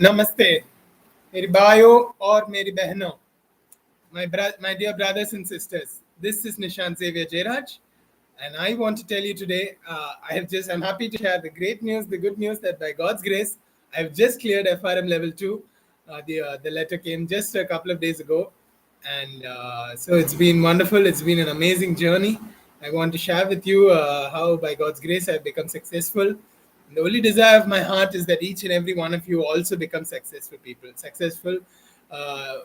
नमस्ते मेरी भाइयों और मेरी बहनों, my dear brothers and sisters. This is Nishant Xavier Jairaj, and I want to tell you today. I'm happy to share the great news, the good news that by God's grace, I've just cleared FRM level 2. The letter came just a couple of days ago, and so it's been wonderful. It's been an amazing journey. I want to share with you how by God's grace I've become successful. The only desire of my heart is that each and every one of you also become successful people, successful uh,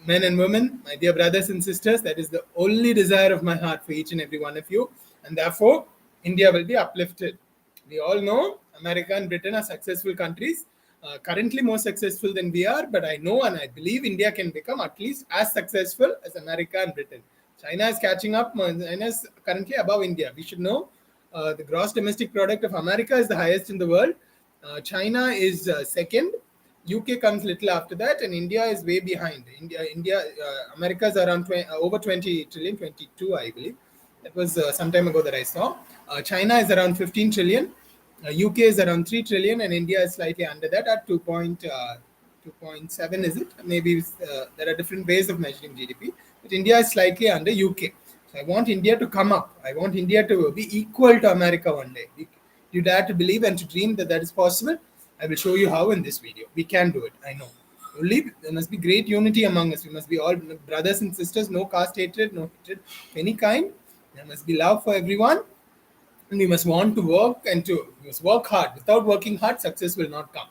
men and women, my dear brothers and sisters. That is the only desire of my heart for each and every one of you. And therefore, India will be uplifted. We all know America and Britain are successful countries, currently more successful than we are. But I know and I believe India can become at least as successful as America and Britain. China is catching up. China is currently above India. We should know the gross domestic product of America is the highest in the world. China is second. UK comes little after that, and India is way behind. America is around over 20 trillion, 22, I believe. That was some time ago that I saw. China is around 15 trillion. UK is around 3 trillion, and India is slightly under that at 2.7, is it? Maybe there are different ways of measuring GDP, but India is slightly under UK. So I want India to come up. I want India to be equal to America one day. You dare to believe and to dream that that is possible? I will show you how in this video. We can do it. I know. Only there must be great unity among us. We must be all brothers and sisters. No caste hatred, no hatred of any kind. There must be love for everyone, and we must want to work we must work hard. Without working hard, success will not come.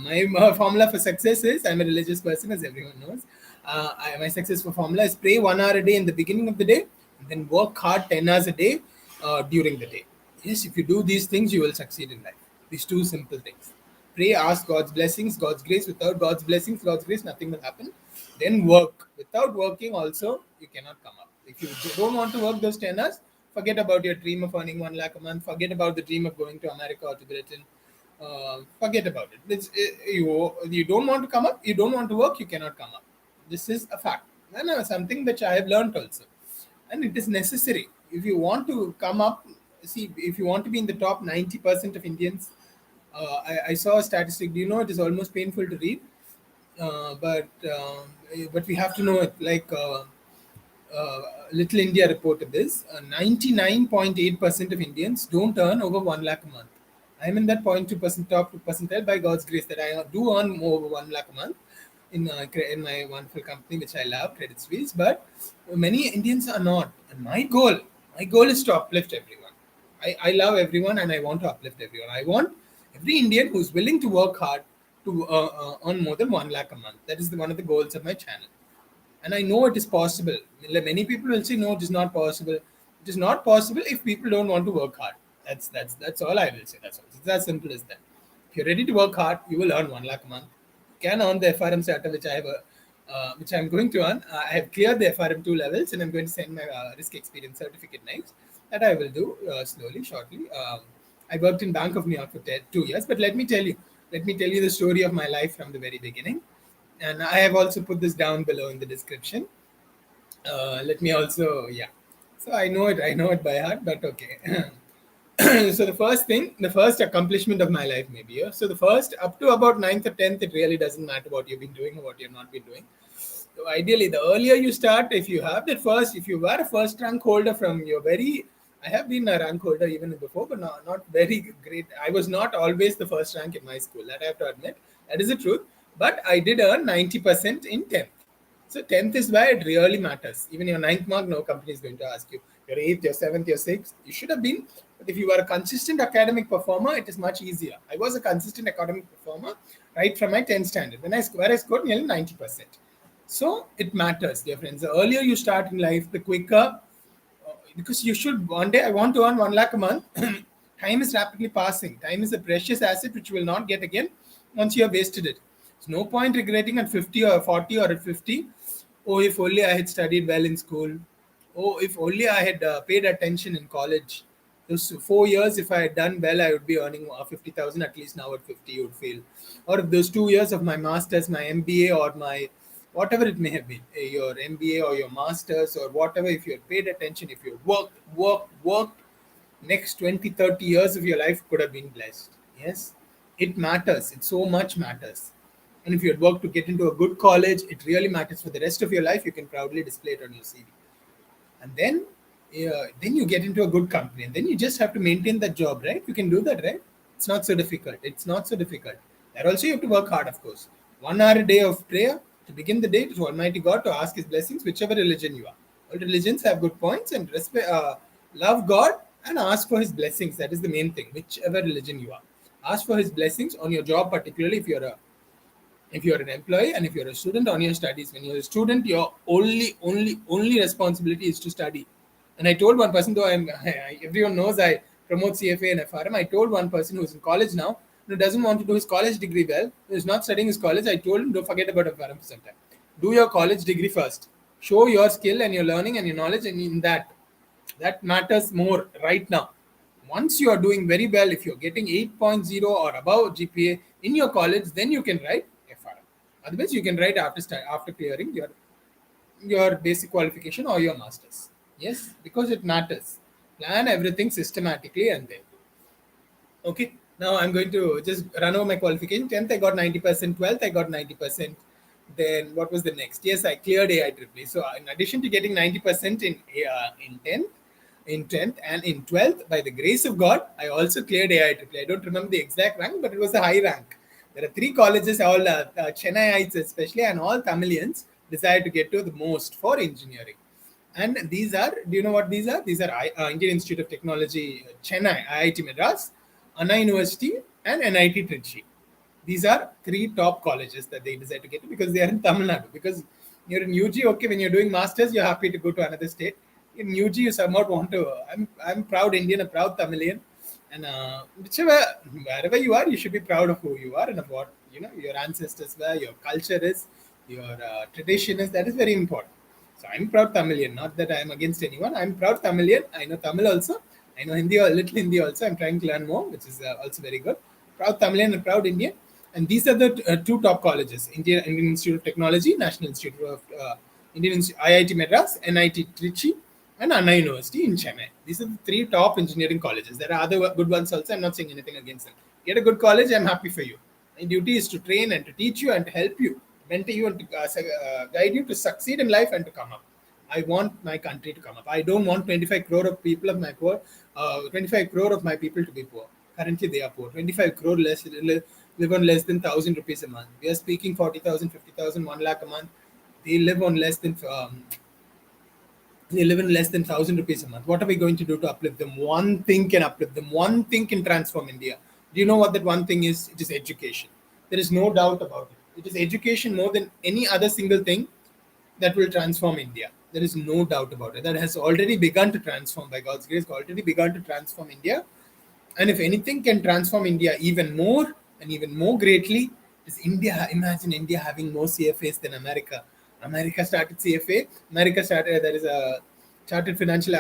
My formula for success is, I'm a religious person, as everyone knows. My successful formula is pray 1 hour a day in the beginning of the day, and then work hard 10 hours a day during the day. Yes, if you do these things, you will succeed in life. These two simple things. Pray, ask God's blessings, God's grace. Without God's blessings, God's grace, nothing will happen. Then work. Without working, also, you cannot come up. If you don't want to work those 10 hours, forget about your dream of earning 1 lakh a month. Forget about the dream of going to America or to Britain. Forget about it. You don't want to come up, you don't want to work, you cannot come up. This is a fact. And something which I have learned also. And it is necessary. If you want to come up, see, if you want to be in the top 90% of Indians, I saw a statistic. Do you know it is almost painful to read? But we have to know it. Little India reported this. 99.8% of Indians don't earn over 1 lakh a month. I'm in that 0.2% top 2 percentile by God's grace that I do earn more over 1 lakh a month in my wonderful company, which I love, Credit Suisse. But many Indians are not. And my goal is to uplift everyone. I love everyone and I want to uplift everyone. I want every Indian who's willing to work hard to earn more than 1 lakh a month. That is one of the goals of my channel. And I know it is possible. Many people will say, no, it is not possible. It is not possible if people don't want to work hard. That's all I will say. That's all. It's as simple as that. If you're ready to work hard, you will earn 1 lakh a month. You can earn the FRM charter, which I'm going to earn. I have cleared the FRM 2 levels, and I'm going to send my risk experience certificate next. That I will do slowly, shortly. I worked in Bank of New York for 2 years, but let me tell you the story of my life from the very beginning. And I have also put this down below in the description. Let me also, yeah. So I know it by heart, but okay. So the first accomplishment of my life, maybe. Yeah? So the first, up to about 9th or 10th, it really doesn't matter what you've been doing or what you've not been doing. So ideally, the earlier you start, if you have that first, if you were a first rank holder from your I have been a rank holder even before, but not very great. I was not always the first rank in my school. That I have to admit. That is the truth. But I did earn 90% in 10th. So 10th is where it really matters. Even your 9th mark, no company is going to ask you. Your 8th, your 7th, your 6th, you should have been. But if you are a consistent academic performer, it is much easier. I was a consistent academic performer right from my 10th standard, where I scored nearly 90%. So it matters, dear friends. The earlier you start in life, the quicker, because you should, one day I want to earn 1 lakh a month. Time is rapidly passing. Time is a precious asset which you will not get again once you have wasted it. There's no point regretting at 50 or 40 or at 50. Oh, if only I had studied well in school. Oh, if only I had paid attention in college. Those 4 years, if I had done well, I would be earning 50,000 at least now at 50, you would feel. Or if those 2 years of my master's, my MBA, or my whatever it may have been, your MBA or your master's or whatever, if you had paid attention, if you worked, next 20, 30 years of your life could have been blessed. Yes, it matters. It so much matters. And if you had worked to get into a good college, it really matters for the rest of your life. You can proudly display it on your CV. And then you get into a good company, and then you just have to maintain that job, right? You can do that, right? It's not so difficult. It's not so difficult. There also you have to work hard, of course. 1 hour a day of prayer to begin the day to Almighty God to ask His blessings, whichever religion you are. All religions have good points, and respect, love God and ask for His blessings. That is the main thing. Whichever religion you are, ask for His blessings on your job, particularly if you're an employee, and if you're a student, on your studies. When you're a student, your only responsibility is to study. And I told one person, though everyone knows I promote CFA and FRM, I told one person who's in college now, who doesn't want to do his college degree well, who's not studying his college, I told him, don't forget about FRM for some time. Do your college degree first. Show your skill and your learning and your knowledge, and in that matters more right now. Once you are doing very well, if you're getting 8.0 or above GPA in your college, then you can write FRM. Otherwise, you can write after clearing your basic qualification or your masters. Yes, because it matters. Plan everything systematically and then. Okay, now I'm going to just run over my qualification. 10th, I got 90%. 12th, I got 90%. Then what was the next? Yes, I cleared AIEEE. So in addition to getting 90% in 10th and in 12th, by the grace of God, I also cleared AIEEE. I don't remember the exact rank, but it was a high rank. There are 3 colleges, all Chennaiites especially, and all Tamilians desire to get to the most for engineering. And these are, do you know what these are? These are Indian Institute of Technology, Chennai, IIT Madras, Anna University, and NIT Trichy. These are 3 top colleges that they decide to get to because they are in Tamil Nadu. Because you're in UG, okay, when you're doing masters, you're happy to go to another state. In UG, you somewhat want to. I'm proud Indian, a proud Tamilian, and wherever you are, you should be proud of who you are and of what your ancestors were, your culture is, your tradition is. That is very important. So I'm proud Tamilian. Not that I'm against anyone. I'm proud Tamilian. I know Tamil also. I know Hindi, a little Hindi also. I'm trying to learn more, which is also very good. Proud Tamilian and proud Indian. And these are the 2 top colleges: Indian Institute of Technology, National Institute of IIT Madras, NIT Trichy, and Anna University in Chennai. These are the 3 top engineering colleges. There are other good ones also. I'm not saying anything against them. Get a good college. I'm happy for you. My duty is to train and to teach you and to help you, mentor you, and to guide you to succeed in life and to come up. I want my country to come up. I don't want 25 crore of people of my poor, 25 crore of my people to be poor. Currently, they are poor. 25 crore live on less than 1,000 rupees a month. We are speaking 40,000, 50,000, 1 lakh a month. They live on less than 1,000 rupees a month. What are we going to do to uplift them? One thing can uplift them. One thing can transform India. Do you know what that one thing is? It is education. There is no doubt about it. It is education more than any other single thing that will transform India. There is no doubt about it. That has already begun to transform, by God's grace, already begun to transform India. And if anything can transform India even more and even more greatly, is India. Imagine India having more CFAs than America. America started CFA. America started, there is a Chartered Financial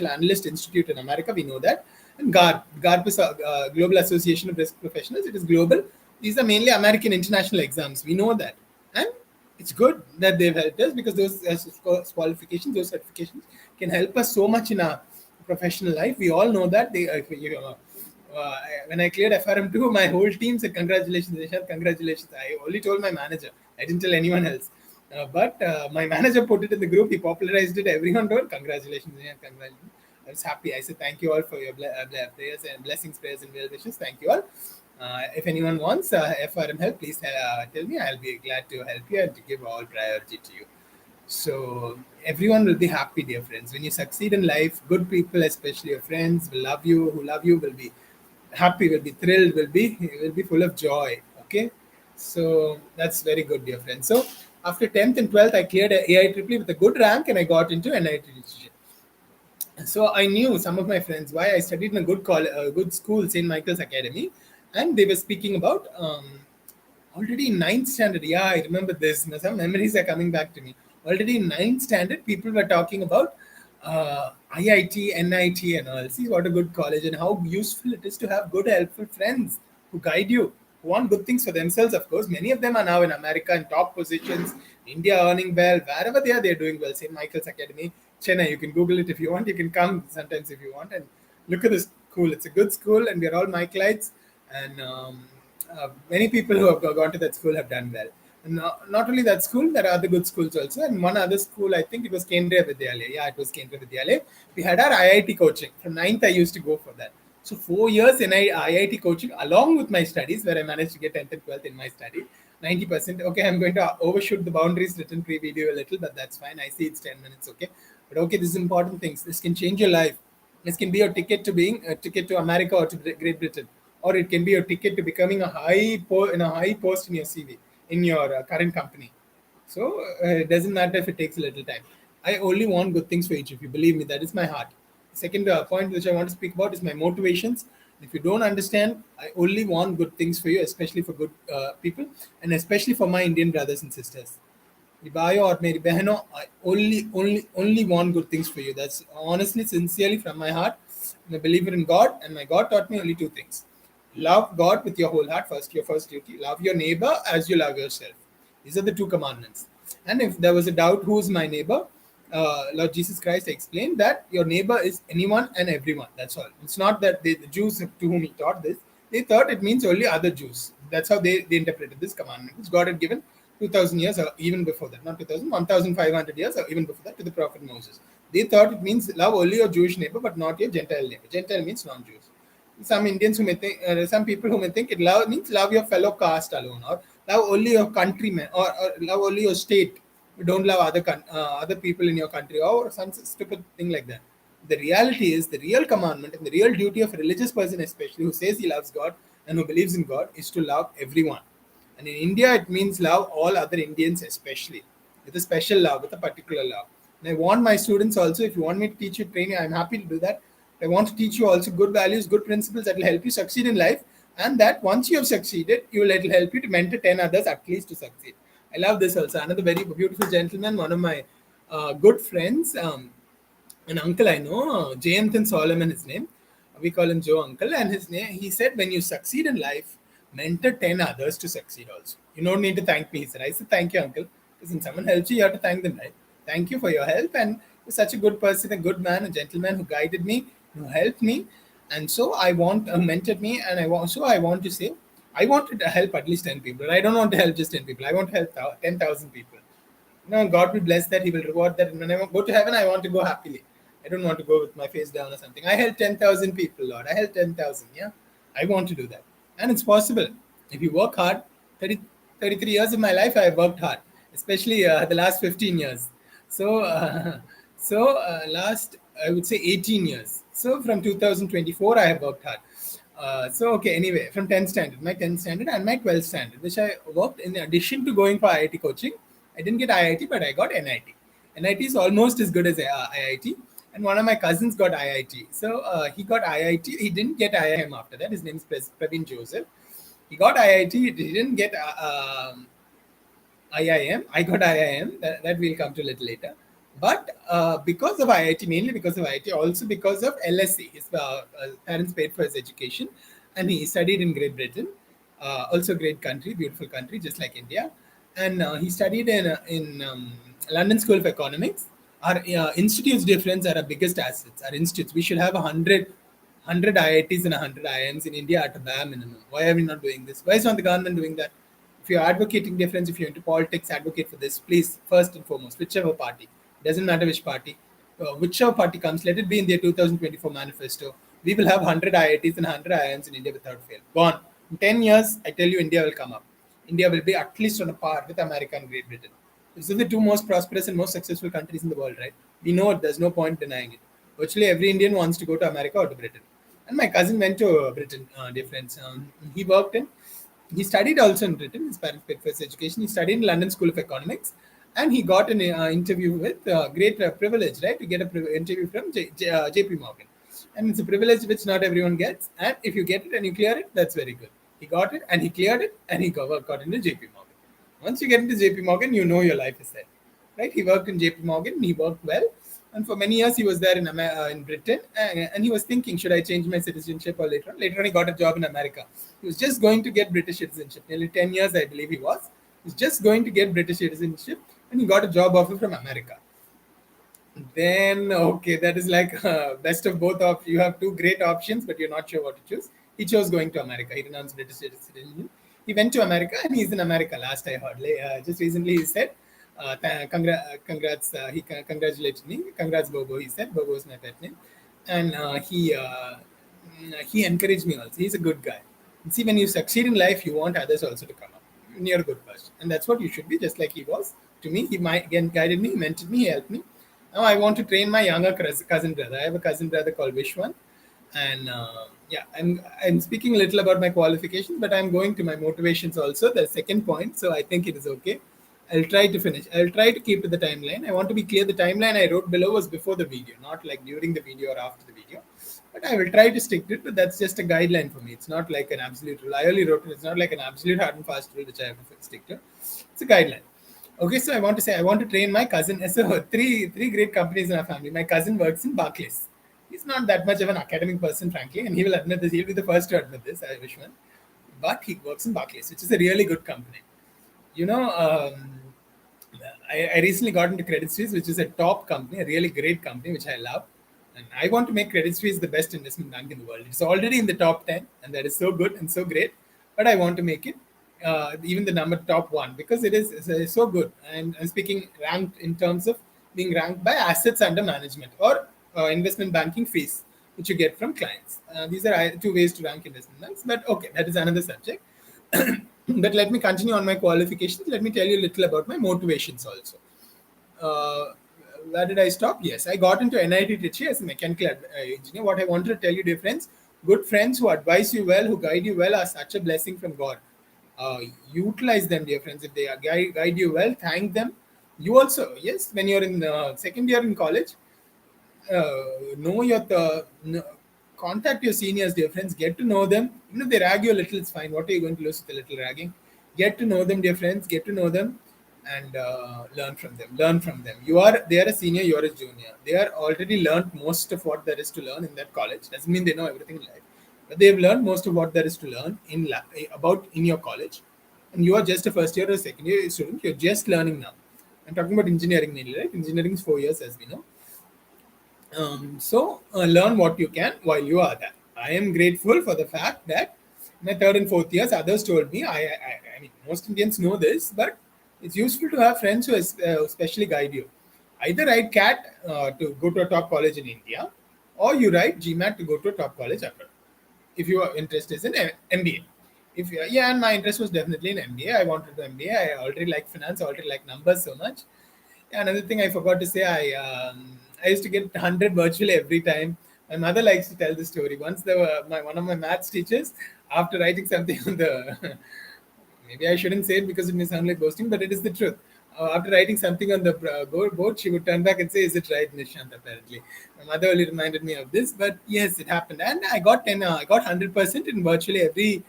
Analyst Institute in America. We know that. And GARP. GARP is a Global Association of Risk Professionals. It is global. These are mainly American international exams. We know that. And it's good that they've helped us because those qualifications, those certifications can help us so much in our professional life. We all know that. When I cleared FRM2, my whole team said, "Congratulations, Rishad, congratulations." I only told my manager. I didn't tell anyone else. But my manager put it in the group. He popularized it. Everyone told, "Congratulations, Rishad, congratulations." I was happy. I said, "Thank you all for your prayers and blessings, prayers and well wishes. Thank you all. If anyone wants FRM help, please tell me. I'll be glad to help you and to give all priority to you." So everyone will be happy, dear friends. When you succeed in life, good people, especially your friends, will love you. Who love you will be happy, will be thrilled, will be full of joy. Okay, so that's very good, dear friends. So after 10th and 12th, I cleared AIEEE with a good rank, and I got into NIT. So I knew some of my friends why I studied in a good school, St. Michael's Academy, and they were speaking about already in 9th standard. Yeah, I remember this. Some memories are coming back to me. Already in 9th standard, people were talking about IIT, NIT, and all. See what a good college and how useful it is to have good, helpful friends who guide you, who want good things for themselves, of course. Many of them are now in America in top positions, India earning well, wherever they are, they're doing well. St. Michael's Academy, Chennai. You can Google it if you want. You can come sometimes if you want and look at this school. It's a good school, and we're all Michaelites. And Many people who have gone to that school have done well. And not only that school, there are other good schools also. And one other school, I think it was Kendriya Vidyalaya. Yeah, it was Kendriya Vidyalaya. We had our IIT coaching. From ninth, I used to go for that. So 4 years in IIT coaching, along with my studies, where I managed to get 10th and 12th in my study, 90%. Okay, I'm going to overshoot the boundaries written pre-video a little, but that's fine. I see it's 10 minutes. Okay, but okay, this is important things. This can change your life. This can be your ticket to being a ticket to America or to Great Britain, or it can be your ticket to becoming in a high post in your CV in your current company. So it doesn't matter if it takes a little time. I only want good things for each of you. Believe me, that is my heart. Second point which I want to speak about is my motivations. If you don't understand, I only want good things for you, especially for good people, and especially for my Indian brothers and sisters. भाइयों और मेरी बहनों, I only want good things for you. That's honestly, sincerely from my heart. I'm a believer in God, and my God taught me only two things: love God with your whole heart. First, your first duty. Love your neighbor as you love yourself. These are the two commandments. And if there was a doubt who is my neighbor, Lord Jesus Christ explained that your neighbor is anyone and everyone. That's all. It's not that the Jews to whom he taught this, they thought it means only other Jews. That's how they interpreted this commandment, which God had given 2000 years or even before that, not 2000, 1500 years or even before that to the prophet Moses. They thought it means love only your Jewish neighbor but not your Gentile neighbor. Gentile means non-Jews. Some Indians who may think, some people who may think it love means love your fellow caste alone, or love only your countrymen, or love only your state. Don't love other people in your country, or some stupid thing like that. The reality is the real commandment and the real duty of a religious person, especially who says he loves God and who believes in God, is to love everyone. And in India, it means love all other Indians, especially with a special love, with a particular love. And I want my students also, if you want me to teach you training, I'm happy to do that. I want to teach you also good values, good principles that will help you succeed in life. And that once you have succeeded, it will help you to mentor 10 others at least to succeed. I love this also. Another very beautiful gentleman, one of my good friends, an uncle I know, Jayanthan Solomon, his name. We call him Joe Uncle. And his name, he said, when you succeed in life, mentor 10 others to succeed also. You don't need to thank me, he said. I said, thank you, uncle. Because when someone helps you, you have to thank them, right? Thank you for your help. And you're such a good person, a good man, a gentleman who guided me, who helped me. And so I want, mentored me. And I want to say, I want to help at least 10 people. I don't want to help just 10 people. I want to help 10,000 people. God will bless that. He will reward that. And when I go to heaven, I want to go happily. I don't want to go with my face down or something. I helped 10,000 people, Lord. I helped 10,000. Yeah. I want to do that. And it's possible. If you work hard, 33 years of my life, I have worked hard, especially the last 15 years. So, last, I would say 18 years. So, from 2024, I have worked hard. Okay, anyway, from 10th standard, my 10th standard and my 12th standard, which I worked in addition to going for IIT coaching. I didn't get IIT, but I got NIT. NIT is almost as good as IIT. And one of my cousins got IIT. So he got IIT. He didn't get IIM after that. His name is Praveen Joseph. He got IIT. He didn't get IIM. I got IIM. That we'll come to a little later. But because of IIT, mainly because of IIT, also because of LSE, his parents paid for his education, and he studied in Great Britain, also great country, beautiful country, just like India. And he studied in London School of Economics. Our institute's difference are our biggest assets. Our institutes, we should have 100 IITs and 100 IIMs in India at a bare minimum. Why are we not doing this? Why is not the government doing that? If you're advocating difference, if you're into politics, advocate for this, please, first and foremost, whichever party. Doesn't matter which party. Whichever party comes, let it be in their 2024 manifesto. We will have 100 IITs and 100 IIMs in India without fail. Gone. In 10 years, I tell you, India will come up. India will be at least on a par with America and Great Britain. These are the two most prosperous and most successful countries in the world, right? We know it. There's no point denying it. Virtually every Indian wants to go to America or to Britain. And my cousin went to Britain, dear friends. He worked in, he studied also in Britain. His parents paid for his education. He studied in London School of Economics. And he got an interview with great privilege, right? To get an interview from JP Morgan. And it's a privilege which not everyone gets. And if you get it and you clear it, that's very good. He got it and he cleared it and he got into JP Morgan. Once you get into JP Morgan, you know your life is set, right? He worked in JP Morgan, he worked well. And for many years, he was there in Britain. And he was thinking, should I change my citizenship or later on? Later on, he got a job in America. He was just going to get British citizenship. Nearly 10 years, I believe he was. He was just going to get British citizenship. And he got a job offer from America. Then, okay, that is like best of both. You have two great options, but you're not sure what to choose. He chose going to America. He renounced British citizenship. He went to America, and he's in America. Last I heard, just recently he said, "Congrats." Congratulated me. Congrats, Bobo. He said, Bobo is my pet name, and he encouraged me also. He's a good guy. And see, when you succeed in life, you want others also to come up. You're a good person, and that's what you should be. Just like he was to me. He again guided me, he mentored me, he helped me. Now I want to train my younger cousin brother. I have a cousin brother called Vishwan, and yeah, I'm speaking a little about my qualifications, but I'm going to my motivations also. The second point, so I think it is okay. I'll try to finish. I'll try to keep to the timeline. I want to be clear. The timeline I wrote below was before the video, not like during the video or after the video. But I will try to stick to it. But that's just a guideline for me. It's not like an absolute rule. I only wrote it. It's not like an absolute hard and fast rule which I have to stick to. It's a guideline. Okay, so I want to say I want to train my cousin. So three great companies in our family. My cousin works in Barclays. He's not that much of an academic person, frankly, and he will admit this. He'll be the first to admit this, I wish one. But he works in Barclays, which is a really good company. You know, I recently got into Credit Suisse, which is a top company, a really great company, which I love. And I want to make Credit Suisse the best investment bank in the world. It's already in the top 10, and that is so good and so great. But I want to make it even the number top one because it is so good. And I'm speaking ranked in terms of being ranked by assets under management or investment banking fees, which you get from clients. These are two ways to rank investment banks. But okay, that is another subject. But let me continue on my qualifications. Let me tell you a little about my motivations also. Where did I stop? Yes, I got into NIT Trichy as a mechanical engineer. What I wanted to tell you, dear friends, good friends who advise you well, who guide you well, are such a blessing from God. Utilize them, dear friends. If they guide you well, thank them. You also, yes, when you're in second year in college, know contact your seniors, dear friends. Get to know them. Even if they rag you a little, it's fine. What are you going to lose with a little ragging? Get to know them, dear friends. Get to know them and learn from them. Learn from them. They are a senior, you are a junior. They are already learned most of what there is to learn in that college. Doesn't mean they know everything in life, but they have learned most of what there is to learn in your college. And you are just a first year or second year student. You're just learning now. I'm talking about engineering mainly, right? Engineering is 4 years, as we know. So learn what you can while you are there. I am grateful for the fact that my third and fourth years, others told me. I mean, most Indians know this, but it's useful to have friends who especially guide you. Either write CAT to go to a top college in India, or you write GMAT to go to a top college abroad. If your interest is in MBA. And my interest was definitely in MBA. I wanted to MBA. I already like finance. I already like numbers so much. Another thing I forgot to say, I used to get 100 virtually every time. My mother likes to tell the story. Once one of my maths teachers, after writing something on the, maybe I shouldn't say it because it may sound like boasting, but it is the truth. After writing something on the board, she would turn back and say, "Is it right, Nishant?" Apparently, my mother only reminded me of this, but yes, it happened, and I got 100% in virtually every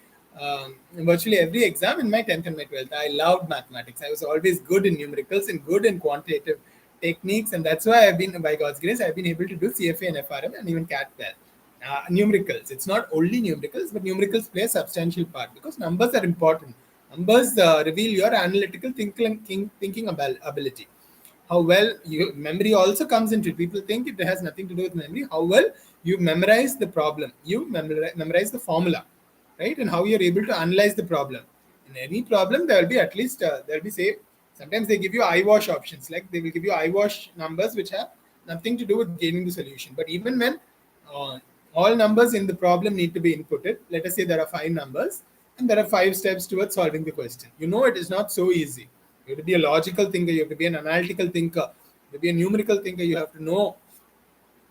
exam in my 10th and my 12th. I loved mathematics. I was always good in numericals and good in quantitative techniques, and that's why I've been, by God's grace, I've been able to do CFA and FRM and even CAT well. Numericals. It's not only numericals, but numericals play a substantial part because numbers are important. Numbers reveal your analytical thinking ability. How well memory also comes into it. People think it has nothing to do with memory. How well you memorize the problem, you memorize the formula, right? And how you're able to analyze the problem. In any problem, there will be at least there will be, say, sometimes they give you eyewash options, like they will give you eyewash numbers which have nothing to do with gaining the solution. But even when all numbers in the problem need to be inputted, let us say there are 5 numbers and there are 5 steps towards solving the question. It is not so easy. You have to be a logical thinker. You have to be an analytical thinker. You have to be a numerical thinker. You have to know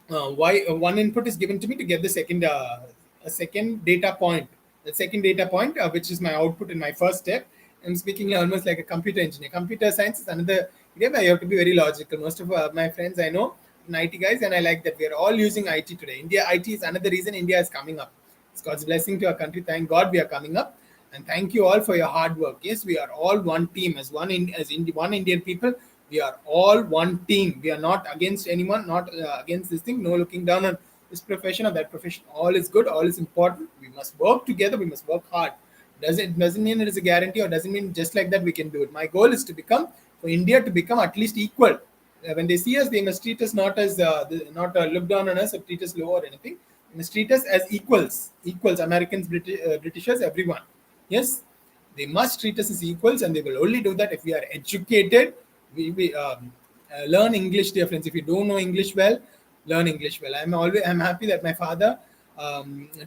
why one input is given to me to get the second a second data point. The second data point, which is my output in my first step. I'm speaking almost like a computer engineer. Computer science is another area where you have to be very logical. Most of my friends I know, IT guys, and I like that we are all using IT today. India, IT is another reason India is coming up. It's God's blessing to our country. Thank God we are coming up. And thank you all for your hard work. Yes, we are all one team. As one Indian people, we are all one team. We are not against anyone, not against this thing. No looking down on this profession or that profession. All is good. All is important. We must work together. We must work hard. Doesn't mean it is a guarantee, or doesn't mean just like that we can do it. My goal is for India to become at least equal. When they see us, they must treat us not as not look down on us or treat us low or anything. They must treat us as equals, Americans, Britishers, everyone. Yes, they must treat us as equals, and they will only do that if we are educated. We learn English, dear friends. If you don't know English well, learn English well. I'm happy that my father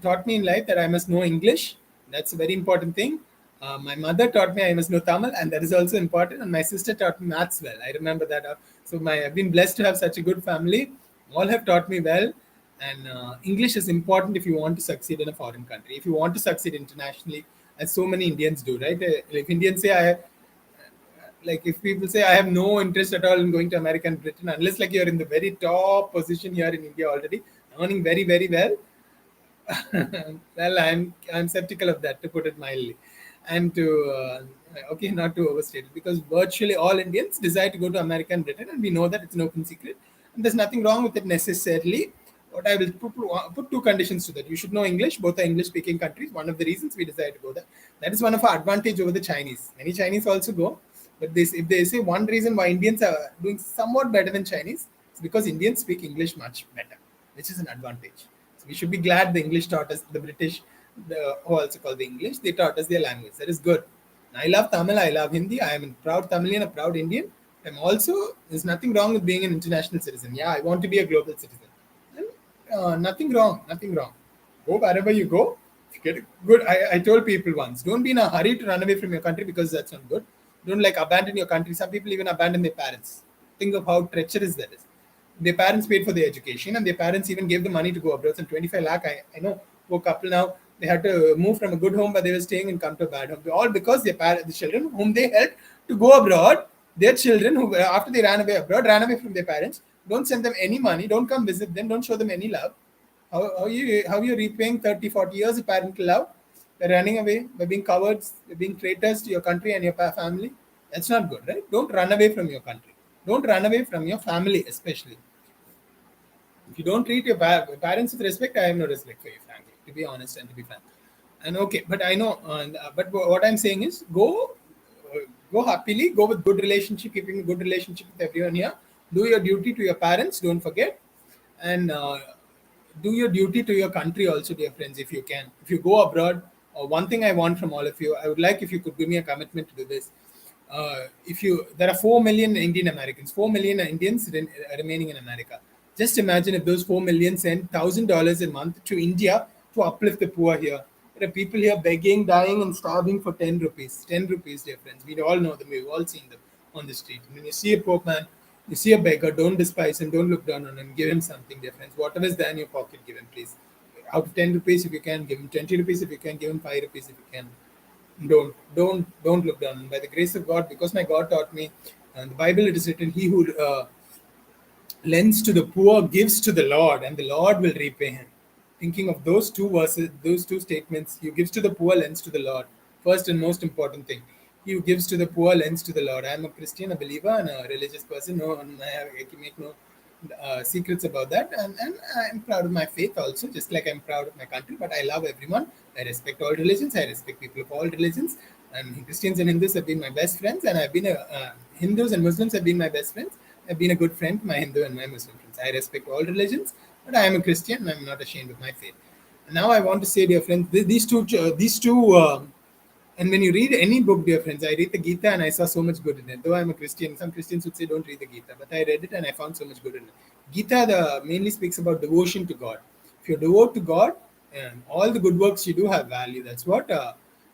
taught me in life that I must know English. That's a very important thing. My mother taught me I must know Tamil, and that is also important. And my sister taught me maths well. I remember that. I've been blessed to have such a good family. All have taught me well. And English is important if you want to succeed in a foreign country. If you want to succeed internationally, as so many Indians do, right? If Indians say like if people say I have no interest at all in going to America and Britain, unless like you're in the very top position here in India already, earning very very well, well, I'm skeptical of that, to put it mildly, and to okay, not to overstate it, because virtually all Indians desire to go to America and Britain, and we know that it's an open secret, and there's nothing wrong with it necessarily. What I will put two conditions to that: you should know English. Both are English-speaking countries. One of the reasons we desire to go there. That is one of our advantage over the Chinese. Many Chinese also go, but this, if they say one reason why Indians are doing somewhat better than Chinese, it's because Indians speak English much better, which is an advantage. So we should be glad the English taught us, the British, who also called the English, they taught us their language. That is good. I love Tamil, I love Hindi, I am a proud Tamilian, a proud Indian. I'm also, there's nothing wrong with being an international citizen. Yeah, I want to be a global citizen. Nothing wrong, nothing wrong. Go wherever you go. Get good. I told people once, don't be in a hurry to run away from your country, because that's not good. Don't like abandon your country. Some people even abandon their parents. Think of how treacherous that is. Their parents paid for their education, and their parents even gave the money to go abroad. So 25 lakh, I know, poor couple now, they had to move from a good home where they were staying and come to a bad home. All because the children whom they helped to go abroad, their children who, after they ran away abroad, ran away from their parents. Don't send them any money. Don't come visit them. Don't show them any love. How you repaying 30, 40 years of parental love by running away, by being cowards, by being traitors to your country and your family? That's not good, right? Don't run away from your country. Don't run away from your family, especially. If you don't treat your parents with respect, I have no respect for you, frankly, to be honest and to be frank. And okay, but I know, but what I'm saying is go happily, go with good relationship, keeping a good relationship with everyone here. Do your duty to your parents, don't forget, and do your duty to your country also, dear friends, if you can. If you go abroad, one thing I want from all of you, I would like if you could give me a commitment to do this. If you, there are 4 million Indian Americans, 4 million Indians remaining in America. Just imagine if those 4 million send $1,000 a month to India to uplift the poor here. There are people here begging, dying, and starving for 10 rupees. 10 rupees, dear friends. We all know them. We've all seen them on the street. When you see a poor man, you see a beggar, don't despise him, don't look down on him. Give him something, dear friends. Whatever is there in your pocket, give him, please. Out of 10 rupees, if you can, give him 20 rupees. If you can, give him 5 rupees if you can. Don't look down. And by the grace of God, because my God taught me, and the Bible it is written, he who lends to the poor gives to the Lord, and the Lord will repay him. Thinking of those two verses, those two statements, he who gives to the poor lends to the Lord. First and most important thing, he who gives to the poor lends to the Lord. I am a Christian, a believer, and a religious person. No, I can make no secrets about that, and I'm proud of my faith also, just like I'm proud of my country. But I love everyone. I respect all religions. I respect people of all religions. And Christians and Hindus have been my best friends, and I've been Hindus and Muslims have been my best friends. I've been a good friend to my Hindu and my Muslim friends. I respect all religions, but I am a Christian, and I'm not ashamed of my faith. And now I want to say, dear friends, these two. And when you read any book, dear friends, I read the Gita and I saw so much good in it. Though I'm a Christian, some Christians would say don't read the Gita, but I read it and I found so much good in it. Gita mainly speaks about devotion to God. If you devote to God, and all the good works you do have value. That's what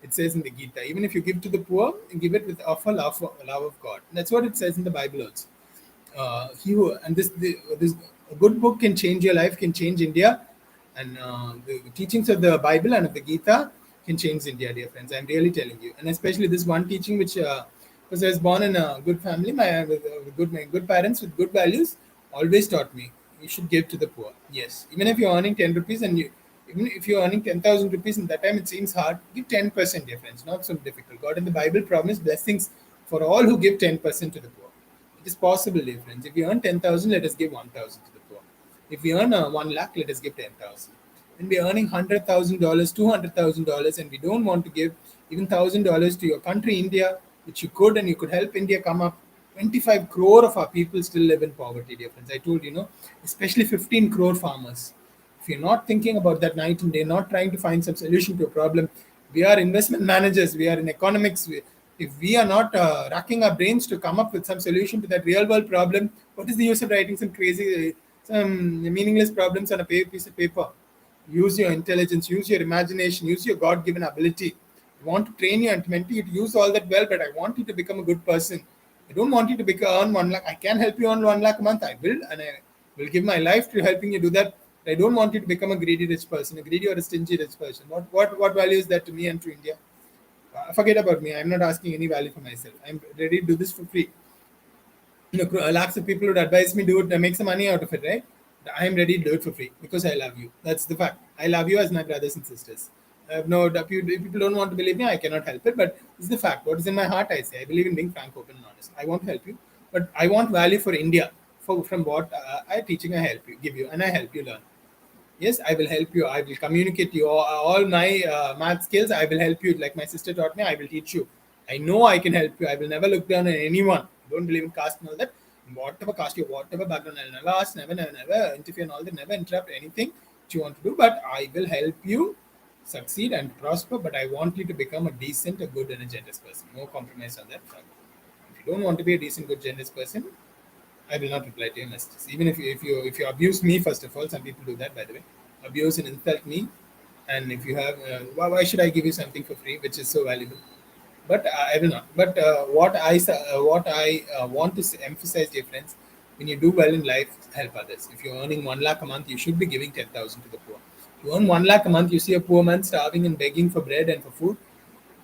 it says in the Gita. Even if you give to the poor, give it with awful love of God. That's what it says in the Bible also. This a good book can change your life, can change India, and the teachings of the Bible and of the Gita can change India, dear friends. I'm really telling you, and especially this one teaching, which because I was born in a good family, my good parents with good values, always taught me you should give to the poor. Yes, even if you're earning 10 rupees and even if you're earning 10,000 rupees, in that time it seems hard. Give 10%, dear friends. Not so difficult. God in the Bible promised blessings for all who give 10% to the poor. It is possible, dear friends. If you earn 10,000, let us give 1,000 to the poor. If we earn 1 lakh, let us give 10,000. When we're earning $100,000, $200,000, and we don't want to give even $1,000 to your country, India, which you could, and you could help India come up. 25 crore of our people still live in poverty, dear friends. I told you, especially 15 crore farmers. If you're not thinking about that night and day, not trying to find some solution to a problem, we are investment managers, we are in economics. If we are not racking our brains to come up with some solution to that real world problem, what is the use of writing some crazy, some meaningless problems on a piece of paper? Use your intelligence, use your imagination, use your God given ability. I want to train you and mentor you to use all that well, but I want you to become a good person. I don't want you to earn 1 lakh. I can help you earn 1 lakh a month. I will, and I will give my life to helping you do that. I don't want you to become a greedy rich person, a greedy or a stingy rich person. What value is that to me and to India? Forget about me. I'm not asking any value for myself. I'm ready to do this for free. Lakhs of people would advise me do it, make some money out of it, right? I am ready to do it for free because I love you. That's the fact. I love you as my brothers and sisters. I have no doubt. If people don't want to believe me, I cannot help it. But it's the fact. What is in my heart, I say. I believe in being frank, open, and honest. I want to help you, but I want value for India. From what I teaching, I help you, give you, and I help you learn. Yes, I will help you. I will communicate you all my math skills. I will help you. Like my sister taught me, I will teach you. I know I can help you. I will never look down on anyone. Don't believe in caste and all that. Whatever caste you, whatever background, I'll never ask, never interfere and all that, never interrupt anything that you want to do. But I will help you succeed and prosper. But I want you to become a decent, a good, and a generous person. No compromise on that front. If you don't want to be a decent, good, generous person, I will not reply to your messages. Even if you abuse me, first of all, some people do that, by the way, abuse and insult me. And if you have, why should I give you something for free, which is so valuable? But I will not. But what I want to emphasize, dear friends, when you do well in life, help others. If you're earning 1 lakh a month, you should be giving 10,000 to the poor. If you earn 1 lakh a month, you see a poor man starving and begging for bread and for food,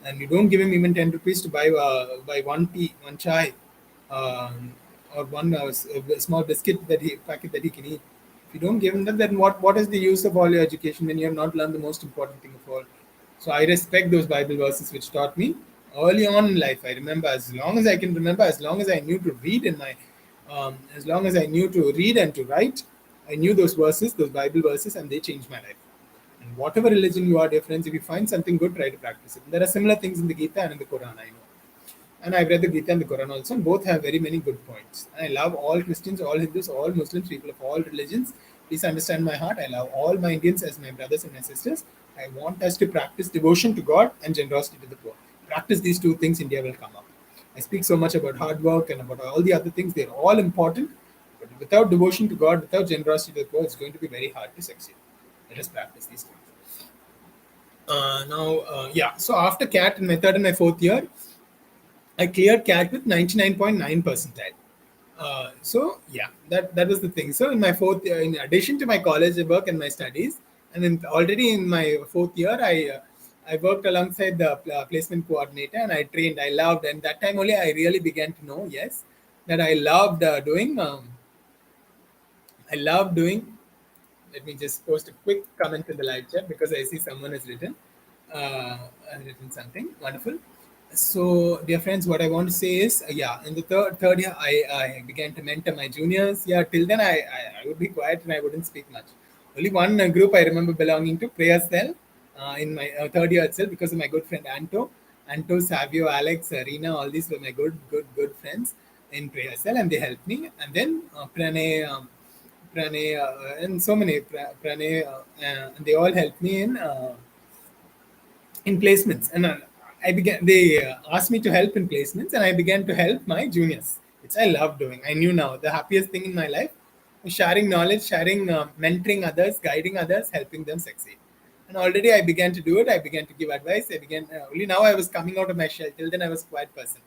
and you don't give him even 10 rupees to buy one tea, one chai, or one small biscuit packet that he can eat. If you don't give him that, then what is the use of all your education when you have not learned the most important thing of all? So I respect those Bible verses which taught me early on in life. I remember, as long as I can remember, as long as I knew to read as long as I knew to read and to write, I knew those verses, those Bible verses, and they changed my life. And whatever religion you are, dear friends, if you find something good, try to practice it. There are similar things in the Gita and in the Quran, I know. And I've read the Gita and the Quran also, and both have very many good points. I love all Christians, all Hindus, all Muslims, people of all religions. Please understand my heart. I love all my Indians as my brothers and my sisters. I want us to practice devotion to God and generosity to the poor. Practice these two things, India will come up. I speak so much about hard work and about all the other things. They're all important. But without devotion to God, without generosity to the poor, it's going to be very hard to succeed. Let us practice these things. So after CAT in my third and my fourth year, I cleared CAT with 99.9 percentile. That was the thing. So in my fourth year, in addition to my college work and my studies, and then already in my fourth year, I worked alongside the placement coordinator, and I trained. I loved, and that time only I really began to know, yes, that I loved doing. I love doing. Let me just post a quick comment in the live chat because I see someone has written something wonderful. So, dear friends, what I want to say is, in the third year, I began to mentor my juniors. Yeah, till then I would be quiet and I wouldn't speak much. Only one group I remember belonging to, Prayer Cell, in my third year itself, because of my good friend Anto, Savio, Alex, Rina, all these were my good friends in Prayer Cell, and they helped me. And then Pranay, and so many Pranay, and they all helped me in placements. And I began. They asked me to help in placements, and I began to help my juniors, which I love doing. I knew now the happiest thing in my life was sharing knowledge, sharing, mentoring others, guiding others, helping them succeed. And already I began to do it. I began to give advice. I began only now I was coming out of my shell. Till then I was a quiet person.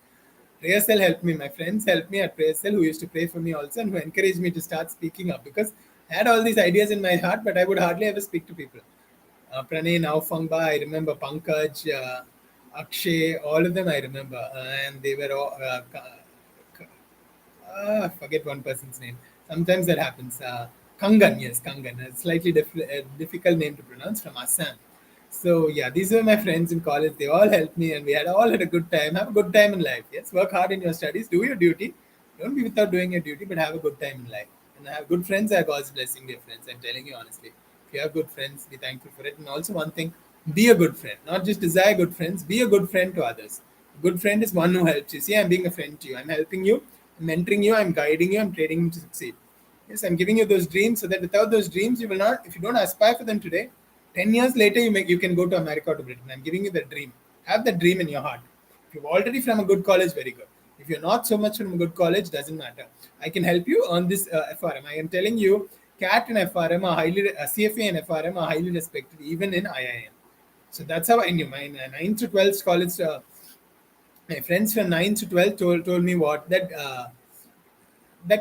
Prayer Cell helped me. My friends helped me at Prayer Cell, who used to pray for me also, and who encouraged me to start speaking up, because I had all these ideas in my heart, but I would hardly ever speak to people. Pranay, Naufangba, I remember Pankaj, Akshay, all of them I remember, and they were all. I forget one person's name. Sometimes that happens. Kangan, yes, Kangan. A slightly difficult name to pronounce, from Assam. So yeah, these were my friends in college. They all helped me, and we had all had a good time. Have a good time in life. Yes, work hard in your studies. Do your duty. Don't be without doing your duty, but have a good time in life. And have good friends are God's blessing, dear friends. I'm telling you honestly. If you have good friends, be thankful for it. And also one thing, be a good friend. Not just desire good friends. Be a good friend to others. A good friend is one who helps you. See, I'm being a friend to you. I'm helping you. I'm mentoring you. I'm guiding you. I'm training you to succeed. Yes, I'm giving you those dreams so that without those dreams, you will not. If you don't aspire for them today, 10 years later, you can go to America or to Britain. I'm giving you the dream. Have that dream in your heart. If you're already from a good college, very good. If you're not so much from a good college, doesn't matter. I can help you on this FRM. I am telling you, CAT and FRM are highly, CFA and FRM are highly respected even in IIM. So that's how I knew. My 9th to 12th college, my friends from 9th to 12th told me what that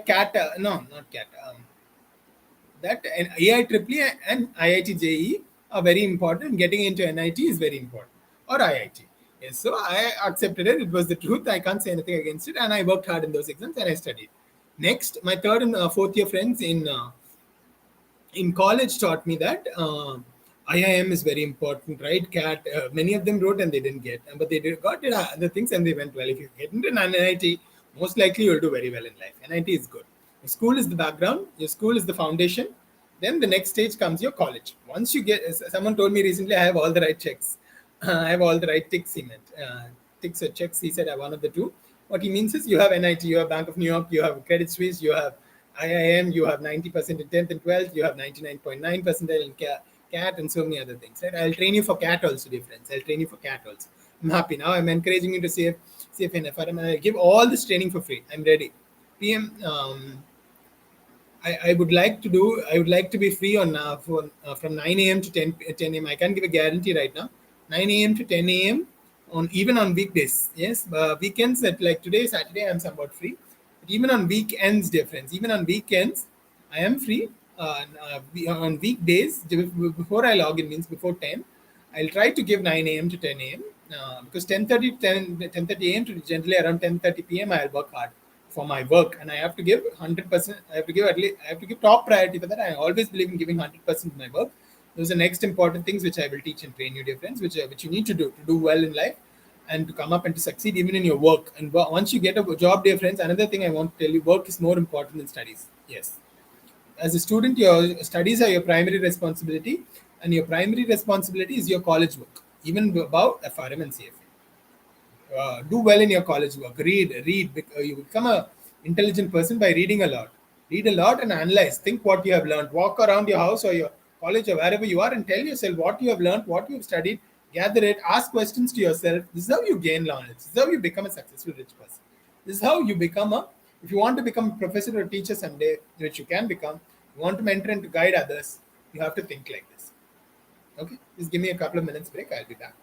CAT, no, not CAT. That AIEEE and IIT JEE are very important. Getting into NIT is very important, or IIT. Yes, so I accepted it. It was the truth. I can't say anything against it, and I worked hard in those exams and I studied. Next, my third and fourth year friends in college taught me that IIM is very important, right? CAT, many of them wrote and they didn't get, but they got it, other things and they went well. If you get into an NIT, most likely you'll do very well in life. NIT is good. Your school is the background, your school is the foundation. Then the next stage comes your college. Once you get, someone told me recently, I have all the right checks. I have all the right ticks, he meant. Ticks or checks, he said, I have one of the two. What he means is you have NIT, you have Bank of New York, you have Credit Suisse, you have IIM, you have 90% in 10th and 12th, you have 99.9% in CAT and so many other things. Right? I'll train you for CAT also, dear friends. I'll train you for CAT also. I'm happy now. I'm encouraging you to CFA and FRM. I'll give all this training for free. I'm ready. PM, I would like to do. I would like to be free on from 9 a.m. to 10 a.m. I can't give a guarantee right now. 9 a.m. to 10 a.m. on even on weekdays. Yes, weekends at like today Saturday I'm somewhat free. But even on weekends, dear friends, even on weekends, I am free. On weekdays before I log in means before 10. I'll try to give 9 a.m. to 10 a.m. Because 10:30 a.m. to generally around 10:30 p.m. I'll work hard for my work, and I have to give 100%. I have to give at least. I have to give top priority for that. I always believe in giving 100% of my work. Those are next important things which I will teach and train you, dear friends, which you need to do well in life, and to come up and to succeed even in your work. And once you get a job, dear friends, another thing I want to tell you: work is more important than studies. Yes, as a student, your studies are your primary responsibility, and your primary responsibility is your college work, even about FRM and CFA. Do well in your college work. Read. You become a intelligent person by reading a lot. Read a lot and analyze. Think what you have learned. Walk around your house or your college or wherever you are and tell yourself what you have learned, what you have studied. Gather it. Ask questions to yourself. This is how you gain knowledge. This is how you become a successful rich person. This is how you become a. If you want to become a professor or teacher someday, which you can become, you want to mentor and to guide others, you have to think like this. Okay, just give me a couple of minutes break. I'll be back.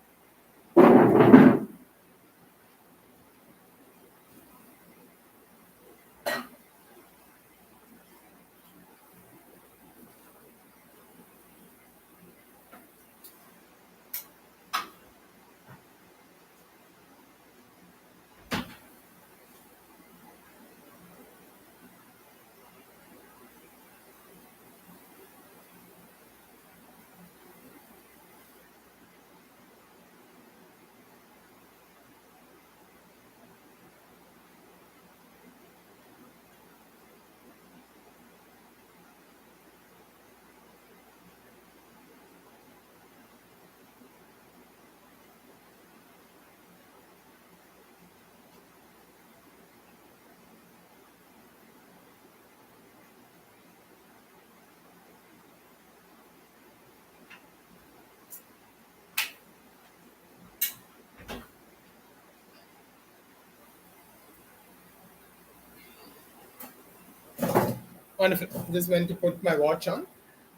Wonderful. Just went to put my watch on.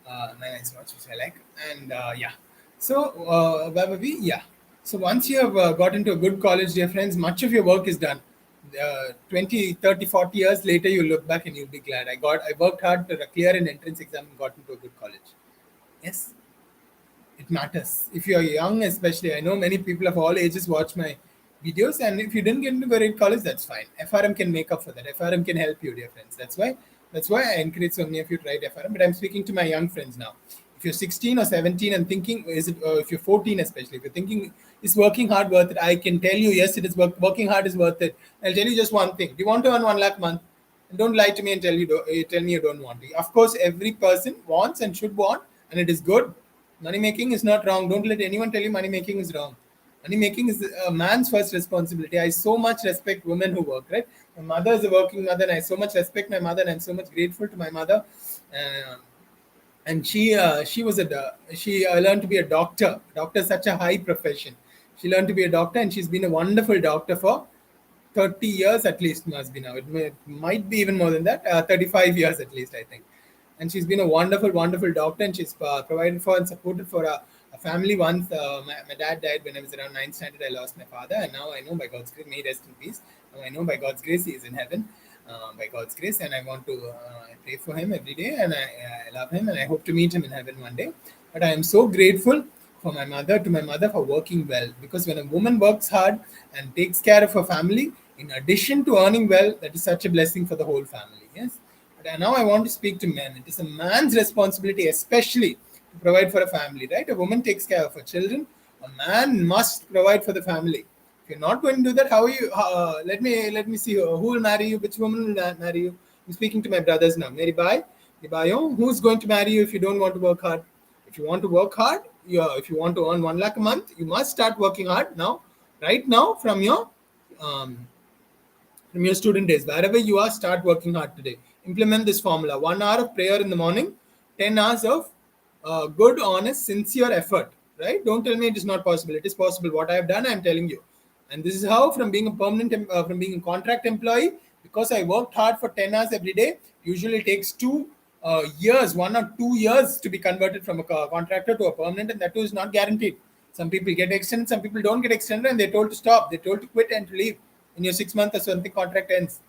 My nice watch, which I like. And yeah. So, where were we? Yeah. So, once you have got into a good college, dear friends, much of your work is done. 20, 30, 40 years later, you look back and you'll be glad. I worked hard to clear an entrance exam and got into a good college. Yes, it matters. If you're young, especially, I know many people of all ages watch my videos, and if you didn't get into great college, that's fine. FRM can make up for that. FRM can help you, dear friends. That's why I encourage so many of you to write FRM. But I'm speaking to my young friends now. If you're 16 or 17 and thinking, if you're 14 especially, if you're thinking, is working hard worth it? I can tell you, yes, it is working hard is worth it. I'll tell you just one thing. Do you want to earn 1 lakh a month? And don't lie to me and tell me you don't want to. Of course, every person wants and should want, and it is good. Money making is not wrong. Don't let anyone tell you money making is wrong. Money making is a man's first responsibility. I so much respect women who work, right? My mother is a working mother, and I so much respect my mother, and I'm so much grateful to my mother. Uh, and she was she learned to be a doctor. Doctor is such a high profession. She learned to be a doctor, and she's been a wonderful doctor for 30 years at least. Must be now. Might be even more than that. 35 years at least, I think. And she's been a wonderful, wonderful doctor, and she's provided for and supported for a family. Once my dad died when I was around 9th standard. I lost my father, and now I know by God's grace, may he rest in peace. Now I know by God's grace he is in heaven, by God's grace, and I want to I pray for him every day, and I love him, and I hope to meet him in heaven one day. But I am so grateful for my mother, to my mother, for working well, because when a woman works hard and takes care of her family, in addition to earning well, that is such a blessing for the whole family. Yes. But now I want to speak to men. It is a man's responsibility, especially to provide for a family, right? A woman takes care of her children. A man must provide for the family. If you're not going to do that, how are you? Let me see who will marry you. Which woman will marry you? I'm speaking to my brothers now. Mary Bai, who's going to marry you if you don't want to work hard? If you want to work hard, if you want to earn 1 lakh a month, you must start working hard now, right now, um, from your student days. Wherever you are, start working hard today. Implement this formula: 1 hour of prayer in the morning, 10 hours of good, honest, sincere effort. Right? Don't tell me it is not possible. It is possible. What I have done, I am telling you. And this is how, from being a from being a contract employee, because I worked hard for 10 hours every day. Usually it takes 2 years, 1 or 2 years, to be converted from a contractor to a permanent, and that too is not guaranteed. Some people get extended, some people don't get extended, and they're told to stop. They're told to quit and to leave in your 6 months or something contract ends.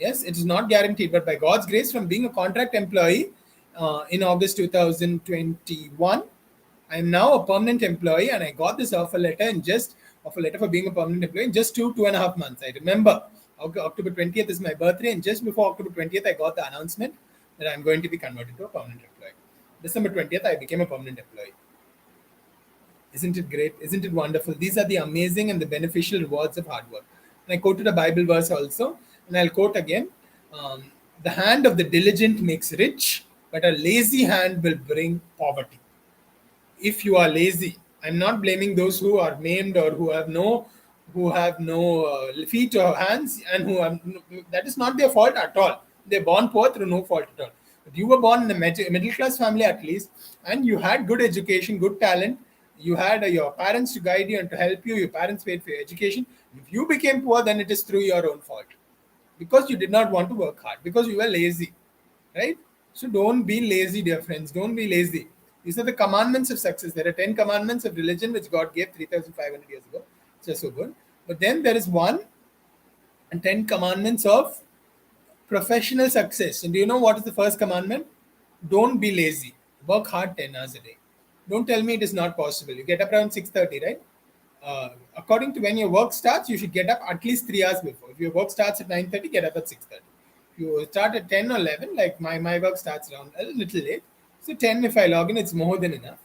Yes, it is not guaranteed, but by God's grace, from being a contract employee in August 2021, I am now a permanent employee, and I got this offer letter for being a permanent employee in just 2.5 months. I remember October 20th is my birthday, and just before October 20th, I got the announcement that I'm going to be converted to a permanent employee. December 20th, I became a permanent employee. Isn't it great? Isn't it wonderful? These are the amazing and the beneficial rewards of hard work. And I quoted a Bible verse also, and I'll quote again. The hand of the diligent makes rich, but a lazy hand will bring poverty. If you are lazy, I'm not blaming those who are maimed or who have no feet or hands, and that is not their fault at all. They're born poor through no fault at all. But you were born in a middle class family at least, and you had good education, good talent. You had your parents to guide you and to help you. Your parents paid for your education. If you became poor, then it is through your own fault, because you did not want to work hard, because you were lazy, right? So don't be lazy, dear friends. Don't be lazy. These are the commandments of success. There are 10 commandments of religion which God gave 3,500 years ago. It's so good. But then there is 10 commandments of professional success. And do you know what is the first commandment? Don't be lazy. Work hard 10 hours a day. Don't tell me it is not possible. You get up around 6:30, right? According to when your work starts, you should get up at least 3 hours before. If your work starts at 9:30, get up at 6:30. If you start at 10 or 11, like my work starts around a little late. So 10, if I log in, it's more than enough.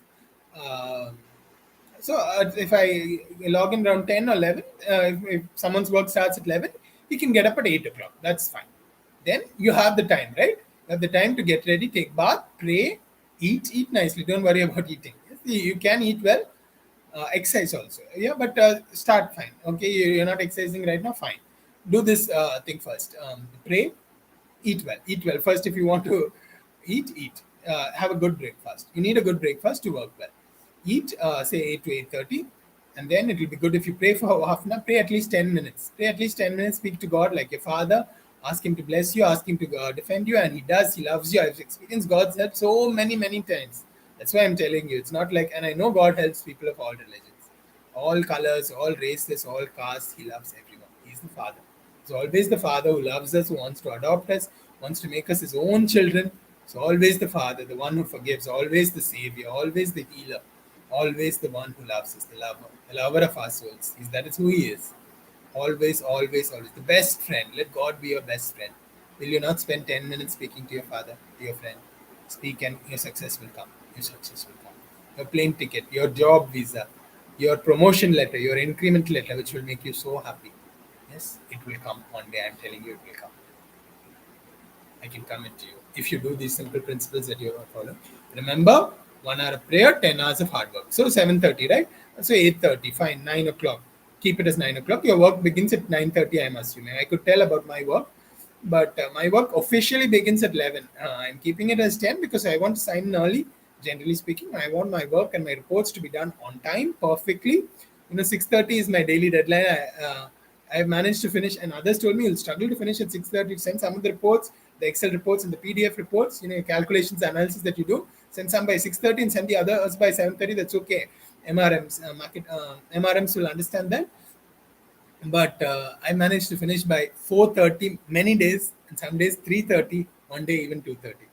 So if I log in around 10 or 11, if someone's work starts at 11, he can get up at 8 o'clock. That's fine. Then you have the time, right? You have the time to get ready, take bath, pray, eat nicely. Don't worry about eating. You can eat well, exercise also. Yeah, but start fine. Okay, you're not exercising right now, fine. Do this thing first. Pray, eat well. Eat well. First, if you want to eat. Have a good breakfast. You need a good breakfast to work well. Eat, say 8 to 8:30, and then it will be good if you pray for half an hour. Pray at least 10 minutes. Pray at least 10 minutes. Speak to God like your father. Ask Him to bless you. Ask Him to defend you, and He does. He loves you. I've experienced God's help so many times. That's why I'm telling you. It's not like, and I know God helps people of all religions, all colors, all races, all castes. He loves everyone. He's the Father. He's always the Father who loves us, who wants to adopt us, wants to make us His own children. So always the Father, the one who forgives, always the Savior, always the healer, always the one who loves us, the lover of our souls. That is who He is. Always, always, always. The best friend. Let God be your best friend. Will you not spend 10 minutes speaking to your father, to your friend? Speak and your success will come. Your success will come. Your plane ticket, your job visa, your promotion letter, your increment letter, which will make you so happy. Yes, it will come one day. I'm telling you, it will come. I can commit to you. If you do these simple principles that you follow. Remember, 1 hour of prayer, 10 hours of hard work. So 7:30, right? So 8:30, fine, 9 o'clock. Keep it as 9 o'clock. Your work begins at 9:30, I'm assuming. I could tell about my work, but my work officially begins at 11. I'm keeping it as 10 because I want to sign in early. Generally speaking, I want my work and my reports to be done on time, perfectly. 6:30 is my daily deadline. I've managed to finish, and others told me you'll struggle to finish at 6:30. Send some of the reports, the Excel reports and the PDF reports, your calculations, analysis that you do. Send some by 6:30 and send the others by 7:30. That's okay. MRMs will understand that. But I managed to finish by 4:30 many days, and some days 3:30, one day even 2:30,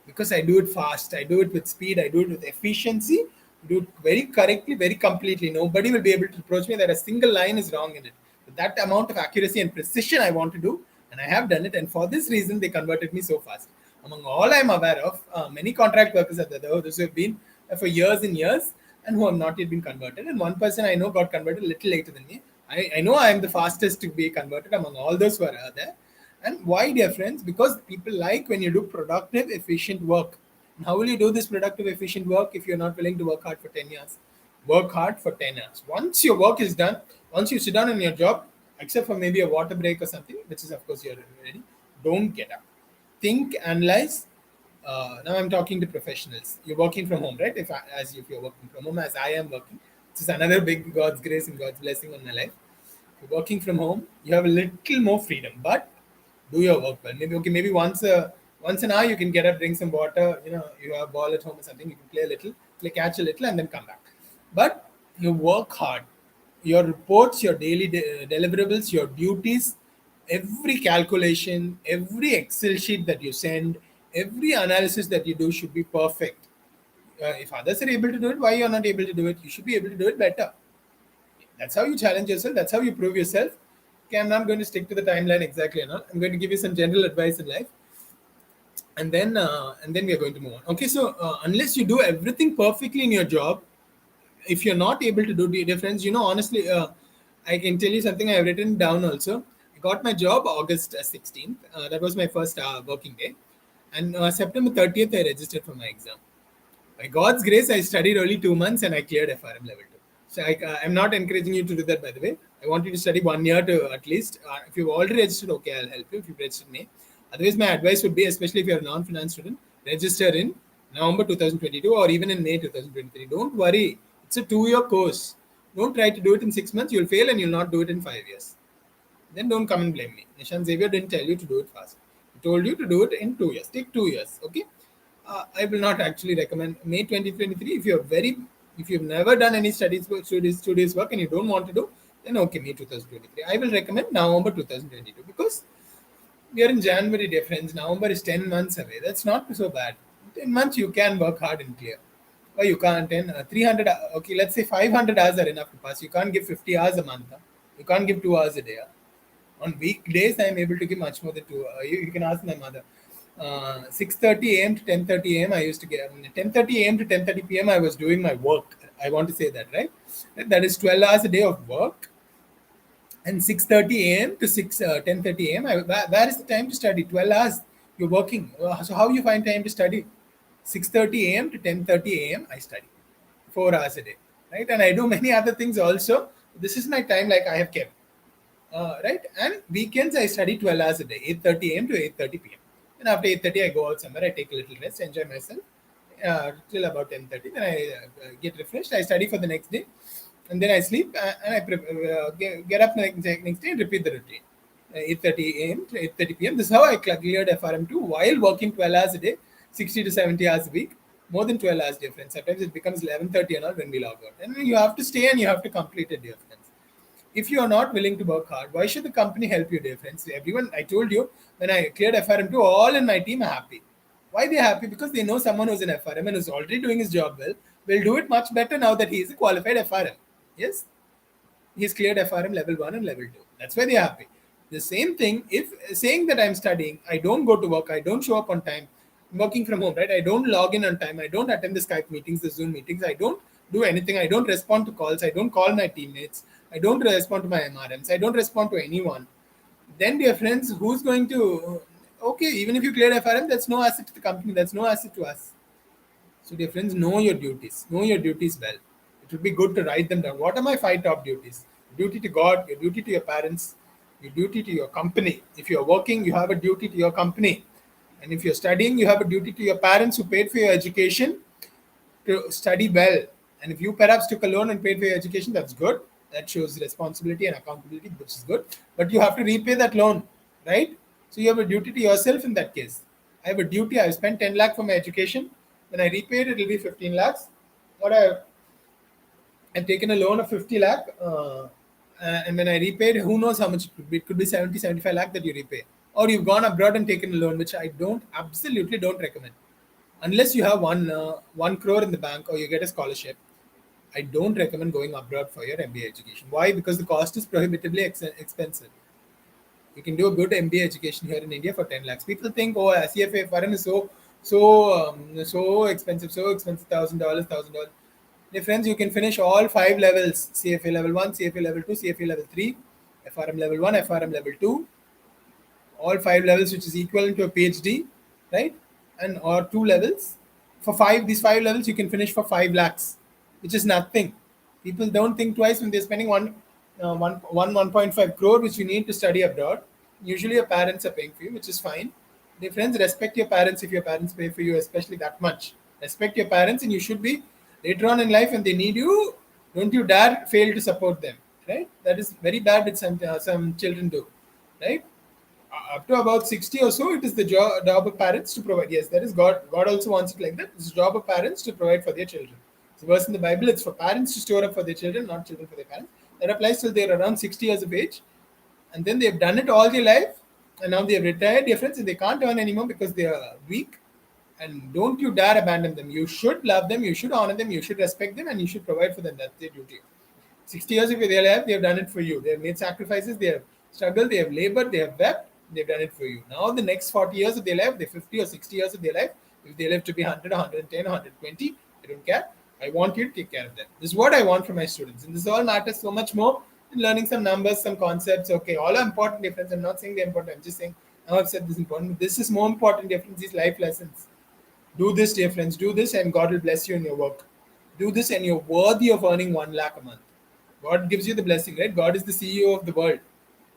because I do it fast, I do it with speed, I do it with efficiency, do it very correctly, very completely. Nobody will be able to approach me that a single line is wrong in it. With that amount of accuracy and precision I want to do, and I have done it, and for this reason they converted me so fast. Among all I'm aware of, many contract workers are there, those who have been for years and years and who have not yet been converted. And one person I know got converted a little later than me. I know I am the fastest to be converted among all those who are there. And why, dear friends? Because people like when you do productive, efficient work. And how will you do this productive, efficient work if you're not willing to work hard for 10 years? Work hard for 10 hours. Once your work is done, once you sit down in your job, except for maybe a water break or something, which is, of course, you're ready, don't get up. Think, analyze. Now I'm talking to professionals. You're working from home, right? If you're working from home, as I am working, this is another big God's grace and God's blessing on my life. You're working from home, you have a little more freedom, but do your work well. Maybe once an hour you can get up, drink some water. You have a ball at home or something. You can play a little, catch a little, and then come back. But you work hard. Your reports, your daily deliverables, your duties, every calculation, every Excel sheet that you send, every analysis that you do should be perfect. If others are able to do it, why you're not able to do it? You should be able to do it better. That's how you challenge yourself. That's how you prove yourself. Okay, I'm not going to stick to the timeline exactly. I'm going to give you some general advice in life, and then we are going to move on. Okay, so unless you do everything perfectly in your job, if you're not able to do the difference, honestly, I can tell you something. I have written down also. I got my job August 16th. That was my first working day, and September 30th I registered for my exam. By God's grace, I studied only 2 months and I cleared FRM level 2. So I'm not encouraging you to do that, by the way. I want you to study 1 year to at least. If you've already registered, okay, I'll help you if you've registered me. Otherwise, my advice would be, especially if you're a non-finance student, register in November 2022 or even in May 2023. Don't worry. It's a 2-year course. Don't try to do it in 6 months. You'll fail and you'll not do it in 5 years. Then don't come and blame me. Nishan Xavier didn't tell you to do it fast. He told you to do it in 2 years. Take 2 years, okay? I will not actually recommend May 2023. If you've never done any studies work and you don't want to do, then okay, May 2023. I will recommend November 2022 because we are in January, dear friends. November is 10 months away. That's not so bad. 10 months you can work hard and clear. Why you can't? 300, okay, let's say 500 hours are enough to pass. You can't give 50 hours a month. Huh? You can't give 2 hours a day. Huh? On weekdays, I am able to give much more than 2. You can ask my mother. 6:30 a.m. to 10:30 a.m. I used to get 10:30 a.m. to 10:30 p.m. I was doing my work. I want to say that, right? That is 12 hours a day of work, and 6:30 a.m. to 10:30 a.m. Where is the time to study? 12 hours you're working. So how you find time to study? 6:30 a.m. to 10:30 a.m. I study 4 hours a day, right? And I do many other things also. This is my time, like I have kept. Right? And weekends I study 12 hours a day, 8:30 a.m. to 8:30 p.m. And after 8:30 I go out somewhere, I take a little rest, enjoy myself till about 10:30. Then I get refreshed. I study for the next day, and then I sleep and I get up next day and repeat the routine. 8:30 a.m. to 8:30 p.m. This is how I cleared FRM2 while working 12 hours a day, 60 to 70 hours a week. More than 12 hours difference. Sometimes it becomes 11:30 and all when we log out. And you have to stay and you have to complete it, dear friends. If you are not willing to work hard, why should the company help you, dear friends? Everyone, I told you, when I cleared FRM2, all in my team are happy. Why they're happy? Because they know someone who's an FRM and who's already doing his job well will do it much better now that he is a qualified FRM. Yes? He's cleared FRM level 1 and level 2. That's why they're happy. The same thing, if saying that I'm studying, I don't go to work, I don't show up on time, I'm working from home, right? I don't log in on time, I don't attend the Skype meetings, the Zoom meetings, I don't do anything, I don't respond to calls, I don't call my teammates, I don't respond to my MRMs, I don't respond to anyone. Then, dear friends, who's going to, okay, even if you clear FRM, that's no asset to the company, that's no asset to us. So, dear friends, know your duties well. It would be good to write them down. What are my 5 top duties? Duty to God, your duty to your parents, your duty to your company. If you're working, you have a duty to your company. And if you're studying, you have a duty to your parents who paid for your education to study well. And if you perhaps took a loan and paid for your education, that's good. That shows responsibility and accountability, which is good. But you have to repay that loan, right? So you have a duty to yourself in that case. I have a duty. I've spent 10 lakh for my education. When I repay it, it will be 15 lakhs. What I've taken a loan of 50 lakh. And when I repaid, who knows how much it could be? It could be 70, 75 lakh that you repay. Or you've gone abroad and taken a loan, which I absolutely don't recommend. Unless you have 1 crore in the bank or you get a scholarship, I don't recommend going abroad for your MBA education. Why? Because the cost is prohibitively expensive. You can do a good MBA education here in India for 10 lakhs. People think, oh, CFA FRM is so expensive, $1,000. Dear friends, you can finish all 5 levels: CFA level 1, CFA level 2, CFA level 3, FRM level 1, FRM level 2, all 5 levels, which is equivalent to a PhD, right? And or 2 levels. For these 5 levels, you can finish for 5 lakhs, which is nothing. People don't think twice when they're spending 1.5 crore, which you need to study abroad. Usually, your parents are paying for you, which is fine. Dear friends, respect your parents if your parents pay for you, especially that much. Respect your parents, and you should be later on in life when they need you. Don't you dare fail to support them, right? That is very bad that some children do, right? Up to about 60 or so, it is the job of parents to provide. Yes, that is God. God also wants it like that. It's the job of parents to provide for their children. So, verse in the Bible, it's for parents to store up for their children, not children for their parents. That applies till they're around 60 years of age. And then they've done it all their life. And now they've retired, dear friends, and they can't earn anymore because they are weak. And don't you dare abandon them. You should love them, you should honor them, you should respect them, and you should provide for them. That's their duty. 60 years of their life, they have done it for you. They have made sacrifices, they have struggled, they have labored, they have wept, they've done it for you. Now, the next 40 years of their life, the 50 or 60 years of their life, if they live to be 100, 110, 120, I don't care. I want you to take care of them. This is what I want from my students. And this all matters so much more in learning some numbers, some concepts. Okay, all are important, difference. I'm not saying they're important. I'm just saying, now I've said this is important. But this is more important, difference, these life lessons. Do this, dear friends. Do this, and God will bless you in your work. Do this, and you're worthy of earning 1 lakh a month. God gives you the blessing, right? God is the CEO of the world.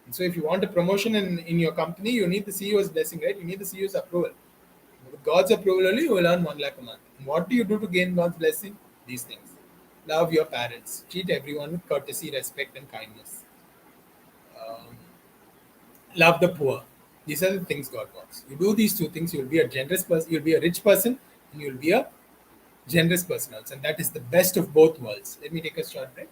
And so if you want a promotion in your company, you need the CEO's blessing, right? You need the CEO's approval. With God's approval only, you will earn 1 lakh a month. And what do you do to gain God's blessing? These things. Love your parents. Treat everyone with courtesy, respect, and kindness. Love the poor. These are the things God wants. You do these 2 things, you'll be a generous person, you'll be a rich person, and you'll be a generous person also. And that is the best of both worlds. Let me take a short break.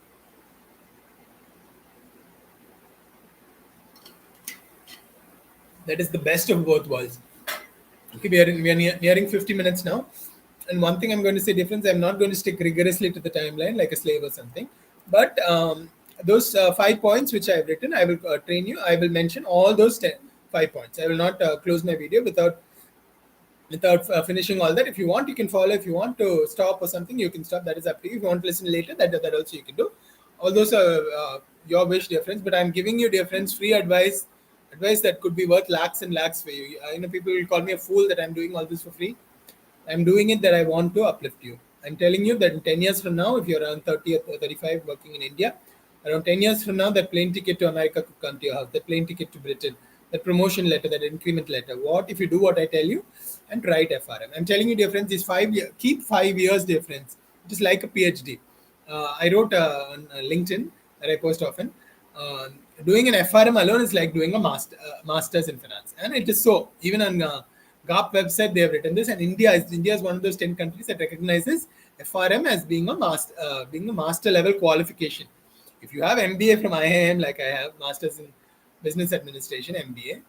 That is the best of both worlds. Okay, we are nearing 50 minutes now. And one thing I'm going to say difference, I'm not going to stick rigorously to the timeline like a slave or something. But those 5 points which I have written, I will train you. I will mention all those 5 points. I will not close my video without finishing all that. If you want, you can follow. If you want to stop or something, you can stop. That is up to you. If you want to listen later, that also you can do. All those are your wish, dear friends. But I'm giving you, dear friends, free advice that could be worth lakhs and lakhs for you. People will call me a fool that I'm doing all this for free. I'm doing it that I want to uplift you. I'm telling you that in 10 years from now, if you're around 30 or 35 working in India, around 10 years from now, that plane ticket to America could come to your house, that plane ticket to Britain, that promotion letter, that increment letter. What if you do what I tell you and write FRM? I'm telling you, dear friends, these 5 years, keep 5 years, dear friends. It is like a PhD. I wrote on LinkedIn that I post often. Doing an FRM alone is like doing a master's in finance. And it is so. Even on GARP website, they have written this. And India is one of those 10 countries that recognizes FRM as being a master level qualification. If you have MBA from IIM, like I have, Masters in Business Administration, MBA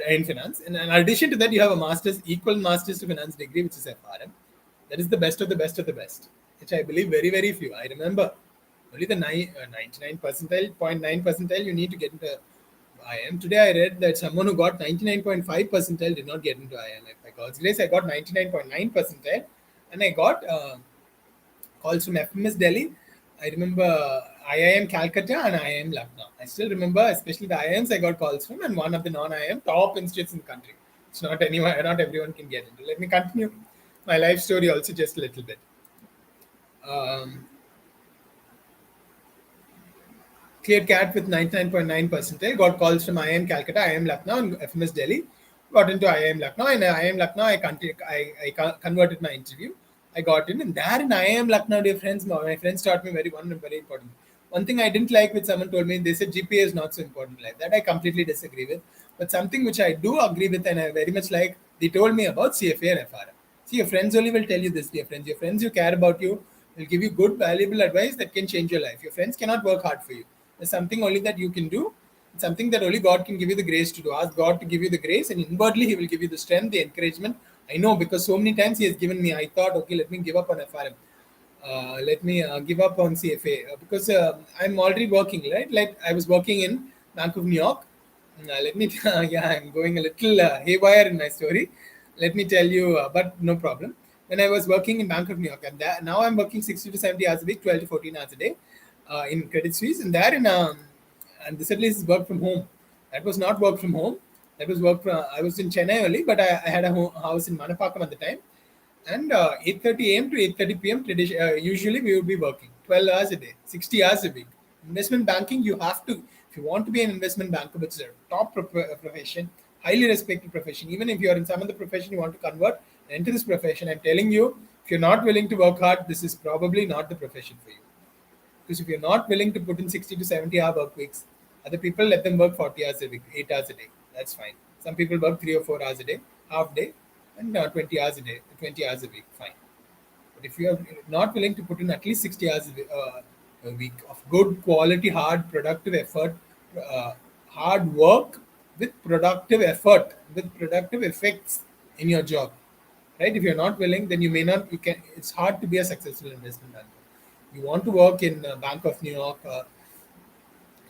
in finance, and in addition to that, you have a equal Masters to Finance degree, which is FRM. That is the best of the best of the best, which I believe very, very few. I remember only the 99 percentile, 0.9 percentile, you need to get into IIM. Today I read that someone who got 99.5 percentile did not get into IIM. By God's grace, I got 99.9 percentile, and I got calls from FRMS Delhi. I remember IIM Calcutta and IIM Lucknow. I still remember, especially the IIMs I got calls from, and one of the non-IIM top institutes in the country. It's not everyone can get into. Let me continue my life story also just a little bit. cleared CAT with 99.9 percentile, got calls from IIM Calcutta, IIM Lucknow, and FMS Delhi. Got into IIM Lucknow, and IIM Lucknow, I converted my interview. I got in, and there in IIM Lucknow, dear friends, my friends taught me very important. One thing I didn't like which someone told me, they said GPA is not so important like that. I completely disagree with. But something which I do agree with and I very much like, they told me about CFA and FRM. See, your friends only will tell you this, dear friends. Your friends who care about you will give you good, valuable advice that can change your life. Your friends cannot work hard for you. There's something only that you can do. It's something that only God can give you the grace to do. Ask God to give you the grace, and inwardly He will give you the strength, the encouragement. I know because so many times He has given me. I thought, okay, let me give up on FRM. Let me give up on CFA because I'm already working, right? Like I was working in Bank of New York. Let me, yeah, I'm going a little haywire in my story. Let me tell you, but no problem. When I was working in Bank of New York, and now I'm working 60 to 70 hours a week, 12 to 14 hours a day in Credit Suisse, and there in and this at least is work from home. That was not work from home. That was work from. I was in Chennai only, but I had a house in Manapakam at the time, and 8:30 a.m. to 8:30 p.m. Usually we would be working 12 hours a day, 60 hours a week. Investment banking, you have to, if you want to be an investment banker, which is a top profession, highly respected profession, even if you're in some other profession you want to convert into this profession, I'm telling you, if you're not willing to work hard, this is probably not the profession for you. Because if you're not willing to put in 60 to 70-hour work weeks, other people let them work 40 hours a week, 8 hours a day. That's fine. Some people work 3 or 4 hours a day, half day, and 20 hours a day, 20 hours a week. Fine. But if you're not willing to put in at least 60 hours a week of good quality, hard, productive effort, hard work with productive effort, with productive effects in your job, right? If you're not willing, then you may not, you can, it's hard to be a successful investment banker. You want to work in Bank of New York,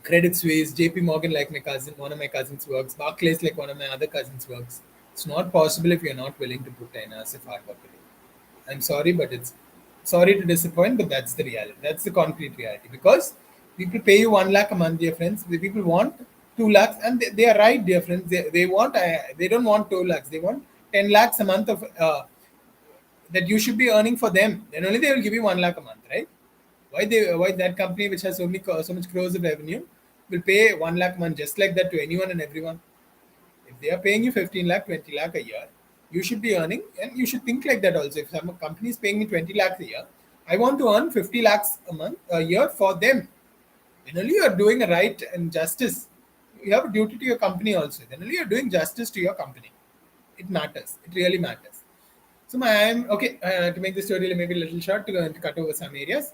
Credit Suisse, JP Morgan, like my cousin, one of my cousins works, Barclays, like one of my other cousins works. It's not possible if you're not willing to put 10 hours of hard work a day. I'm sorry, but it's sorry to disappoint, but that's the reality. That's the concrete reality. Because people pay you 1 lakh a month, dear friends. The people want 2 lakhs, and they are right, dear friends. They want, they don't want 2 lakhs. They want 10 lakhs a month of that you should be earning for them. Then only they will give you 1 lakh a month, right? Why that company which has so much crores of revenue will pay 1 lakh a month just like that to anyone and everyone? If they are paying you 15 lakh, 20 lakh a year, you should be earning, and you should think like that also. If some company is paying me 20 lakhs a year, I want to earn 50 lakhs a year for them. Then only you are doing a right and justice. You have a duty to your company also. Then only you are doing justice to your company. It matters. It really matters. So my IIM, okay, to make the story maybe a little short, to cut over some areas.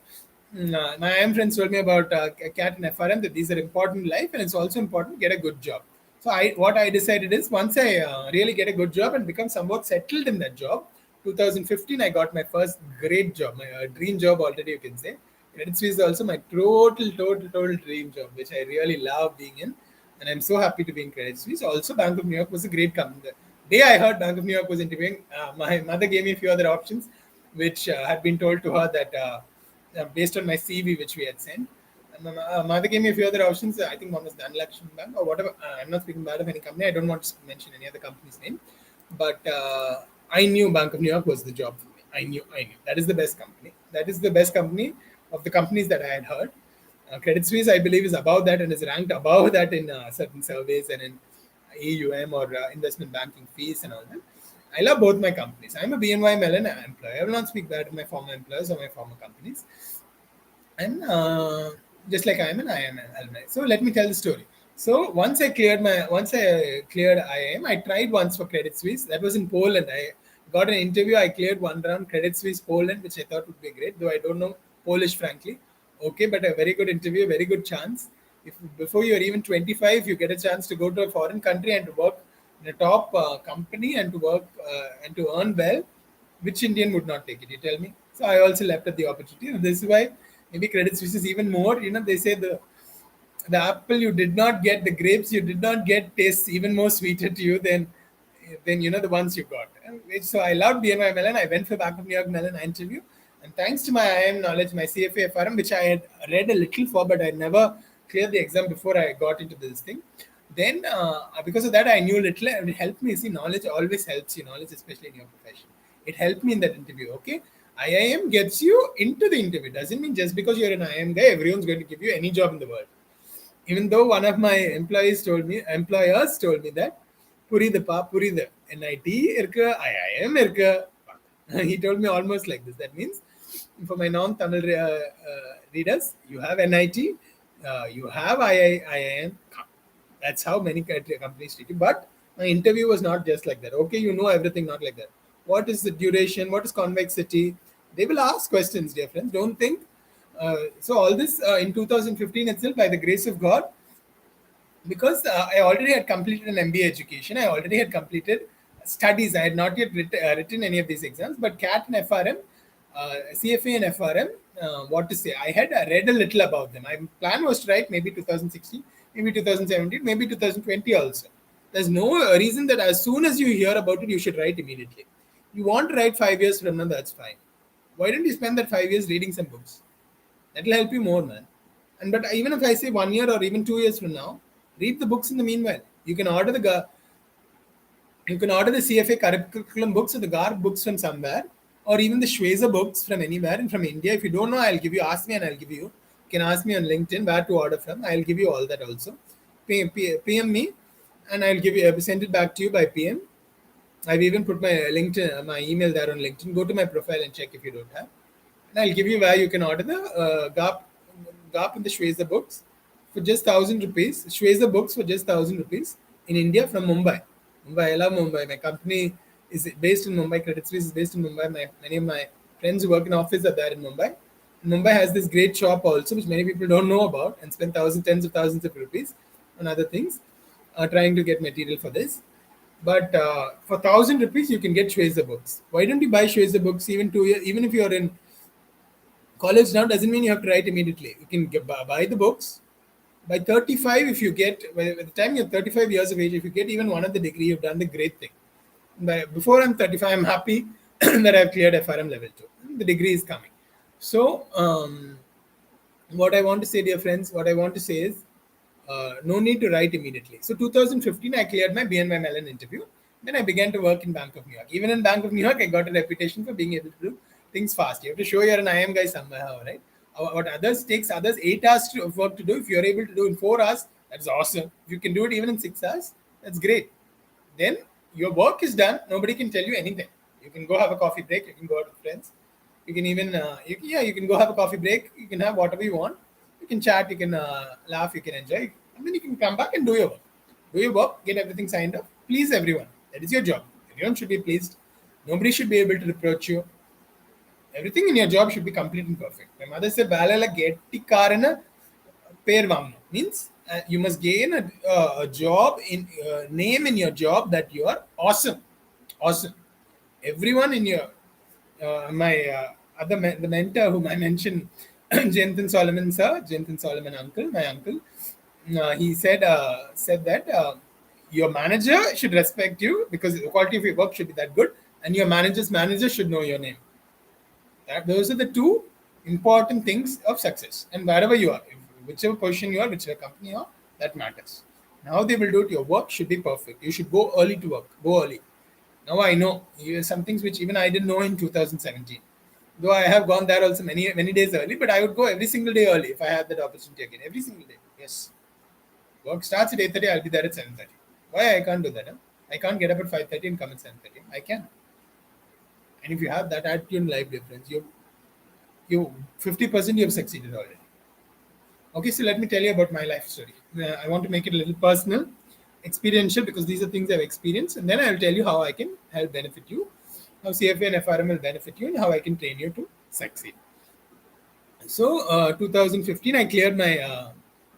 My IIM friends told me about CAT and FRM, that these are important in life, and it's also important to get a good job. So what I decided is, once I really get a good job and become somewhat settled in that job, 2015 I got my first great job, my dream job already, you can say. Credit Suisse is also my total dream job, which I really love being in, and I'm so happy to be in Credit Suisse. Also, Bank of New York was a great company. The day I heard Bank of New York was interviewing, my mother gave me a few other options, which had been told to her that based on my CV, which we had sent. And my mother gave me a few other options. I think one was the Untitled Bank or whatever. I'm not speaking bad of any company. I don't want to mention any other company's name, but I knew Bank of New York was the job for me. I knew that is the best company. That is the best company of the companies that I had heard. Credit Suisse, I believe, is above that and is ranked above that in certain surveys and in AUM or investment banking fees and all that. I love both my companies. I'm a BNY Mellon employee. I will not speak bad of my former employers or my former companies. And just like I am an IIM alumni. So let me tell the story. So once I cleared IIM, I tried once for Credit Suisse. That was in Poland. I got an interview. I cleared one round Credit Suisse Poland, which I thought would be great, though I don't know Polish, frankly. Okay, but a very good interview, very good chance. If before you're even 25, you get a chance to go to a foreign country and to work in a top company and to work and to earn well, which Indian would not take it? You tell me. So I also left at the opportunity. And this is why maybe Credit Suisse is even more. They say the apple you did not get, the grapes you did not get, tastes even more sweeter to you than the ones you got. So I loved BNY Mellon. I went for Bank of New York Mellon interview, and thanks to my IIM knowledge, my CFA FRM, which I had read a little for, but I never cleared the exam before I got into this thing. Then because of that, I knew little, and it helped me. See, knowledge always helps you. Knowledge, especially in your profession, it helped me in that interview. Okay. IIM gets you into the interview. Doesn't mean just because you're an IIM guy, everyone's going to give you any job in the world. Even though one of my employers told me that Puri the NIT irka, IIM irka. He told me almost like this. That means for my non-Tamil readers, you have NIT, you have IIM. That's how many companies treat you. But my interview was not just like that. Okay, you know everything, not like that. What is the duration? What is convexity? They will ask questions, dear friends. Don't think. So all this in 2015 itself, by the grace of God, because I already had completed an MBA education, I already had completed studies. I had not yet written any of these exams, but CAT and FRM, CFA and FRM, what to say? I had read a little about them. My plan was to write maybe 2016, maybe 2017, maybe 2020 also. There's no reason that as soon as you hear about it, you should write immediately. You want to write 5 years from now, that's fine. Why don't you spend that 5 years reading some books? That will help you more, man. And but even if I say 1 year or even 2 years from now, read the books in the meanwhile. You can order the CFA curriculum books or the GARP books from somewhere, or even the Shweza books from anywhere and from India. If you don't know, I'll give you. Ask me and I'll give you. You can ask me on LinkedIn where to order from. I'll give you all that also. PM me, and I'll give you. Send it back to you by PM. I've even put my LinkedIn, my email there on LinkedIn. Go to my profile and check if you don't have. And I'll give you where you can order the GARP and the Shweza books for just 1,000 rupees. Shweza books for just 1,000 rupees in India from Mumbai. I love Mumbai. My company is based in Mumbai. Credit Suisse is based in Mumbai. Many of my friends who work in office are there in Mumbai. And Mumbai has this great shop also, which many people don't know about, and spend tens of thousands of rupees on other things, trying to get material for this. But for 1,000 rupees, you can get Shweza books. Why don't you buy Shweza books even 2 years? Even if you're in college now, doesn't mean you have to write immediately. You can buy the books. By 35, if you get, by the time you're 35 years of age, if you get even one of the degree, you've done the great thing. Before I'm 35, I'm happy that I've cleared FRM level 2. The degree is coming. So, what I want to say, dear friends, what I want to say is, no need to write immediately. So 2015, I cleared my BNY Mellon interview. Then I began to work in Bank of New York. Even in Bank of New York, I got a reputation for being able to do things fast. You have to show you're an IM guy somehow, right? What takes others 8 hours of work to do, if you're able to do in 4 hours, that's awesome. If you can do it even in 6 hours, that's great. Then your work is done. Nobody can tell you anything. You can go have a coffee break. You can go out with friends. You can even, you can go have a coffee break. You can have whatever you want. You can chat. You can laugh. You can enjoy. And then you can come back and do your work. Do your work. Get everything signed up. Please everyone. That is your job. Everyone should be pleased. Nobody should be able to reproach you. Everything in your job should be complete and perfect. My mother said, "Balala getti karana pair vamno." Means you must gain a job in name in your job that you are awesome. Awesome. Everyone in your my the mentor whom I mentioned, Jensen Solomon sir, Jensen Solomon uncle, my uncle, he said that your manager should respect you because the quality of your work should be that good, and your manager's manager should know your name. Those are the two important things of success. And wherever you are, whichever position you are, whichever company you are, that matters. Now they will do it. Your work should be perfect. You should go early to work. Go early. Now I know some things which even I didn't know in 2017. Though I have gone there also many days early, but I would go every single day early if I had that opportunity again. Every single day. Yes. Work starts at 8:30. I'll be there at 7:30. Why I can't do that? Huh? I can't get up at 5:30 and come at 7:30. I can. And if you have that attitude in life difference, you 50% you have succeeded already. Okay, so let me tell you about my life story. I want to make it a little personal, experiential, because these are things I've experienced, and then I will tell you how I can help benefit you, how CFA and FRM will benefit you, and how I can train you to succeed. So, 2015, I cleared my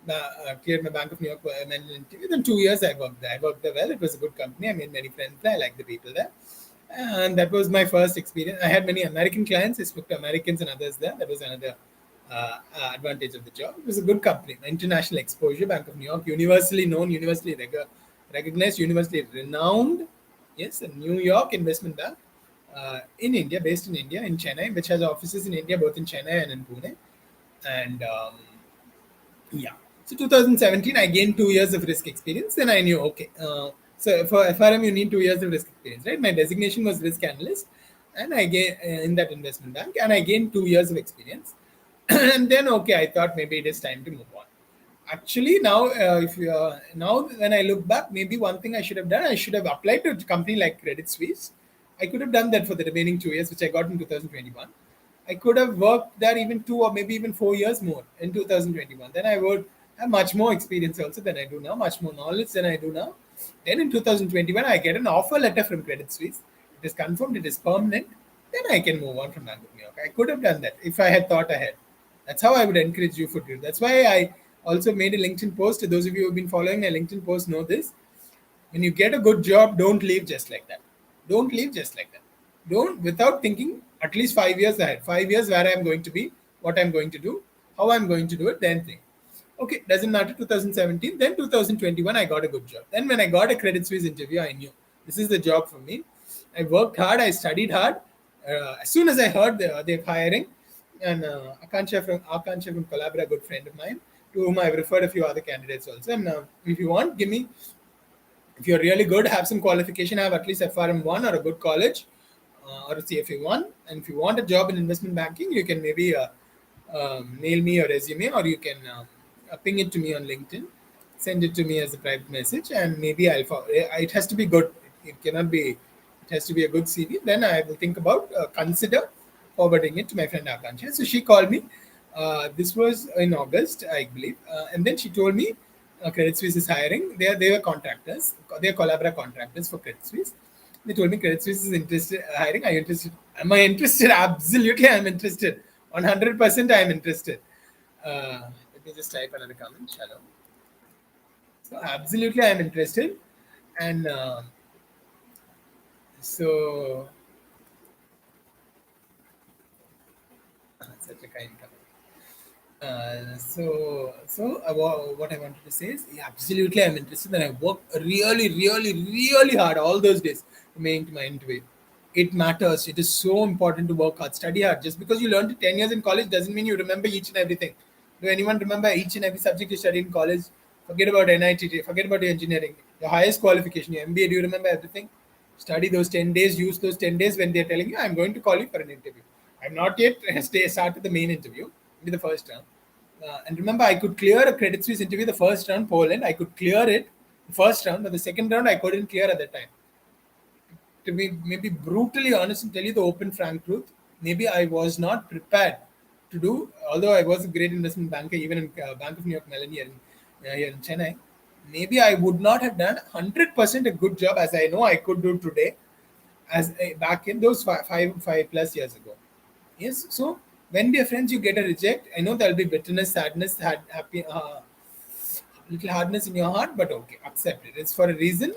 Bank of New York interview. Within 2 years, I worked there. I worked there well. It was a good company. I made many friends there. I liked the people there. And that was my first experience. I had many American clients. I spoke to Americans and others there. That was another advantage of the job. It was a good company. International exposure, Bank of New York, universally known, universally recognized, universally renowned. Yes, a New York investment bank in India, based in India, in Chennai, which has offices in India, both in Chennai and in Pune. And yeah. So 2017, I gained 2 years of risk experience. Then I knew, okay, so for FRM, you need 2 years of risk experience, right? My designation was risk analyst, and I gained in that investment bank, and I gained 2 years of experience. And then, okay, I thought maybe it is time to move on. Actually, now if you, now when I look back, maybe one thing I should have done, I should have applied to a company like Credit Suisse. I could have done that for the remaining 2 years, which I got in 2021. I could have worked there even 2 or maybe even 4 years more in 2021. Then I would have much more experience also than I do now, much more knowledge than I do now. Then in 2021, I get an offer letter from Credit Suisse. It is confirmed, it is permanent. Then I can move on from Bank of New York. I could have done that if I had thought ahead. That's how I would encourage you for doing. That's why I also made a LinkedIn post. Those of you who have been following my LinkedIn post know this. When you get a good job, don't leave just like that. Don't leave just like that. Don't without thinking at least 5 years ahead. 5 years where I'm going to be, what I'm going to do, how I'm going to do it. Then think. Okay, doesn't matter. 2017. Then 2021, I got a good job. Then when I got a Credit Suisse interview, I knew this is the job for me. I worked hard. I studied hard. As soon as I heard they're hiring, and Akansha from Calabria, a good friend of mine, to whom I've referred a few other candidates also. And if you want, give me, if you're really good, have some qualification, have at least FRM1 or a good college or a CFA1. And if you want a job in investment banking, you can maybe mail me your resume, or you can ping it to me on LinkedIn, send it to me as a private message, and maybe it has to be good. It cannot be, it has to be a good CV. Then I will think about, consider forwarding it to my friend Akansha. So she called me. This was in August, I believe. And then she told me Credit Suisse is hiring. They were contractors. They are Collabra contractors for Credit Suisse. They told me Credit Suisse is interested hiring. Are you interested? Am I interested? Absolutely, I'm interested. 100%, I'm interested. Let me just type another comment. Shalom. So absolutely, I'm interested, and so such a kind comment. What I wanted to say is, yeah, absolutely, I'm interested, and I worked really, really, really hard all those days to make my interview. It matters. It is so important to work hard, study hard. Just because you learned it 10 years in college doesn't mean you remember each and everything. Do anyone remember each and every subject you studied in college? Forget about NIT, forget about your engineering, your highest qualification, your MBA. Do you remember everything? Study those 10 days, use those 10 days when they're telling you, I'm going to call you for an interview. I'm not yet started the main interview, maybe the first round. And remember, I could clear a Credit Suisse interview the first round, Poland. I could clear it the first round, but the second round I couldn't clear at that time. To be maybe brutally honest and tell you the open, frank truth, maybe I was not prepared to do, although I was a great investment banker, even in Bank of New York Mellon here in Chennai, maybe I would not have done 100% a good job as I know I could do today, back in those five plus years ago. Yes, so when we are friends, you get a reject. I know there'll be bitterness, sadness, happy, little hardness in your heart, but okay, accept it. It's for a reason.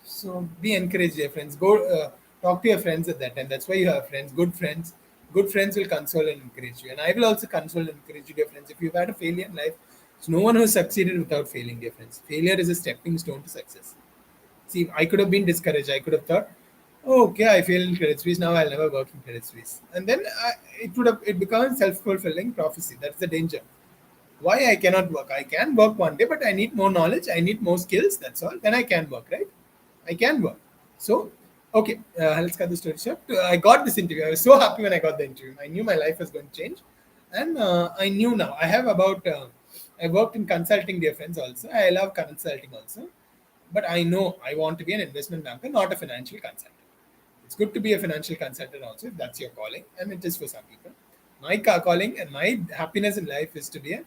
So be encouraged, dear friends. Go talk to your friends at that time. That's why you have friends, good friends. Good friends will console and encourage you. And I will also console and encourage you, dear friends. If you've had a failure in life, there's no one who has succeeded without failing, dear friends. Failure is a stepping stone to success. See, I could have been discouraged. I could have thought, oh, okay, I failed in Credit Suisse. Now I'll never work in Credit Suisse. And then it becomes self-fulfilling prophecy. That's the danger. Why I cannot work? I can work one day, but I need more knowledge. I need more skills. That's all. Then I can work, right? I can work. So, okay, let's cut the story short. I got this interview. I was so happy when I got the interview. I knew my life was going to change. And I knew now. I have about, I worked in consulting, dear friends, also. I love consulting also. But I know I want to be an investment banker, not a financial consultant. It's good to be a financial consultant also, if that's your calling. And it is for some people. My calling and my happiness in life is to be a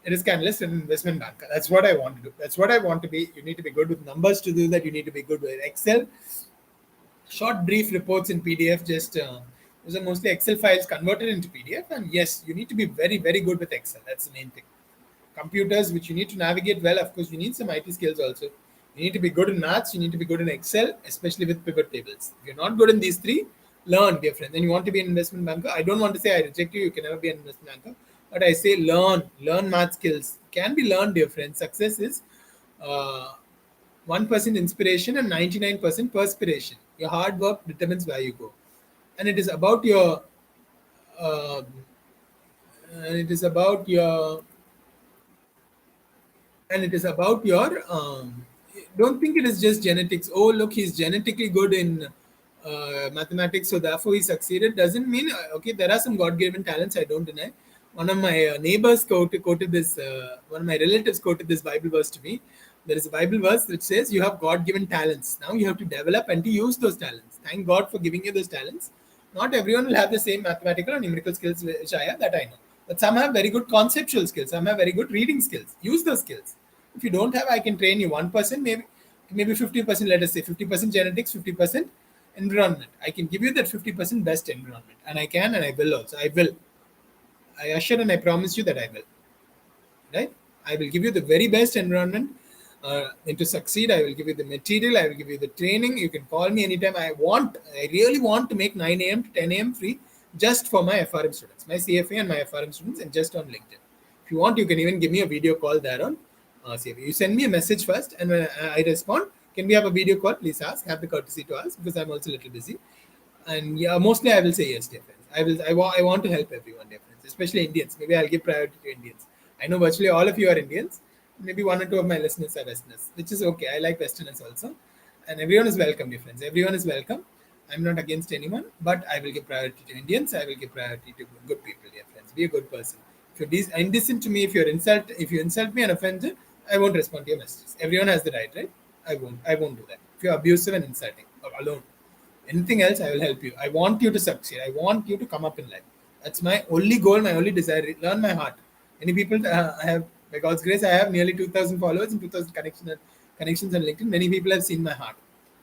risk analyst and investment banker. That's what I want to do. That's what I want to be. You need to be good with numbers to do that. You need to be good with Excel. Short, brief reports in PDF. Those are mostly Excel files converted into PDF. And yes, you need to be very, very good with Excel. That's the main thing. Computers, which you need to navigate well. Of course, you need some IT skills also. You need to be good in maths. You need to be good in Excel, especially with pivot tables. If you're not good in these three, learn, dear friend. Then you want to be an investment banker. I don't want to say I reject you. You can never be an investment banker. But I say learn math skills. Can be learned, dear friend. Success is 1% inspiration and 99% perspiration. Your hard work determines where you go, and it is about your uh, and it is about your and it is about your don't think it is just genetics. Oh, look, he's genetically good in mathematics, so therefore he succeeded. Doesn't mean okay, there are some god-given talents, I don't deny, One of my neighbors quoted this, one of my relatives quoted this Bible verse to me. There is a Bible verse which says, "You have God given talents. Now you have to develop and to use those talents. Thank God for giving you those talents. Not everyone will have the same mathematical or numerical skills which I have, that I know. But some have very good conceptual skills, some have very good reading skills. Use those skills. If you don't have, I can train you 1%, maybe 50%, let us say 50% genetics, 50% environment. I can give you that 50% best environment. And I can and I will also. I will. I assure and I promise you that I will. Right? I will give you the very best environment and to succeed. I will give you the material. I will give you the training. You can call me anytime. I really want to make 9 a.m. to 10 a.m. free just for my FRM students, my CFA and my FRM students, and just on LinkedIn. If you want, you can even give me a video call there on CFA. You send me a message first, and when I respond, can we have a video call? Please ask. Have the courtesy to ask because I'm also a little busy. And yeah, mostly I will say yes, dear friends. I want to help everyone, dear friends, especially Indians. Maybe I'll give priority to Indians. I know virtually all of you are Indians. Maybe one or two of my listeners are Westerners, which is okay. I like Westerners also. And everyone is welcome, dear friends. Everyone is welcome. I'm not against anyone, but I will give priority to Indians. I will give priority to good people, dear friends. Be a good person. If you're indecent to me, if you insult me and offend me, I won't respond to your messages. Everyone has the right? I won't do that. If you're abusive and insulting alone, anything else, I will help you. I want you to succeed. I want you to come up in life. That's my only goal, my only desire. Learn my heart. Many people, I have, by God's grace, I have nearly 2,000 followers and 2,000 connections on LinkedIn. Many people have seen my heart.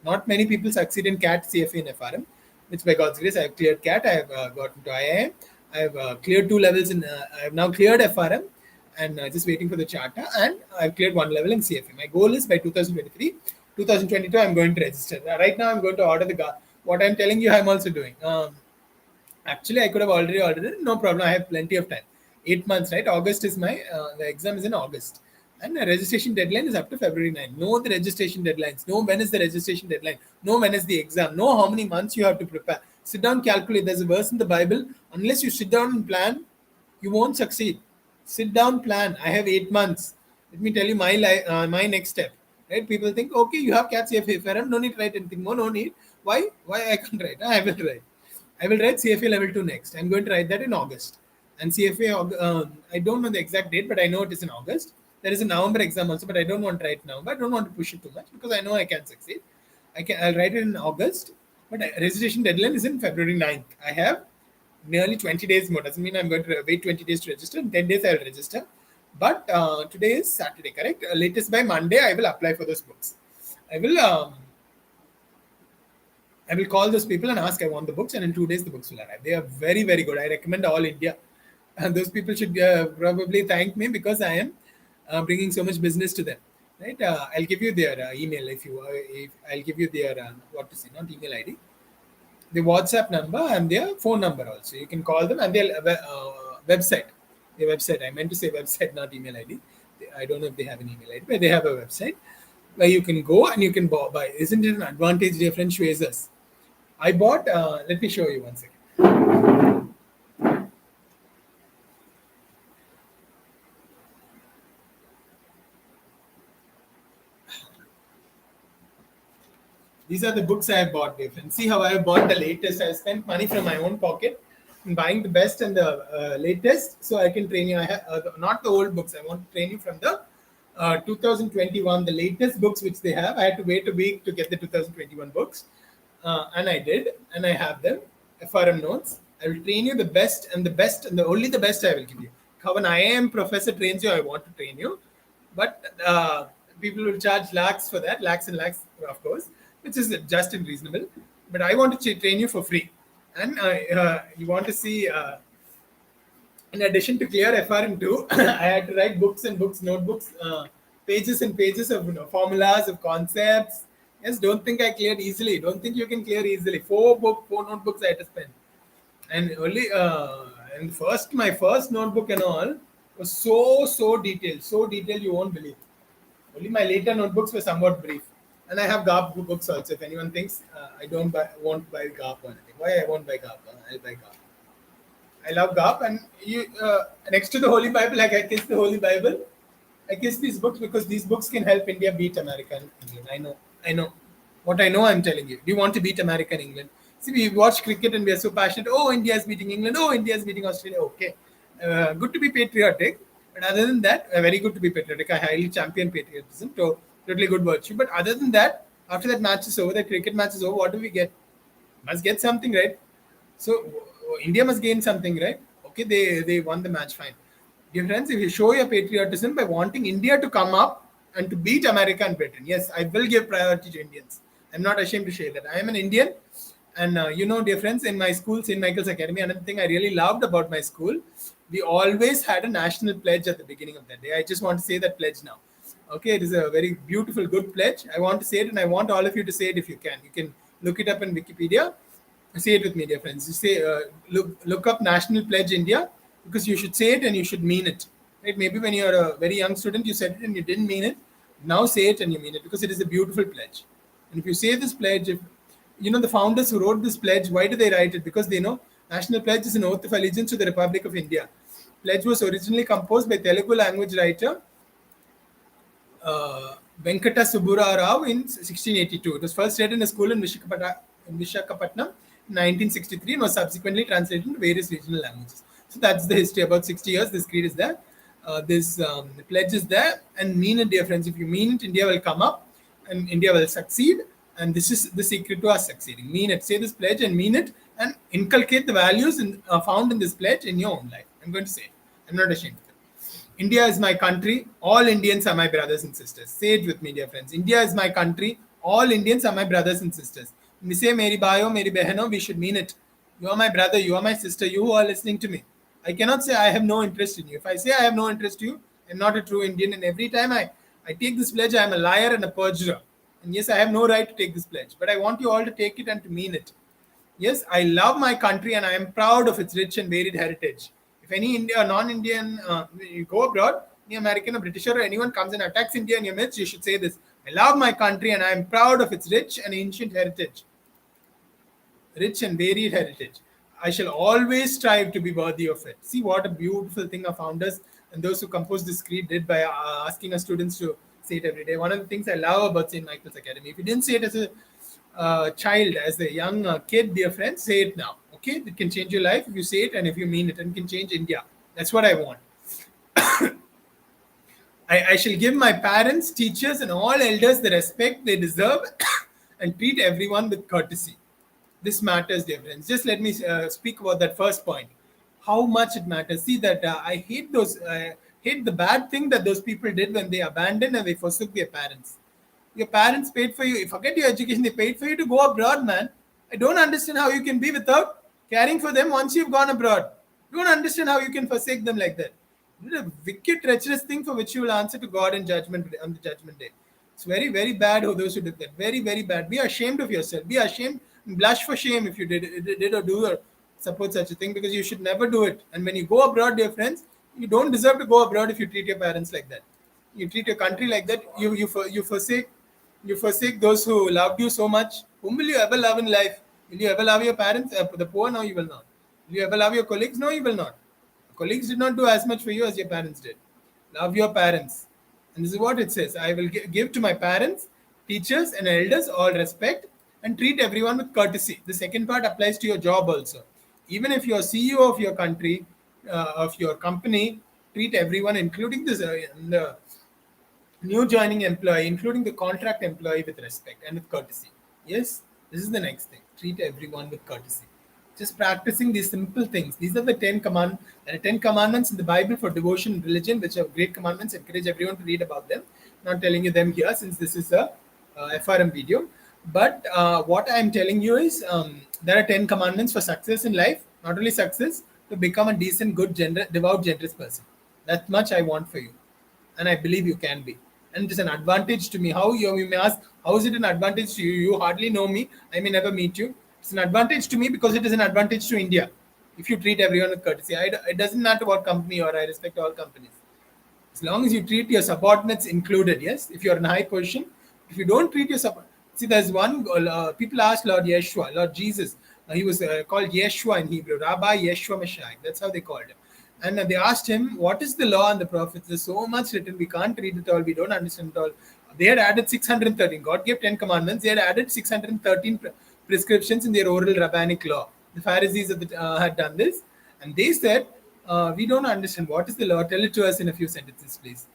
Not many people succeed in CAT, CFA, and FRM, which by God's grace, I have cleared CAT. I have gotten to IIM. I have cleared 2 levels in, I have now cleared FRM and just waiting for the charter. And I've cleared 1 level in CFA. My goal is by 2023, 2022, I'm going to register. Right now, I'm going to order the GARP. What I'm telling you, I'm also doing. Actually, I could have already ordered it. No problem. I have plenty of time. 8 months, right? August is my, the exam is in August. And the registration deadline is up to February 9. Know the registration deadlines. Know when is the registration deadline. Know when is the exam. Know how many months you have to prepare. Sit down, calculate. There's a verse in the Bible. Unless you sit down and plan, you won't succeed. Sit down, plan. I have 8 months. Let me tell you my next step. Right? People think, okay, you have CAT, CFA, FRM, no need to write anything more, no need. Why? Why I can't write? I will write. I will write CFA level 2 next. I'm going to write that in August. And CFA, I don't know the exact date, but I know it is in August. There is a November exam also, but I don't want to write now. But I don't want to push it too much because I know I can succeed. I'll write it in August, but registration deadline is in February 9th. I have nearly 20 days more. Doesn't mean I'm going to wait 20 days to register. In 10 days, I will register. But today is Saturday, correct? Latest by Monday, I will apply for those books. I will call those people and ask, I want the books, and in 2 days, the books will arrive. They are very, very good. I recommend all India. And those people should probably thank me because I am bringing so much business to them. Right? I'll give you their email if I'll give you their, not email ID, the WhatsApp number and their phone number also. You can call them and their website. Their website. I meant to say website, not email ID. I don't know if they have an email ID, but they have a website where you can go and you can buy. Isn't it an advantage, dear friend? Schwazers. I bought, let me show you one second. These are the books I have bought, dear friend. See how I have bought the latest. I spent money from my own pocket in buying the best and the latest so I can train you. I have not the old books. I want to train you from the 2021, the latest books which they have. I had to wait a week to get the 2021 books. And I did, and I have them. FRM notes. I will train you the best and only the best I will give you. How an IIM professor trains you, I want to train you. But people will charge lakhs for that, lakhs and lakhs, of course, which is just and reasonable. But I want to train you for free. And you want to see, in addition to clear FRM2, I had to write books and books, notebooks, pages and pages of formulas, of concepts. Yes, don't think I cleared easily. Don't think you can clear easily. 4 notebooks I had to spend. And only, and my first notebook and all was so detailed you won't believe. Only my later notebooks were somewhat brief. And I have GARP books also. If anyone thinks I won't buy GARP or anything. Why I won't buy GARP? I'll buy GARP. I love GARP. And next to the Holy Bible, like I kiss the Holy Bible, I kiss these books because these books can help India beat America and England. I know. What I know, I'm telling you. Do you want to beat America and England? See, we watch cricket and we are so passionate. Oh, India is beating England. Oh, India is beating Australia. Okay. Good to be patriotic, but other than that, very good to be patriotic. I highly champion patriotism, so totally good virtue. But other than that, after that match is over, the cricket match is over, what do we get? Must get something, right? So India must gain something, right? Okay, they won the match, fine. Dear friends, if you show your patriotism by wanting India to come up and to beat America and Britain, yes, I will give priority to Indians. I'm not ashamed to say that. I am an Indian, and dear friends, in my school, St. Michael's Academy, another thing I really loved about my school, we always had a national pledge at the beginning of the day. I just want to say that pledge now. Okay, it is a very beautiful, good pledge. I want to say it, and I want all of you to say it if you can. You can look it up in Wikipedia. Say it with me, dear friends. You say, look up National Pledge India, because you should say it and you should mean it. Right? Maybe when you're a very young student, you said it and you didn't mean it. Now say it and you mean it, because it is a beautiful pledge. And if you say this pledge, if the founders who wrote this pledge, why do they write it? Because they know National Pledge is an oath of allegiance to the Republic of India. Pledge was originally composed by Telugu language writer Venkata Subbura Rao in 1682. It was first read in a school in Visakhapatnam in 1963 and was subsequently translated into various regional languages. So that's the history. About 60 years, this creed is there. This pledge is there, and mean it, dear friends. If you mean it, India will come up and India will succeed. And this is the secret to us succeeding. Mean it. Say this pledge and mean it, and inculcate the values found in this pledge in your own life. I'm going to say it. I'm not ashamed of it. India is my country. All Indians are my brothers and sisters. Say it with me, dear friends. India is my country. All Indians are my brothers and sisters. When we say Meri Bhayo, Meri Behano, we should mean it. You are my brother. You are my sister. You who are listening to me. I cannot say I have no interest in you. If I say I have no interest in you, I'm not a true Indian. And every time I take this pledge, I am a liar and a perjurer. And yes, I have no right to take this pledge. But I want you all to take it and to mean it. Yes, I love my country and I am proud of its rich and varied heritage. If any India or non-Indian, you go abroad, any American or British or anyone comes and attacks India in your midst, you should say this: I love my country and I am proud of its rich and ancient heritage. Rich and varied heritage. I shall always strive to be worthy of it. See what a beautiful thing our founders and those who composed this creed did by asking our students to say it every day. One of the things I love about St. Michael's Academy, if you didn't say it as a child, as a young kid, dear friends, say it now. Okay, it can change your life if you say it and if you mean it, and can change India. That's what I want. I shall give my parents, teachers, and all elders the respect they deserve and treat everyone with courtesy. This matters, dear friends. Just let me speak about that first point. How much it matters. See that I hate the bad thing that those people did when they abandoned and they forsook their parents. Your parents paid for you. Forget your education. They paid for you to go abroad, man. I don't understand how you can be without caring for them once you've gone abroad. I don't understand how you can forsake them like that. It's a wicked, treacherous thing for which you will answer to God in judgment on the judgment day. It's very, very bad who those who did that. Very, very bad. Be ashamed of yourself. Be ashamed. Blush for shame if you did or do or support such a thing, because you should never do it. And when you go abroad, dear friends, you don't deserve to go abroad if you treat your parents like that. You treat your country like that. You forsake those who loved you so much. Whom will you ever love in life? Will you ever love your parents? The poor? No, you will not. Will you ever love your colleagues? No, you will not. Colleagues did not do as much for you as your parents did. Love your parents. And this is what it says: I will give to my parents, teachers, and elders all respect and treat everyone with courtesy. The second part applies to your job also. Even if you're CEO of your country, of your company, treat everyone, including the new joining employee, including the contract employee, with respect and with courtesy. Yes, this is the next thing. Treat everyone with courtesy. Just practicing these simple things. These are the 10 commandments. There are 10 commandments in the Bible for devotion and religion, which are great commandments. I encourage everyone to read about them. Not telling you them here since this is a FRM video. But what I'm telling you is there are 10 commandments for success in life. Not only success, to become a decent, good, devout, generous person. That much I want for you. And I believe you can be. And it is an advantage to me. You may ask, how is it an advantage to you? You hardly know me. I may never meet you. It's an advantage to me because it is an advantage to India. If you treat everyone with courtesy, it doesn't matter what company or I respect all companies. As long as you treat your subordinates included, yes. If you're in a high position, if you don't treat your subordinates, see, there's one. People asked Lord Yeshua, Lord Jesus. He was called Yeshua in Hebrew, Rabbi Yeshua Mashiach. That's how they called him. And they asked him, what is the law and the prophets? There's so much written. We can't read it all. We don't understand it all. They had added 613. God gave 10 commandments. They had added 613 prescriptions in their oral rabbinic law. The Pharisees had done this. And they said, we don't understand what is the law. Tell it to us in a few sentences, please.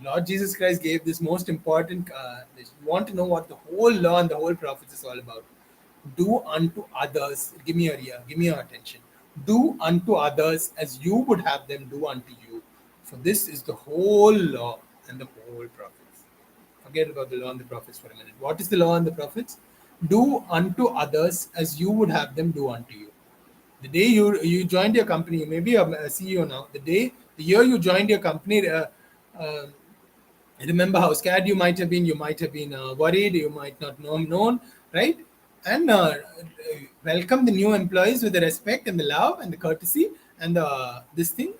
Lord Jesus Christ gave this most important. You want to know what the whole law and the whole prophets is all about. Do unto others. Give me your ear. Give me your attention. Do unto others as you would have them do unto you. For this is the whole law and the whole prophets. Forget about the law and the prophets for a minute. What is the law and the prophets? Do unto others as you would have them do unto you. The day you joined your company, you may be a CEO now. The year you joined your company, uh, remember how scared you might have been. You might have been worried. You might not know known, right? And welcome the new employees with the respect and the love and the courtesy and the this thing,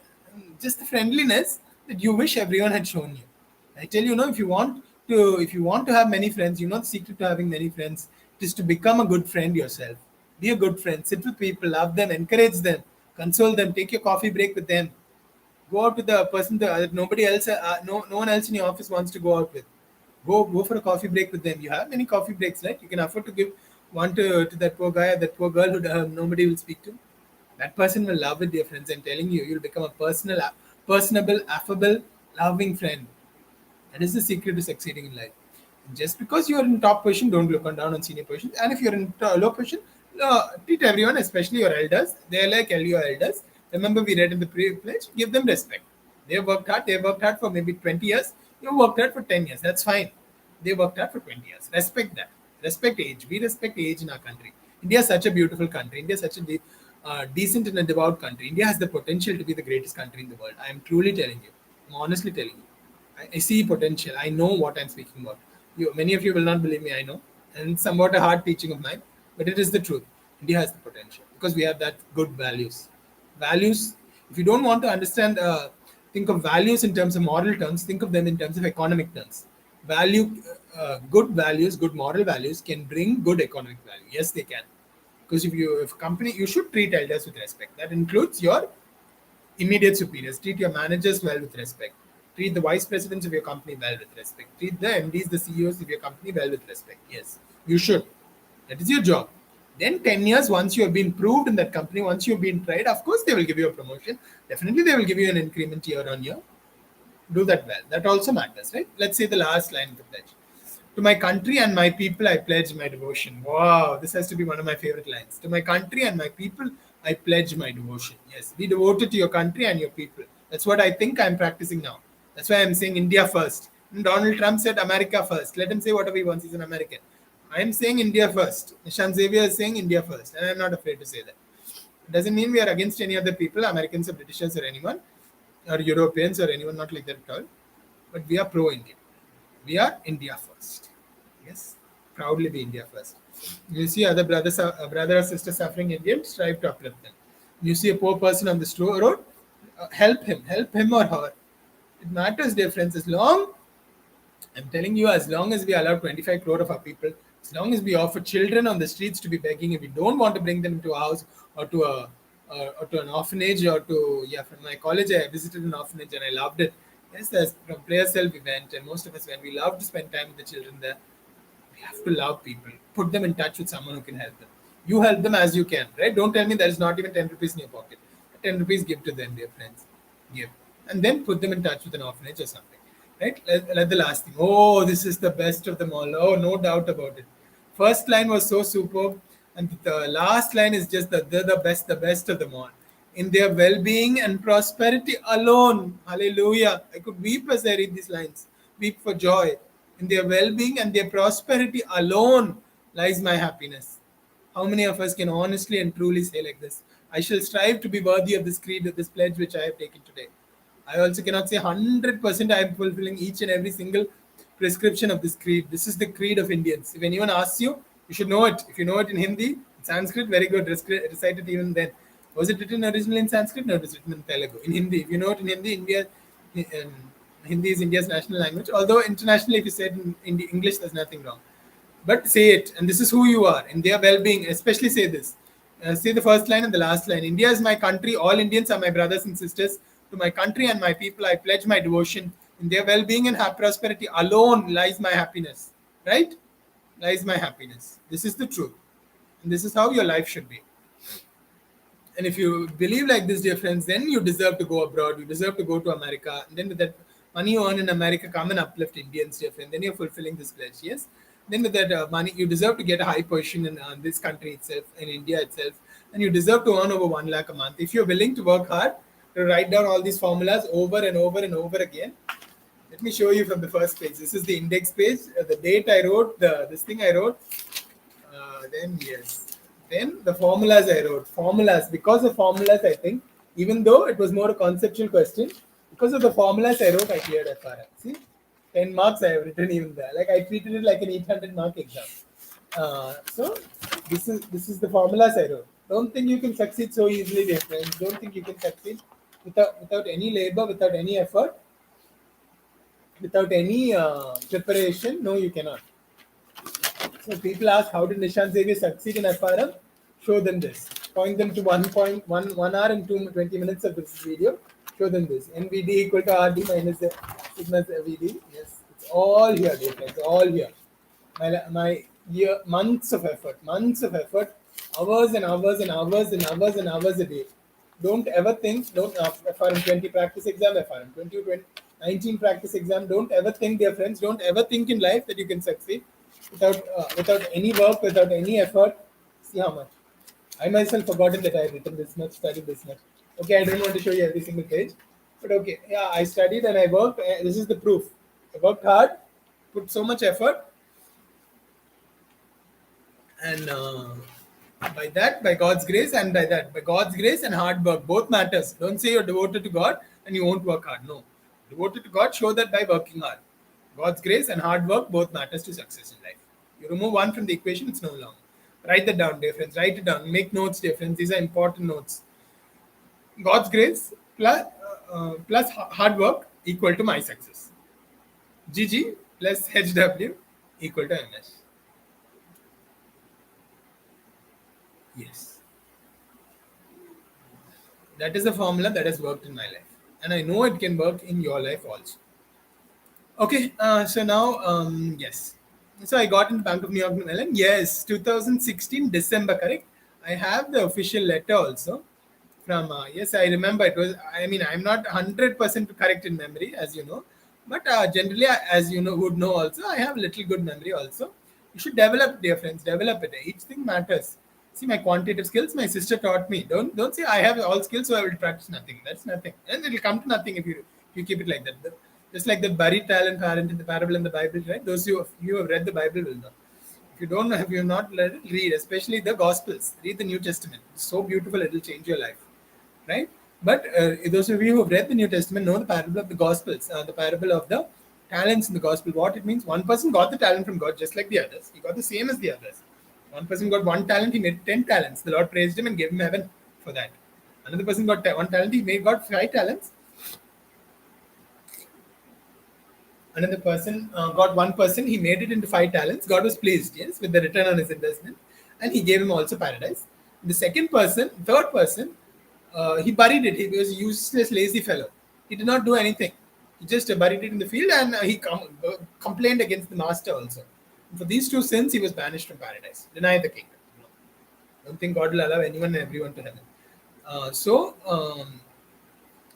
just the friendliness that you wish everyone had shown you. I tell you, if you want to have many friends, the secret to having many friends it is to become a good friend yourself. Be a good friend. Sit with people, love them, encourage them, console them, take your coffee break with them. Go out with the person that nobody else, no one else in your office wants to go out with. Go for a coffee break with them. You have many coffee breaks, right? You can afford to give one to that poor guy, that poor girl who nobody will speak to. That person will love it, dear friends. I'm telling you, you'll become a personable, affable, loving friend. That is the secret to succeeding in life. Just because you are in top position, don't look on down on senior positions. And if you're in low position, treat everyone, especially your elders. They're like your elders. Remember, we read in the pledge, give them respect. They worked hard. They worked hard for maybe 20 years. You worked hard for 10 years. That's fine. They worked hard for 20 years. Respect that. Respect age. We respect age in our country. India is such a beautiful country. India is such a decent and a devout country. India has the potential to be the greatest country in the world. I am truly telling you. I'm honestly telling you. I see potential. I know what I'm speaking about. Many of you will not believe me. I know, and somewhat a hard teaching of mine, but it is the truth. India has the potential because we have that good values. Values. If you don't want to understand, think of values in terms of moral terms. Think of them in terms of economic terms. Good values, good moral values can bring good economic value. Yes, they can. Because if a company, you should treat elders with respect. That includes your immediate superiors. Treat your managers well with respect. Treat the vice presidents of your company well with respect. Treat the MDs, the CEOs of your company well with respect. Yes, you should. That is your job. Then 10 years, once you have been proved in that company, once you've been tried, of course they will give you a promotion. Definitely they will give you an increment year on year. Do that well. That also matters, right? Let's say the last line of the pledge. To my country and my people, I pledge my devotion. Wow, this has to be one of my favorite lines. To my country and my people, I pledge my devotion. Yes, be devoted to your country and your people. That's what I think I'm practicing now. That's why I'm saying India first. And Donald Trump said America first. Let him say whatever he wants. He's an American. I'm saying India first. Nishan Xavier is saying India first. And I'm not afraid to say that. It doesn't mean we are against any other people, Americans or Britishers or anyone, or Europeans or anyone, not like that at all. But we are pro Indian. We are India first. Yes, proudly be India first. You see other brother or sister suffering Indian, strive to uplift them. You see a poor person on the road, help him or her. It matters, dear friends, as long I'm telling you, as long as we allow 25 crore of our people, as long as we offer children on the streets to be begging, if we don't want to bring them to a house or to an orphanage or to from my college, I visited an orphanage and I loved it. Yes, there's from Player Cell we went, and most of us when we love to spend time with the children there. We have to love people. Put them in touch with someone who can help them. You help them as you can, right? Don't tell me there is not even 10 rupees in your pocket. 10 rupees give to them, dear friends. Give. And then put them in touch with an orphanage or something. Right? Let the last thing. Oh, this is the best of them all. Oh, no doubt about it. First line was so superb. And the last line is just the best of them all. In their well-being and prosperity alone. Hallelujah. I could weep as I read these lines. Weep for joy. In their well-being and their prosperity alone lies my happiness. How many of us can honestly and truly say like this? I shall strive to be worthy of this creed, of this pledge which I have taken today. I also cannot say 100% I am fulfilling each and every single prescription of this creed. This is the creed of Indians. If anyone asks you, you should know it. If you know it in Hindi, Sanskrit, very good. Recite it even then. Was it written originally in Sanskrit? No, it was written in Telugu. In Hindi, if you know it in Hindi, Hindi is India's national language. Although internationally, if you say it in English, there's nothing wrong. But say it, and this is who you are in their well-being. Especially say this. Say the first line and the last line. India is my country. All Indians are my brothers and sisters. To my country and my people, I pledge my devotion. In their well-being and prosperity alone lies my happiness. Right? Lies my happiness. This is the truth. And this is how your life should be. And if you believe like this, dear friends, then you deserve to go abroad. You deserve to go to America. And then with that money you earn in America, come and uplift Indians, dear friend. Then you're fulfilling this pledge. Yes. Then with that money, you deserve to get a high position in this country itself, in India itself, and you deserve to earn over 1 lakh a month. If you're willing to work hard, to write down all these formulas over and over and over again. Let me show you from the first page. This is the index page. The date I wrote, this thing I wrote. Then yes. Then the formulas I wrote. Formulas. Because of formulas, I think, even though it was more a conceptual question, because of the formulas I wrote, I cleared FRM. See, 10 marks I have written even there. Like I treated it like an 800-mark exam. So this is the formulas I wrote. Don't think you can succeed so easily, dear friends. Don't think you can succeed without any labor, without any effort, without any preparation. No, you cannot. So people ask, how did Nishant Xavier succeed in FRM? Show them this. Point them to 1 hour and 20 minutes of this video. Show them this. NVD equal to RD minus sigma VD. Yes, it's all here, dear friends. All here. My year, months of effort, hours and hours and hours and hours and hours a day. Don't ever think, FRM 20 practice exam, FRM 19 practice exam. Don't ever think, dear friends, don't ever think in life that you can succeed without any work, without any effort. See how much. I myself forgotten that I had written this much, studied this much. Okay, I don't want to show you every single page. But okay, yeah, I studied and I worked. This is the proof. I worked hard, put so much effort. And by God's grace and by God's grace and hard work, both matters. Don't say you're devoted to God and you won't work hard. No. Devoted to God, show that by working hard. God's grace and hard work both matters to success in life. You remove one from the equation, it's no longer. Write that down, dear friends. Write it down. Make notes, dear friends. These are important notes. God's grace plus hard work equal to my success. GG plus HW equal to MS. Yes. That is the formula that has worked in my life. And I know it can work in your life also. Okay, so now, yes. So I got in Bank of New York Mellon. Yes, 2016 December, correct? I have the official letter also from, yes, I remember it was, I mean, I'm not 100% correct in memory, as you know. But generally, as you know, would know also, I have little good memory also. You should develop, dear friends, develop it. Each thing matters. See, my quantitative skills, my sister taught me. Don't say I have all skills, so I will practice nothing. That's nothing. And it will come to nothing if you keep it like that. Just like the buried talent aren't in the parable in the Bible, right? Those you have read the Bible will know. If you don't have you not read it, read, especially the Gospels. Read the New Testament. It's so beautiful, it will change your life, right? But those of you who have read the New Testament know the parable of the Gospels, the parable of the talents in the Gospel. What it means, one person got the talent from God just like the others. He got the same as the others. One person got 1 talent, he made 10 talents. The Lord praised him and gave him heaven for that. Another person got 1 talent, he got 5 talents. Another person got 1 person, he made it into 5 talents. God was pleased, yes, with the return on his investment, and he gave him also paradise. The third person, he buried it. He was a useless, lazy fellow. He did not do anything. He just buried it in the field, and he complained against the master also. For these 2 sins, he was banished from paradise. Deny the kingdom. No. Don't think God will allow anyone and everyone to heaven.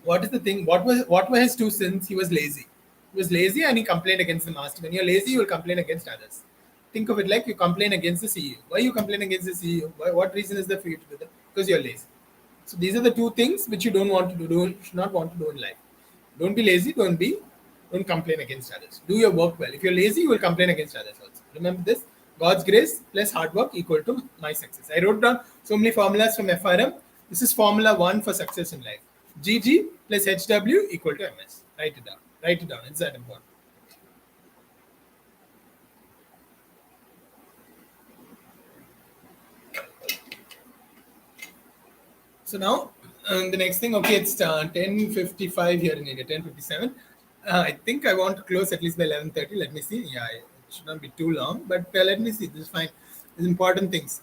What is the thing? What were his 2 sins? He was lazy. He was lazy and he complained against the master. When you're lazy, you will complain against others. Think of it like you complain against the CEO. Why you complain against the CEO? What reason is there for you to do that? Because you're lazy. So these are the 2 things which you don't want to do, should not want to do in life. Don't be lazy. Don't complain against others. Do your work well. If you're lazy, you will complain against others also. Remember this: God's grace plus hard work equal to my success. I wrote down so many formulas from FRM. This is formula 1 for success in life. GG plus HW equal to MS. Write it down. Write it down. It's that important. So now the next thing, okay, it's 10:55 here in India, 10:57. I think I want to close at least by 11:30. Let me see. Yeah, it should not be too long, but let me see. This is fine. These important things.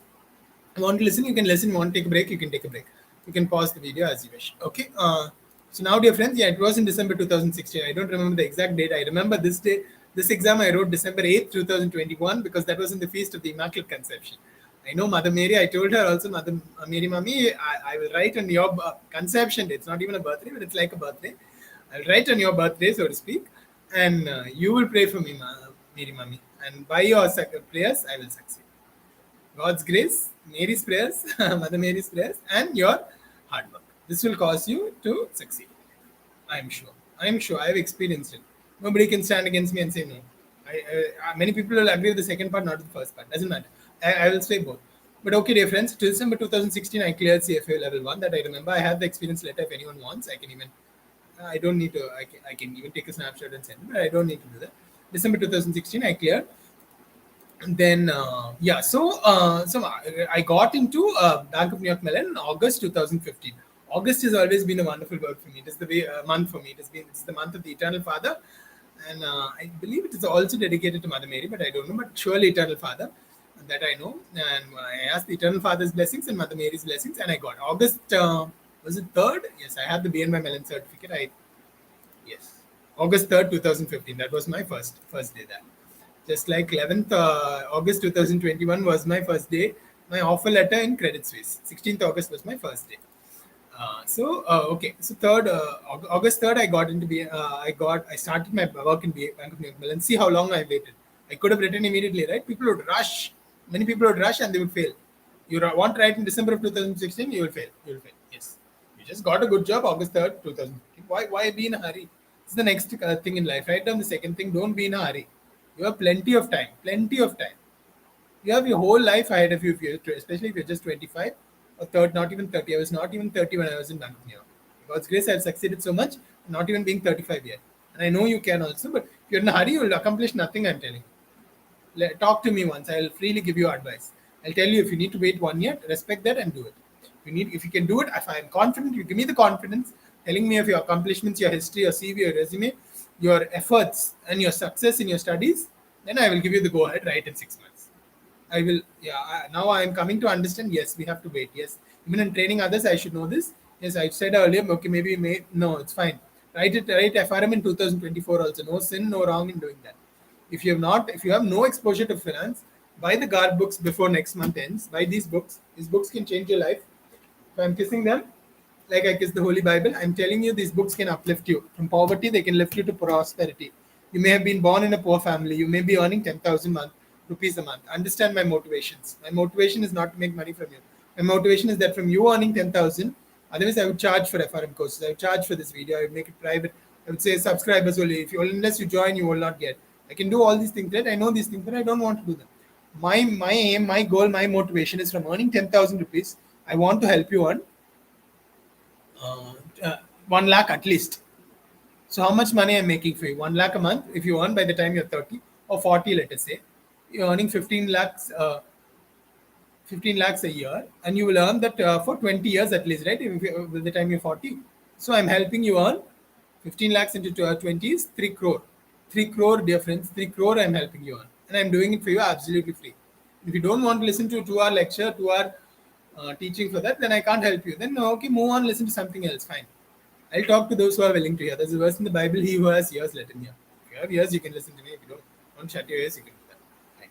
You want to listen, you can listen. You want to take a break, you can take a break. You can pause the video as you wish. Okay. So now, dear friends, yeah, it was in December 2016. I don't remember the exact date. I remember this day. This exam I wrote December 8th, 2021, because that was in the feast of the Immaculate Conception. I know Mother Mary. I told her also, Mother Mary, Mummy, I will write on your conception day. It's not even a birthday, but it's like a birthday. I'll write on your birthday, so to speak, and you will pray for me, Mary, Mummy. And by your prayers, I will succeed. God's grace, Mary's prayers, Mother Mary's prayers, and your hard work. This will cause you to succeed. I'm sure. I'm sure. I've experienced it. Nobody can stand against me and say no. Many people will agree with the second part, not with the first part. Doesn't matter. I will say both. But okay, dear friends, till December 2016, I cleared CFA level 1. That I remember. I have the experience letter. If anyone wants, I can even. I don't need to. I can even take a snapshot and send it, but I don't need to do that. December 2016, I cleared. And then I got into Bank of New York Mellon in August 2015. August has always been a wonderful word for me. It is the way month for me. It's the month of the Eternal Father, and I believe it is also dedicated to Mother Mary, but I don't know. But surely Eternal Father, that I know. And I asked the Eternal Father's blessings and Mother Mary's blessings, and I got August. Was it 3rd? Yes, I have the BNY Mellon certificate. Yes, August 3rd, 2015. That was my first day there. Just like 11th August 2021 was my first day. My offer letter in Credit Suisse. 16th August was my first day. Okay. So August 3rd, I got into I started my work in Bank of New York Mellon. See how long I waited. I could have written immediately, right? People would rush. Many people would rush and they would fail. You want to write in December of 2016, you will fail. You will fail. Yes. You just got a good job August 3rd, 2015. Why be in a hurry? It's the next thing in life. Write down the second thing. Don't be in a hurry. You have plenty of time. Plenty of time. You have your whole life ahead of you, especially if you're just 25 or third, not even 30. I was not even 30 when I was in Bank of New York. God's grace, I've succeeded so much, not even being 35 yet. And I know you can also, but if you're in a hurry, you'll accomplish nothing, I'm telling you. Talk to me once. I'll freely give you advice. I'll tell you if you need to wait 1 year, respect that and do it. If you can do it, if I'm confident, you give me the confidence, telling me of your accomplishments, your history, your CV, your resume, your efforts, and your success in your studies, then I will give you the go ahead right in 6 months. I will, now I am coming to understand, yes, we have to wait. Yes, even in training others, I should know this. Yes, I said earlier, okay, no, it's fine. Write FRM in 2024 also. No sin, no wrong in doing that. If you have no exposure to finance, buy the GARP books before next month ends. Buy these books. These books can change your life. If I'm kissing them, like I kiss the Holy Bible, I'm telling you, these books can uplift you. From poverty, they can lift you to prosperity. You may have been born in a poor family. You may be earning 10,000 rupees a month. Understand my motivations. My motivation is not to make money from you. My motivation is that from you earning 10,000, otherwise I would charge for FRM courses. I would charge for this video. I would make it private. I would say subscribers only. Unless you join, you will not get. I can do all these things, right? I know these things, but I don't want to do them. My aim, my goal, my motivation is from earning 10,000 rupees. I want to help you earn 1 lakh at least. So how much money I'm making for you? 1 lakh a month. If you earn by the time you're 30 or 40, let us say, you're earning 15 lakhs a year, and you will earn that for 20 years at least, right? By the time you're 40. So I'm helping you earn 15 lakhs into 20 is 3 crore. 3 crore, dear friends, 3 crore I'm helping you earn. And I'm doing it for you absolutely free. If you don't want to listen to a 2-hour lecture, 2-hour teaching for that, then I can't help you. Then, okay, move on, listen to something else. Fine. I'll talk to those who are willing to hear. There's a verse in the Bible, he who has ears, let him hear. If you have ears, you can listen to me. If you don't shut your ears, you can do that. Fine.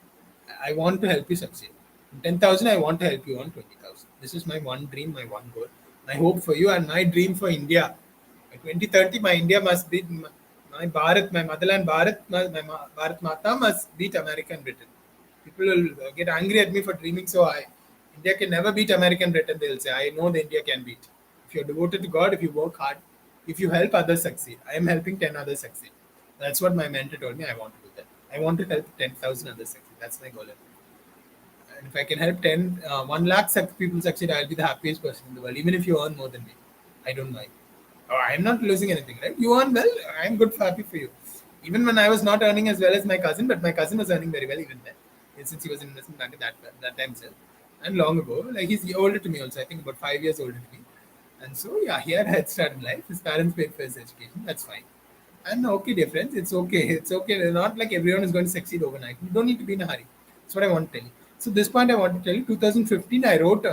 I want to help you succeed. From 10,000, I want to help you on 20,000. This is my one dream, my one goal. My hope for you and my dream for India. By 2030, my India must beat my Bharat, my motherland Bharat, my Bharat Mata must beat America and Britain. People will get angry at me for dreaming so high. India can never beat America and Britain, they'll say. I know the India can beat. If you're devoted to God, if you work hard, if you help others succeed. I am helping 10 others succeed. That's what my mentor told me. I want to do that. I want to help 10,000 others succeed. That's my goal. And if I can help 1 lakh people succeed, I'll be the happiest person in the world, even if you earn more than me. I don't mind. I'm not losing anything, right? You earn well, I'm good, happy for you. Even when I was not earning as well as my cousin, but my cousin was earning very well even then, since he was in investment bank at that time itself. And long ago, like he's older to me also, I think about 5 years older to me. And so, yeah, he had a head start in life. His parents paid for his education. That's fine. And okay, dear friends, it's okay. It's okay. Not like everyone is going to succeed overnight. You don't need to be in a hurry. That's what I want to tell you. So this point I want to tell you, 2015, I wrote,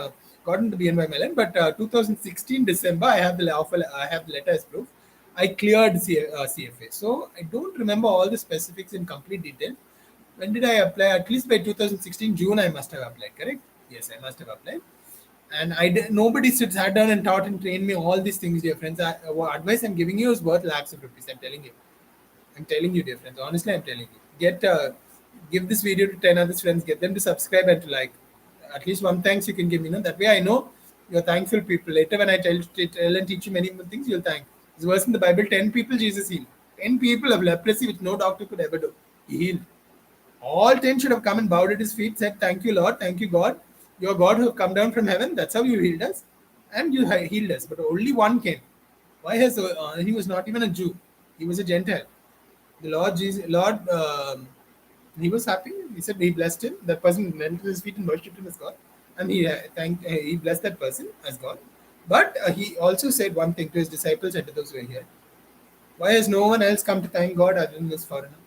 got into BNY Mellon, but 2016 December, I have the letter as proof. I cleared CFA. So I don't remember all the specifics in complete detail. When did I apply? At least by 2016 June, I must have applied. Correct? Yes, I must have applied. And nobody sat down and taught and trained me all these things, dear friends. What advice I'm giving you is worth lakhs of rupees. I'm telling you, dear friends. Honestly, I'm telling you. Give this video to 10 other friends. Get them to subscribe and to like. At least one thanks you can give me. That way I know you're thankful people. Later, when I tell and teach you many more things, you'll thank. It's verse in the Bible: 10 people Jesus healed. 10 people of leprosy, which no doctor could ever do. He healed. All 10 should have come and bowed at his feet, said, "Thank you, Lord. Thank you, God. Your God who have come down from heaven. That's how you healed us. And you healed us." But only one came. Why has he was not even a Jew? He was a Gentile. The Lord Jesus, he was happy. He said he blessed him. That person went to his feet and worshipped him as God. And he blessed that person as God. But he also said one thing to his disciples and to those who were here. Why has no one else come to thank God other than this foreigner?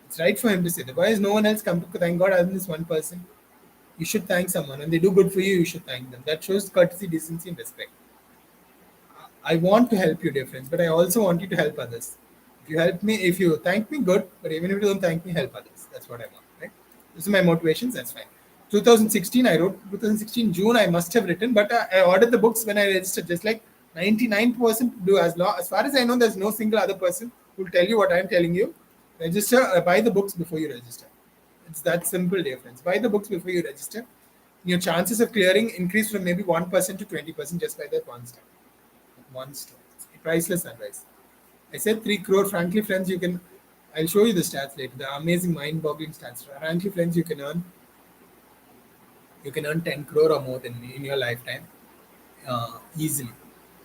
It's right for him to say that. Why has no one else come to thank God other than this one person? You should thank someone. When they do good for you, you should thank them. That shows courtesy, decency, and respect. I want to help you, dear friends, but I also want you to help others. If you thank me, good. But even if you don't thank me, help others. That's what I want. Right? This is my motivations. That's fine. 2016, I wrote 2016 June. I must have written, but I ordered the books when I registered. Just like 99% do. As far as I know, there's no single other person who will tell you what I'm telling you. Register. Buy the books before you register. It's that simple, dear friends. Buy the books before you register. Your chances of clearing increase from maybe 1% to 20% just by that one step. One step. It's priceless advice. I said 3 crore. Frankly, friends, you can. I'll show you the stats later. The amazing, mind-boggling stats. Frankly, friends, you can earn 10 crore or more in your lifetime easily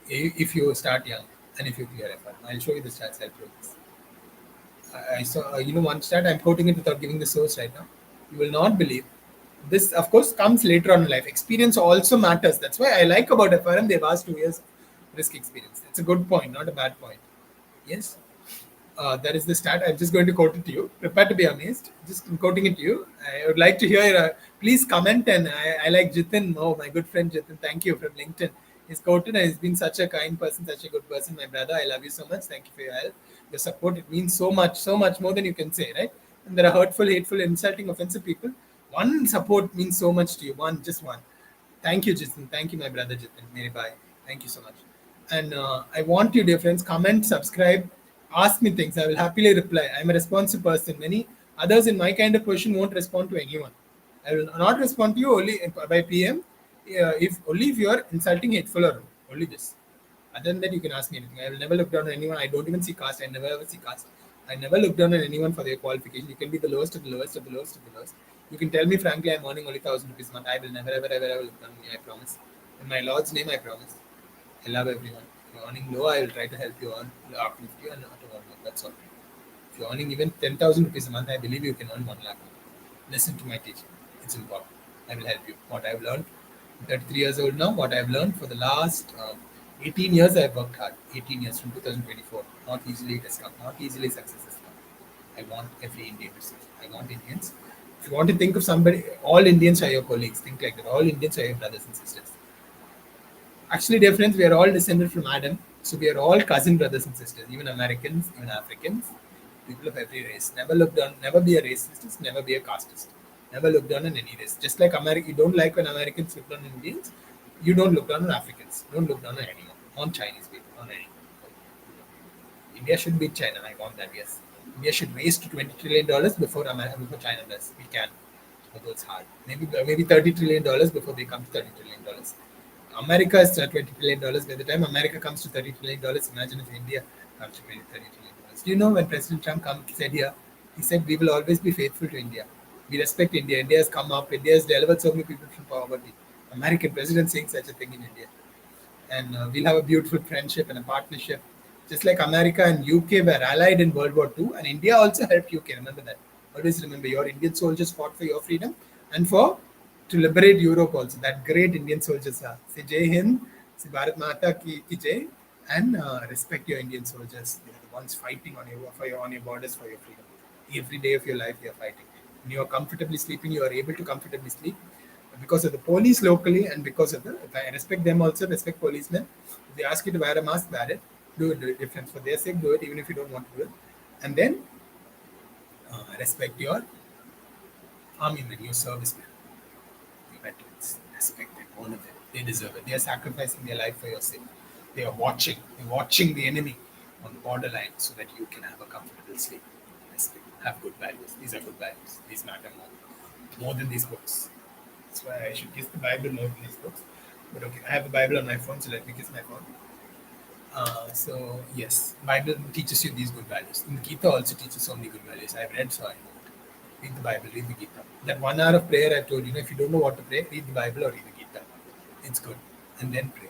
if you start young and if you clear FRM. I'll show you the stats. I'll prove this. I saw, one stat. I'm quoting it without giving the source right now. You will not believe. This, of course, comes later on in life. Experience also matters. That's why I like about FRM. They've asked 2 years risk experience. It's a good point, not a bad point. Yes. That is the stat. I'm just going to quote it to you. Prepare to be amazed. Just quoting it to you. I would like to hear. Please comment, and I like Jitin. Oh, my good friend Jitin. Thank you from LinkedIn. He's quoted, and he's been such a kind person, such a good person. My brother, I love you so much. Thank you for your help, your support. It means so much more than you can say, right? And there are hurtful, hateful, insulting, offensive people. One support means so much to you. Just one. Thank you, Jitin. Thank you, my brother Jitin. Mere bye. Thank you so much. And I want you, dear friends, comment, subscribe, ask me things. I will happily reply. I'm a responsive person. Many others in my kind of position won't respond to anyone. I will not respond to you only by PM, if you are insulting, hateful, or rude. Only this. Other than that, you can ask me anything. I will never look down on anyone. I don't even see caste. I never ever see caste. I never look down on anyone for their qualification. You can be the lowest of the lowest of the lowest of the lowest. You can tell me frankly, I'm earning only 1,000 rupees a month. I will never ever look down on you. I promise. In my Lord's name, I promise. I love everyone. If you're earning low, I will try to help you earn, uplift you, and not to earn more. That's all. If you're earning even 10,000 rupees a month, I believe you can earn 1 lakh. Listen to my teaching. It's important. I will help you. What I've learned, I'm 33 years old now, what I've learned for the last 18 years, I've worked hard. 18 years from 2024. Not easily it has come. Not easily success has come. I want every Indian to see. I want Indians. If you want to think of somebody, all Indians are your colleagues. Think like that. All Indians are your brothers and sisters. Actually, dear friends, we are all descended from Adam. So we are all cousin brothers and sisters. Even Americans, even Africans, people of every race. Never look down, never be a racist, never be a casteist. Never look down on any race. Just like America, you don't like when Americans look down on Indians, you don't look down on Africans. Don't look down on anyone. On Chinese people, on anyone. India should beat China. I want that, yes. India should waste $20 trillion before China does. We can. Although it's hard. Maybe $30 trillion before they come to $30 trillion. America is $20 trillion. By the time America comes to $30 trillion, imagine if India comes to $30 trillion. Do you know when President Trump said here, he said, we will always be faithful to India. We respect India. India has come up. India has delivered so many people from poverty. American president saying such a thing in India. And we'll have a beautiful friendship and a partnership. Just like America and UK were allied in World War II, and India also helped UK. Remember that. Always remember, your Indian soldiers fought for your freedom and to liberate Europe also. That great Indian soldiers are. Say Jai Hind, say Bharat Mata ki Jai, and respect your Indian soldiers. They are the ones fighting on your borders for your freedom. Every day of your life, they are fighting. When you are comfortably sleeping, you are able to comfortably sleep because of the police locally and because of I respect them also, respect policemen. If they ask you to wear a mask, wear it. Do it difference. For their sake, do it even if you don't want to do it. And then respect your army men, your servicemen. Respect them, honor them. They deserve it. They are sacrificing their life for your sake. They are watching. They're watching the enemy on the borderline so that you can have a comfortable sleep. Respect. Have good values. These are good values. These matter more than these books. That's why I should kiss the Bible more than these books. But okay, I have the Bible on my phone, so let me kiss my phone. So yes, Bible teaches you these good values. And Gita also teaches so many good values. I've read, so I know it. Read the Bible, read the Gita. That 1 hour of prayer I told you, if you don't know what to pray, read the Bible or read the Gita. It's good. And then pray.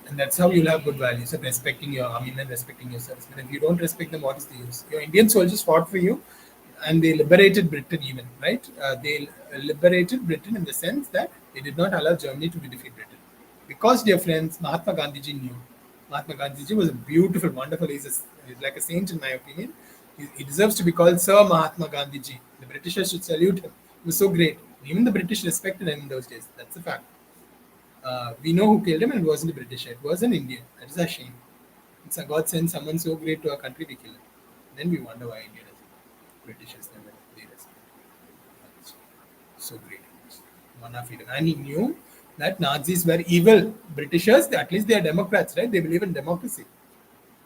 And that's how you'll have good values of respecting your army and respecting your servicemen. If you don't respect them, what is the use? Your Indian soldiers fought for you and they liberated Britain even, right? They liberated Britain in the sense that they did not allow Germany to defeat Britain. Because, dear friends, Mahatma Gandhiji knew. Mahatma Gandhiji was a beautiful, wonderful, he's like a saint in my opinion. He deserves to be called Sir Mahatma Gandhiji. The Britishers should salute him. He was so great. Even the British respected him in those days. That's a fact. We know who killed him, and it wasn't a British. It was an Indian. That is a shame. It's a God sent someone so great to our country, we kill him. Then we wonder why India doesn't. Britishers never they respect. So great. One of freedom. And he knew that Nazis were evil. Britishers, at least they are Democrats, right? They believe in democracy.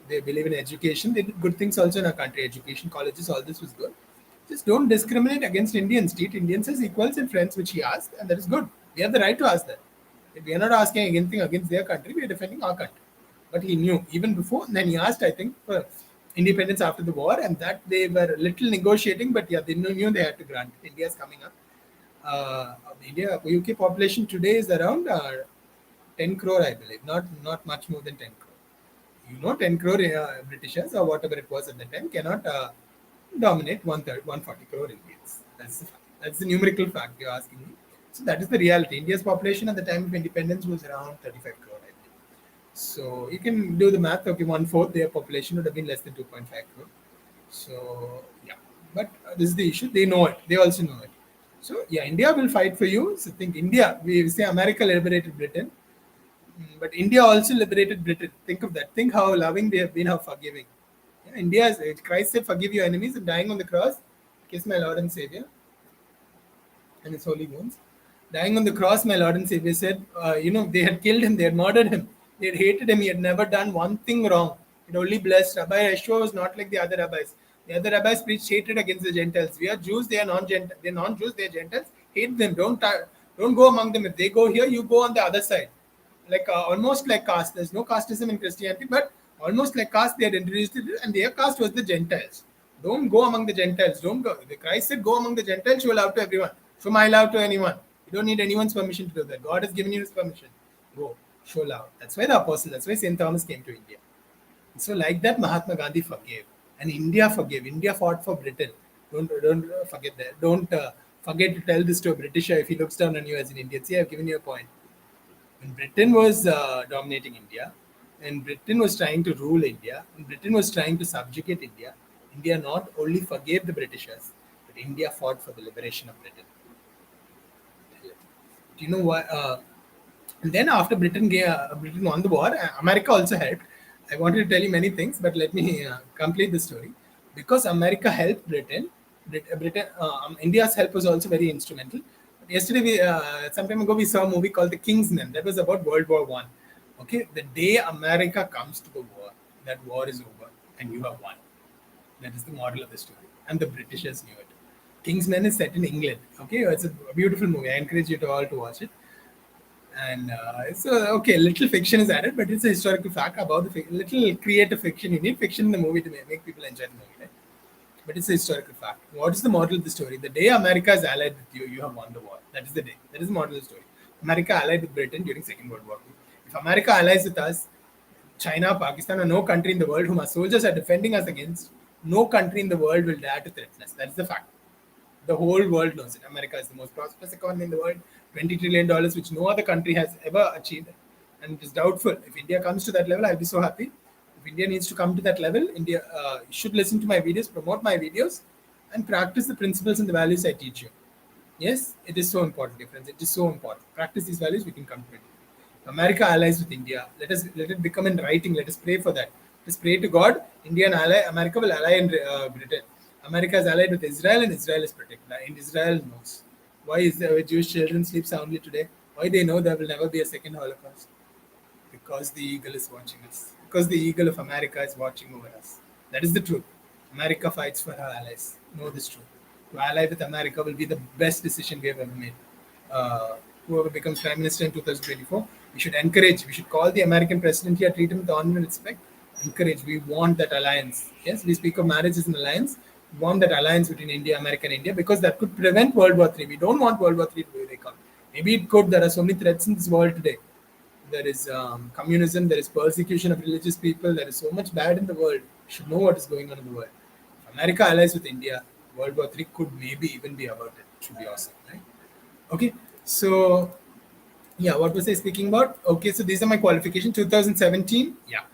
They believe in education. They did good things also in our country. Education, colleges, all this was good. Just don't discriminate against Indians. Treat Indians as equals and friends, which he asked, and that is good. We have the right to ask that. We are not asking anything against their country, we are defending our country. But he knew even before, and then he asked, I think, for independence after the war, and that they were a little negotiating, but yeah, they knew they had to grant. India is coming up. India UK population today is around 10 crore, I believe, not much more than 10 crore. 10 crore Britishers or whatever it was at the time cannot dominate 140 crore Indians. That's the numerical fact you're asking me. So that is the reality. India's population at the time of independence was around 35 crore, I believe. So you can do the math. Okay, 1/4 their population would have been less than 2.5 crore. So yeah, but this is the issue. They know it. They also know it. So yeah, India will fight for you. So think India. We say America liberated Britain, but India also liberated Britain. Think of that. Think how loving they have been, how forgiving. Yeah, India is. Christ said, "Forgive your enemies," and dying on the cross, kiss my Lord and Savior and His holy wounds. Dying on the cross, my Lord and Savior said, they had killed him, they had murdered him, they had hated him, he had never done one thing wrong. He had only blessed. Rabbi Yeshua was not like the other rabbis. The other rabbis preached hatred against the Gentiles. We are Jews, they are they're non-Jews, they are Gentiles. Hate them. Don't go among them. If they go here, you go on the other side. Like almost like caste. There's no casteism in Christianity, but almost like caste, they had introduced it, and their caste was the Gentiles. Don't go among the Gentiles. Don't go. The Christ said, go among the Gentiles, show love to everyone. Show my love to anyone. You don't need anyone's permission to do that. God has given you his permission. Go, show love. That's why the apostle, that's why St. Thomas came to India. So like that, Mahatma Gandhi forgave. And India forgave. India fought for Britain. Don't forget that. Don't forget to tell this to a Britisher if he looks down on you as an Indian. See, I've given you a point. When Britain was dominating India, and Britain was trying to rule India, and Britain was trying to subjugate India, India not only forgave the Britishers, but India fought for the liberation of Britain. Do you know why? And then after Britain won the war, America also helped. I wanted to tell you many things, but let me complete the story. Because America helped Britain, India's help was also very instrumental. Yesterday, some time ago, we saw a movie called The Kingsman. That was about World War One. Okay, the day America comes to the war, that war is over and you have won. That is the moral of the story. And the Britishers knew it. Kingsman is set in England. Okay, it's a beautiful movie. I encourage you to all to watch it. And so, okay, little fiction is added, but it's a historical fact about the little creative fiction. You need fiction in the movie to make people enjoy the movie, right? But it's a historical fact. What is the moral of the story? The day America is allied with you, you have won the war. That is the day. That is the moral of the story. America allied with Britain during Second World War. If America allies with us, China, Pakistan, or no country in the world whom our soldiers are defending us against, no country in the world will dare to threaten us. That is the fact. The whole world knows it. America is the most prosperous economy in the world, $20 trillion, which no other country has ever achieved. And it is doubtful. If India comes to that level, I'll be so happy. If India needs to come to that level, India should listen to my videos, promote my videos, and practice the principles and the values I teach you. Yes, it is so important, difference. It is so important. Practice these values, we can come to it. America allies with India. Let it become in writing. Let us pray for that. Let us pray to God. India and America will ally in Britain. America is allied with Israel, and Israel is protected. And Israel knows. Why is the Jewish children sleep soundly today? Why they know there will never be a second Holocaust? Because the eagle is watching us. Because the eagle of America is watching over us. That is the truth. America fights for her allies. Know this truth. To ally with America will be the best decision we have ever made. Whoever becomes prime minister in 2024, we should encourage. We should call the American president here, treat him with honor and respect. Encourage. We want that alliance. Yes, we speak of marriage as an alliance. We want that alliance between India, America, and India because that could prevent World War III. We don't want World War III to break out. Maybe it could. There are so many threats in this world today. There is communism, there is persecution of religious people, there is so much bad in the world. We should know what is going on in the world. If America allies with India, World War III could maybe even be averted. It should be awesome, right? Okay, so yeah, what was I speaking about? Okay, so these are my qualifications. 2017, yeah.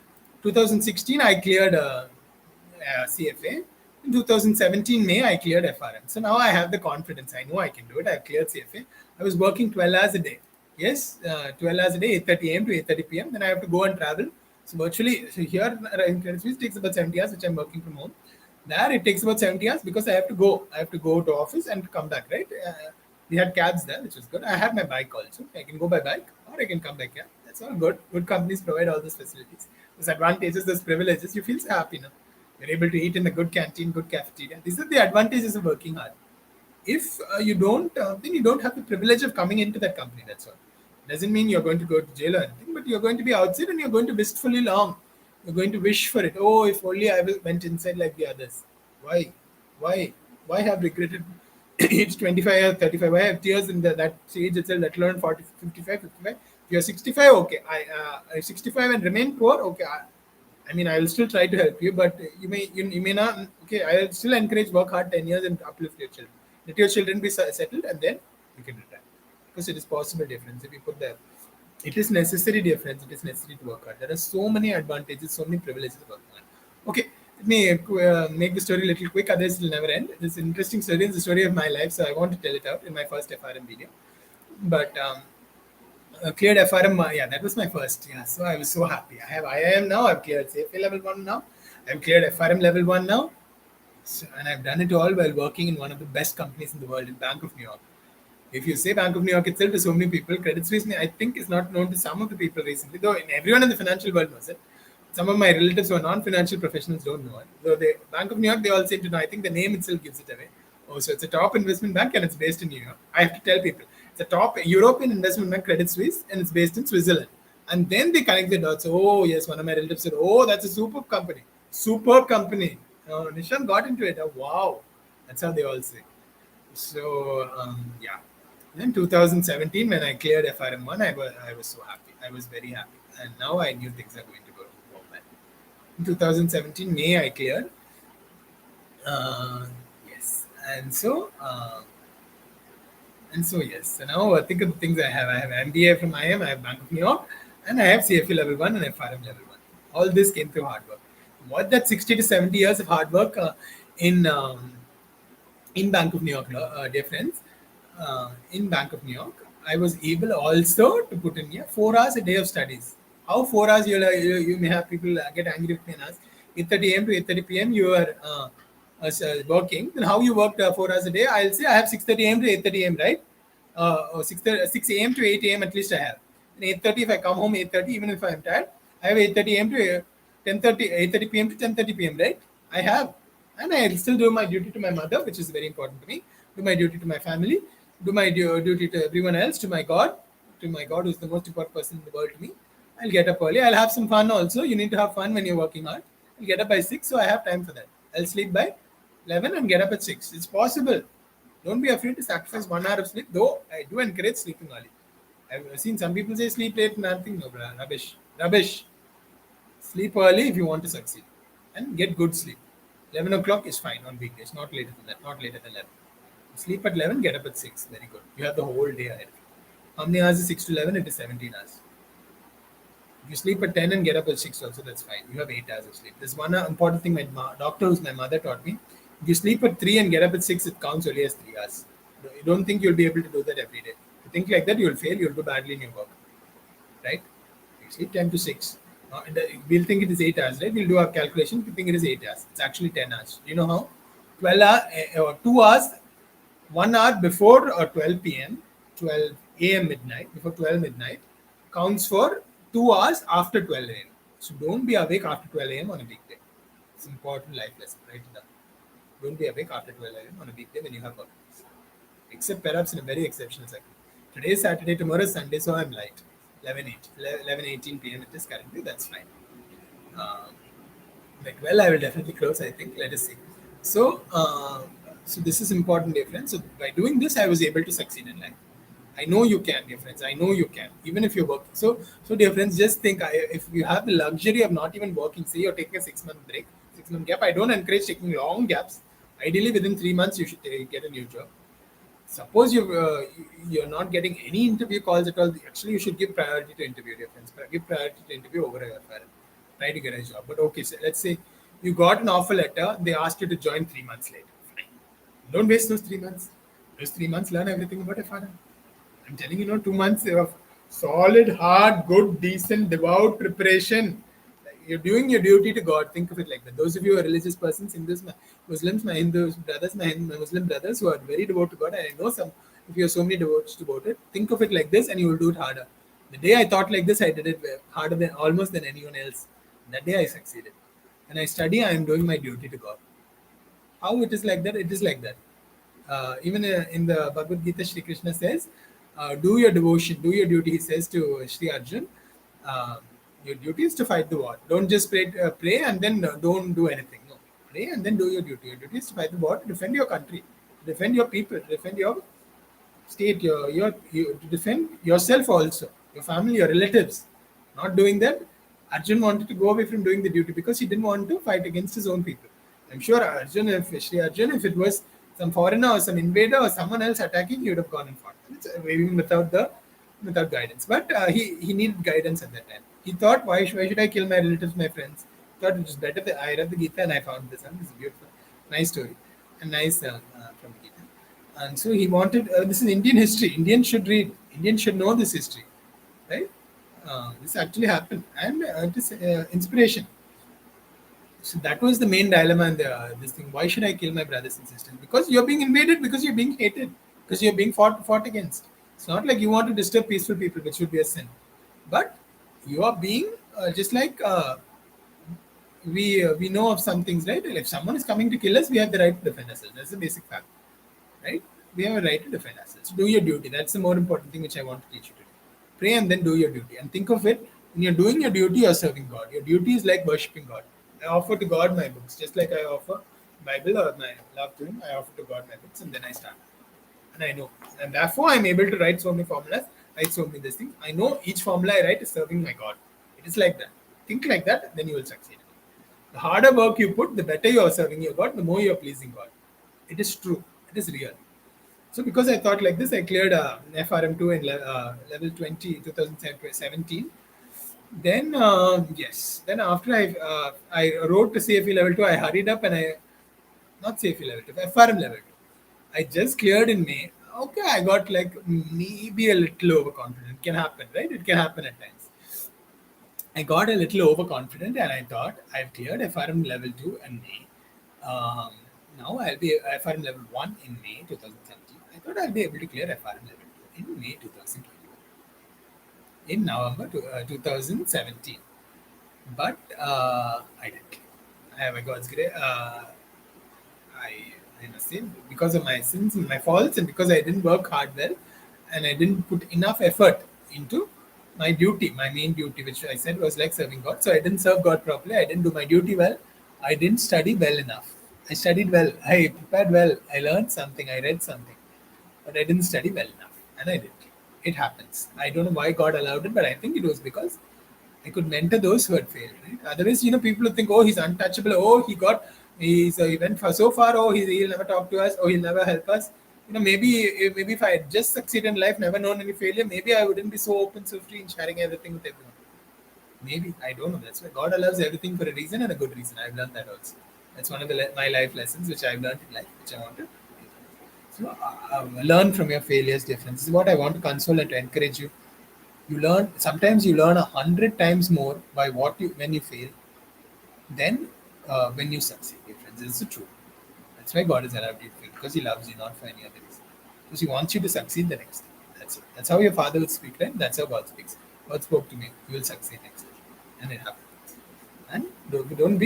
2016, I cleared CFA. In 2017 May, I cleared FRM. So now I have the confidence. I know I can do it. I've cleared CFA. I was working 12 hours a day. Yes, 12 hours a day, 8:30 a.m. to 8:30 p.m. Then I have to go and travel. So virtually, so here in Credit Suisse, it takes about 70 hours, which I'm working from home. There, it takes about 70 hours because I have to go. I have to go to office and come back, right? We had cabs there, which was good. I have my bike also. I can go by bike or I can come by cab. That's all good. Good companies provide all those facilities. Those advantages, those privileges. You feel so happy now. You're able to eat in a good canteen, good cafeteria. These are the advantages of working hard. If you don't, then you don't have the privilege of coming into that company. That's all. Doesn't mean you're going to go to jail or anything, but you're going to be outside and you're going to wistfully long. You're going to wish for it. Oh, if only I went inside like the others. Why? Why? Why have regretted age 25 or 35? Why have tears in that age itself, let alone 40, 55, 55? If you're 65, okay. I'm 65 and remain poor, okay. I mean, I will still try to help you, but you may not. Okay, I will still encourage work hard 10 years and uplift your children. Let your children be settled, and then you can retire. Because it is possible difference. If you put there, it is necessary difference. It is necessary to work hard. There are so many advantages, so many privileges of working hard. Okay, let me make the story a little quick. Otherwise, it will never end. It's an interesting story. It's the story of my life, so I want to tell it out in my first FRM video. But cleared FRM. Yeah, that was my first. Yeah, so I was so happy. I have IIM now. I've cleared CFA level 1 now. I've cleared FRM level 1 now. So, and I've done it all while working in one of the best companies in the world, in Bank of New York. If you say Bank of New York itself to so many people, Credit Suisse, I think, is not known to some of the people recently, though everyone in the financial world knows it. Some of my relatives who are non-financial professionals don't know it. Though the Bank of New York, they all seem to know. I think the name itself gives it away. Oh, so it's a top investment bank and it's based in New York. I have to tell people, it's a top European investment bank, Credit Suisse, and it's based in Switzerland. And then they connect the dots. Oh, yes, one of my relatives said, oh, that's a superb company. Superb company. Nishan got into it. Oh, wow. That's how they all say. So, yeah. In 2017, when I cleared FRM1, I was so happy. I was very happy. And now I knew things are going to go well. In 2017, May, I cleared. Yes. Yes. So now think of the things I have. I have MBA from IIM, I have Bank of New York, and I have CFA level 1 and FRM level 1. All this came through hard work. What that 60 to 70 years of hard work in Bank of New York, dear friends, in Bank of New York, I was able also to put in here 4 hours a day of studies. How 4 hours? You may have people get angry with me and ask, 8:30 a.m. to 8:30 p.m. you are working. Then how you worked 4 hours a day? I'll say I have 6:30 a.m. to 8:30 a.m. Right? Or 6 a.m. to 8 a.m. at least I have. And 8:30 if I come home 8:30, even if I'm tired, I have 8:30 a.m. to 8:30 p.m. to 10:30 p.m. Right? I have, and I still do my duty to my mother, which is very important to me. Do my duty to my family. Do my duty to everyone else, to my God, who's the most important person in the world to me. I'll get up early. I'll have some fun also. You need to have fun when you're working hard. I'll get up by 6, so I have time for that. I'll sleep by 11 and get up at 6. It's possible. Don't be afraid to sacrifice 1 hour of sleep, though I do encourage sleeping early. I've seen some people say sleep late, nothing. No, rubbish. Rubbish. Sleep early if you want to succeed. And get good sleep. 11 o'clock is fine on weekdays, not later than that, not later than 11. Sleep at 11, get up at 6. Very good. You have the whole day ahead. How many hours is 6 to 11? It is 17 hours. If you sleep at 10 and get up at 6 also, that's fine. You have 8 hours of sleep. There's one important thing my doctor, who's my mother, taught me. If you sleep at 3 and get up at 6, it counts only as 3 hours. You don't think you'll be able to do that every day. If you think like that, you'll fail. You'll do badly in your work. Right? You sleep 10 to 6. We'll think it is 8 hours, right? We'll do our calculation. We think it is 8 hours. It's actually 10 hours. You know how? 12 hours, or 2 hours, 1 hour before 12 p.m., 12 a.m. midnight, before 12 midnight, counts for 2 hours after 12 a.m. So don't be awake after 12 a.m. on a weekday. It's an important life lesson, write it down. Don't be awake after 12 a.m. on a weekday when you have work. Except perhaps in a very exceptional cycle. Today is Saturday, tomorrow is Sunday, so I'm light. 11:18 p.m. it is currently, that's fine. Uh, like, well, I will definitely close, I think. Let us see. So this is important, dear friends. So by doing this, I was able to succeed in life. I know you can, dear friends. I know you can, even if you're working. So dear friends, just think, if you have the luxury of not even working, say you're taking a 6-month break, 6-month gap. I don't encourage taking long gaps. Ideally, within 3 months, you should get a new job. Suppose you're not getting any interview calls at all. Actually, you should give priority to interview, dear friends. Give priority to interview over a FRM. Try to get a job. But okay, so let's say you got an offer letter. They asked you to join 3 months later. Fine. Don't waste those 3 months. Those 3 months, learn everything about FRM. I'm telling you, 2 months of solid, hard, good, decent, devout preparation. You're doing your duty to God. Think of it like that. Those of you who are religious persons, Hindus, Muslims, my Hindu brothers, my Muslim brothers who are very devoted to God, and I know some, if you have so many devoted, think of it like this and you will do it harder. The day I thought like this, I did it harder than almost than anyone else. That day I succeeded. When I study, I am doing my duty to God. How it is like that? It is like that. Even in the Bhagavad Gita, Shri Krishna says, do your devotion, do your duty, he says to Shri Arjun. Uh, your duty is to fight the war. Don't just pray and then don't do anything. No, pray and then do your duty. Your duty is to fight the war, to defend your country, defend your people, defend your state, you to defend yourself also, your family, your relatives. Not doing that, Arjun wanted to go away from doing the duty because he didn't want to fight against his own people. I'm sure Arjun, if it was some foreigner or some invader or someone else attacking, he would have gone and fought. Even without guidance. But he needed guidance at that time. He thought, why should I kill my relatives, my friends? He thought it was better that I read the Gita and I found this. And this is beautiful, nice story, and nice from the Gita. And so he wanted. This is Indian history. Indians should read. Indians should know this history, right? This actually happened, and it is inspiration. So that was the main dilemma in this thing. Why should I kill my brothers and sisters? Because you're being invaded, because you're being hated, because you're being fought against. It's not like you want to disturb peaceful people, which would be a sin. But you are being just like we know of some things, right? If someone is coming to kill us, we have the right to defend ourselves. That's the basic fact, right? We have a right to defend ourselves. Do your duty. That's the more important thing which I want to teach you today. Pray and then do your duty. And think of it, when you're doing your duty, you're serving God. Your duty is like worshipping God. I offer to God my books, just like I offer Bible or my love to Him. I offer to God my books, and then I start. And I know, and therefore I'm able to write so many formulas, write so many these things. I know each formula I write is serving my God. It is like that. Think like that, then you will succeed. The harder work you put, the better you are serving your God, the more you are pleasing God. It is true. It is real. So because I thought like this, I cleared FRM2 in level 20, 2017. Then then after I wrote to CFA level 2, I hurried up and not CFA level 2, FRM level 2. I just cleared in May. Okay, I got like maybe a little overconfident. It can happen, right? It can happen at times. I got a little overconfident and I thought I've cleared FRM level 2 in May. Now I'll be FRM level 1 in May 2017. I thought I'll be able to clear FRM level 2 in May 2021. In November 2017. But I didn't. I have a God's grace. I must say, because of my sins and my faults, and because I didn't work hard well, and I didn't put enough effort into my duty, my main duty, which I said was like serving God. So I didn't serve God properly. I didn't do my duty well. I didn't study well enough. I studied well. I prepared well. I learned something. I read something, but I didn't study well enough, and I did. It happens. I don't know why God allowed it, but I think it was because I could mentor those who had failed. Right? Otherwise, people would think, oh, he's untouchable. Oh, he went for so far. Oh, he'll never talk to us. Oh, he'll never help us. Maybe if I had just succeeded in life, never known any failure, maybe I wouldn't be so open, so free in sharing everything with everyone. Maybe, I don't know. That's why God allows everything for a reason and a good reason. I've learned that also. That's one of my life lessons which I've learned in life, which I want to. So learn from your failures, difference. This is what I want to console and to encourage you. Sometimes you learn 100 times more by when you fail than when you succeed, dear friends. This is the truth. That's why God has allowed you to fail, because He loves you, not for any other reason. Because He wants you to succeed the next time. That's it. That's how your father will speak, right? That's how God speaks. God spoke to me. You will succeed next year, and it happens. And don't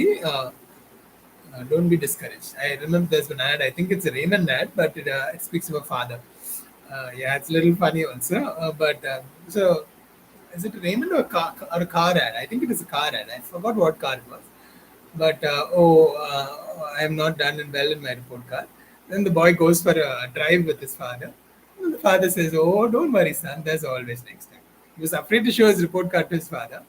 be discouraged. I remember there's an ad. I think it's a Raymond ad, but it speaks of a father. Yeah, it's a little funny also. But so, is it Raymond or a car ad? I think it is a car ad. I forgot what car it was. But I am not done well in my report card. Then the boy goes for a drive with his father. And the father says, "Oh, don't worry, son. There's always next time." He was afraid to show his report card to his father.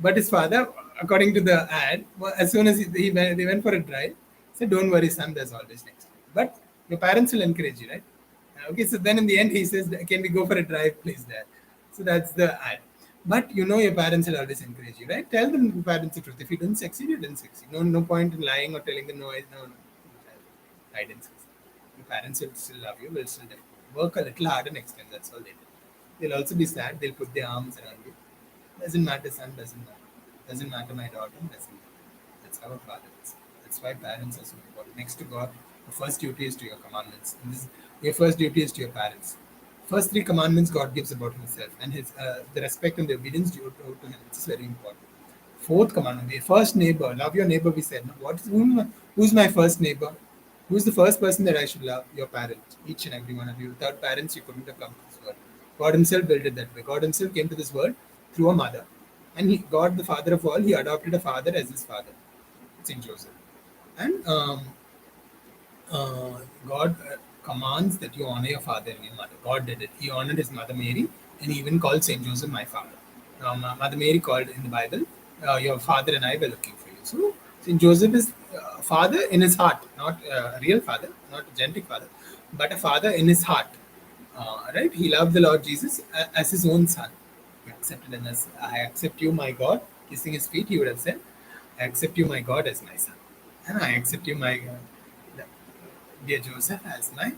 But his father, according to the ad, as soon as they went for a drive, said, "Don't worry, son. There's always next time." But your parents will encourage you, right? Okay, so then in the end, he says, "Can we go for a drive, please, Dad?" So that's the ad. But you know your parents will always encourage you, right? Tell them your parents the truth. If you didn't succeed, you didn't succeed. No point in lying or telling them, no. I didn't succeed. Your parents will still love you, will still work a little harder next time. That's all they do. They'll also be sad. They'll put their arms around you. Doesn't matter, son, doesn't matter. Doesn't matter, my daughter, doesn't matter. That's how a father is. That's why parents are so important. Next to God, the first duty is to your commandments. And your first duty is to your parents. First three commandments God gives about Himself, and the respect and the obedience due to Him. This is very important. Fourth commandment, the first neighbor, love your neighbor. We said, no, who's my first neighbor? Who's the first person that I should love? Your parents, each and every one of you. Without parents, you couldn't have come to this world. God Himself built it that way. God Himself came to this world through a mother, and God, the Father of all, He adopted a father as His father, Saint Joseph, and God commands that you honor your father and your mother. God did it. He honored His mother Mary, and He even called Saint Joseph my father. Mother Mary called in the Bible, "Your father and I were looking for you." So Saint Joseph is father in his heart, not a real father, not a genetic father, but a father in his heart. Right? He loved the Lord Jesus as his own son. He accepted him as, "I accept you, my God." Kissing his feet, he would have said, "I accept you, my God, as my son, and I accept you, my dear Joseph, as my."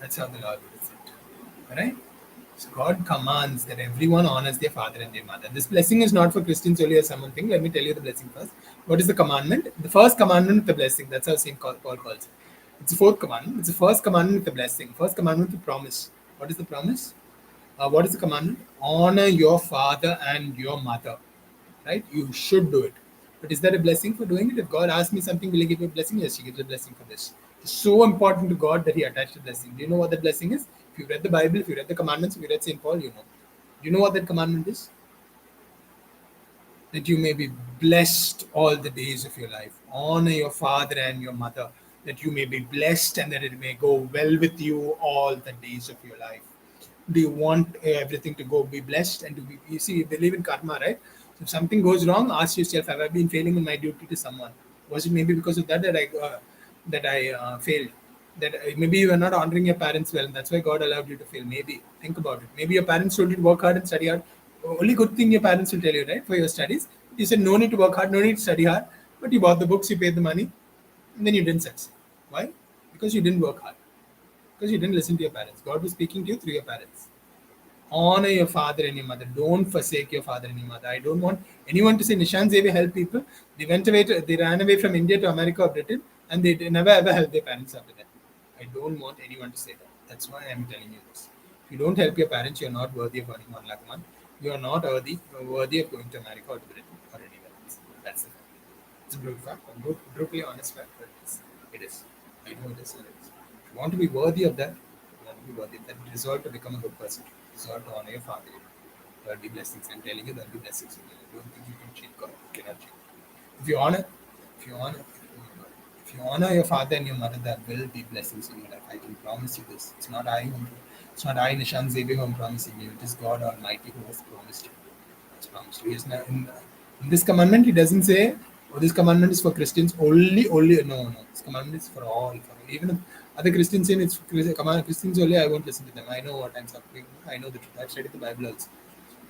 That's how the Lord would have said. Right? So God commands that everyone honors their father and their mother. This blessing is not for Christians only, as someone think. Let me tell you the blessing first. What is the commandment? The first commandment with the blessing. That's how Saint Paul calls it. It's the fourth commandment. It's the first commandment with the blessing. First commandment with the promise. What is the promise? What is the commandment? Honor your father and your mother. Right? You should do it. But is there a blessing for doing it? If God asks me something, will He give me a blessing? Yes, He gives a blessing for this. It's so important to God that He attached a blessing. Do you know what that blessing is? If you read the Bible, if you read the commandments, if you read St. Paul, you know. Do you know what that commandment is? That you may be blessed all the days of your life. Honor your father and your mother, that you may be blessed and that it may go well with you all the days of your life. Do you want everything to go be blessed and to be? You see, you believe in karma, right? So if something goes wrong, ask yourself: have I been failing in my duty to someone? Was it maybe because of that I failed? That maybe you are not honoring your parents well, and that's why God allowed you to fail. Maybe think about it. Maybe your parents told you to work hard and study hard. Only good thing your parents will tell you, right, for your studies. You said no need to work hard, no need to study hard, but you bought the books, you paid the money, and then you didn't succeed. Why? Because you didn't work hard. Because you didn't listen to your parents. God was speaking to you through your parents. Honor your father and your mother. Don't forsake your father and your mother. I don't want anyone to say Nishan Zevi helped people. They ran away from India to America or Britain, and they never ever helped their parents after that. I don't want anyone to say that. That's why I'm telling you this. If you don't help your parents, you're not worthy of earning 1 lakh a month. You're not worthy of going to America or to Britain or anywhere else. That's the fact. It's a brutal fact, a brutally honest fact, but it is. I know it is. If you want to be worthy of that, you want to be worthy of that, resolve to become a good person. Resolve to honor your family. There'll be blessings. I'm telling you, there'll be blessings in you. Don't think you can cheat God. You cannot cheat. If you honor, if you honor, if you honor your father and your mother, there will be blessings in your life. I can promise you this. It's not I, Nishan Zevi, who am promising you. It is God Almighty who has promised you. Has promised you. In this commandment, He doesn't say, "Oh, this commandment is for Christians only." No. This commandment is for all. Even if other Christians say it's Christians only, I won't listen to them. I know what I'm suffering. I know the truth. I've studied the Bible also.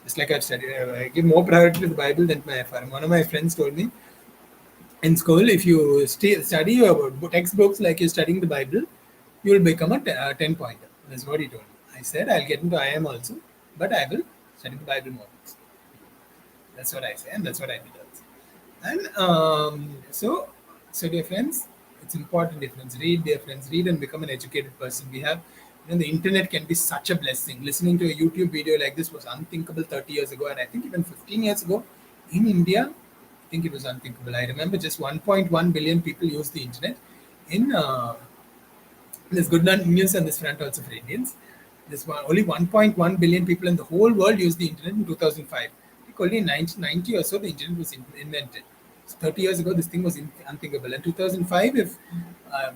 Just like I've studied, I give more priority to the Bible than my FRM. One of my friends told me, in school, if you study your textbooks like you're studying the Bible, you will become a 10 pointer. That's what he told me. I said, I'll get into IIM also, but I will study the Bible more. That's what I say, and that's what I did also. And so dear friends, it's important, dear friends. Read, dear friends. Read and become an educated person. We have The internet can be such a blessing. Listening to a YouTube video like this was unthinkable 30 years ago, and I think even 15 years ago in India, I think it was unthinkable. I remember just 1.1 billion people use the internet. In There's good news on this front also for Indians. Only 1.1 billion people in the whole world used the internet in 2005. I think only in 1990 or so the internet was invented. So 30 years ago, this thing was unthinkable. In 2005, if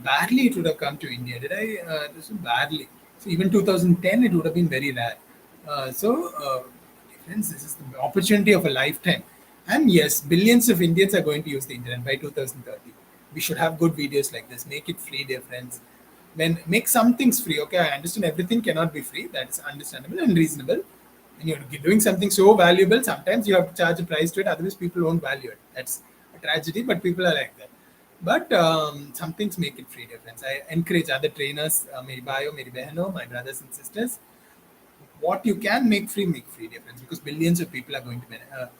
barely it would have come to India. Did I? This was barely. So even 2010, it would have been very rare. Friends, this is the opportunity of a lifetime. And yes, billions of Indians are going to use the internet by 2030. We should have good videos like this. Make it free, dear friends. When make some things free, okay, I understand everything cannot be free. That is understandable and reasonable. When you're doing something so valuable, sometimes you have to charge a price to it. Otherwise, people won't value it. That's a tragedy, but people are like that. But some things make it free, dear friends. I encourage other trainers, meri bhaiyo, meri behno, my brothers and sisters. What you can make free, dear friends, because billions of people are going to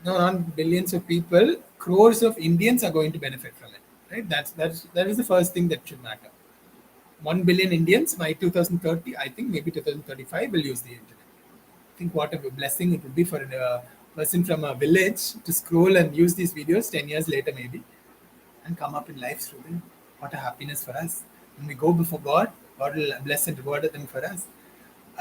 no, not billions of people, crores of Indians are going to benefit from it. Right? That is the first thing that should matter. 1 billion Indians by 2030, I think maybe 2035 will use the internet. Think what a blessing it would be for a person from a village to scroll and use these videos 10 years later, maybe, and come up in life through them. What a happiness for us. When we go before God, God will bless and reward them for us.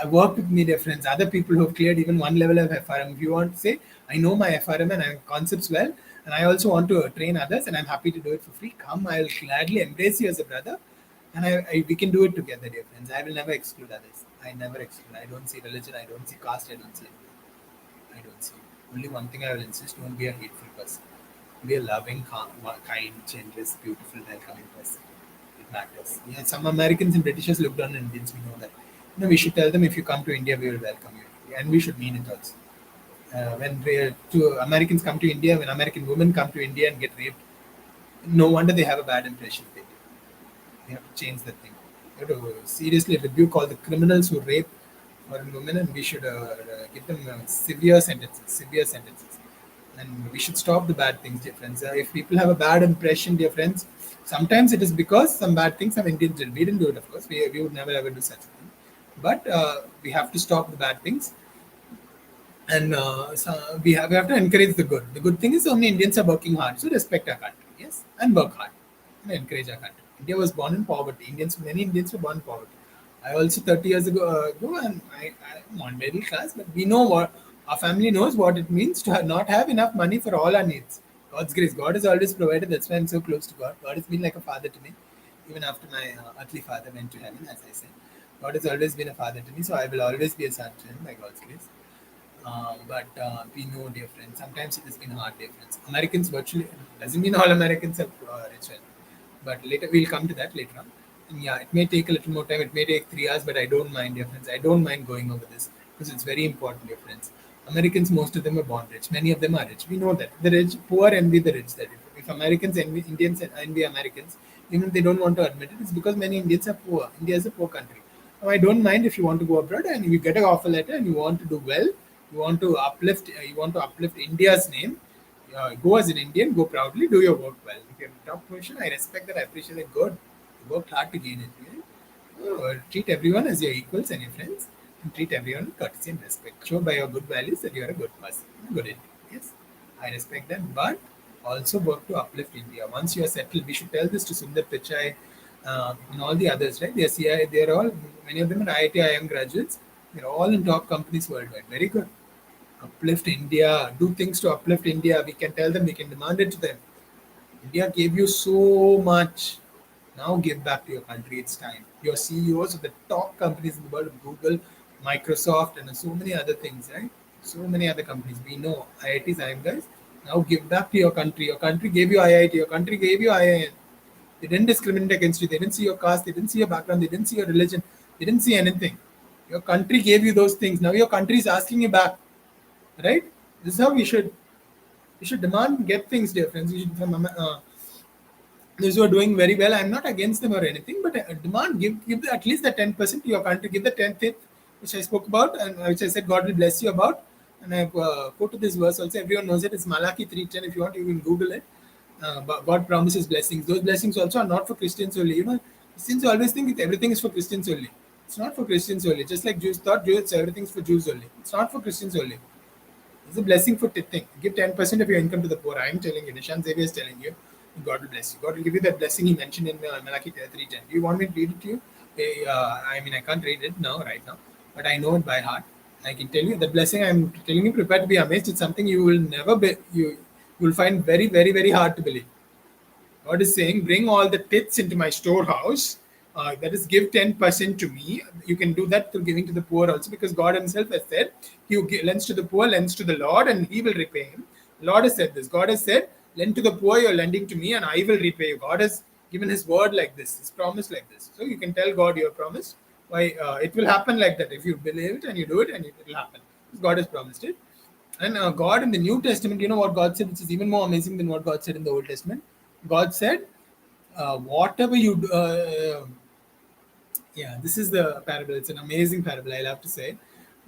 I work with me, dear friends, other people who have cleared even one level of FRM. If you want to say, I know my FRM and I have concepts well, and I also want to train others, and I'm happy to do it for free. Come, I will gladly embrace you as a brother, and we can do it together, dear friends. I will never exclude others. I never exclude. I don't see religion. I don't see caste. I don't see anything. I don't see. Only one thing I will insist: don't be a hateful person. Be a loving, kind, generous, beautiful, welcoming person. It matters. Yeah, some Americans and Britishers look down on Indians. We know that. We should tell them if you come to India, we will welcome you, and we should mean it also. When two Americans come to India, when American women come to India and get raped, no wonder they have a bad impression of India. We have to change that thing. We have to seriously rebuke all the criminals who rape foreign women, and we should give them severe sentences. And we should stop the bad things, dear friends. If people have a bad impression, dear friends, sometimes it is because some bad things some Indians did. We didn't do it, of course. We would never ever do such a thing. But we have to stop the bad things, and so we have to encourage the good. The good thing is only Indians are working hard, so respect our country, yes, and work hard and encourage our country. India was born in poverty. Many Indians were born in poverty. I also 30 years ago, and I'm on middle class, but we know what our family knows what it means to not have enough money for all our needs. God's grace, God has always provided. That's why I'm so close to God. God has been like a father to me, even after my earthly father went to heaven, as I said. God has always been a father to me, so I will always be a son to him by God's grace. But we know, dear friends, sometimes it has been hard, dear friends. Americans virtually doesn't mean all Americans are rich, but later we'll come to that later on. And yeah, it may take a little more time. It may take 3 hours, but I don't mind, dear friends. I don't mind going over this because it's very important, dear friends. Americans, most of them are born rich. Many of them are rich. We know that the rich, poor envy the rich. That if Americans envy Indians and envy Americans, even if they don't want to admit it, it's because many Indians are poor. India is a poor country. Now, I don't mind if you want to go abroad and you get an offer letter and you want to do well. You want to uplift. You want to uplift India's name. Go as an Indian. Go proudly. Do your work well. If you have a top position, I respect that. I appreciate it. Good. You worked hard to gain it. Treat everyone as your equals and your friends, and treat everyone with courtesy and respect. Show by your good values that you are a good person, good Indian. Yes, I respect that, but also work to uplift India. Once you are settled, we should tell this to Sundar Pichai and all the others, right? They are CI, they are all, many of them are IIT, IIM graduates. They're all in top companies worldwide. Very good. Uplift India. Do things to uplift India. We can tell them. We can demand it to them. India gave you so much. Now give back to your country. It's time. Your CEOs of the top companies in the world, Google, Microsoft, and so many other things, right? So many other companies. We know IITs, IIM guys. Now give back to your country. Your country gave you IIT. Your country gave you IIM. They didn't discriminate against you. They didn't see your caste. They didn't see your background. They didn't see your religion. They didn't see anything. Your country gave you those things. Now your country is asking you back, right? This is how we should demand and get things, dear friends. We should from those who are doing very well. I'm not against them or anything, but demand give at least the 10% to your country. Give the 10th, which I spoke about and which I said God will bless you about. And I quoted this verse also. Everyone knows it. It's Malachi 3:10. If you want, you can Google it. But God promises blessings. Those blessings also are not for Christians only. Christians always think that everything is for Christians only. It's not for Christians only. Just like Jews thought Jews, everything's for Jews only. It's not for Christians only. It's a blessing for tithing. Give 10% of your income to the poor. I'm telling you, Nishan Xavier is telling you. God will bless you. God will give you that blessing he mentioned in Malachi 3:10. Do you want me to read it to you? I mean, I can't read it now, right now, but I know it by heart. I can tell you the blessing I'm telling you, prepare to be amazed. It's something you will never be, you will find very, very, very hard to believe. God is saying, bring all the tithes into my storehouse. That is, give 10% to me. You can do that through giving to the poor also, because God Himself has said, He who lends to the poor lends to the Lord, and He will repay him. The Lord has said this. God has said, lend to the poor, you're lending to me, and I will repay you. God has given His word like this, His promise like this. So you can tell God your promise. Why it will happen like that if you believe it and you do it, and it will happen. God has promised it. And God in the New Testament, you know what God said, which is even more amazing than what God said in the Old Testament. God said, whatever you do, yeah, this is the parable. It's an amazing parable, I'll have to say.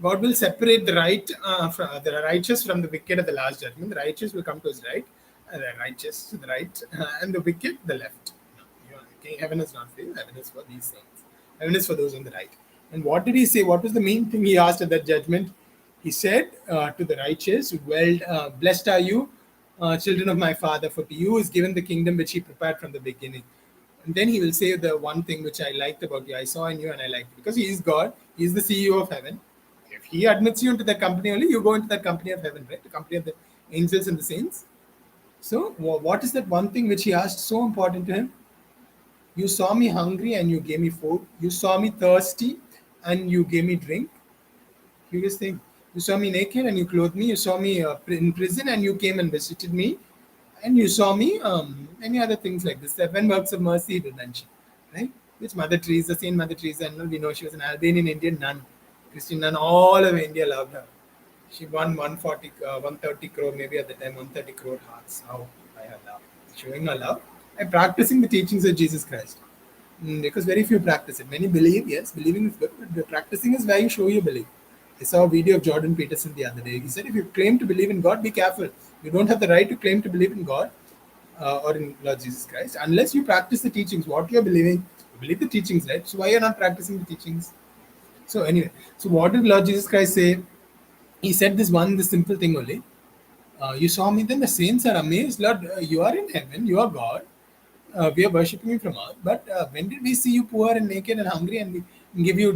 God will separate the the righteous from the wicked at the last judgment. The righteous will come to His right, and the righteous to the right, and the wicked the left. Okay, heaven is not for you. Heaven is for these saints. Heaven is for those on the right. And what did He say? What was the main thing He asked at that judgment? He said to the righteous, "Well, blessed are you, children of my Father, for to you is given the kingdom which He prepared from the beginning." And then He will say the one thing which I liked about you. I saw in you and I liked it. Because He is God. He is the CEO of heaven. If He admits you into that company only, you go into that company of heaven, right? The company of the angels and the saints. So, what is that one thing which He asked so important to Him? You saw me hungry and you gave me food. You saw me thirsty and you gave me drink. Curious thing. You saw me naked and you clothed me. You saw me in prison and you came and visited me. And you saw me many other things like this. 7 works of mercy he will mention, right? Which Mother Teresa, Saint Mother Teresa, and we know she was an Albanian Indian nun, Christian nun. All of India loved her. She won 130 crore, maybe at the time, 130 crore hearts. How by her love, showing her love and practicing the teachings of Jesus Christ. Because very few practice it. Many believe, yes, believing is good, but the practicing is where you show you believe. I saw a video of Jordan Peterson the other day. He said, if you claim to believe in God, be careful. You don't have the right to claim to believe in God or in Lord Jesus Christ unless you practice the teachings. What you're believing, you believe the teachings, right? So why you're not practicing the teachings? So anyway, so what did Lord Jesus Christ say? He said this simple thing only. You saw me, then the saints are amazed. Lord, you are in heaven, you are God. We are worshipping you from earth. But when did we see you poor and naked and hungry and we give you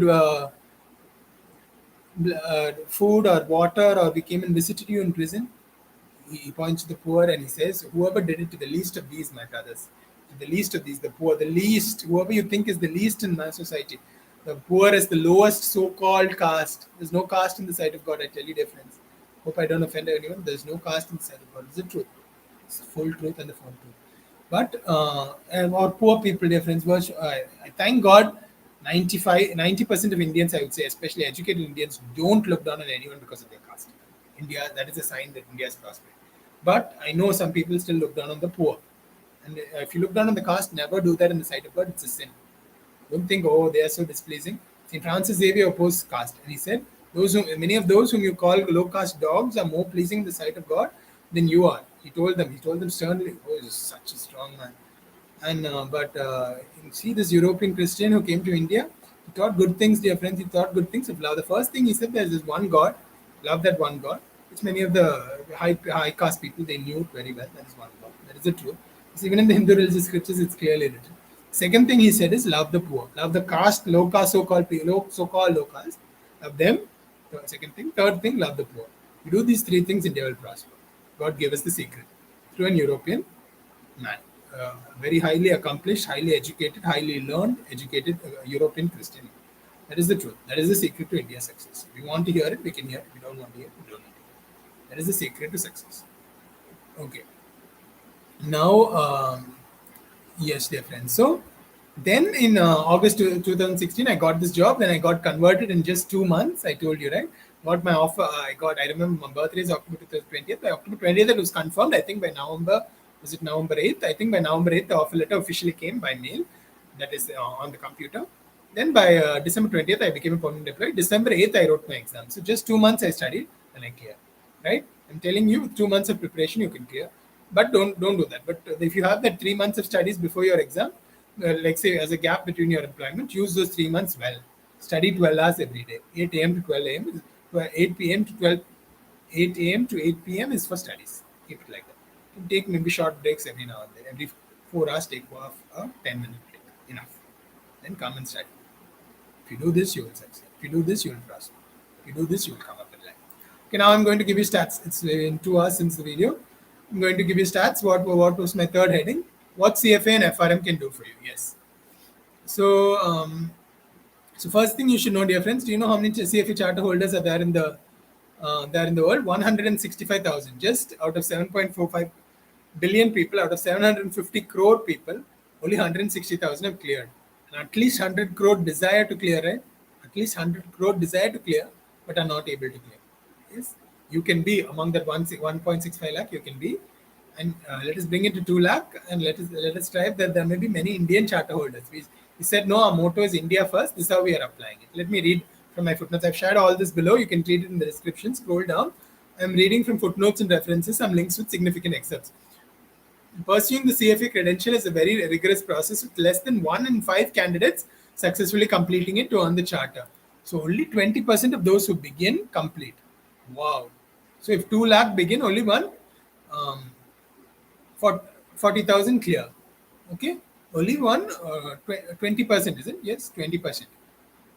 food or water, or we came and visited you in prison? He points to the poor and he says, whoever did it to the least of these, my brothers, to the least of these, the poor, the least, whoever you think is the least in my society, the poor is the lowest so-called caste. There's no caste in the sight of God, I tell you, dear friends. Hope I don't offend anyone. There's no caste in the sight of God. It's the truth. It's the full truth and the full truth. But our poor people, dear friends, I thank God 90% of Indians, I would say, especially educated Indians, don't look down on anyone because of their caste. India, that is a sign that India is prospering. But I know some people still look down on the poor. And if you look down on the caste, never do that in the sight of God. It's a sin. Don't think, oh, they are so displeasing. St. Francis Xavier opposed caste. And he said, many of those whom you call low caste dogs are more pleasing in the sight of God than you are. He told them sternly. Oh, he's such a strong man. And see this European Christian who came to India, he taught good things, dear friends. He taught good things of love. The first thing he said, there's this one God, love that one God, which many of the high caste people, they knew it very well. That is one God. That is the truth. Because even in the Hindu religious scriptures, it's clearly written. Second thing he said is love the poor, love the caste, low caste, so-called low caste, love them. Second thing, third thing, love the poor. You do these three things, India will prosper. God gave us the secret through an European man, very highly accomplished, highly educated, highly learned, educated European Christian. That is the truth. That is the secret to India's success. If we want to hear it, we can hear it. If we don't want to hear it, we don't need to hear it. That is the secret to success. Okay. Now, yes, dear friends. So, then in August 2016, I got this job. Then I got converted in just 2 months. I told you, right? Got my offer. I remember my birthday is October 20th. By October 20th, it was confirmed. I think by November, was it November 8th? I think by November 8th, the offer letter officially came by mail. That is on the computer. Then by December 20th, I became a permanent employee. December 8th, I wrote my exam. So just 2 months I studied and I cleared. Right? I'm telling you, 2 months of preparation, you can clear. But don't do that. But if you have that 3 months of studies before your exam, like say as a gap between your employment, use those 3 months well. Study 12 hours every day. 8 a.m. to 12 a.m. is 8 p.m. to 12, 8 a.m. to 8 p.m. is for studies. Keep it like that. You take maybe short breaks every now and then. Every 4 hours, take off a 10-minute break. Enough. Then come and study. If you do this, you will succeed. If you do this, you will prosper. If you do this, you will come up in life. Okay, now I'm going to give you stats. It's in 2 hours since the video. I'm going to give you stats. What was my third heading? What CFA and FRM can do for you? Yes. So, so first thing you should know, dear friends, do you know how many CFA charter holders are there in the world? 165,000. Just out of 7.45 billion people, out of 750 crore people, only 160,000 have cleared. And at least 100 crore desire to clear, right? At least 100 crore desire to clear, but are not able to clear. Yes, you can be among that 1.65 lakh. You can be, and let us bring it to 2 lakh, and let us strive that there may be many Indian charter holders. We said no. Our motto is India first. This is how we are applying it. Let me read from my footnotes. I've shared all this below. You can read it in the description. Scroll down. I'm reading from footnotes and references. Some links with significant excerpts. Pursuing the CFA credential is a very rigorous process with less than 1 in 5 candidates successfully completing it to earn the charter. So only 20% of those who begin complete. Wow. So if 2 lakh begin, only one for 40,000 clear. Okay. Only one 20%, is it? Yes, 20%.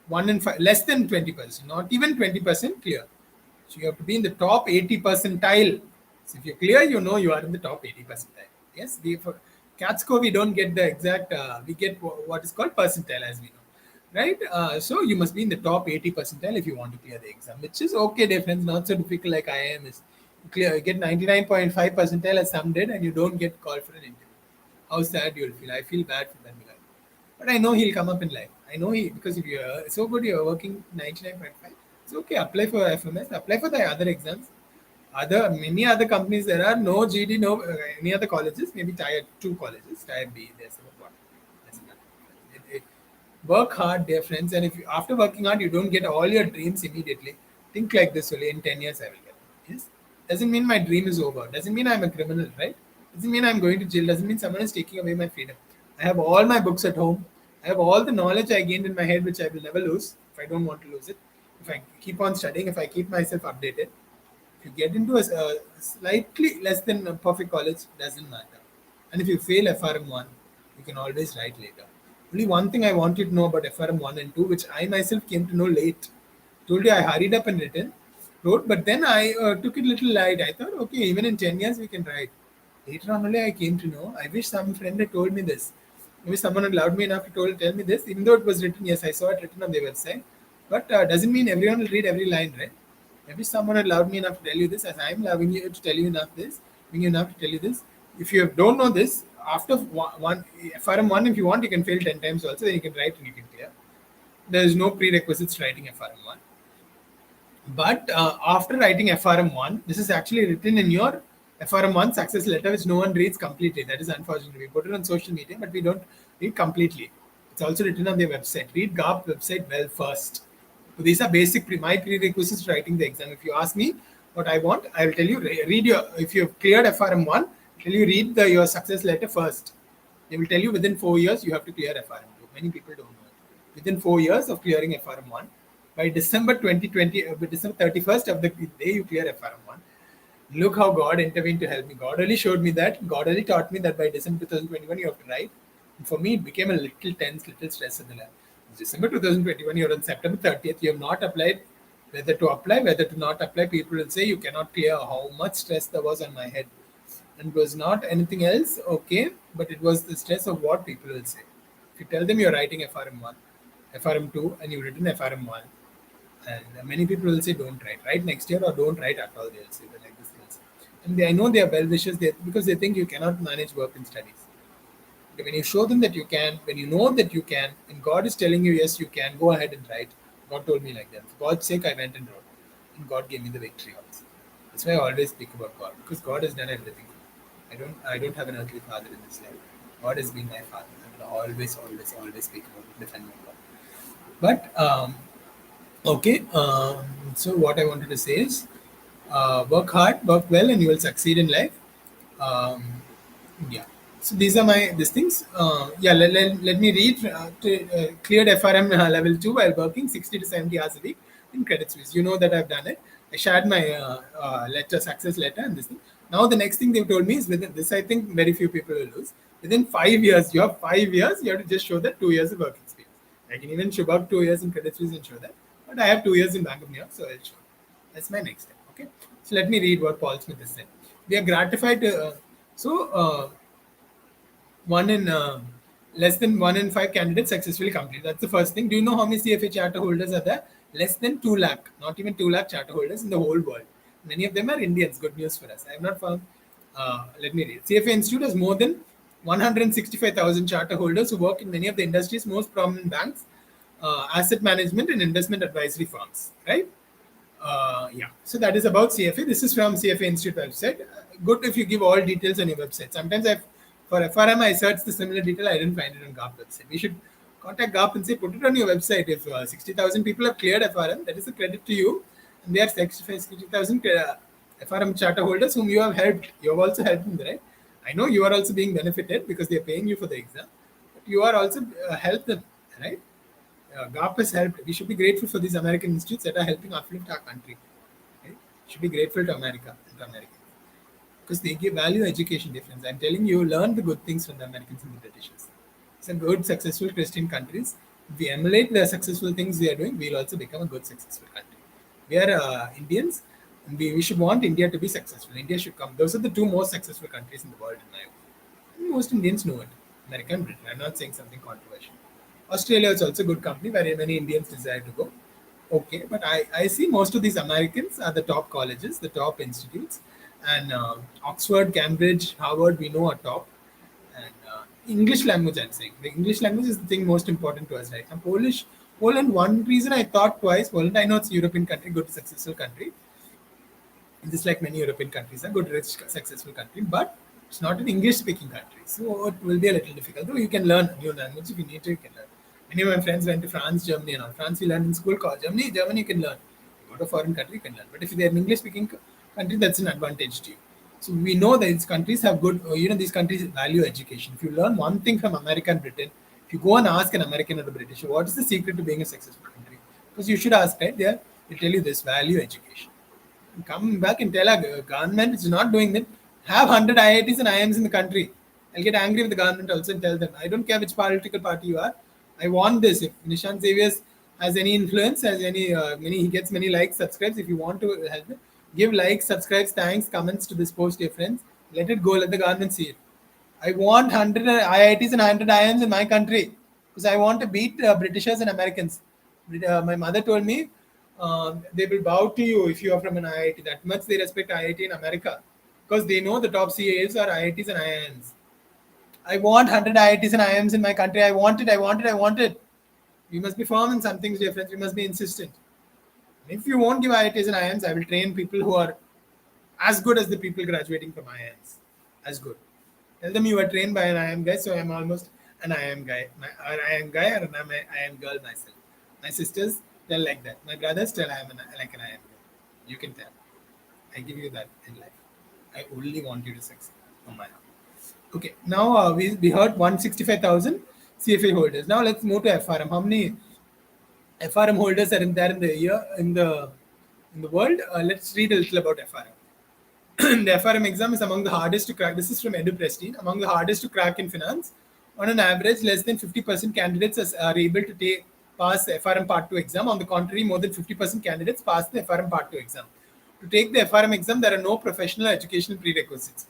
1 in 5, less than 20%, not even 20% clear. So you have to be in the top 80 percentile. So if you're clear, you know you are in the top 80 percentile. Yes, for CAT score, we don't get the exact, we get what is called percentile as we know. Right? So you must be in the top 80 percentile if you want to clear the exam, which is okay, dear friends, not so difficult like IIM is. You get 99.5 percentile as some did, and you don't get called for an interview. How sad you'll feel. I feel bad for that guy. But I know he'll come up in life. I know because if you're so good, you're working 99.5. It's okay. Apply for FMS. Apply for the other exams. Many other companies there are no GD, no any other colleges. Maybe tier 2 colleges, tier B. There's about work hard, dear friends. And if you, after working hard, you don't get all your dreams immediately, think like this only. In 10 years, I will get it. Yes. Doesn't mean my dream is over. Doesn't mean I'm a criminal, right? Doesn't mean I'm going to jail. Doesn't mean someone is taking away my freedom. I have all my books at home. I have all the knowledge I gained in my head, which I will never lose if I don't want to lose it. If I keep on studying, if I keep myself updated, if you get into a slightly less than a perfect college, doesn't matter. And if you fail FRM1, you can always write later. Only one thing I want you to know about FRM1 and 2, which I myself came to know late. Told you I hurried up and wrote, but then I took it little light. I thought, okay, even in 10 years we can write. Later on only I came to know. I wish some friend had told me this. Maybe someone had allowed me enough to tell me this, even though it was written. Yes, I saw it written on their website. But doesn't mean everyone will read every line, right? I wish someone had allowed me enough to tell you this, as I'm allowing you to tell you enough this, giving you enough to tell you this. If you don't know this, after one FRM1, if you want, you can fail 10 times also, then you can write and you can clear. There is no prerequisites writing FRM1. But after writing FRM1, this is actually written in your FRM1 success letter, which no one reads completely. That is unfortunate. We put it on social media, but we don't read completely. It's also written on their website. Read GARP website well first. So these are basic my prerequisites to writing the exam. If you ask me what I want, I will tell you, read your, if you've cleared FRM1, tell you read your success letter first. They will tell you within 4 years you have to clear FRM2. Many people don't know it. Within 4 years of clearing FRM1, by December 2020, by December 31st of the day you clear FRM1, look how God intervened to help me. God only showed me that. God only taught me that by December 2021 you have to write. And for me, it became a little tense, little stress in the lab. December 2021, you're on September 30th, you have not applied. Whether to apply, whether to not apply, people will say you cannot clear. How much stress there was on my head. And it was not anything else, okay, but it was the stress of what people will say. If you tell them you're writing FRM1, FRM2, and you've written FRM1, and many people will say don't write next year, or don't write at all. They'll say like this. And I know they are well wishers because they think you cannot manage work and studies. But when you show them that you can, when you know that you can, and God is telling you yes, you can, go ahead and write. God told me like that. For God's sake, I went and wrote, and God gave me the victory also. That's why I always speak about God, because God has done everything. I don't have an earthly father in this life. God has been my father. I will always speak about it, defend my God. But okay, so what I wanted to say is, work hard, work well, and you will succeed in life. Yeah. So these are my these things. Yeah, let me read. Cleared FRM level 2 while working 60 to 70 hours a week in Credit Suisse. You know that I've done it. I shared my letter, success letter, and this thing. Now the next thing they've told me is within this. I think very few people will lose. Within 5 years, you have 5 years. You have to just show that 2 years of work experience. I can even show up 2 years in Credit Suisse and show that. But I have 2 years in Bank of New York, so I'll show. That's my next step. Okay. So let me read what Paul Smith is saying. We are gratified to. One in less than 1 in 5 candidates successfully complete. That's the first thing. Do you know how many CFA charter holders are there? Less than 2 lakh, not even 2 lakh charter holders in the whole world. Many of them are Indians. Good news for us. I have not found. Let me read. CFA Institute has more than 165,000 charter holders who work in many of the industry's most prominent banks, asset management, and investment advisory firms. Right? Yeah. So that is about CFA. This is from CFA Institute website. Good if you give all details on your website. Sometimes for FRM I searched the similar detail. I didn't find it on GARP website. We should contact GARP and say put it on your website. If 60,000 people have cleared FRM, that is a credit to you. And they are 60,000 FRM charter holders whom you have helped. You have also helped them, right? I know you are also being benefited because they are paying you for the exam. But you are also helped them, right? GARP has helped. We should be grateful for these American institutes that are helping uplift our country. Right? Should be grateful to America and to Americans because they give value education difference. I'm telling you, learn the good things from the Americans and the Britishers. Some good, successful Christian countries. If we emulate the successful things they are doing, we'll also become a good, successful country. We are Indians, and we should want India to be successful. India should come. Those are the two most successful countries in the world, in my opinion. And most Indians know it. America and Britain. I'm not saying something controversial. Australia is also a good company where many Indians desire to go. Okay, but I see most of these Americans are the top colleges, the top institutes, and Oxford, Cambridge, Harvard, we know are top. And English language, I'm saying. The English language is the thing most important to us right now. Poland, one reason I thought twice, Poland, I know it's a European country, good, successful country. Just like many European countries, a good, rich, successful country, but it's not an English-speaking country, so it will be a little difficult. Though you can learn new language if you need to, you can learn. Many of my friends went to France, Germany, and all. France we learned in school. Germany, you can learn. You go to a foreign country, you can learn. But if they're an English-speaking country, that's an advantage to you. So we know that these countries have good, these countries value education. If you learn one thing from America and Britain, if you go and ask an American or a British, what is the secret to being a successful country? Because you should ask, right? They'll tell you this: value education. Come back and tell our government is not doing that. Have 100 IITs and IIMs in the country. I'll get angry with the government also and tell them, I don't care which political party you are. I want this. If Nishant Xavier's has any influence, has he gets many likes, subscribes. If you want to help it, give likes, subscribes, thanks, comments to this post to your friends. Let it go. Let the government see it. I want 100 IITs and 100 IIMs in my country because I want to beat Britishers and Americans. My mother told me they will bow to you if you are from an IIT. That much they respect IIT in America because they know the top CAs are IITs and IIMs. I want 100 IITs and IIMs in my country. I want it. I want it. I want it. We must be firm in some things, dear friends. We must be insistent. If you won't give IITs and IIMs, I will train people who are as good as the people graduating from IIMs. As good. Tell them you were trained by an IIM guy, so I'm almost an IIM guy. An IIM guy or an IIM girl myself. My sisters tell like that. My brothers tell I am like an IIM girl. You can tell. I give you that in life. I only want you to succeed from my heart. Okay, now we heard 165,000 CFA holders. Now let's move to FRM. How many FRM holders are there in the year in the world? Let's read a little about FRM. The FRM exam is among the hardest to crack. This is from Edu Prestige. Among the hardest to crack in finance. On an average, less than 50% candidates are able to pass the FRM Part 2 exam. On the contrary, more than 50% candidates pass the FRM Part 2 exam. To take the FRM exam, there are no professional educational prerequisites.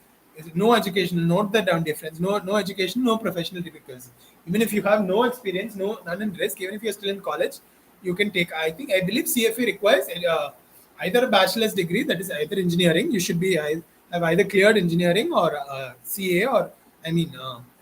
No educational, note that down, difference. No education, no professional prerequisites. Even if you have no experience, none in risk, even if you're still in college, you can take. I believe CFA requires either a bachelor's degree, that is either engineering. You should be have either cleared engineering or CA or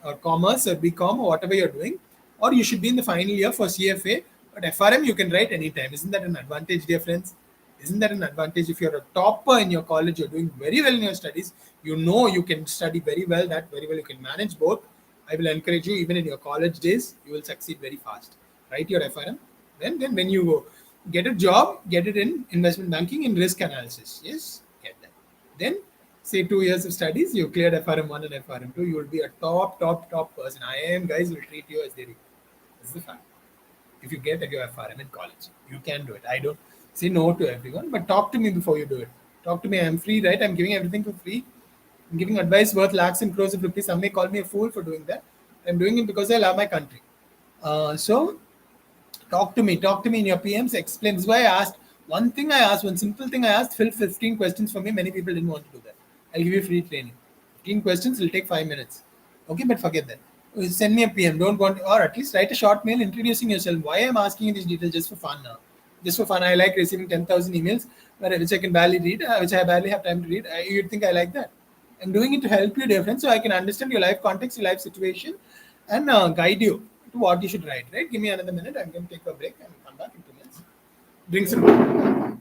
or commerce or BCom or whatever you're doing, or you should be in the final year for CFA. But FRM you can write anytime. Isn't that an advantage, dear friends? Isn't that an advantage? If you're a topper in your college, you're doing very well in your studies, you can study very well, you can manage both. I will encourage you, even in your college days, you will succeed very fast. Write your FRM. Then when you get a job, get it in investment banking and risk analysis. Yes, get that. Then say 2 years of studies, you cleared FRM1 and FRM2, you will be a top person. IIM guys will treat you as they do. This is the fact. If you get your FRM in college, you can do it. I don't say no to everyone, but talk to me before you do it. Talk to me. I'm free, right? I'm giving everything for free. I'm giving advice worth lakhs and crores of rupees. Some may call me a fool for doing that. I'm doing it because I love my country. So talk to me in your PMs, explain. This is why I asked one simple thing I asked, fill 15 questions for me. Many people didn't want to do that. I'll give you free training. 15 questions will take 5 minutes. Okay, but forget that. Send me a PM. Don't want, or at least write a short mail introducing yourself. Why I'm asking you these details just for fun now. Just for fun. I like receiving 10,000 emails, which I can barely read, which I barely have time to read. You'd think I like that. I'm doing it to help you, dear friends, so I can understand your life context, your life situation, and guide you to what you should write. Right? Give me another minute. I'm going to take a break and come back in 2 minutes. Drink some water.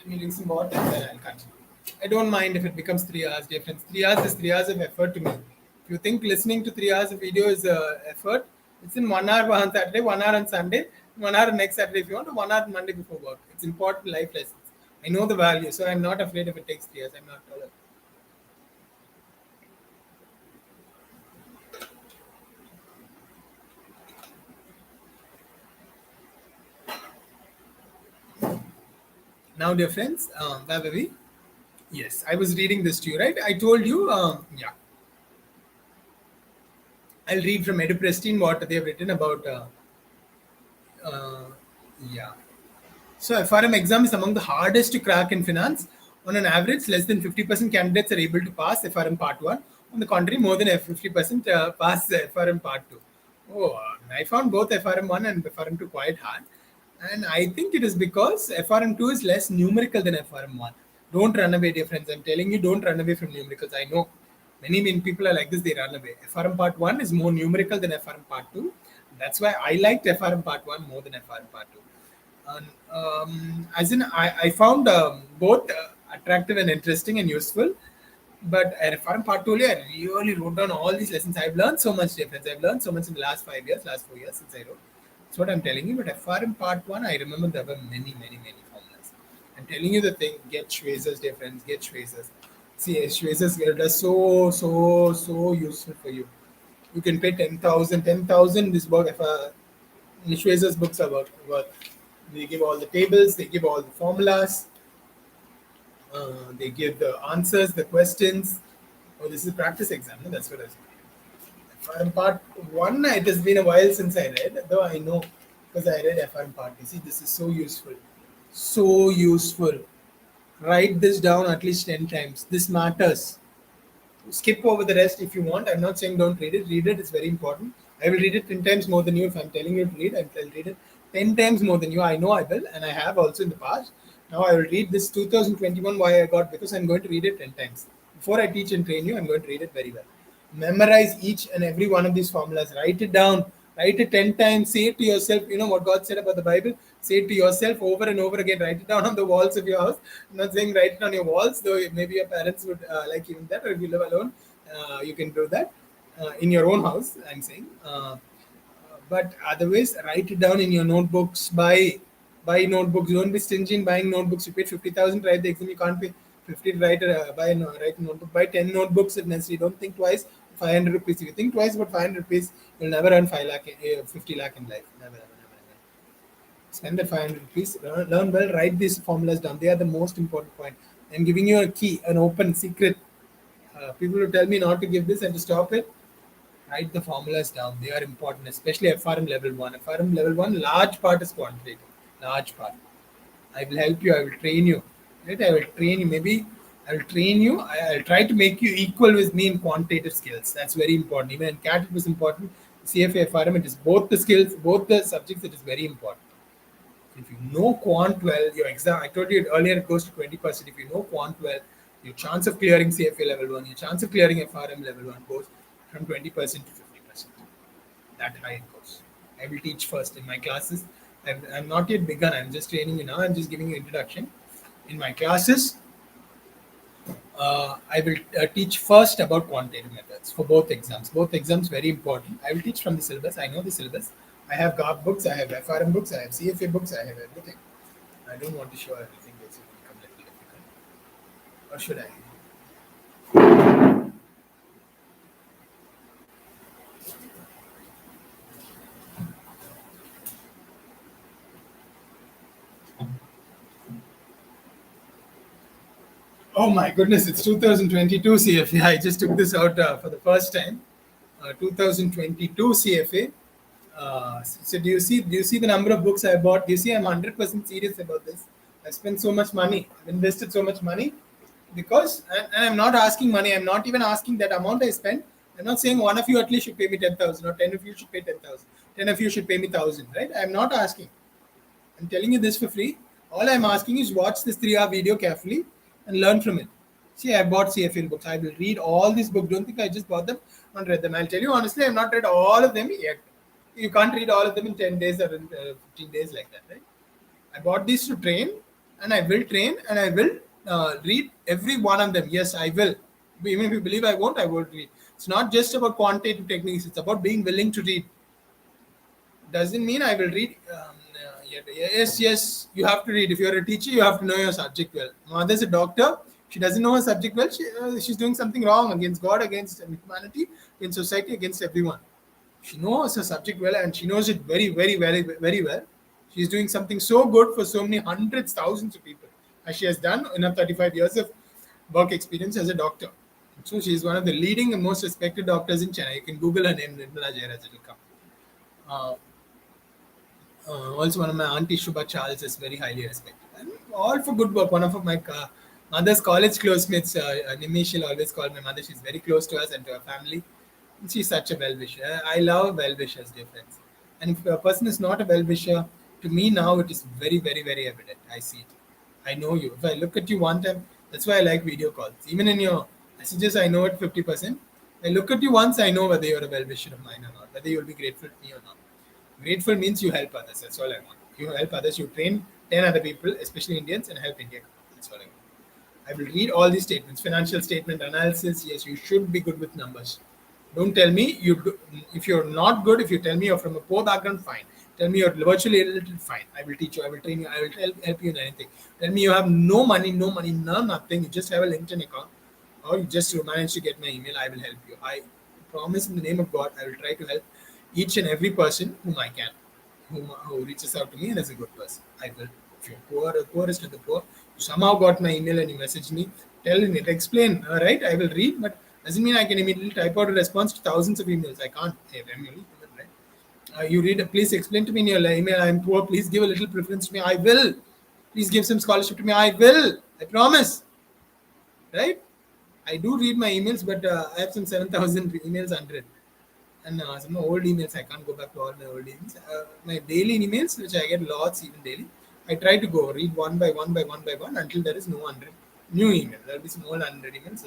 Let me drink some water and then I'll continue. I don't mind if it becomes 3 hours difference. 3 hours is 3 hours of effort to me. If you think listening to 3 hours of video is effort, it's in 1 hour on Saturday, 1 hour on Sunday, 1 hour next Saturday if you want, 1 hour Monday before work. It's important life lessons. I know the value, so I'm not afraid if it takes 3 hours. I'm not taller. Now, dear friends, where were we? Yes, I was reading this to you, right? I told you, yeah. I'll read from Eduprestine what they have written about, uh, yeah. So FRM exam is among the hardest to crack in finance. On an average, less than 50% candidates are able to pass FRM Part 1. On the contrary, more than 50% pass FRM Part 2. Oh, I found both FRM 1 and FRM 2 quite hard. And I think it is because FRM 2 is less numerical than FRM 1. Don't run away, dear friends. I'm telling you, don't run away from numericals. I know many people are like this, they run away. FRM Part 1 is more numerical than FRM Part 2. That's why I liked FRM Part 1 more than FRM Part 2. And, as in, I found both attractive and interesting and useful. But at FRM Part 2, I really wrote down all these lessons. I've learned so much difference. I've learned so much in the last 5 years, last 4 years since I wrote. That's what I'm telling you. But FRM Part 1, I remember there were many formulas. I'm telling you the thing, get Schweizer's difference, get Schweizer's. See, Schweizer's does so useful for you. You can pay 10,000 this book. If Schweizer's books are worth. They give all the tables, they give all the formulas, they give the answers, the questions. Oh, this is a practice exam. No? That's what I was. FRM Part 1, it has been a while since I read, though I know because I read FRM Part 2. See, this is so useful. So useful. Write this down at least 10 times. This matters. Skip over the rest if you want. I'm not saying don't read it. Read it. It's very important. I will read it 10 times more than you. If I'm telling you to read, I'll read it 10 times more than you. I know I will, and I have also in the past. Now I will read this 2021 why I got, because I'm going to read it 10 times. Before I teach and train you, I'm going to read it very well. Memorize each and every one of these formulas. Write it down. Write it 10 times. Say it to yourself. You know what God said about the Bible? Say it to yourself over and over again. Write it down on the walls of your house. I'm not saying write it on your walls, though maybe your parents would like even that, or if you live alone, you can do that. in your own house, I'm saying. But otherwise, write it down in your notebooks. Buy notebooks. Don't be stingy in buying notebooks. You paid 50,000 to write the exam. You can't pay 50 to write a notebook. Buy 10 notebooks if necessary. Don't think twice. 500 rupees. If you think twice about 500 rupees, you'll never earn 5 lakh, 50 lakh in life. Never, never, never, never. Spend the 500 rupees. Learn well. Write these formulas down. They are the most important point. I'm giving you a key, an open secret. People will tell me not to give this and to stop it. Write the formulas down. They are important, especially FRM level 1. FRM level 1, large part is quantitative. Large part. I will help you. I will train you. Right? I will train you. Maybe I will train you. I'll try to make you equal with me in quantitative skills. That's very important. Even in CAT, it was important. CFA, FRM, it is both the skills, both the subjects, it is very important. If you know quant well, your exam, I told you earlier, it goes to 20%. If you know quant well, your chance of clearing CFA level 1, your chance of clearing FRM level 1 goes from 20% to 50%. That high it goes. I will teach first in my classes. I'm not yet begun. I'm just training you now. I'm just giving you introduction. In my classes, I will teach first about quantitative methods for both exams. Both exams very important. I will teach from the syllabus. I know the syllabus. I have GARP books. I have FRM books. I have CFA books. I have everything. I don't want to show everything. It will become a little difficult. Or should I? Oh my goodness! It's 2022 CFA. I just took this out for the first time. 2022 CFA. So do you see the number of books I bought? Do you see I'm 100% serious about this? I spent so much money. I've invested so much money because, and I'm not asking money. I'm not even asking that amount I spent. I'm not saying one of you at least should pay me 10,000 or 10 of you should pay 10,000. 10 of you should pay me 1,000, right? I'm not asking. I'm telling you this for free. All I'm asking is watch this 3-hour video carefully and learn from it. See, I bought CFA books. I will read all these books. Don't think I just bought them and read them. I'll tell you honestly, I've not read all of them yet. You can't read all of them in 10 days or in 15 days like that, right? I bought these to train and I will train and I will read every one of them. Yes, I will. Even if you believe I won't, I will read. It's not just about quantitative techniques. It's about being willing to read. Doesn't mean I will read. Yes, you have to read. If you're a teacher, you have to know your subject well. Mother's a doctor. She doesn't know her subject well. She's doing something wrong against God, against humanity, against society, against everyone. She knows her subject well and she knows it very, very, very, very well. She's doing something so good for so many hundreds, thousands of people, as she has done in her 35 years of work experience as a doctor. So she's one of the leading and most respected doctors in China. You can Google her name, Nirmala Jayaraj, it will come. Uh, Also, one of my auntie Shubha Charles is very highly respected. And all for good work. One of my mother's college closemates, Nimish, will always call my mother. She's very close to us and to her family. And she's such a well-wisher. I love well-wishers, dear friends. And if a person is not a well-wisher, to me now it is very, very, very evident. I see it. I know you. If I look at you one time, that's why I like video calls. Even in your messages, I know it 50%. I look at you once, I know whether you're a well-wisher of mine or not, whether you'll be grateful to me or not. Grateful means you help others. That's all I want. You help others. You train 10 other people, especially Indians, and help India. That's all I want. I will read all these statements. Financial statement analysis. Yes, you should be good with numbers. Don't tell me you do, if you're not good. If you tell me you're from a poor background, fine. Tell me you're virtually illiterate, fine. I will teach you. I will train you. I will help you in anything. Tell me you have no money, nothing. You just have a LinkedIn account, or you just manage to get my email. I will help you. I promise in the name of God, I will try to help each and every person whom I can, who reaches out to me and is a good person. I will. If you're poor, the poorest of the poor, you somehow got my email and you message me, tell me, explain, all right, I will read, but doesn't mean I can immediately type out a response to thousands of emails. I can't. Hey, I'm only human, right? You read, please explain to me in your email, I'm poor, please give a little preference to me. I will. Please give some scholarship to me. I will. I promise. Right? I do read my emails, but I have some 7,000 emails unread. And some old emails, I can't go back to all my old emails. My daily emails, which I get lots even daily, I try to go read one by one by one by one until there is no unread new email. There will be some old unread emails.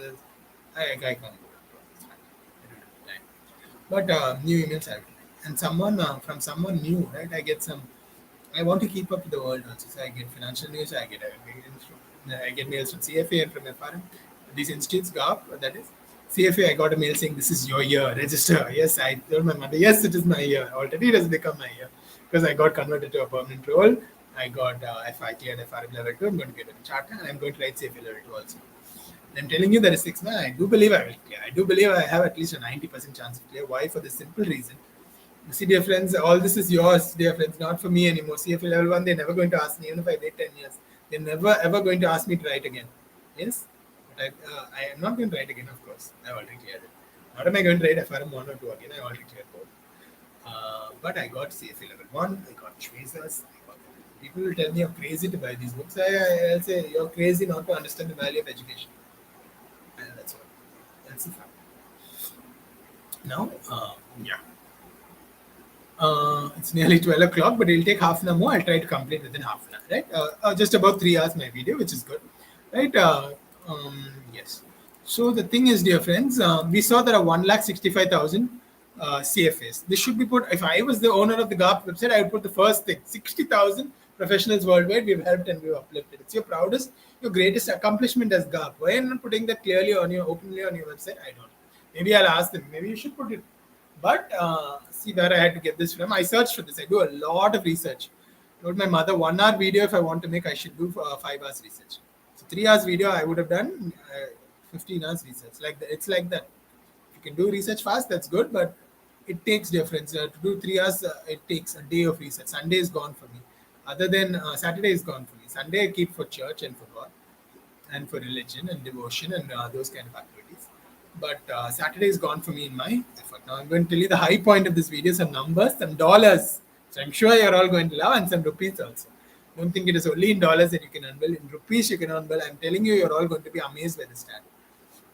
I can't go back to all. It's fine. I don't have time. But new emails I will. And someone from someone new, right? I get some. I want to keep up with the world also. So I get financial news. I get mails from CFA and from FRM. These institutes, GARP, that is. CFA, I got a mail saying, this is your year, register. Yes, I told my mother, yes, it is my year. Already it has become my year because I got converted to a permanent role. I got FIT and FRM level 2. I'm going to get a charter and I'm going to write CFA level 2 also. I'm telling you, there is 6 months. I do believe I will clear. I do believe I have at least a 90% chance of clear. Why? For the simple reason. You see, dear friends, all this is yours, dear friends, not for me anymore. CFA level 1, they're never going to ask me, even if I wait 10 years. They're never ever going to ask me to write again. Yes? But I am not going to write again, of course. I already cleared it. Not am I going to write FRM 1 or 2 again. I already cleared both. But I got CFA level 1, I got Choices. People will tell me I'm crazy to buy these books. I'll say you're crazy not to understand the value of education. And that's all. That's the fact. Now, yeah. It's nearly 12 o'clock, but it'll take half an hour more. I'll try to complete within half an hour, right? Just about 3 hours my video, which is good, right? Yes. So the thing is, dear friends, we saw there are 1,65,000 CFAs. This should be put, if I was the owner of the GARP website, I would put the first thing, 60,000 professionals worldwide we've helped and we've uplifted. It's your proudest, your greatest accomplishment as GARP. Why are you not putting that clearly on your, openly on your website? I don't know. Maybe I'll ask them. Maybe you should put it. But see where I had to get this from. I searched for this. I do a lot of research. I told my mother 1 hour video if I want to make, I should do 5 hours research. So 3 hours video, I would have done 15 hours research. Like that. It's like that. If you can do research fast, that's good. But it takes difference. To do 3 hours, it takes a day of research. Sunday is gone for me. Other than Saturday is gone for me. Sunday I keep for church and for God and for religion and devotion and those kind of activities. But Saturday is gone for me in my effort. Now I'm going to tell you the high point of this video, some numbers, some dollars. So I'm sure you're all going to love, and some rupees also. Don't think it is only in dollars that you can earn well. In rupees you can earn well. I'm telling you, you're all going to be amazed by this stat.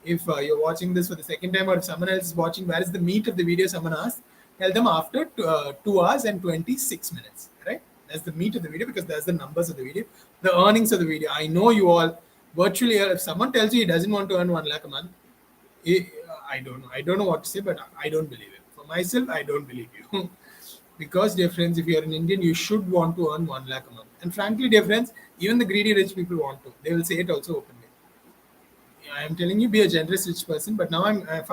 If you're watching this for the second time, or if someone else is watching, where is the meat of the video? Someone asked, tell them after 2 hours and 26 minutes, right? That's the meat of the video, because that's the numbers of the video, the earnings of the video. I know you all virtually, if someone tells you he doesn't want to earn 1 lakh a month, I don't know. I don't know what to say, but I don't believe it. For myself, I don't believe you. Because, dear friends, if you're an Indian, you should want to earn 1 lakh a month. And frankly, dear friends, even the greedy rich people want to. They will say it also openly. I am telling you, be a generous rich person. But now I've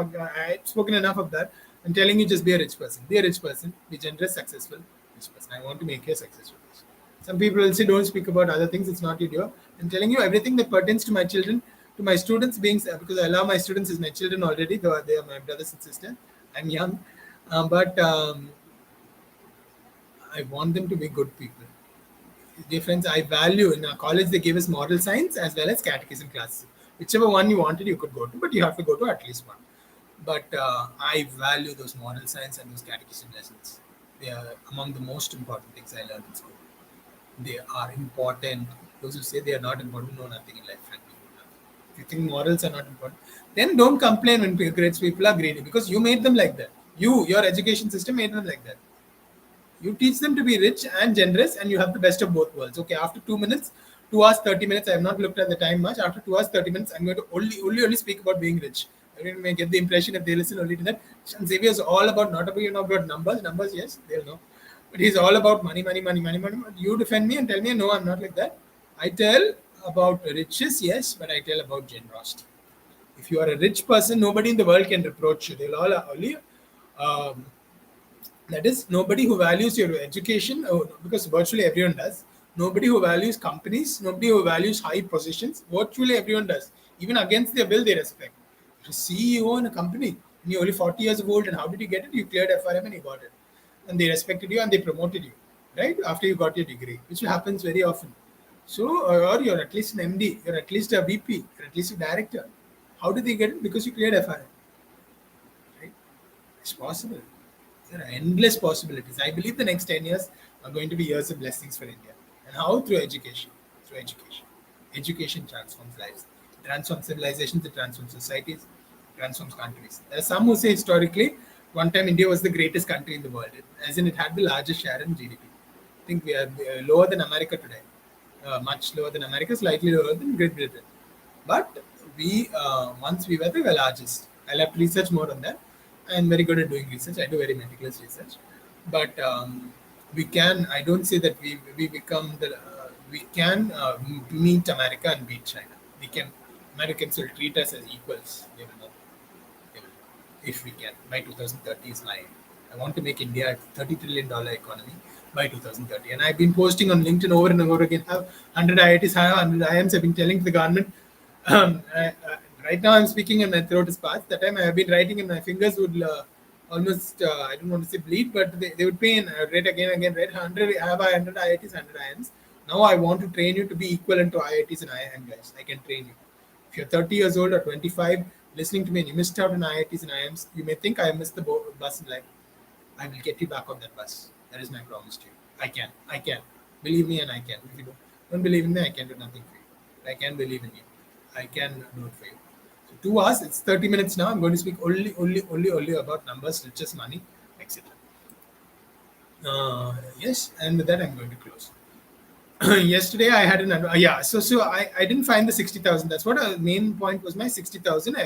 spoken enough of that. I'm telling you, just be a rich person. Be a rich person. Be generous, successful, rich person. I want to make you a successful person. Some people will say, don't speak about other things. It's not your job. I'm telling you, everything that pertains to my children, to my students, being, because I love my students as my children already, though they are my brothers and sisters. I'm young, but I want them to be good people. Dear friends, I value, in our college they gave us moral science as well as catechism classes. Whichever one you wanted, you could go to, but you have to go to at least one. But I value those moral science and those catechism lessons. They are among the most important things I learned in school. They are important. Those who say they are not important know nothing in life, frankly. If you think morals are not important, then don't complain when great people are greedy, because you made them like that. Your education system made them like that. You teach them to be rich and generous, and you have the best of both worlds. Okay, after 2 minutes, 2 hours 30 minutes, I have not looked at the time much. After 2 hours 30 minutes, I'm going to only speak about being rich. Everyone may get the impression, if they listen only to that, Xavier is all about, not about numbers. Numbers, yes, they'll know. But he's all about money, money, money, money, money. You defend me and tell me, no, I'm not like that. I tell about riches, yes, but I tell about generosity. If you are a rich person, nobody in the world can reproach you. They'll all only, that is, nobody who values your education, because virtually everyone does. Nobody who values companies, nobody who values high positions, virtually everyone does. Even against their will, they respect. If you're CEO in a company, and you're only 40 years old, and how did you get it? You cleared FRM and you got it. And they respected you and they promoted you, right? After you got your degree, which happens very often. So, or you're at least an MD, you're at least a VP, you're at least a director. How did they get it? Because you cleared FRM, right? It's possible. There are endless possibilities. I believe the next 10 years are going to be years of blessings for India. And how? Through education. Through education. Education transforms lives. It transforms civilizations, it transforms societies, it transforms countries. There are some who say historically, one time India was the greatest country in the world, as in it had the largest share in GDP. I think we are lower than America today. Much lower than America, slightly lower than Great Britain. But we, once we were the largest. I'll have to research more on that. I'm very good at doing research. I do very meticulous research. But we can, I don't say that we become the, we can meet America and beat China. We can, Americans will treat us as equals. They will not. if we can. By 2030 is my aim. I want to make India a $30 trillion economy by 2030. And I've been posting on LinkedIn over and over again. Have 100 IITs, have 100 IIMs. I've been telling the government. Right now I'm speaking and my throat is parched. That time I have been writing and my fingers would almost, I don't want to say bleed, but they would pain. I read again, read 100, I have 100 IITs, 100 IIMs. Now I want to train you to be equivalent to IITs and IIM guys. I can train you. If you're 30 years old or 25, listening to me and you missed out on IITs and IIMs, you may think I missed the bus in life. I will get you back on that bus. That is my promise to you. I can. Believe me and I can. If you don't believe in me, I can do nothing for you. I can believe in you. I can do it for you. So 2 hours, it's 30 minutes now. I'm going to speak only about numbers, riches, money, etc. Yes, and with that I'm going to close. Yesterday I had I didn't find the 60,000. That's what the main point was. My 60,000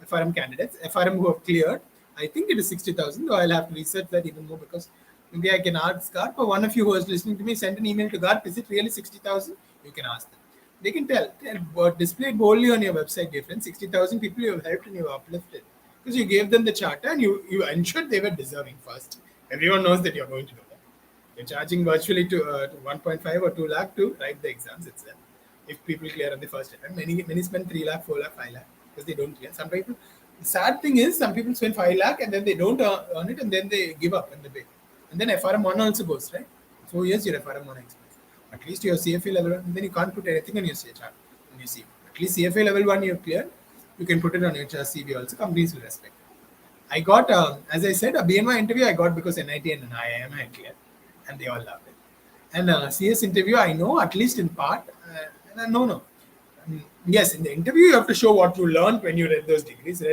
FRM candidates, FRM who have cleared. I think it is 60,000. Though I'll have to research that even more, because maybe I can ask GARP, or one of you who is listening to me, send an email to GARP. Is it really 60,000? You can ask them. They can tell display it boldly on your website, dear friends. 60,000 people you have helped and you have uplifted, because you gave them the charter and you ensured they were deserving first. Everyone knows that you're going to do that. You're charging virtually to 1.5 or 2 lakh to write the exams itself. If people clear on the first attempt, many spend 3 lakh, 4 lakh, 5 lakh because they don't clear. Some people, the sad thing is, some people spend 5 lakh and then they don't earn it, and then they give up and they pay. And then FRM1 also goes, right? 4 years your FRM1 expense. At least your CFA level 1, and then you can't put anything on your chart. On your CV. At least CFA level 1 you have cleared. You can put it on your CV also. Companies will respect. I got, as I said, a BNY interview I got because NIT and an IIM I cleared, and they all loved it. And CS interview, I know at least in part. No. Yes, in the interview you have to show what you learned when you read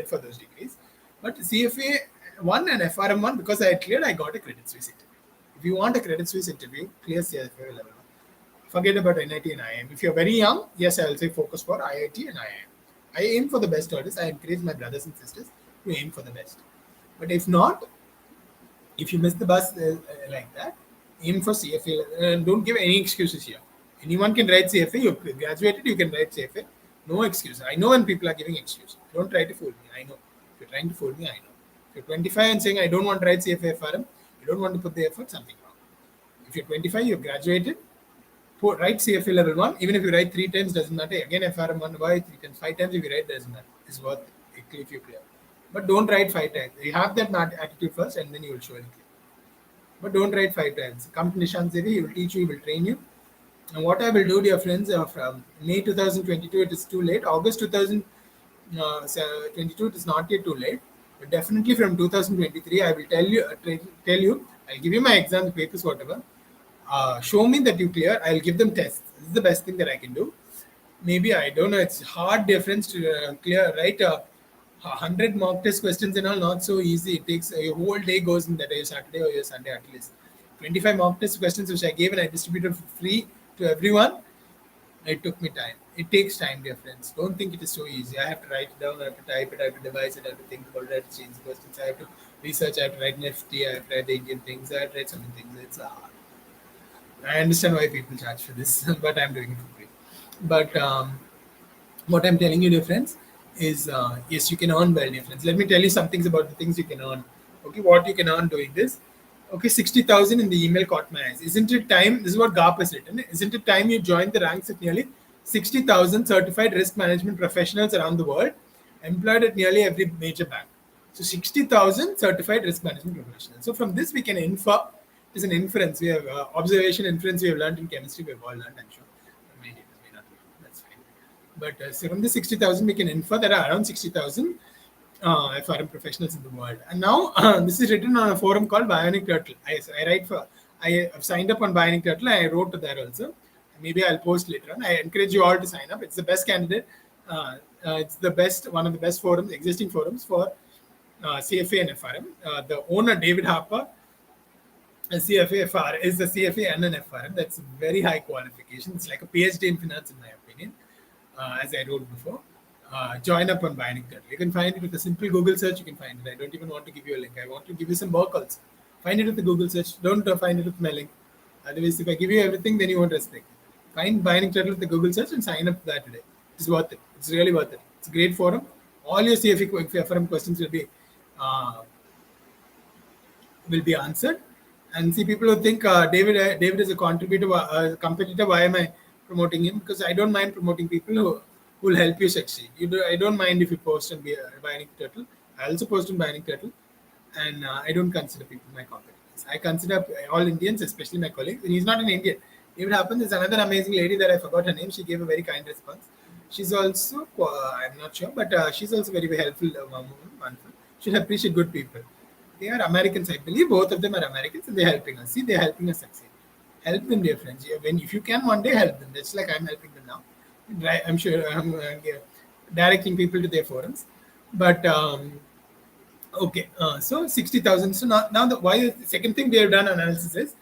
for those degrees. But CFA 1 and FRM 1, because I had cleared, I got a Credit Suisse interview. If you want a Credit Suisse interview, clear CFA level 1. Forget about NIT and IIM. If you're very young, yes, I will say focus for IIT and IIM. I aim for the best artists. I encourage my brothers and sisters to aim for the best. But if not, if you miss the bus like that, aim for CFA. Don't give any excuses here. Anyone can write CFA. You graduated, you can write CFA. No excuse. I know when people are giving excuses. Don't try to fool me. I know. If you're trying to fool me, I know. If you're 25 and saying, I don't want to write CFA FRM, you don't want to put the effort, something wrong. If you're 25, you've graduated, write CFA level 1. Even if you write 3 times, doesn't matter. Again, FRM 1, why 3 times? 5 times if you write, doesn't matter. It's worth it if you clear. But don't write 5 times. You have that attitude first, and then you will show it. But don't write 5 times. Come to Nishan Sevi, he will teach you, he will train you. And what I will do, dear friends, from May 2022, it is too late. August 2022, it is not yet too late. But definitely from 2023, I will tell you, I'll give you my exam papers, whatever. Show me that you clear. I'll give them tests. This is the best thing that I can do. Maybe, I don't know, it's hard difference to clear, right? 100 mock test questions and all, not so easy. It takes a whole day goes in that, your Saturday or your Sunday at least. 25 mock test questions which I gave and I distributed for free to everyone. It took me time. It takes time, dear friends. Don't think it is so easy. I have to write it down, I have to type it, I have to devise it, I have to think about it, I have to change the questions, I have to research, I have to write Nifty, I have to write the Indian things, I have to write so many things. It's hard. I understand why people charge for this, but I'm doing it for free. But what I'm telling you, dear friends, is yes, you can earn well, dear friends. Let me tell you some things about the things you can earn. Okay, what you can earn doing this. Okay, 60,000 in the email caught my eyes. Isn't it time? This is what GARP has written. Isn't it time you joined the ranks of nearly 60,000 certified risk management professionals around the world, employed at nearly every major bank? So 60,000 certified risk management professionals. So from this we can infer. It is an inference. We have observation, inference. We have learned in chemistry. We have all learned, I'm sure. Maybe it may not be. That's fine. But so from the 60,000, we can infer there are around 60,000 FRM professionals in the world. And now this is written on a forum called Bionic Turtle. I have signed up on Bionic Turtle. I wrote to there also. Maybe I'll post later on. I encourage you all to sign up. It's the best candidate. It's the best, one of the best forums, existing forums for CFA and FRM. The owner, David Harper, a CFA is a CFA and an FRM. That's very high qualification. It's like a PhD in finance, in my opinion, as I wrote before. Join up on Bionic Turtle. You can find it with a simple Google search. You can find it. I don't even want to give you a link. I want to give you some work also. Find it with the Google search. Don't find it with my link. Otherwise, if I give you everything, then you won't respect it. Find Bionic Turtle with the Google search and sign up for that today. It's worth it. It's really worth it. It's a great forum. All your CFA FRM questions will be uh, will be answered. And see, people who think David is a competitor. Why am I promoting him? Because I don't mind promoting people who will help you succeed. I don't mind if you post on Bionic Turtle. I also post on Bionic Turtle, and I don't consider people my competitors. I consider all Indians, especially my colleagues. And he's not an Indian. It happens. There's another amazing lady that I forgot her name. She gave a very kind response. She's also, I'm not sure, but she's also very, very helpful woman. Wonderful. Should appreciate good people. They are Americans, I believe. Both of them are Americans, and they're helping us. See, they're helping us succeed. Help them, dear friends. If you can one day help them, that's like I'm helping them now. I'm sure I'm directing people to their forums. But okay, so 60,000. So now the second thing they have done analysis is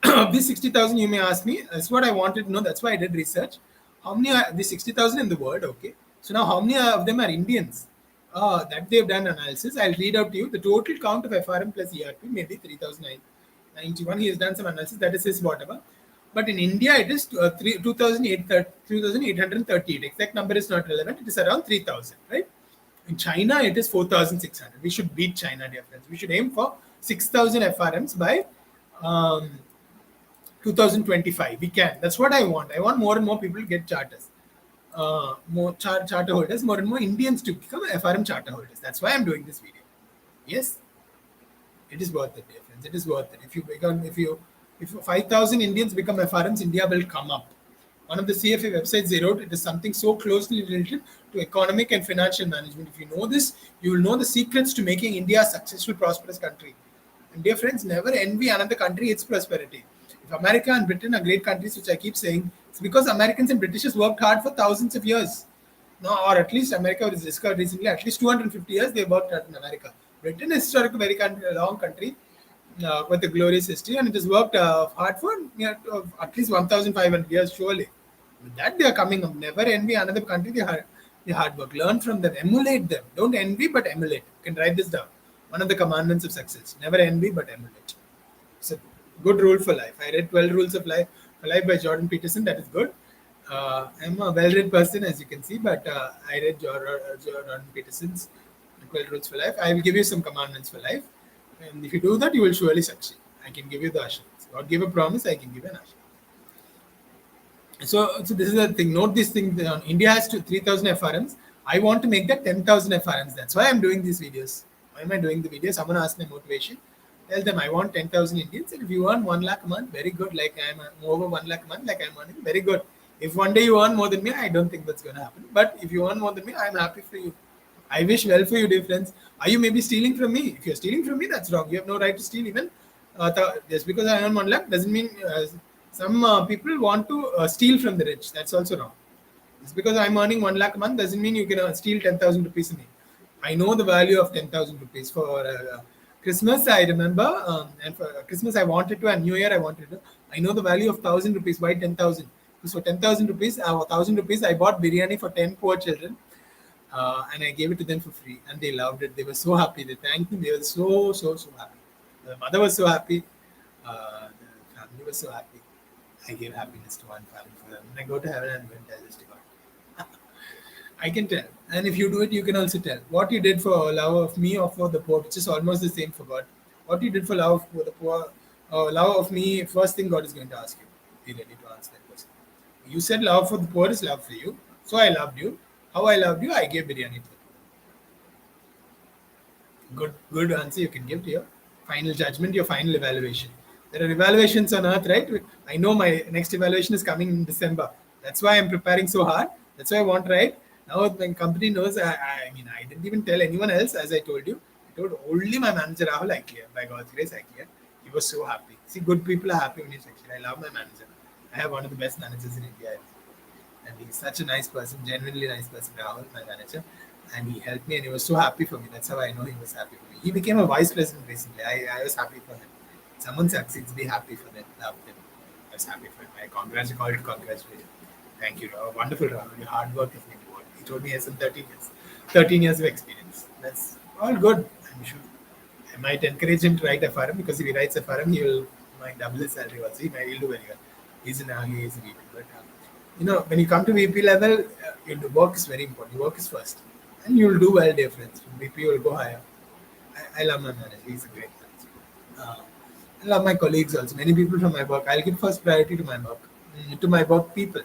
of these 60,000. You may ask me. That's what I wanted to know. That's why I did research. How many are the 60,000 in the world? Okay. So now how many of them are Indians? That they've done analysis. I'll read out to you. The total count of FRM plus ERP may be 3,091. He has done some analysis. That is his whatever. But in India, it is 2,838. Exact number is not relevant. It is around 3,000, right? In China, it is 4,600. We should beat China, dear friends. We should aim for 6,000 FRMs by 2025. We can. That's what I want. I want more and more people to get charters. More charter holders, more and more Indians to become FRM charter holders. That's why I'm doing this video. Yes, it is worth it, dear friends. It is worth it. If 5,000 Indians become FRMs, India will come up. One of the CFA websites they wrote, it is something so closely related to economic and financial management. If you know this, you will know the secrets to making India a successful, prosperous country. And dear friends, never envy another country its prosperity. If America and Britain are great countries, which I keep saying, it's because Americans and Britishers worked hard for thousands of years. No, or at least America was discovered recently, at least 250 years they worked hard in America. Britain is historically very long country with a glorious history, and it has worked hard for at least 1,500 years, surely. With that, they are coming up. Never envy another country, the hard work. Learn from them, emulate them. Don't envy, but emulate. You can write this down. One of the commandments of success. Never envy, but emulate. It's a good rule for life. I read 12 Rules of Life by Jordan Peterson. That is good. I'm a well-read person, as you can see, but I read Jordan Peterson's 12 Rules for Life. I will give you some commandments for life. And if you do that, you will surely succeed. I can give you the assurance. God gave a promise, I can give an assurance. So this is the thing. Note this thing. India has 3,000 FRMs. I want to make that 10,000 FRMs. That's why I'm doing these videos. Why am I doing the video? Someone asked my motivation. Tell them I want 10,000 Indians. And if you earn 1 lakh a month, very good. Like I'm over 1 lakh a month, like I'm earning, very good. If one day you earn more than me, I don't think that's going to happen. But if you earn more than me, I'm happy for you. I wish well for you, dear friends. Are you maybe stealing from me? If you're stealing from me, that's wrong. You have no right to steal even. Just because I earn 1 lakh doesn't mean some people want to steal from the rich. That's also wrong. Just because I'm earning 1 lakh a month doesn't mean you can steal 10,000 rupees from me. I know the value of 10,000 rupees. For Christmas, I remember, and for Christmas I wanted to, and New Year I wanted to. I know the value of 1,000 rupees. Why 10,000? Because for 10,000 rupees, 1,000 rupees, I bought biryani for 10 poor children. And I gave it to them for free, and they loved it. They were so happy. They thanked me. They were so happy. The mother was so happy. The family was so happy. I gave happiness to one family for them. When I go to heaven, I'm going to tell this to God. I can tell. And if you do it, you can also tell. What you did for love of me or for the poor, which is almost the same for God. What you did for love for the poor, love of me, first thing God is going to ask you. Be ready to answer that question. You said love for the poor is love for you. So I loved you. How I loved you, I gave biryani to you. Good answer you can give to your final judgment, your final evaluation. There are evaluations on earth, right? I know my next evaluation is coming in December. That's why I'm preparing so hard. That's why I want, right? Now my company knows, I didn't even tell anyone else, as I told you. I told only my manager, Rahul, I cleared. By God's grace, I cleared. He was so happy. See, good people are happy when you succeed. I love my manager. I have one of the best managers in India. And he's such a nice person, genuinely nice person, Rahul, my manager. And he helped me and he was so happy for me. That's how I know he was happy for me. He became a vice president recently. I was happy for him. Someone succeeds, be happy for them. Love them. I was happy for him. I congratulated. Thank you, Rahul. Wonderful, Rahul. Your hard work has been rewarded. He told me he has some 13 years. 13 years of experience. That's all good. I'm sure. I might encourage him to write FRM because if he writes FRM, he might double his salary also. He'll do very well. He's a VP. But when you come to VP level, your work is very important. Your work is first. And you'll do well, dear friends. From VP, you'll go higher. I love my manager. He's a great manager. I love my colleagues also. Many people from my work. I'll give first priority to my work, to my work people,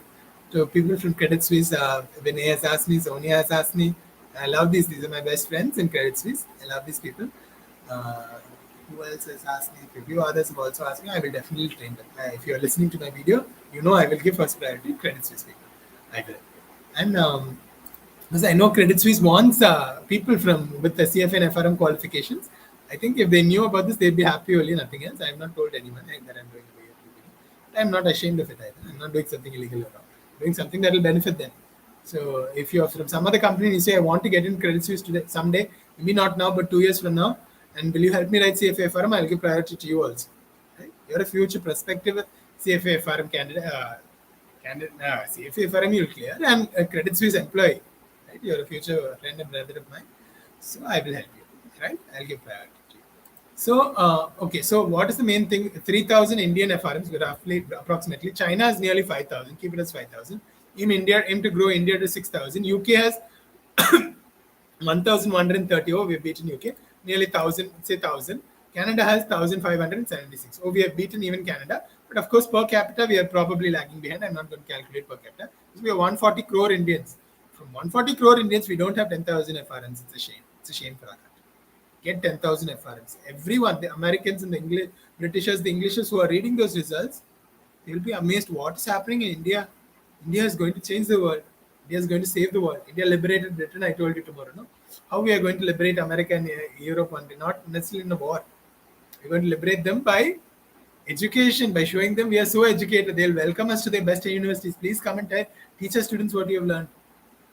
to people from Credit Suisse. Vinay has asked me, Sonia has asked me. I love these. These are my best friends in Credit Suisse. I love these people. Uh, who else has asked me? A few others have also asked me. I will definitely train them. If you are listening to my video, you know I will give first priority to Credit Suisse people. I will. And because I know Credit Suisse wants people from with the CFA and FRM qualifications. I think if they knew about this, they'd be happy only, nothing else. I have not told anyone that I'm doing it. I'm not ashamed of it either. I'm not doing something illegal or wrong. I'm doing something that will benefit them. So if you're from some other company and you say, I want to get in Credit Suisse today, someday, maybe not now, but 2 years from now, and will you help me write CFA FRM? I'll give priority to you also. Right? You're a future prospective CFA FRM candidate. CFA FRM you'll clear, and a Credit Suisse employee. Right? You're a future friend and brother of mine. So I will help you. Right? I'll give priority to you. So, okay, so what is the main thing? 3,000 Indian FRMs, roughly, approximately. China is nearly 5,000, keep it as 5,000. In India, aim to grow India to 6,000. UK has 1,130. Oh, we have beaten UK. Nearly 1,000, say 1,000. Canada has 1,576. Oh, we have beaten even Canada. But of course, per capita, we are probably lagging behind. I'm not going to calculate per capita. Because we have 140 crore Indians. From 140 crore Indians, we don't have 10,000 FRMs. It's a shame. It's a shame for our country. Get 10,000 FRMs. Everyone, the Americans and the English, Britishers, the Englishers who are reading those results, they will be amazed what is happening in India. India is going to change the world. India is going to save the world. India liberated Britain. I told you tomorrow, no? How we are going to liberate America and Europe one day, not necessarily in a war. We're going to liberate them by education, by showing them we are so educated. They'll welcome us to their best universities. Please come and teach our students what you have learned.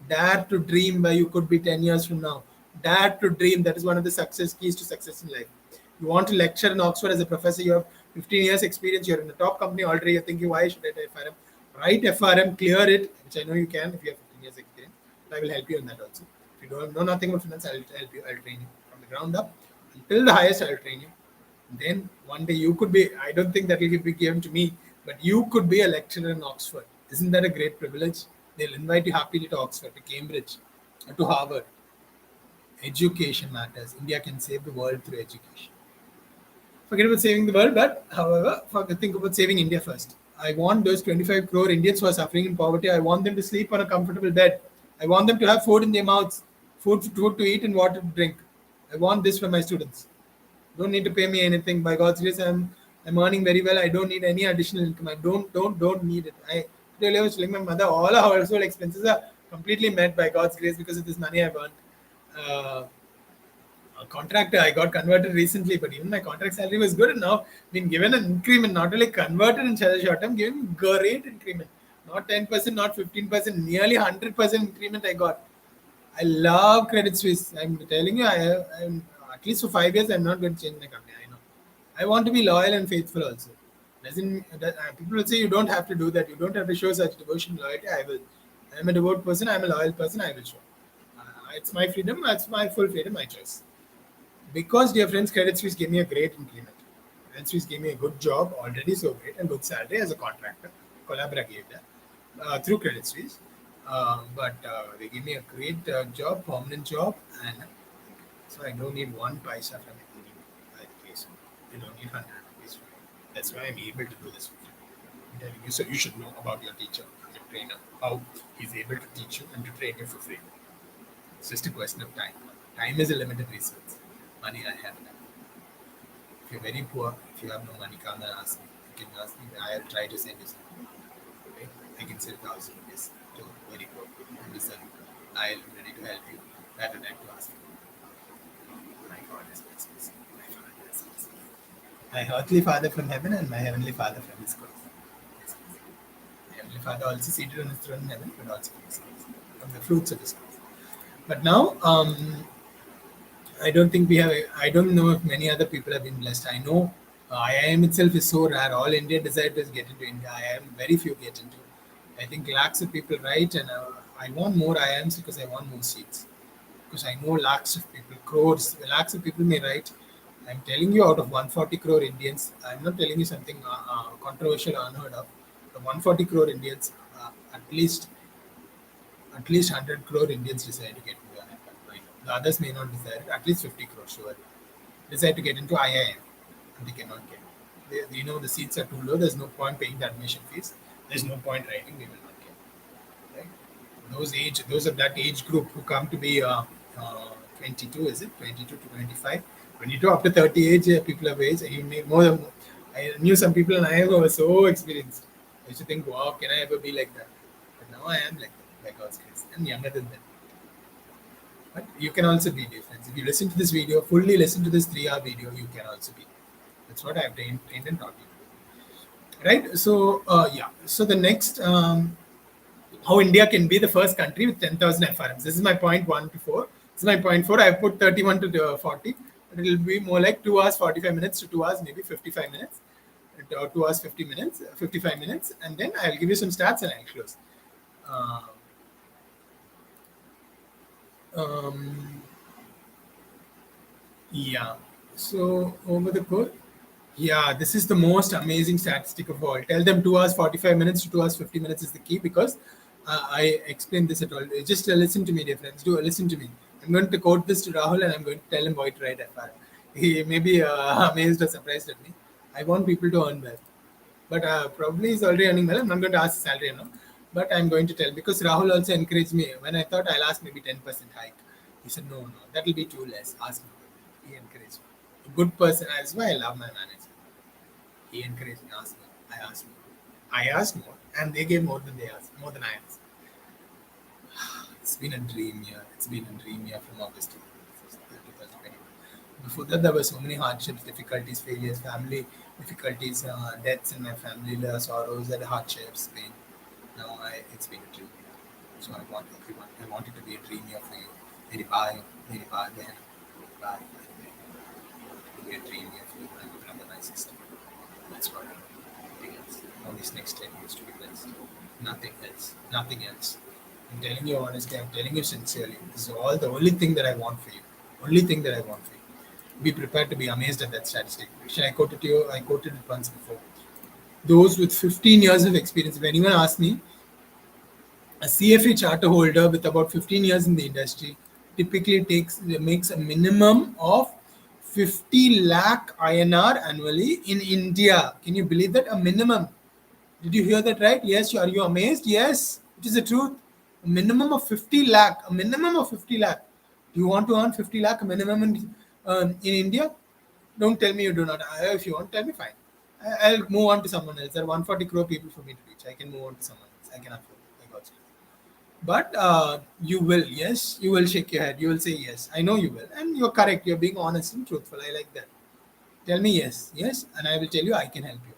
Dare to dream where you could be 10 years from now. Dare to dream. That is one of the success keys to success in life. You want to lecture in Oxford as a professor, you have 15 years experience, you're in the top company already, you're thinking, why should I write FRM? Write FRM, clear it, which I know you can if you have 15 years experience. I will help you in that also. If you don't know nothing about finance, I'll help you. I'll train you from the ground up until the highest. I'll train you. Then one day you could be. I don't think that will be given to me, but you could be a lecturer in Oxford. Isn't that a great privilege? They'll invite you happily to Oxford, to Cambridge, or to Harvard. Education matters. India can save the world through education. Forget about saving the world, but however, think about saving India first. I want those 25 crore Indians who are suffering in poverty. I want them to sleep on a comfortable bed. I want them to have food in their mouths, food to eat and water to drink. I want this for my students. Don't need to pay me anything. By God's grace, I'm earning very well. I don't need any additional income. I don't need it. Today I was telling my mother all our household expenses are completely met by God's grace because of this money I've earned. A contractor, I got converted recently, but even my contract salary was good, and now been given an increment, not only converted in short term, given great increment, not 10%, not 15%, nearly 100% increment I got. I love Credit Suisse. I'm telling you, I'm at least for 5 years. I'm not going to change my company. I know. I want to be loyal and faithful also. People will say you don't have to do that. You don't have to show such devotion, loyalty. I will. I'm a devout person. I'm a loyal person. I will show. It's my freedom. That's my full freedom. My choice. Because, dear friends, Credit Suisse gave me a great increment. Credit Suisse gave me a good job already, so great, and good salary as a contractor. Collabora gave that through Credit Suisse. But they gave me a great job, permanent job, and so I don't need one paisa from any place. I don't need 100 rupees from it. That's why I'm able to do this with you. I'm telling you, so you should know about your teacher, your trainer, how he's able to teach you and to train you for free. It's just a question of time. Time is a limited resource. Money I have now. If you're very poor, if you have no money, come and ask me. You can ask me. I'll try to send you something. Okay? I can send 1,000 rupees to very poor people. Listen, I'll be ready to help you. Rather than to ask you. My God is expensive. My Father is expensive. My earthly Father from heaven and my heavenly Father from His cross. My heavenly Father also seated on His throne in heaven, but also from His cross, from the fruits of His cross. But now, I don't think we have. I don't know if many other people have been blessed. I know IIM itself is so rare. All India desire to get into India. IIM very few get into. I think lakhs of people write, and I want more IIMs because I want more seats. Because I know lakhs of people, crores, lakhs of people may write. I'm telling you, out of 140 crore Indians, I'm not telling you something controversial or unheard of. The 140 crore Indians, at least 100 crore Indians decide to get into IIM. The others may not desire it. At least 50 crore, sure. decide to get into IIM, and they cannot get. The seats are too low. There's no point paying the admission fees. There's no point writing. They will not get. Right? Those of that age group who come to be 22, is it 22 to 25, 22 up to 30 age, people of age. You may more than, I knew some people and I were so experienced. I used to think, wow, can I ever be like that? But now I am like that, by God's grace. I'm younger than them. But you can also be different. If you listen to this video, fully listen to this 3-hour video, you can also be. That's what I've trained and taught you. Right? So, yeah. So the next, how India can be the first country with 10,000 FRMs. This is my point 1 to 4. This is my point 4. I put 31 to 40. It will be more like 2 hours 45 minutes to 2 hours maybe 55 minutes, or 2 hours 50 minutes, 55 minutes, and then I'll give you some stats and I'll close. Yeah. So over the course, yeah, this is the most amazing statistic of all. Tell them 2 hours 45 minutes to 2 hours 50 minutes is the key, because I explained this at all. Just listen to me, dear friends. Do listen to me. I'm going to quote this to Rahul and I'm going to tell him why to write FR. He may be amazed or surprised at me. I want people to earn well. But probably he's already earning well. I'm not going to ask salary now. But I'm going to tell, because Rahul also encouraged me. When I thought I'll ask maybe 10% hike, he said, no, that will be too less. Ask me. He encouraged me. A good person. That's why I love my manager. He encouraged me. Asked me. I asked more, and they gave more than they asked, more than I asked. It's been a dream year. It's been a dream year from August to 2021. Before that, there were so many hardships, difficulties, failures, family difficulties, deaths in my family, sorrows, and hardships, pain. Now it's been a dream year. So I want everyone. I want it to be a dream year for you. Very bye, very bye, bye, bye. To be a dream year for you and your brother, my sister. That's what I want. Nothing else. All these next 10 years to be blessed. Nothing else. Nothing else. I'm telling you honestly, I'm telling you sincerely. This is all the only thing that I want for you. Only thing that I want for you. Be prepared to be amazed at that statistic. Should I quote it to you? I quoted it once before. Those with 15 years of experience, if anyone asks me, a CFA charter holder with about 15 years in the industry typically makes a minimum of 50 lakh INR annually in India. Can you believe that? A minimum. Did you hear that right? Yes. Are you amazed? Yes. It is the truth. A minimum of 50 lakh. A minimum of 50 lakh. Do you want to earn 50 lakh a minimum in India? Don't tell me you do not. If you want, tell me fine. I'll move on to someone else. There are 140 crore people for me to reach. I can move on to someone else. I can afford it. I got you. But you will, yes, you will shake your head. You will say yes. I know you will. And you're correct. You're being honest and truthful. I like that. Tell me yes, and I will tell you I can help you.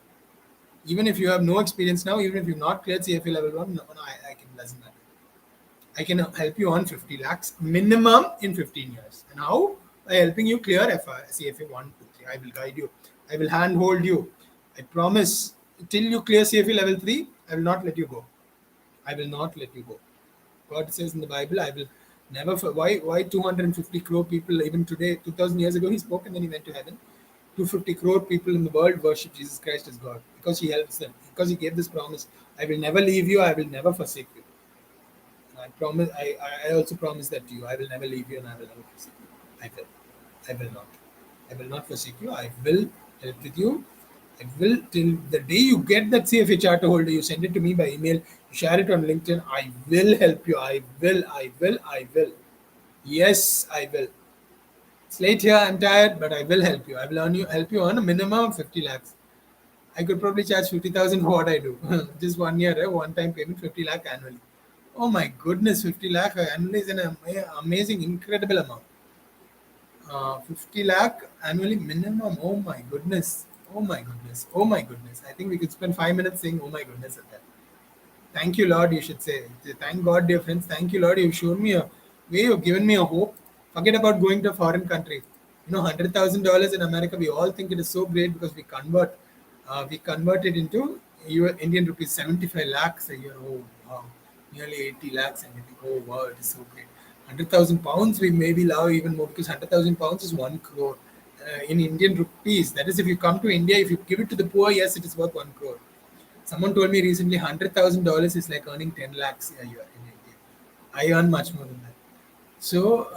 Even if you have no experience now, even if you've not cleared CFA level 1, no, I can, doesn't matter. I can help you on 50 lakhs minimum in 15 years. And how? By helping you clear CFA 1, 2, 3. I will guide you. I will handhold you. I promise. Till you clear CFA level 3, I will not let you go. I will not let you go. God says in the Bible, I will never. Why 250 crore people, even today, 2000 years ago, he spoke and then he went to heaven. 250 crore people in the world worship Jesus Christ as God because he helps them. Because he gave this promise, I will never leave you, I will never forsake you. I promise. I also promise that to you. I will never leave you and I will never forsake you. I will. I will not. I will not forsake you. I will help with you. I will till the day you get that CFA charter holder. You send it to me by email. You share it on LinkedIn. I will help you. I will. I will. I will. Yes, I will. It's late here. I'm tired, but I will help you. I will help you earn a minimum of 50 lakhs. I could probably charge 50,000 for what I do. Just 1 year, one-time payment, 50 lakh annually. Oh my goodness, 50 lakh annually is an amazing, incredible amount. 50 lakh annually minimum. Oh my goodness. Oh my goodness. Oh my goodness. I think we could spend 5 minutes saying, oh my goodness at that. Thank you, Lord, you should say. Thank God, dear friends. Thank you, Lord. You've shown me a way. You've given me a hope. Forget about going to a foreign country. $100,000 in America, we all think it is so great because we convert it into Indian rupees 75 lakhs a year. Oh, wow. Nearly 80 lakhs. And we think, oh, wow, it is so great. 100,000 pounds, we maybe love even more because 100,000 pounds is 1 crore. In Indian rupees, that is, if you come to India, if you give it to the poor, yes, it is worth 1 crore. Someone told me recently $100,000 is like earning 10 lakhs a year in India. I earn much more than that. So,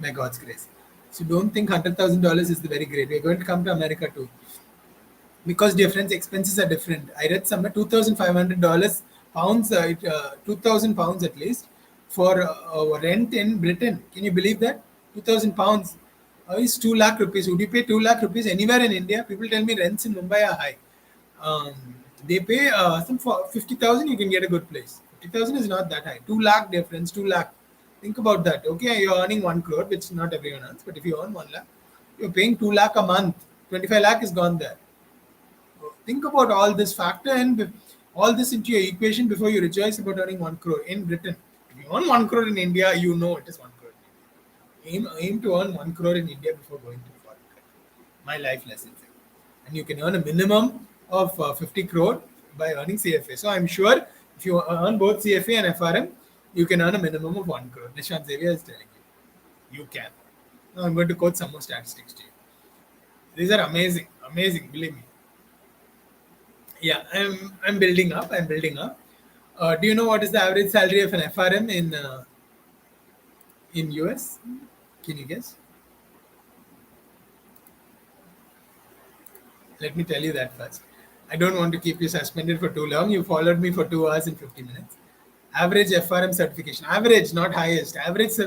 by God's grace. So don't think $100,000 is the very great. We're going to come to America too, because dear friends, expenses are different. I read somewhere $2,500 pounds, 2,000 pounds at least for rent in Britain. Can you believe that? 2,000 pounds is 2 lakh rupees. Would you pay 2 lakh rupees anywhere in India? People tell me rents in Mumbai are high. Um, they pay some for 50,000. You can get a good place. 50,000 is not that high. 2 lakh, dear friends, 2 lakh. Think about that. Okay, you're earning 1 crore, which not everyone earns, but if you earn 1 lakh, you're paying 2 lakh a month. 25 lakh is gone there. Think about all this, factor and all this into your equation before you rejoice about earning 1 crore in Britain. If you earn 1 crore in India, you know it is 1 crore. Aim to earn 1 crore in India before going to foreign country. My life lesson. And you can earn a minimum of 50 crore by earning CFA. So I'm sure if you earn both CFA and FRM, you can earn a minimum of 1 crore. Nishant Xavier is telling you. You can. Now I'm going to quote some more statistics to you. These are amazing, amazing, believe me. Yeah, I'm building up. I'm building up. Do you know what is the average salary of an FRM in US? Can you guess? Let me tell you that first. I don't want to keep you suspended for too long. You followed me for 2 hours and 50 minutes. Average FRM certification. Average, not highest. Average,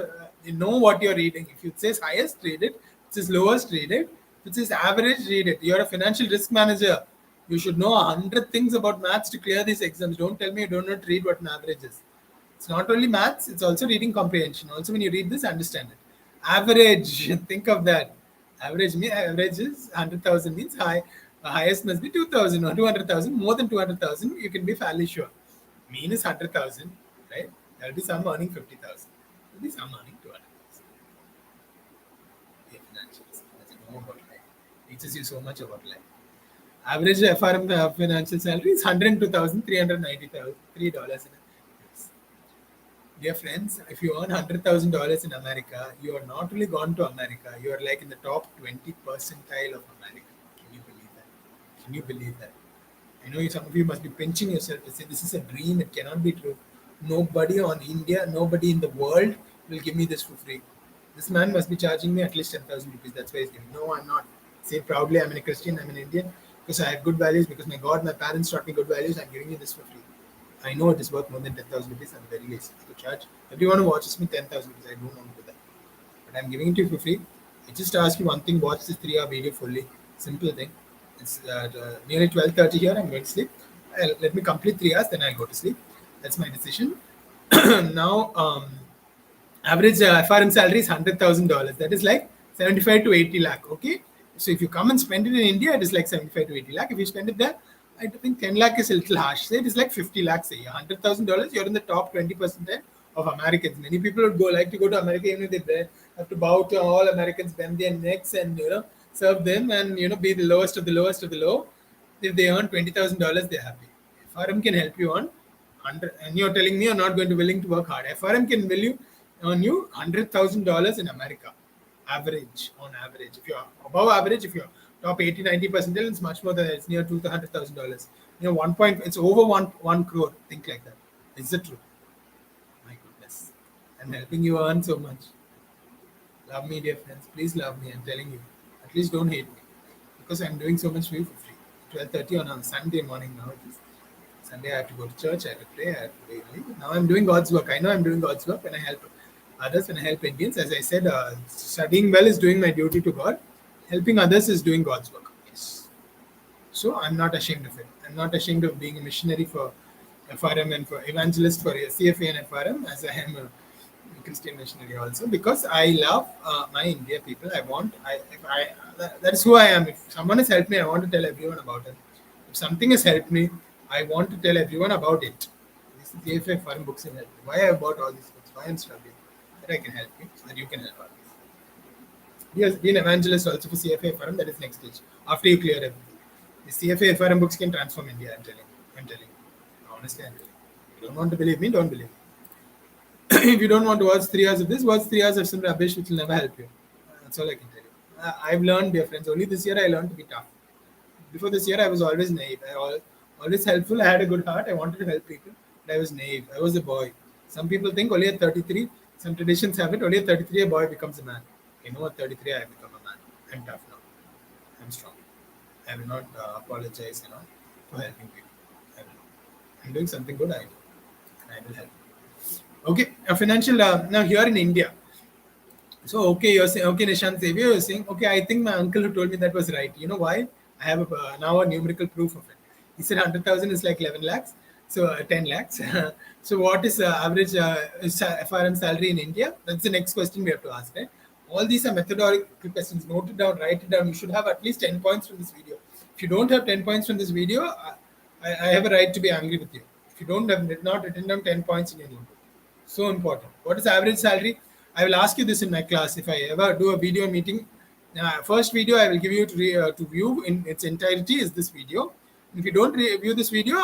you know what you're reading. If it says highest, read it. If it says lowest, read it. If it says average, read it. You're a financial risk manager. You should know 100 things about maths to clear these exams. Don't tell me you don't know to read what an average is. It's not only maths, it's also reading comprehension. Also, when you read this, understand it. Average, think of that. Average is 100,000 means high. Highest must be 2,000 or 200,000. More than 200,000, you can be fairly sure. Mean is 100,000, right? There'll be some earning 50,000. There'll be some earning 200,000. Yeah, financials. That's know about life. Teaches you so much about life. Average FRM financial salary is $102,393. Dear friends, if you earn $100,000 in America, you are not only gone to America, you are like in the top 20 percentile of America. Can you believe that? Can you believe that? I know some of you must be pinching yourself and say, this is a dream, it cannot be true. Nobody on India, nobody in the world will give me this for free. This man must be charging me at least 10,000 rupees. That's why he's giving. No, I'm not. Say proudly, I'm a Christian, I'm an Indian, because I have good values, because my God, my parents taught me good values, I'm giving you this for free. I know it is worth more than 10,000 rupees. I'm very lazy to charge. Everyone who watches me 10,000 rupees, I don't want to do that. But I'm giving it to you for free. I just ask you one thing: watch this 3-hour video fully. Simple thing. It's nearly 12:30 here. I'm going to sleep. Let me complete 3 hours, then I'll go to sleep. That's my decision. Now, average FRM salary is $100,000. That is like 75 to 80 lakh. Okay. So if you come and spend it in India, it is like 75 to 80 lakh. If you spend it there, I think 10 lakh is a little harsh. Say it is like 50 lakhs a year. $100,000, you're in the top 20% of Americans. Many people would like to go to America, even if they have to bow to all Americans, bend their necks, and serve them, and be the lowest of the lowest of the low. If they earn $20,000, they're happy. FRM can help you on 100, and you're telling me you're not going to willing to work hard. FRM can earn you $100,000 in America, average on average. If you're above average, if you're top 80-90%, it's much more than it's near $200,000. 1 point, it's over 1 crore. Think like that. Is it true? My goodness, I'm helping you earn so much. Love me, dear friends. Please love me. I'm telling you. At least don't hate me, because I'm doing so much for you for free. 12:30 on a Sunday morning now. It is Sunday. I have to go to church. I have to pray. I have to pray. Now I'm doing God's work. I know I'm doing God's work when I help others, when I help Indians. As I said, studying well is doing my duty to God. Helping others is doing God's work. Yes. So I'm not ashamed of it. I'm not ashamed of being a missionary for FRM and for evangelist for CFA and FRM, as I am a Christian missionary also, because I love my India people. That's who I am. If someone has helped me, I want to tell everyone about it. If something has helped me, I want to tell everyone about it. This is CFA FRM books and help me. Why I bought all these books, why I'm struggling, that I can help you, so that you can help others. Be an evangelist also for CFA FRM. That is next stage. After you clear everything, the CFA FRM books can transform India. I'm telling you. Honestly, I'm telling you. If you don't want to believe me, don't believe me. If you don't want to watch 3 hours of this, watch 3 hours of some rubbish which will never help you. That's all I can tell you. I've learned, dear friends. Only this year I learned to be tough. Before this year, I was always naive. Always helpful. I had a good heart. I wanted to help people, but I was naive. I was a boy. Some people think only at 33. Some traditions have it. Only at 33, a boy becomes a man. At 33, I have become a man. I'm tough now. I'm strong. I will not apologize, for helping people. I will. I'm doing something good, I do. And I will help. Okay, a financial, now here in India. So, okay, you're saying, okay, Nishant Xavier, you're saying, okay, I think my uncle who told me that was right. You know why? I have now a numerical proof of it. He said 100,000 is like 11 lakhs, so 10 lakhs. So, what is average FRM salary in India? That's the next question we have to ask, right? All these are methodological questions. Note it down, write it down. You should have at least 10 points from this video. If you don't have 10 points from this video, I have a right to be angry with you. If you don't have not written down 10 points in your notebook. So important. What is average salary? I will ask you this in my class if I ever do a video meeting. First video I will give you to view in its entirety is this video. If you don't view this video,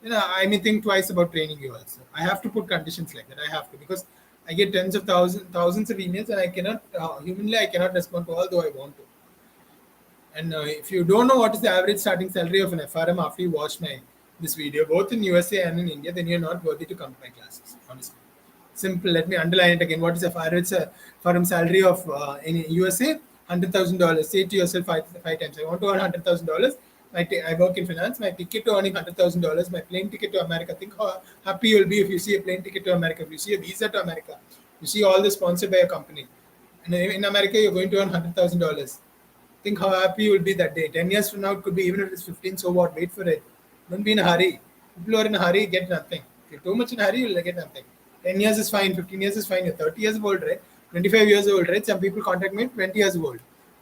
I may think twice about training you also. I have to put conditions like that. I have to because I get tens of thousands of emails and I cannot humanly I cannot respond to all though I want to. And if you don't know what is the average starting salary of an FRM after you watch my this video, both in USA and in India, then you're not worthy to come to my classes, honestly. Simple. Let me underline it again. What is the average firm salary of in USA? $100,000. Say to yourself five times. I want to earn $100,000. I work in finance. My ticket to earning $100,000. My plane ticket to America. Think how happy you'll be if you see a plane ticket to America. If you see a visa to America. You see all this sponsored by a company. And in America, you're going to earn $100,000. Think how happy you will be that day. 10 years from now, it could be even if it's 15. So what? Wait for it. Don't be in a hurry. People who are in a hurry get nothing. If you're too much in a hurry, you'll get nothing. 10 years is fine, 15 years is fine, you're 30 years old, right? 25 years old, right? Some people contact me 20 years old.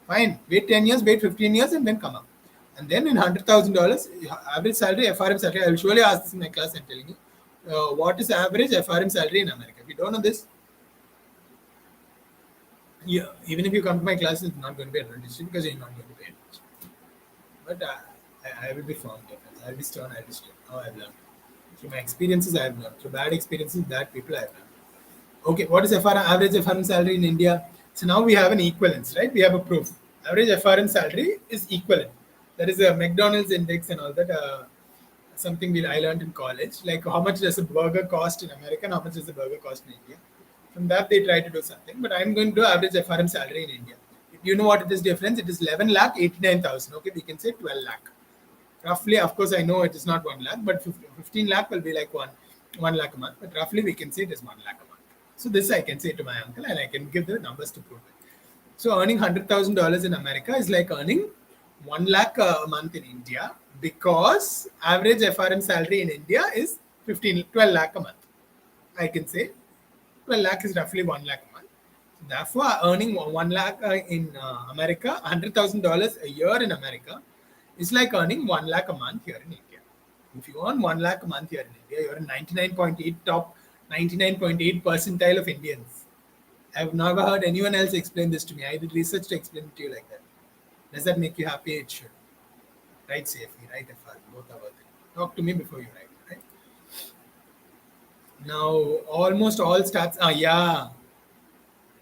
Fine, wait 10 years, wait 15 years, and then come up. And then in $100,000, average salary, FRM salary, I will surely ask this in my class, I'm telling you. What is the average FRM salary in America? If you don't know this, yeah, even if you come to my class, it's not going to be advantage because you're not going to pay attention. But I will be firm. I'll be stern, I'll be straight. How I've learned. Through my experiences, I have learned. Through bad experiences, bad people, I have learned. Okay, what is FRM, average FRM salary in India? So now we have an equivalence, right? We have a proof. Average FRM salary is equivalent. That is a McDonald's index and all that. Something I learned in college. Like how much does a burger cost in America and how much does a burger cost in India? From that, they try to do something. But I'm going to do average FRM salary in India. If you know what it is difference, it is 11 lakh 89,000. Okay, we can say 12 lakh. Roughly, of course, I know it is not 1 lakh, but 15 lakh will be like 1 lakh a month. But roughly, we can say it is 1 lakh a month. So this I can say to my uncle, and I can give the numbers to prove it. So earning $100,000 in America is like earning 1 lakh a month in India because average FRM salary in India is 12 lakh a month. I can say 12 lakh is roughly 1 lakh a month. So therefore, earning 1 lakh in America, $100,000 a year in America is like earning 1 lakh a month here in India. If you earn 1 lakh a month here in India, you're in 99.8 top 99.8 percentile of Indians. I've never heard anyone else explain this to me. I did research to explain it to you like that. Does that make you happy? It should. Right CFE, right FR, both are worth it. Talk to me before you write, right? Now, almost all stats. Yeah.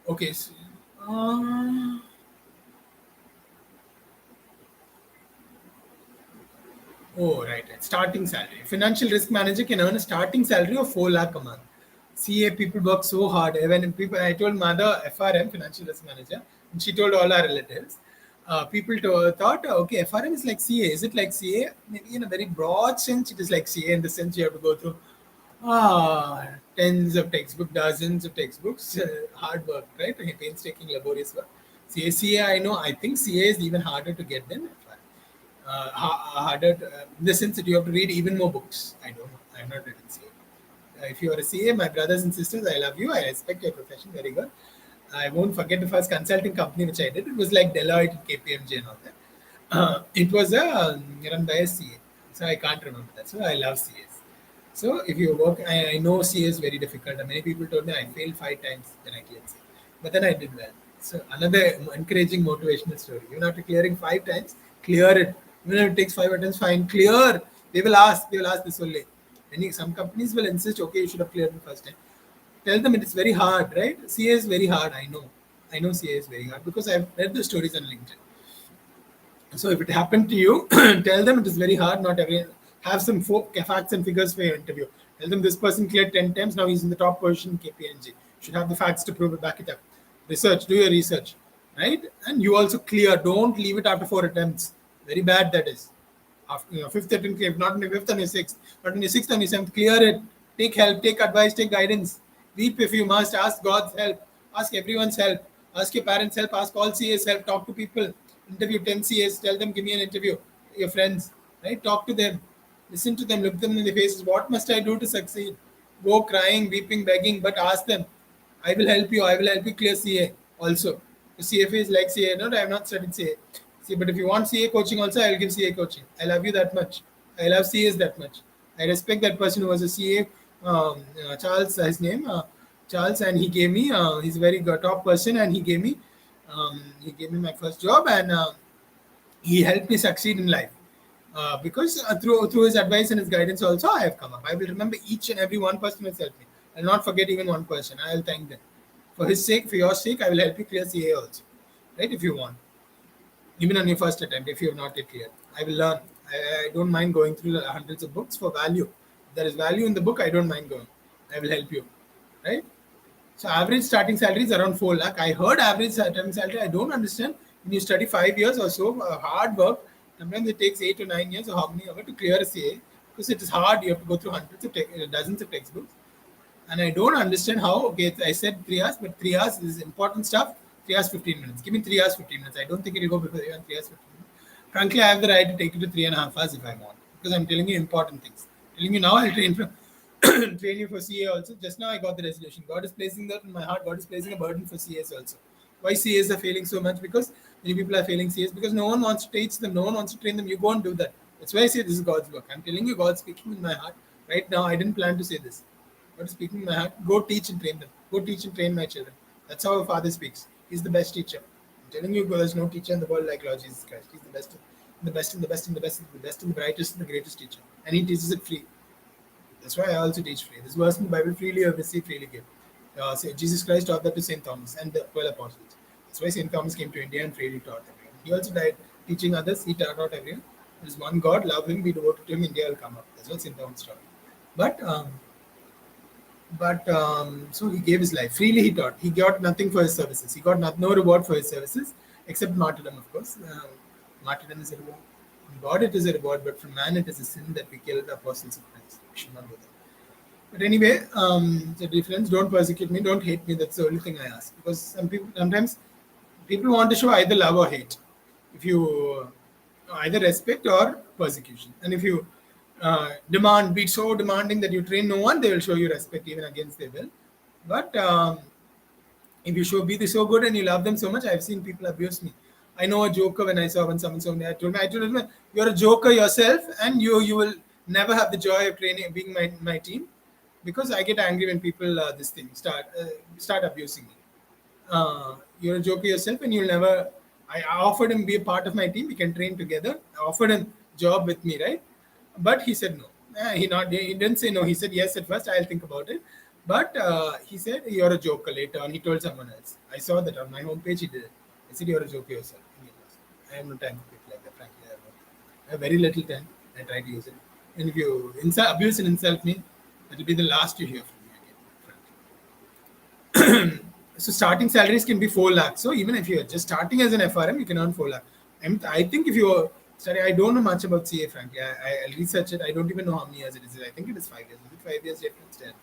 Okay. So, right. Starting salary. Financial risk manager can earn a starting salary of 4 lakh a month. CA people work so hard. When people, I told mother FRM, financial risk manager, and she told all our relatives. People thought, okay, FRM is like CA. Is it like CA? Maybe in a very broad sense, it is like CA in the sense you have to go through tens of textbooks, dozens of textbooks, hard work, right? Painstaking, laborious work. CA, I know. I think CA is even harder to get than FRM. Harder in the sense that you have to read even more books. I don't know. I'm not written CA. If you are a CA, my brothers and sisters, I love you. I respect your profession. Very good. I won't forget the first consulting company which I did. It was like Deloitte, KPMG, and all that. It was run by a CA. So I can't remember that. So I love CAs. So if you work, I know CA is very difficult. Many people told me I failed 5 times, then I cleared CA. But then I did well. So another encouraging motivational story. Even after clearing 5 times, clear it. Even if it takes 5 attempts, fine, clear. They will ask this only. Some companies will insist, okay, you should have cleared the first time. Tell them it is very hard, right? CA is very hard. I know CA is very hard because I've read the stories on LinkedIn. So if it happened to you, tell them it is very hard. Not everyone. Have some facts and figures for your interview. Tell them this person cleared 10 times. Now he's in the top position in KPMG. Should have the facts to prove it. Back it up. Research. Do your research. right? And you also clear. Don't leave it after 4 attempts. Very bad that is. After fifth attempt, if not in the fifth and your sixth, but in your sixth and your seventh, clear it. Take help, take advice, take guidance. Weep if you must. Ask God's help. Ask everyone's help. Ask your parents' help. Ask all CAs help. Talk to people. Interview 10 CAs. Tell them, give me an interview. Your friends, right? Talk to them. Listen to them. Look them in the faces. What must I do to succeed? Go crying, weeping, begging, but ask them. I will help you. I will help you clear CA also. The CFA is like CA. No, I have not studied CA. See, but if you want CA coaching also, I will give CA coaching. I love you that much. I love CAs that much. I respect that person who was a CA, Charles, his name, Charles, and he gave me. He's a very good, top person, and he gave me my first job, and he helped me succeed in life. Because through his advice and his guidance also, I have come up. I will remember each and every one person who has helped me. I will not forget even one person. I will thank them. For his sake, for your sake, I will help you clear CA also. Right? If you want. Even on your first attempt, if you have not yet cleared. I will learn. I don't mind going through the hundreds of books for value. If there is value in the book, I don't mind going. I will help you. Right? So average starting salary is around 4 lakh. I heard average starting salary. I don't understand. When you study 5 years or so, hard work, sometimes it takes 8 to 9 years or how many ever to clear a CA, because it is hard. You have to go through hundreds of dozens of textbooks. And I don't understand how. Okay, I said 3 hours, but 3 hours is important stuff. 3 hours 15 minutes. Give me 3 hours 15 minutes. I don't think it will go before even 3 hours 15 minutes. Frankly, I have the right to take it to 3.5 hours if I want, because I'm telling you important things. Telling you now, I'll train for train you for CA also. Just now I got the resolution. God is placing that in my heart. God is placing a burden for CAs also. Why CAs are failing so much? Because many people are failing CAs because no one wants to teach them, no one wants to train them. You go and do that. That's why I say this is God's work. I'm telling you, God's speaking in my heart right now. I didn't plan to say this. God is speaking in my heart. Go teach and train them. Go teach and train my children. That's how a father speaks. He's the best teacher. I'm telling you, there's no teacher in the world like Lord Jesus Christ. He's the best, the best, and the best, and the best, and the best, and the brightest, and the greatest teacher. And he teaches it free. That's why I also teach free. This verse in the Bible, freely you have received, freely give. Jesus Christ taught that to St. Thomas and the 12 apostles. That's why St. Thomas came to India and freely taught everyone. He also died teaching others. He taught everyone. There is one God, love him, be devoted to him, India will come up. That's what St. Thomas taught. So he gave his life. Freely he taught. He got nothing for his services. He got no reward for his services, except martyrdom, of course. Martyrdom is a reward. From God it is a reward, but from man it is a sin that we kill the apostles of Christ. We should not do that. But anyway, the difference, don't persecute me, don't hate me. That's the only thing I ask. Because sometimes people want to show either love or hate. If you either respect or persecution. And if you be so demanding that you train no one, they will show you respect even against their will. But if you be so good and you love them so much, I've seen people abuse me. I know a joker when someone told me, I told him, you're a joker yourself, and you will never have the joy of being my team, because I get angry when people start abusing me. You're a joker yourself, and you'll never. I offered him be a part of my team. We can train together. I offered him job with me, right? But he said no. He didn't say no. He said yes at first. I'll think about it. But he said you're a joker later on. He told someone else. I saw that on my homepage. He did it. I said you're a joker yourself. I have no time for people like that. Frankly, I have very little time. I try to use it. And if you abuse and insult me, that will be the last you hear from me again. So starting salaries can be 4 lakhs. So even if you're just starting as an FRM, you can earn 4 lakhs. I think if you're studying, I don't know much about CA, frankly. I'll research it. I don't even know how many years it is. I think it is 5 years. Is it 5 years? Difference? Tell me.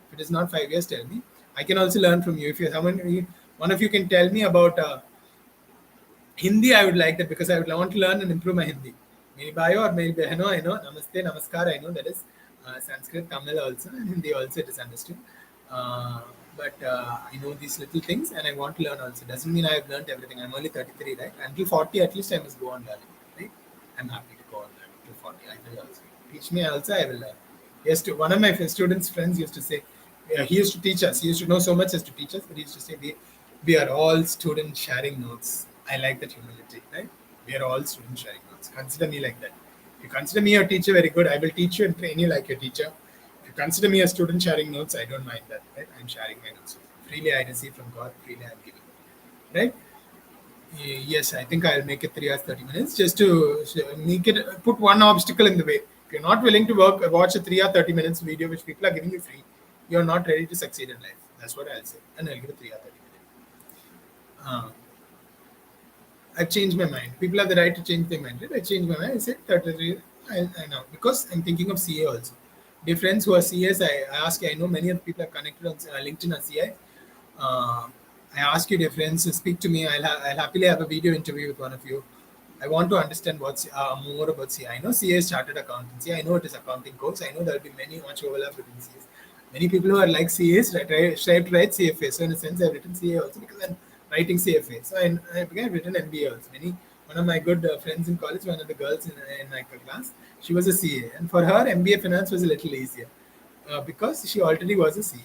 If it is not 5 years, tell me. I can also learn from you. If you're one of you can tell me about Hindi, I would like that, because I would want to learn and improve my Hindi. Meri bhayo or meri behno, I know. Namaste, namaskar, I know. That is Sanskrit, Tamil also, and Hindi also it is understood. But I know these little things and I want to learn also. Doesn't mean I have learned everything. I'm only 33, right? Until 40, at least I must go on learning, right? I'm happy to go on learning till 40. I will also. Teach me also, I will learn. Yes, one of my students' friends used to say, he used to teach us. He used to know so much as to teach us, but he used to say, we are all students sharing notes. I like that humility, right? We are all students sharing notes. Consider me like that. If you consider me your teacher, very good. I will teach you and train you like your teacher. If you consider me a student sharing notes, I don't mind that, right? I'm sharing my notes. Freely I receive from God, freely I'm giving, right? Yes, I think I'll make it 3 hours, 30 minutes, just to make it, put one obstacle in the way. If you're not willing to watch a 3 hour, 30 minutes video, which people are giving you free, you're not ready to succeed in life. That's what I'll say. And I'll give it 3 hour, 30 minutes. I've changed my mind. People have the right to change their mind. Right? I changed my mind. I said 33. I know because I'm thinking of CA also. Dear friends who are CAs, I ask you. I know many of the people are connected on LinkedIn or CA. Uh, I ask you, dear friends, to speak to me. I'll happily have a video interview with one of you. I want to understand what's more about CA. I know CA is chartered accountancy. I know it is accounting course. I know there will be many much overlap between CAs. Many people who are like CAs strive to write CFA. So in a sense, I've written CA also because I'm writing CFA. So I began written MBA also. One of my good friends in college, one of the girls in my class, she was a CA, and for her, MBA Finance was a little easier because she already was a CA.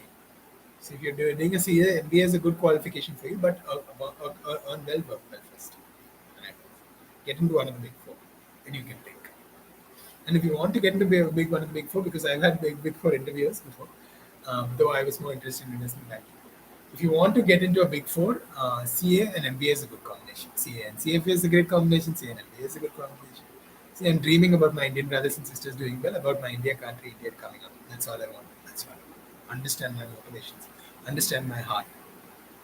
So if you're doing a CA, MBA is a good qualification for you, but earn well first. Right? Get into one of the big four, and you can take. And if you want to get into big one of the big four, because I've had big four interviews before, though I was more interested in investment banking. If you want to get into a big four, CA and MBA is a good combination. CA and CFA is a great combination. CA and MBA is a good combination. See, I'm dreaming about my Indian brothers and sisters doing well, about my India country, India coming up. That's all I want. That's all I want. Understand my motivations. Understand my heart.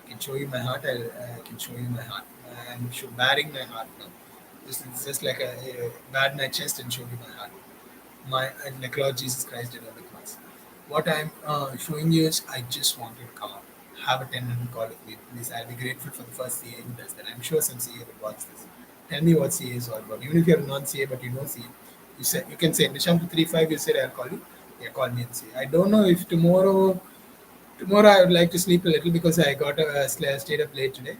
I can show you my heart. I can show you my heart. I'm baring my heart now. It's just like a bad my chest and show you my heart. Like Lord Jesus Christ did on the cross. What I'm showing you is I just want you to come up. Have a 10-minute call with me, please. I'll be grateful for the first CA who does that. I'm sure some CA will watch this. Tell me what CA is all about. Even if you're a non-CA but you know CA, you can say Nishant to 35. You said I'll call you. Yeah, call me and say. I don't know if tomorrow I would like to sleep a little because I got stayed up late today.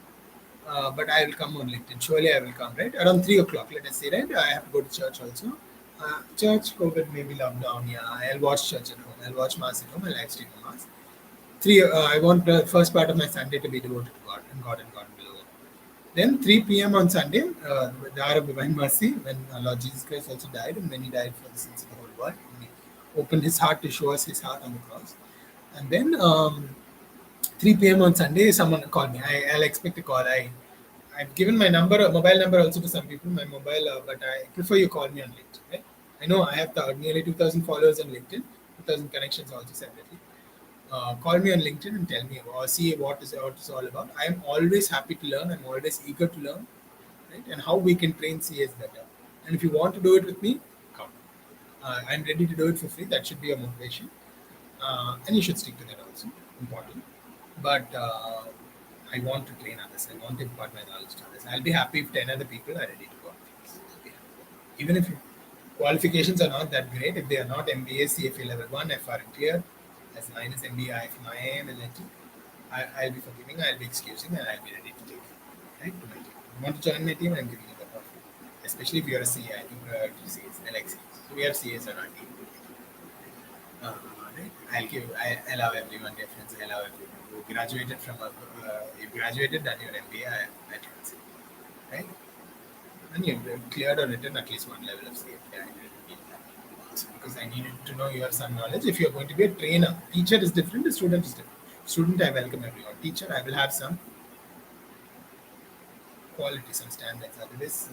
But I will come on LinkedIn. Surely I will come, right? Around 3 o'clock, let us say, right? I have to go to church also. Church, COVID, maybe lockdown. Yeah, I'll watch church at home. I'll watch Mass at home. I'll live stream the Mass. I want the first part of my Sunday to be devoted to God and God below. Then 3 p.m. on Sunday, the hour of divine mercy, when Lord Jesus Christ also died, and when he died for the sins of the whole world, and he opened his heart to show us his heart on the cross. And then 3 p.m. on Sunday, someone call me. I'll expect a call. I've given my mobile number also to some people, my mobile, but I prefer you call me on LinkedIn. Right? I know I have nearly 2,000 followers on LinkedIn, 2,000 connections also separately. Call me on LinkedIn and tell me or see what it's all about. I'm always happy to learn. I'm always eager to learn, right? And how we can train CAs better. And if you want to do it with me, come. I'm ready to do it for free. That should be your motivation, and you should stick to that also. Important. But I want to train others. I want to impart my knowledge to others. I'll be happy if 10 other people are ready to go. Even if qualifications are not that great, if they are not MBA, CFA level 1, FRM clear, as mine is MBA, IFM, IAM, and I'll be forgiving, I'll be excusing, and I'll be ready to take it. Right? To my team. You want to join my team? I'm giving you the offer. Especially if you're a CA, I think CAs, I like CAs. So we have CAs on our team. Right? I allow everyone difference. I allow everyone who graduated from you graduated, done your MBA, I can say. Right? And you've cleared or written at least one level of CFA. I didn't need that. Because I needed to know your some knowledge. If you're going to be a trainer, teacher is different, the student is different. Student, I welcome everyone. Teacher, I will have some quality, some standards. Otherwise,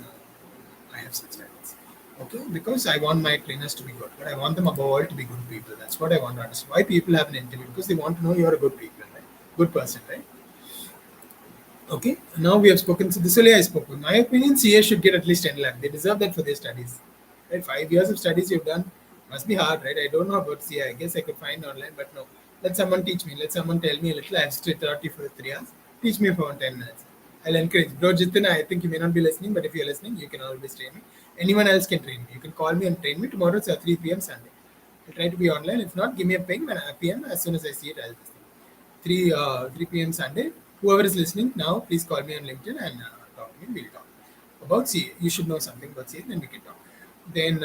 I have some standards. Okay, because I want my trainers to be good, but I want them above all to be good people. That's what I want to understand. Why people have an interview? Because they want to know you're a good people, right? Good person, right? Okay, now we have spoken. So this only I spoke. In my opinion, CA should get at least 10 lakh. They deserve that for their studies. Right? 5 years of studies you've done must be hard, right? I don't know about CA. I guess I could find online, but no. Let someone teach me. Let someone tell me a little. I've straight 30 for 3 hours. Teach me for 10 minutes. I'll encourage. Bro, Jitin, I think you may not be listening, but if you're listening, you can always train me. Anyone else can train me. You can call me and train me. Tomorrow it's 3 p.m. Sunday. I'll try to be online. If not, give me a ping when I PM. As soon as I see it, I'll listen. 3 p.m. Sunday. Whoever is listening now, please call me on LinkedIn and talk to me. We'll talk about CA. You should know something about CA, then we can talk. Then,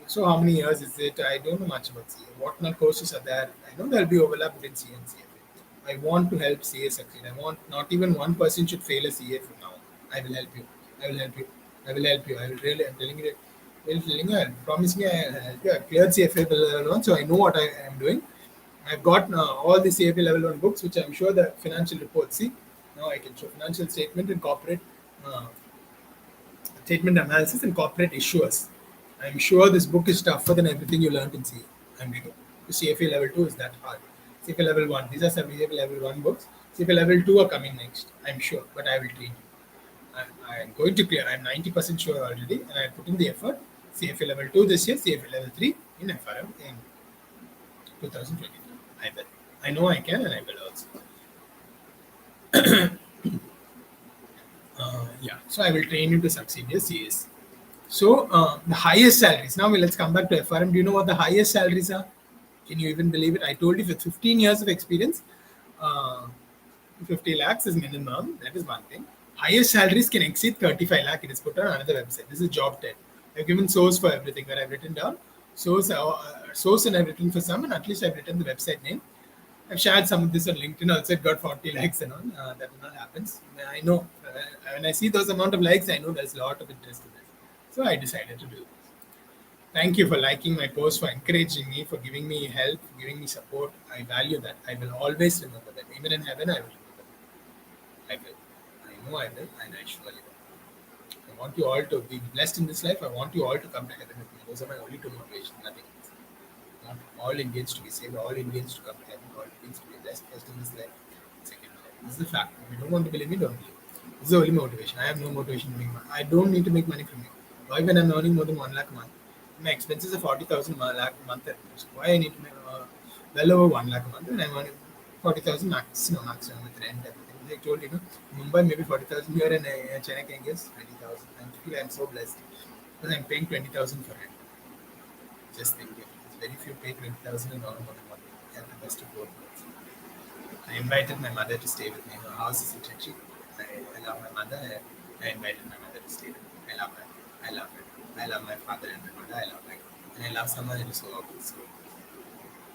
so how many years is it? I don't know much about CA. What not courses are there? I know there'll be overlap between CA and CFA. I want to help CA succeed. I want not even one person should fail a CA from now. I will help you. I will help you. I will help you. I will really. I'm telling you. I'm telling you. I promise me. I'll help you. I cleared CFA level 1, so I know what I am doing. I've got all the CFA level 1 books, which I'm sure the financial reports. See, now I can show financial statement and corporate statement analysis and corporate issuers. I'm sure this book is tougher than everything you learned in CA. I'm sure. The CFA level 2 is that hard. CFA level 1, these are some CFA level 1 books. CFA level 2 are coming next, I'm sure, but I will train you. I'm going to clear. I'm 90% sure already, and I put in the effort. CFA level 2 this year, CFA level 3 in FRM in 2023. I will. I know I can, and I will also. Yeah. So I will train you to succeed. Yes, yes. So the highest salaries. Now let's come back to FRM. Do you know what the highest salaries are? Can you even believe it? I told you with 15 years of experience, uh, 50 lakhs is minimum. That is one thing. Highest salaries can exceed 35 lakh. It is put on another website. This is job 10. I've given source for everything that I've written down. Source and I've written for some, and at least I've written the website name. I've shared some of this on LinkedIn also. It got 40 likes and all. That not happens. I know. When I see those amount of likes, I know there's a lot of interest in this. So I decided to do this. Thank you for liking my post, for encouraging me, for giving me help, giving me support. I value that. I will always remember that. Even in heaven, I will remember that. I will. I know I will, and I surely will. I want you all to be blessed in this life. I want you all to come to heaven with me. Those are my only two motivations, nothing else. I want all Indians to be saved, all Indians to come to heaven, all Indians to be blessed first in this life, second life. This is the fact. If you don't want to believe me, don't believe. This is the only motivation. I have no motivation to make money. I don't need to make money from you. Why, when I'm earning more than 1 lakh a month? My expenses are 40,000 lakh a month at most. Why I need to make well over 1 lakh a month and I'm earning 40,000 maximum with rent, everything. They told you know, Mumbai maybe 40,000 here and Chennai can guess 20,000. I'm so blessed because I'm paying 20,000 for rent. Just think it. Very few pay 20,000 and all about one. Have the best of both worlds. I invited my mother to stay with me. Her house is in Trichy. I love my mother. I invited my mother to stay with me. I love her. I love her. I love my father and my mother. I love my God. And I love someone who is so obvious.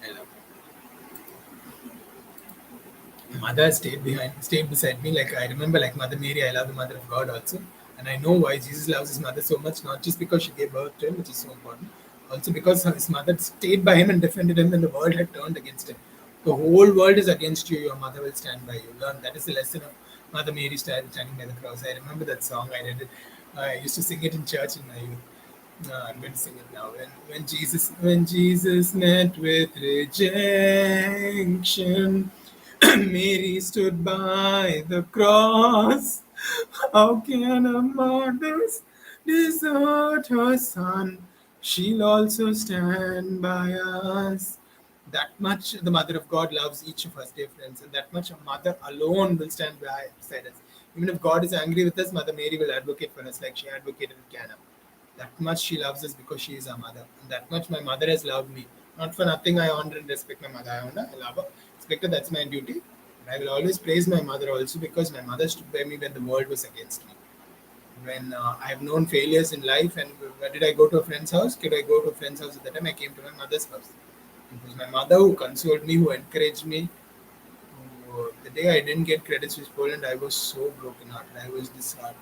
I love her. Mother stayed beside me. Like I remember, like Mother Mary, I love the Mother of God also, and I know why Jesus loves his mother so much. Not just because she gave birth to him, which is so important, also because his mother stayed by him and defended him when the world had turned against him. The whole world is against you. Your mother will stand by you. Learn that is the lesson of Mother Mary standing by the cross. I remember that song. I read it. I used to sing it in church in my youth. No, I'm going to sing it now. When Jesus met with rejection, Mary stood by the cross. How can a mother desert her son? She'll also stand by us. That much the Mother of God loves each of us, dear friends, and that much a mother alone will stand beside us. Even if God is angry with us, Mother Mary will advocate for us like she advocated with Cana. That much she loves us because she is our mother. And that much my mother has loved me. Not for nothing I honor and respect my mother. I love her. Respect her, that's my duty. And I will always praise my mother also because my mother stood by me when the world was against me. When I have known failures in life, and where did I go to a friend's house? Could I go to a friend's house at that time? I came to my mother's house. It was my mother who consoled me, who encouraged me. The day I didn't get credits with Poland, I was so brokenhearted. I was disheartened.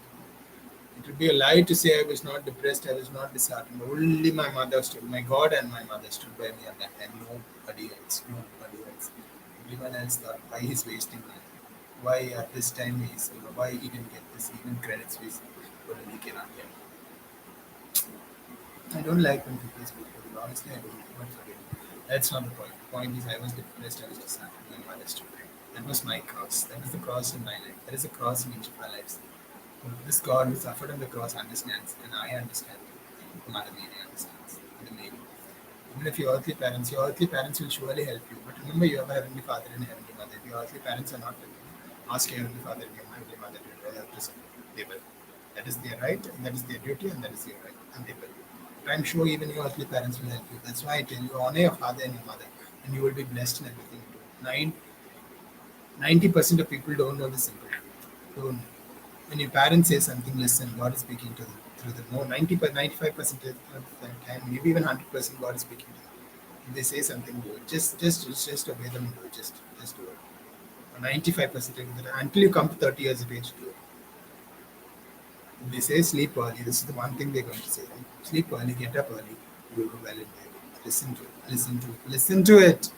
It would be a lie to say I was not depressed, I was not disheartened. Only my mother stood, my God and my mother stood by me at that time. Nobody else, nobody else. Everyone else thought, why he's wasting time? Why at this time why he didn't get this, even credits we he cannot get. I don't like when people speak, but honestly, I don't forget. That's not the point. The point is, I was depressed, I was disheartened, my mother stood by me. That was my cross. That is the cross in my life. That is a cross in each of our lives. This God who suffered on the cross understands, and I understand. Mother Mary understands. Mother Mary. Even if your earthly parents will surely help you. But remember, you have a heavenly Father and a heavenly Mother. If your earthly parents are not helping you, ask your heavenly Father and your heavenly Mother to help you. They will. That is their right, and that is their duty, and that is your right, and they will. But I'm sure even your earthly parents will help you. That's why I tell you, honor your father and your mother, and you will be blessed in everything you do. 90% of people don't know this simple truth. Don't. When your parents say something, listen. God is speaking to them through them. No, 95% of the time, maybe even 100%, God is speaking to them. If they say something, do it. Just obey them and do it. Just do it. 95% of the time, until you come to 30 years of age, do it. If they say sleep early, this is the one thing they're going to say. Right? Sleep early, get up early, you will do well in life. Listen to it. Listen to it. Listen to it.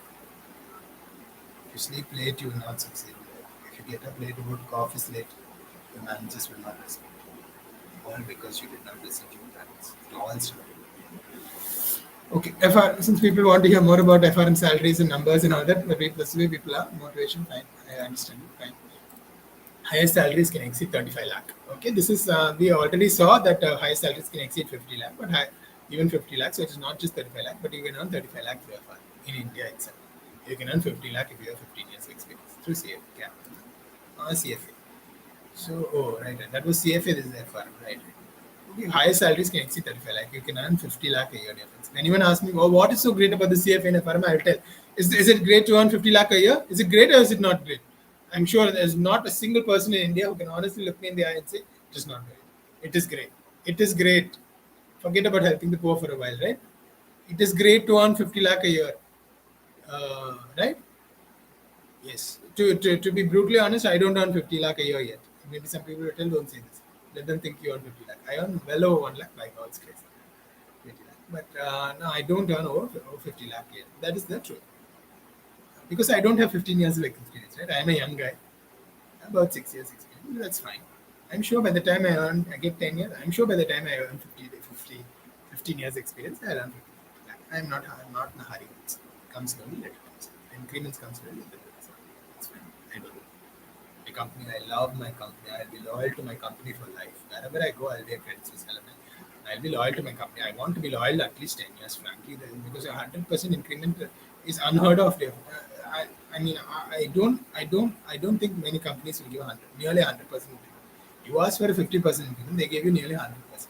If you sleep late, you will not succeed in life. If you get up late, you go to office late, the managers will not respect you. All because you did not listen to your parents. It all started. Okay, since people want to hear more about FRM salaries and numbers and all that, that's the way people are. Motivation, fine. I understand it, fine. highest salaries can exceed 35 lakh. Okay, this is we already saw that highest salaries can exceed 50 lakh, but even 50 lakh. So it is not just 35 lakh, but you can earn 35 lakh through FR in India itself. You can earn 50 lakh if you have 15 years experience through CFA, CFA. So, right. That was CFA, this is FR, right. Okay, higher salaries can exceed 35 lakh. You can earn 50 lakh a year difference. When anyone asks me, oh, what is so great about the CFA and FRM, I'll tell. Is it great to earn 50 lakh a year? Is it great or is it not great? I'm sure there's not a single person in India who can honestly look me in the eye and say, it is not great. It is great. It is great. Forget about helping the poor for a while, right? It is great to earn 50 lakh a year, right? Yes. To be brutally honest, I don't earn 50 lakh a year yet. Maybe some people will tell, don't say this. Let them think you earn 50 lakh. I earn well over 1 lakh by God's grace. 20 lakh. But no, I don't earn over 50 lakh yet. That is the truth. Because I don't have 15 years of experience, right? I'm a young guy, about 6 years experience. That's fine. I'm sure by the time I get 10 years, I'm sure by the time I earn 15 years experience, I'll earn 50 lakh. I'm not in a hurry. It comes slowly, let it comes. Increments come slowly, let it comes. It's fine. I don't know. My company, I love my company. I'll be loyal to my company for life. Wherever I go, I'll be a Credit Suisse alumni. I'll be loyal to my company. I want to be loyal at least 10 years, frankly, because a 100% increment is unheard of. I mean, I don't think many companies will give 100, nearly 100% increment. You ask for a 50% increment, they give you nearly 100%.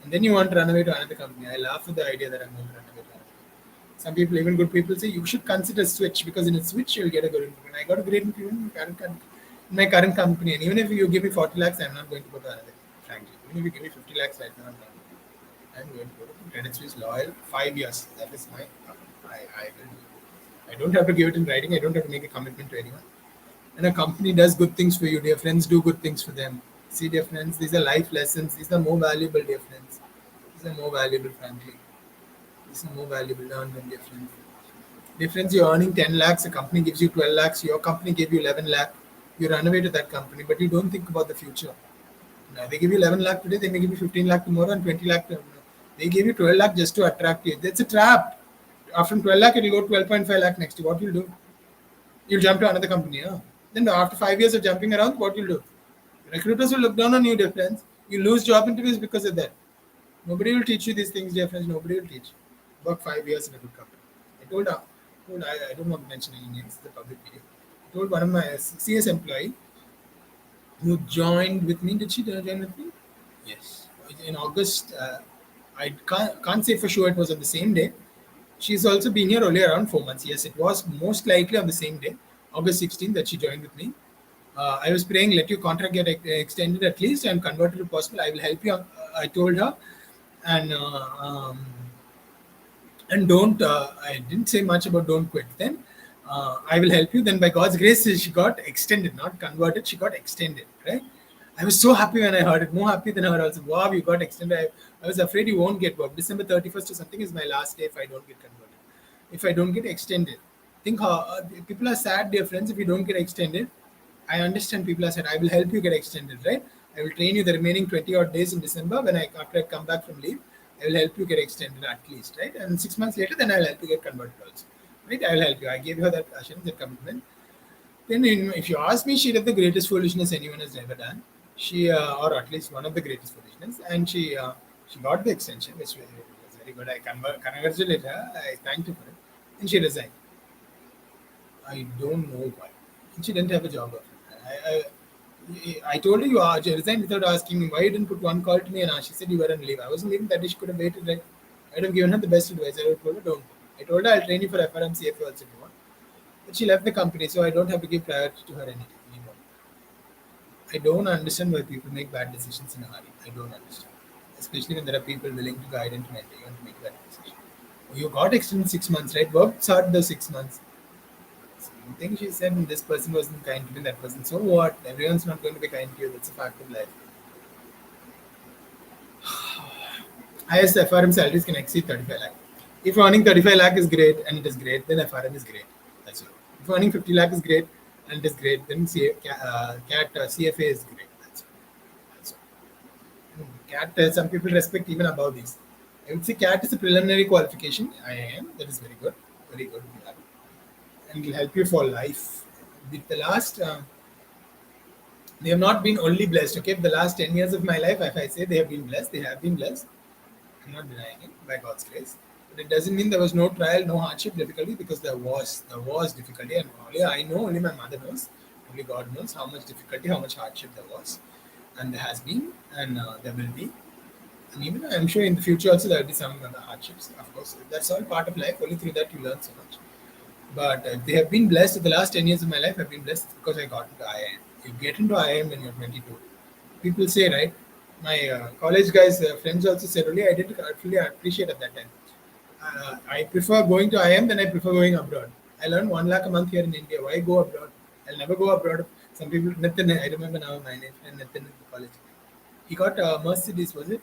And then you want to run away to another company. I laugh at the idea that I'm going to run away to another company. Some people, even good people, say you should consider switch because in a switch you'll get a good increment. I got a great increment in my current company, and even if you give me 40 lakhs, I'm not going to go to another. Frankly, even if you give me 50 lakhs right now, I'm going to go to Credit Suisse loyal 5 years. That is my. I will. I don't have to give it in writing. I don't have to make a commitment to anyone. And a company does good things for you. Dear friends, do good things for them. See, dear friends, these are life lessons. These are more valuable, dear friends. These are more valuable, frankly. These are more valuable. Learn them, dear friends. Difference, you're earning 10 lakhs, a company gives you 12 lakhs, your company gave you 11 lakh, you run away to that company, but you don't think about the future. Now, they give you 11 lakh today, they may give you 15 lakh tomorrow and 20 lakh tomorrow. They give you 12 lakh just to attract you. That's a trap. After 12 lakh, it will go 12.5 lakh next year. What will you do? You'll jump to another company. Huh? Then after 5 years of jumping around, what will you do? Recruiters will look down on you, dear friends. You lose job interviews because of that. Nobody will teach you these things, dear friends. Nobody will teach. Work 5 years in a good company. I don't want to mention any names. It's a public video. I told one of my CS employee who joined with me. Did she join with me? Yes. In August, I can't say for sure it was on the same day. She's also been here only around 4 months. Yes, it was most likely on the same day, August 16th, that she joined with me. I was praying, let your contract get extended at least and converted to possible. I will help you. I told her, and don't. I didn't say much about don't quit. Then I will help you. Then by God's grace, she got extended, not converted. She got extended. Right. I was so happy when I heard it. More happy than her also. Wow, you got extended. I was afraid you won't get work. December 31st or something is my last day if I don't get converted. If I don't get extended, think how people are sad, dear friends. If you don't get extended, I understand people are said, I will help you get extended, right? I will train you the remaining 20 odd days in December when after I come back from leave. I will help you get extended at least, right? And 6 months later, then I'll help you get converted also, right? I will help you. I gave her that assurance, that commitment. Then, if you ask me, she did the greatest foolishness anyone has ever done. She, or at least one of the greatest foolishness, and she got the extension, which was very good. I congratulate her. I thanked her for it, and she resigned. I don't know why. And she didn't have a job offer. I told her you resigned without asking me why you didn't put one call to me, and she said you were on leave. I wasn't leaving that day. She could have waited. Right? I'd have given her the best advice. I would have told her don't. I told her I'll train you for FRM CFA also if you want. But she left the company, so I don't have to give priority to her anymore. I don't understand why people make bad decisions in a hurry. I don't understand. Especially when there are people willing to guide and mentor you and to make that decision. You got extended 6 months, right? Worked hard those 6 months. I think she said this person wasn't kind to me, that person. So what? Everyone's not going to be kind to you. That's a fact of life. Highest FRM salaries can exceed 35 lakh. If earning 35 lakh is great and it is great, then FRM is great. That's all. If earning 50 lakh is great and it is great, then CFA is great. That's all. That's all. CAT, some people respect even above these. I would say CAT is a preliminary qualification. IIM, that is very good. Very good. And will help you for life. With the They have not been only blessed. Okay, the last 10 years of my life, if I say they have been blessed, they have been blessed. I'm not denying it by God's grace. But it doesn't mean there was no trial, no hardship, difficulty, because there was difficulty, and only I know, only my mother knows, only God knows how much difficulty, how much hardship there was, and there has been, and there will be, and even I'm sure in the future also there will be some other hardships. Of course, that's all part of life. Only through that you learn so much. But they have been blessed. The last 10 years of my life have been blessed because I got into IIM. You get into IIM when you're 22. People say, right? My college guys, friends also said, only I didn't fully appreciate at that time. I prefer going to IIM than I prefer going abroad. I learn 1 lakh a month here in India. Why go abroad? I'll never go abroad. Some people, Nitin, I remember now my name, Nitin in the college. He got Mercedes, was it?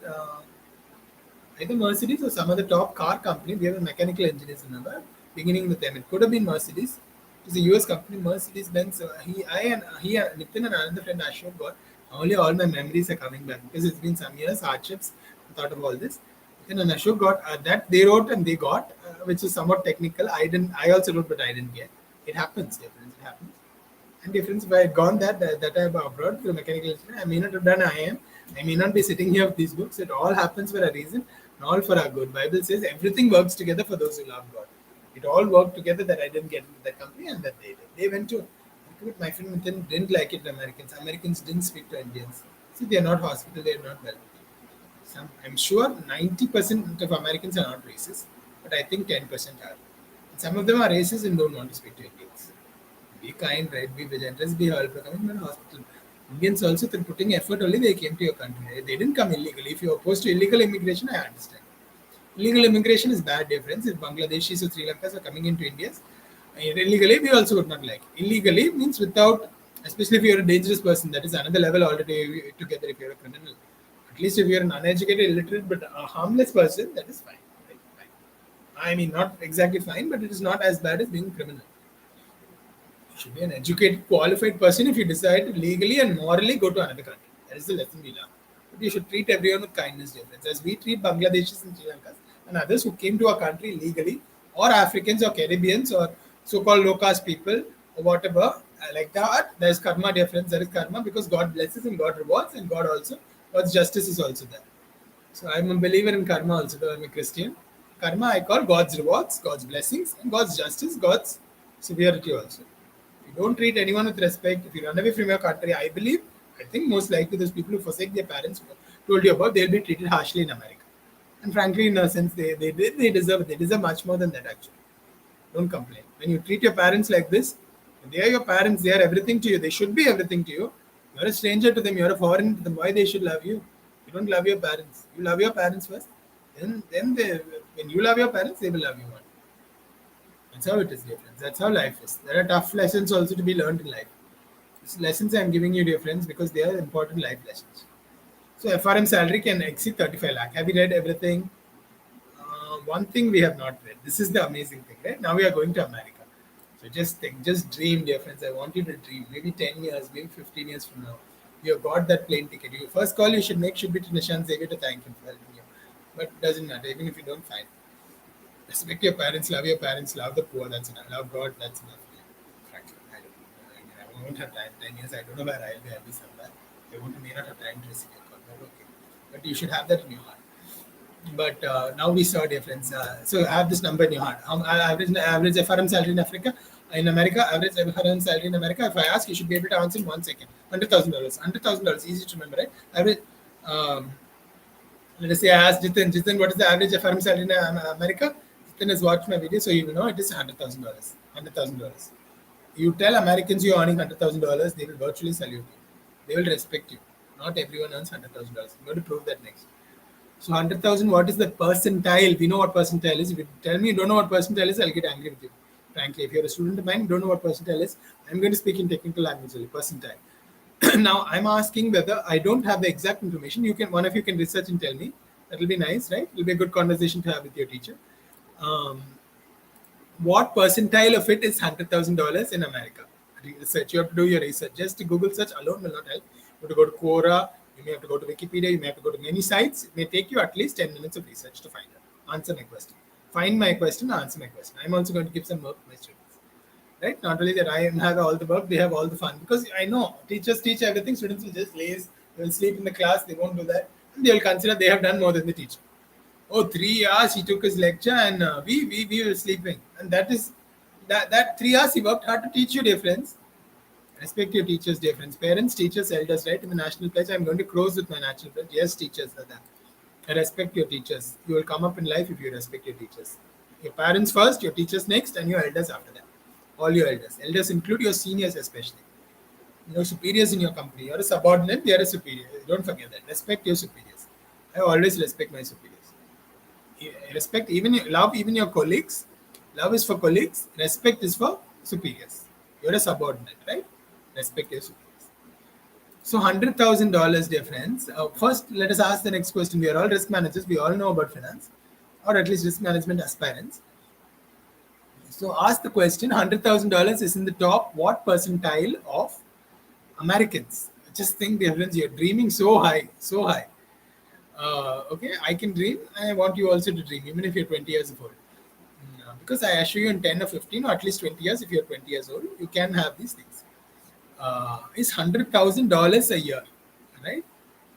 Either Mercedes or some other top car company. We have a mechanical engineers, remember? Beginning with them. It could have been Mercedes. It's a US company, Mercedes Benz. Nitin and another friend Ashok got. Only all my memories are coming back because it's been some years, hardships. I thought of all this. Nitin and Ashok got that they wrote and they got, which is somewhat technical. I didn't. I also wrote, but I didn't get. It happens, dear friends. It happens. And difference if I had gone that time abroad through mechanical engineering, I may not have done IIM. I may not be sitting here with these books. It all happens for a reason, and all for our good. Bible says everything works together for those who love God. It all worked together that I didn't get into that company and that they did. They went to. My friend didn't like it. Americans. Americans didn't speak to Indians. See, they are not hospital. They are not well. I'm sure 90% of Americans are not racist, but I think 10% are. Some of them are racist and don't want to speak to Indians. Be kind, right? Be generous, be helpful. Coming to the hospital. Indians also, through putting effort only, they came to your country. Right? They didn't come illegally. If you're opposed to illegal immigration, I understand. Illegal immigration is bad, dear friends. If Bangladeshis or Sri Lankas are coming into India, illegally, we also would not like. Illegally means without, especially if you're a dangerous person, that is another level already together if you're a criminal. At least if you're an uneducated, illiterate, but a harmless person, that is fine. Right? Fine. I mean, not exactly fine, but it is not as bad as being criminal. You should be an educated, qualified person if you decide to legally and morally go to another country. That is the lesson we learn. But you should treat everyone with kindness, dear friends. As we treat Bangladeshis and Sri Lankas and others who came to our country legally, or Africans or Caribbeans or so-called low-caste people or whatever, like that, there's karma, dear friends. There is karma because God blesses and God rewards, and God's justice is also there. So I'm a believer in karma also, though I'm a Christian. Karma I call God's rewards, God's blessings, and God's justice, God's severity also. If you don't treat anyone with respect, if you run away from your country, I think most likely those people who forsake their parents, who told you about, they'll be treated harshly in America. And frankly, in a sense, they deserve it. They deserve much more than that, actually. Don't complain. When you treat your parents like this, they are your parents, they are everything to you. They should be everything to you. You're a stranger to them, you're a foreigner to them. Why they should love you? You don't love your parents. You love your parents first. When you love your parents, they will love you one. That's how it is, dear friends. That's how life is. There are tough lessons also to be learned in life. These lessons I'm giving you, dear friends, because they are important life lessons. So FRM salary can exceed 35 lakh. Have you read everything? One thing we have not read. This is the amazing thing, right? Now we are going to America. So just think, just dream, dear friends. I want you to dream. Maybe 10 years, maybe 15 years from now, you have got that plane ticket. Your first call you should make should be to Nishan Xavier to thank him for helping you. But it doesn't matter, even if you don't find. Respect your parents, love the poor, that's enough. Love God, that's enough. Frankly, I won't have time. 10 years, I don't know where I'll be somewhere. May not have time to receive your call, but okay. But you should have that in your heart. But now we saw, dear friends. So have this number in your heart. Average FRM salary in Africa, in America, average FRM salary in America. If I ask, you should be able to answer in 1 second. $100,000. $100,000, easy to remember, right? Average. Let us say I asked Jitin, what is the average FRM salary in America? Jitin has watched my video, so you will know it is $100,000. $100,000. You tell Americans you are earning $100,000, they will virtually salute you. They will respect you. Not everyone earns $100,000. I'm going to prove that next. So 100,000, what is the percentile? We know what percentile is. If you tell me you don't know what percentile is, I'll get angry with you. Frankly, if you're a student of mine, you don't know what percentile is, I'm going to speak in technical language only, percentile. Now, I'm asking whether I don't have the exact information. One of you can research and tell me. That will be nice, right? It will be a good conversation to have with your teacher. What percentile of it is $100,000 in America? Research. You have to do your research. Just Google search alone will not help. You have to go to Quora. You may have to go to Wikipedia. You may have to go to many sites. It may take you at least 10 minutes of research to find out. Answer my question. Find my question, answer my question. I'm also going to give some work to my students. right? Not only that I have all the work, they have all the fun. Because I know teachers teach everything, students will just laze, they will sleep in the class, they won't do that. And they will consider they have done more than the teacher. Oh, 3 hours he took his lecture and we were sleeping. And that 3 hours he worked hard to teach you, dear friends. Respect your teachers, dear friends. Parents, teachers, elders, right? In the national pledge, I'm going to close with my national pledge. Yes, teachers are that. Respect your teachers. You will come up in life if you respect your teachers. Your parents first, your teachers next, and your elders after that. All your elders. Elders include your seniors especially. Your superiors in your company. You're a subordinate, they are a superior. Don't forget that. Respect your superiors. I always respect my superiors. Respect love even your colleagues. Love is for colleagues. Respect is for superiors. You're a subordinate, right? Respect your superiors. So $100,000, dear friends. First, let us ask the next question. We are all risk managers. We all know about finance, or at least risk management aspirants. So ask the question. $100,000 is in the top what percentile of Americans? Just think, dear friends, you're dreaming so high, so high. Okay, I can dream. I want you also to dream, even if you're 20 years old. Because I assure you, in 10 or 15 or at least 20 years, if you're 20 years old, you can have these things. Is $100,000 a year, right?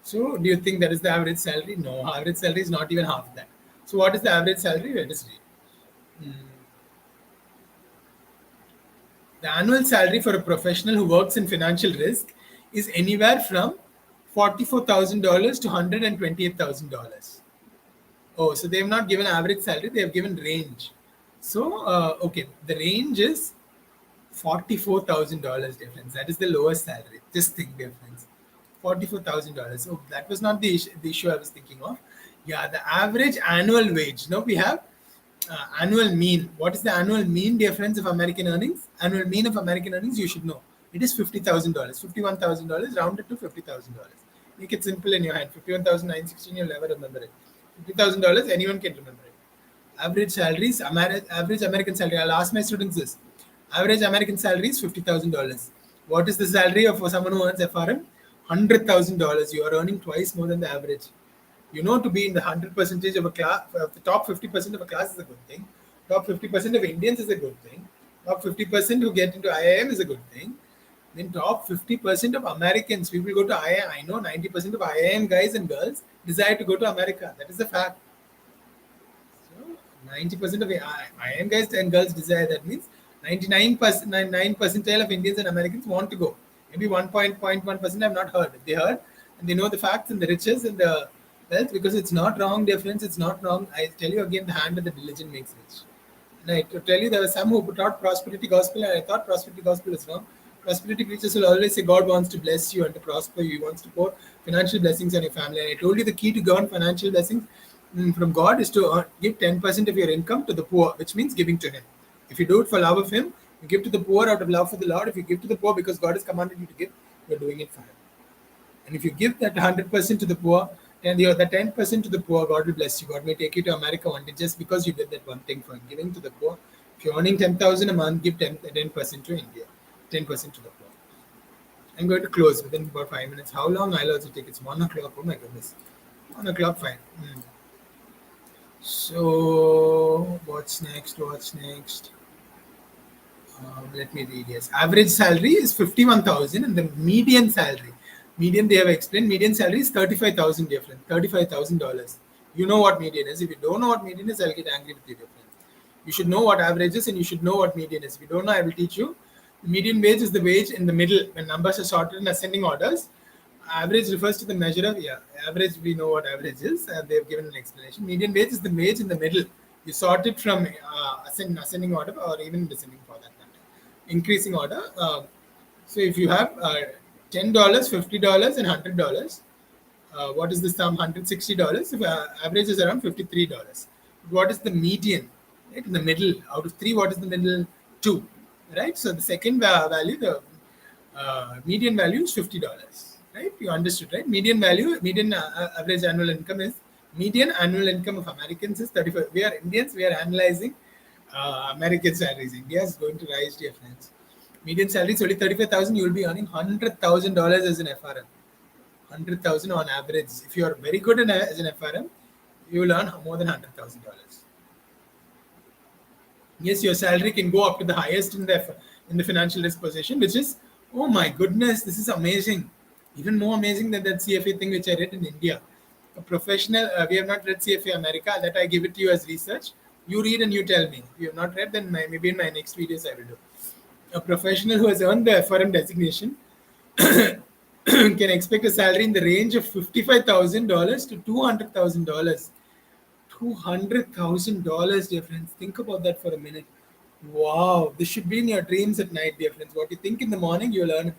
So, do you think that is the average salary? No, average salary is not even half that. So, what is the average salary? Let us read. The annual salary for a professional who works in financial risk is anywhere from $44,000 to $128,000. Oh, so they have not given average salary, they have given range. So, okay, the range is $44,000 difference. That is the lowest salary. Just think difference. $44,000. So that was not the issue I was thinking of. Yeah, the average annual wage. Now we have annual mean. What is the annual mean difference of American earnings? Annual mean of American earnings, you should know. It is $50,000, $51,000 rounded to $50,000. Make it simple in your hand. 51,916, you'll never remember it. $50,000, anyone can remember it. Average salaries, average American salary. I'll ask my students this. Average American salary is $50,000. What is the salary of someone who earns FRM? $100,000. You are earning twice more than the average. You know, to be in the 100% of a class, the top 50% of a class is a good thing. Top 50% of Indians is a good thing. Top 50% who get into IIM is a good thing. Then top 50% of Americans, people go to IIM. I know 90% of IIM guys and girls desire to go to America. That is the fact. So 90% of IIM guys and girls desire. That means 99 percentile of Indians and Americans want to go. Maybe 1.1% have not heard. They heard and they know the facts and the riches and the wealth, because it's not wrong, dear friends. It's not wrong. I tell you again, the hand of the diligent makes rich. And I tell you, there were some who taught prosperity gospel, and I thought prosperity gospel is wrong. Prosperity preachers will always say God wants to bless you and to prosper you. He wants to pour financial blessings on your family. And I told you the key to earn financial blessings from God is to give 10% of your income to the poor, which means giving to Him. If you do it for love of Him, you give to the poor out of love for the Lord. If you give to the poor because God has commanded you to give, you're doing it for Him. And if you give that 100% to the poor, then the 10% to the poor, God will bless you. God may take you to America one day just because you did that one thing for giving to the poor. If you're earning 10,000 a month, give 10% to India, 10% to the poor. I'm going to close within about 5 minutes. How long? I'll also take it's 1 o'clock. Oh my goodness. 1 o'clock, fine. So, what's next? Let me read. Yes, average salary is 51,000, and the median salary. Median, they have explained. Median salary is 35,000 different. $35,000. You know what median is. If you don't know what median is, I'll get angry with you different. You should know what average is, and you should know what median is. If you don't know, I will teach you. Median wage is the wage in the middle when numbers are sorted in ascending orders. Average refers to the measure of average. We know what average is. They have given an explanation. Median wage is the wage in the middle. You sort it from ascending order or even descending for that matter. Increasing order. So if you have $10, $50, and $100, what is the sum? $160. If average is around $53. What is the median? Right in the middle. Out of 3, what is the middle? 2. Right. So the second value, the median value is $50. Right? You understood, right? Median value, median average annual income is median annual income of Americans is 35. We are Indians. We are analyzing American salaries. India is going to rise, dear friends. Median salary is only 35,000. You will be earning $100,000 as an FRM. 100,000 on average. If you are very good as an FRM, you will earn more than $100,000. Yes, your salary can go up to the highest in the in the financial risk position, which is, oh my goodness, this is amazing. Even more amazing than that CFA thing which I read in India. A professional, we have not read CFA America, that I give it to you as research. You read and you tell me. If you have not read, then maybe in my next videos I will do. A professional who has earned the FRM designation can expect a salary in the range of $55,000 to $200,000. $200,000, dear friends. Think about that for a minute. Wow, this should be in your dreams at night, dear friends. What you think in the morning, you'll earn.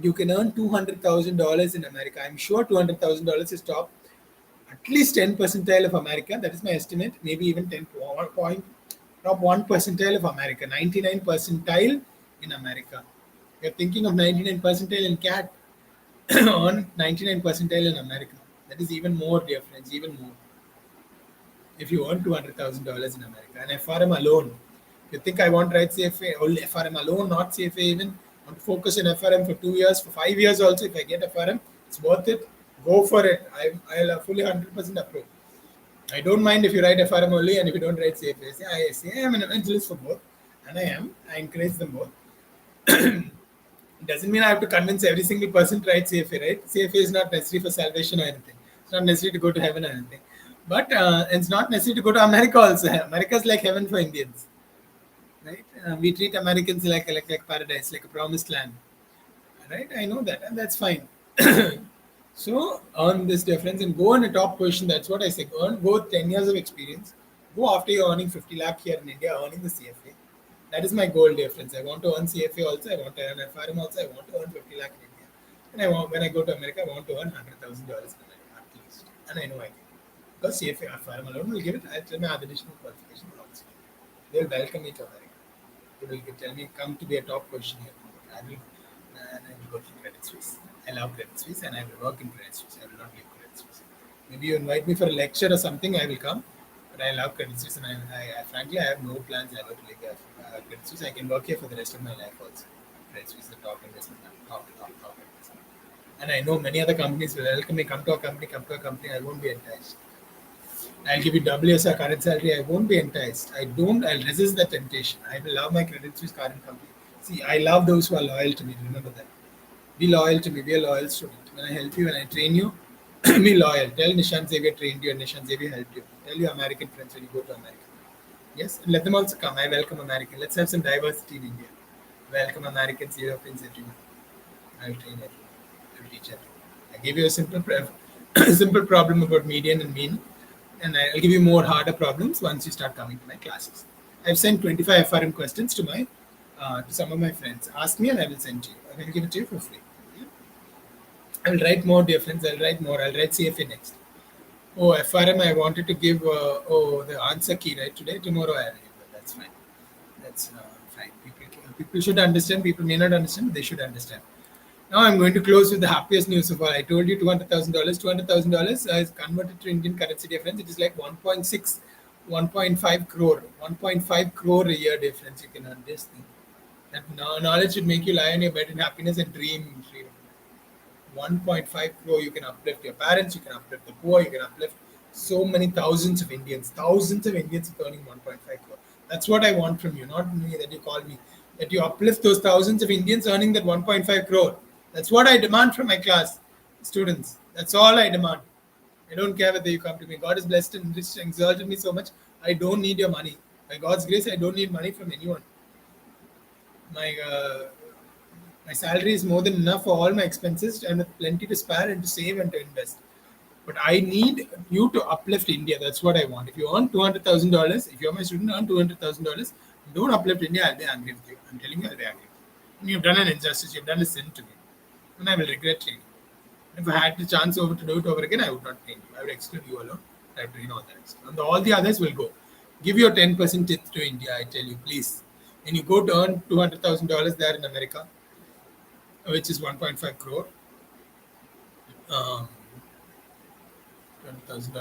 You can earn $200,000 in America. I'm sure $200,000 is top, at least 10 percentile of America. That is my estimate. Maybe even 10 point, top 1 percentile of America. 99 percentile in America. You're thinking of 99 percentile in CAT on 99 percentile in America. That is even more, dear friends, even more. If you earn $200,000 in America, and FRM alone, you think I want to write CFA, only FRM alone, not CFA even, I want to focus on FRM for 2 years, for 5 years also, if I get FRM, it's worth it, go for it. I'll fully 100% approve. I don't mind if you write FRM only and if you don't write CFA. I say I am an evangelist for both, and I encourage them both. It doesn't mean I have to convince every single person to write CFA, right? CFA is not necessary for salvation or anything. It's not necessary to go to heaven or anything. But it's not necessary to go to America also. America is like heaven for Indians, right? We treat Americans like paradise, like a promised land, right? I know that, and that's fine. So earn this difference and go in a top position. That's what I say. Go with 10 years of experience. Go after you're earning 50 lakh here in India, earning the CFA. That is my goal, dear friends. I want to earn CFA also. I want to earn FRM also. I want to earn 50 lakh in India. And when I go to America, I want to earn $100,000 at least. And I know I can. Because CFA FRM alone will give it. I'll tell my other additional qualifications also. They'll welcome me to America. They will tell me, come to be a top position here. I will go to Credit Suisse. I love Credit Suisse and I will work in Credit Suisse. I will not leave Credit Suisse. Maybe you invite me for a lecture or something, I will come. But I love Credit Suisse and frankly, I have no plans ever to leave Credit Suisse. I can work here for the rest of my life also. Credit Suisse is the top investment, top investment. And I know many other companies will welcome me, come to a company, I won't be enticed. I'll give you double your current salary, I won't be enticed. I'll resist the temptation. I will love my Credit Suisse current company. See, I love those who are loyal to me, remember that. Be loyal to me, be a loyal student. When I help you, when I train you, be loyal. Tell Nishan Xavier trained you and Nishan Xavier helped you. Tell your American friends when you go to America. Yes, and let them also come. I welcome American. Let's have some diversity in India. Welcome Americans, Europeans, everyone. I'll train everyone. I'll teach everyone. I gave you a simple problem about median and mean, and I'll give you more harder problems once you start coming to my classes. I've sent 25 FRM questions to some of my friends. Ask me and I will send to you. I will give it to you for free. Yeah? I will write more, dear friends. I'll write more. I'll write CFA next. Oh, FRM, I wanted to give the answer key right today. Tomorrow I will give it. That's fine. That's fine. People should understand. People may not understand. They should understand. Now I'm going to close with the happiest news of all. I told you $200,000. $200,000 is converted to Indian currency, dear friends. It is like 1.6, 1.5 crore. 1.5 crore a year difference. You can earn this thing. That knowledge should make you lie on your bed in happiness and dream. 1.5 crore, you can uplift your parents, you can uplift the poor, you can uplift so many thousands of Indians. Thousands of Indians earning 1.5 crore. That's what I want from you, not me that you call me. That you uplift those thousands of Indians earning that 1.5 crore. That's what I demand from my class students. That's all I demand. I don't care whether you come to me. God has blessed and exalted me so much. I don't need your money. By God's grace, I don't need money from anyone. My salary is more than enough for all my expenses and with plenty to spare and to save and to invest. But I need you to uplift India. That's what I want. If you earn $200,000, if you're my student, earn $200,000, don't uplift India, I'll be angry with you. I'm telling you, I'll be angry. And you've done an injustice, you've done a sin to me. And I will regret training. If I had the chance to do it over again, I would not train you. I would exclude you alone. I would train all the rest. And all the others will go. Give your 10% tip to India, I tell you, please. And you go to earn $200,000 there in America, which is 1.5 crore. $200,000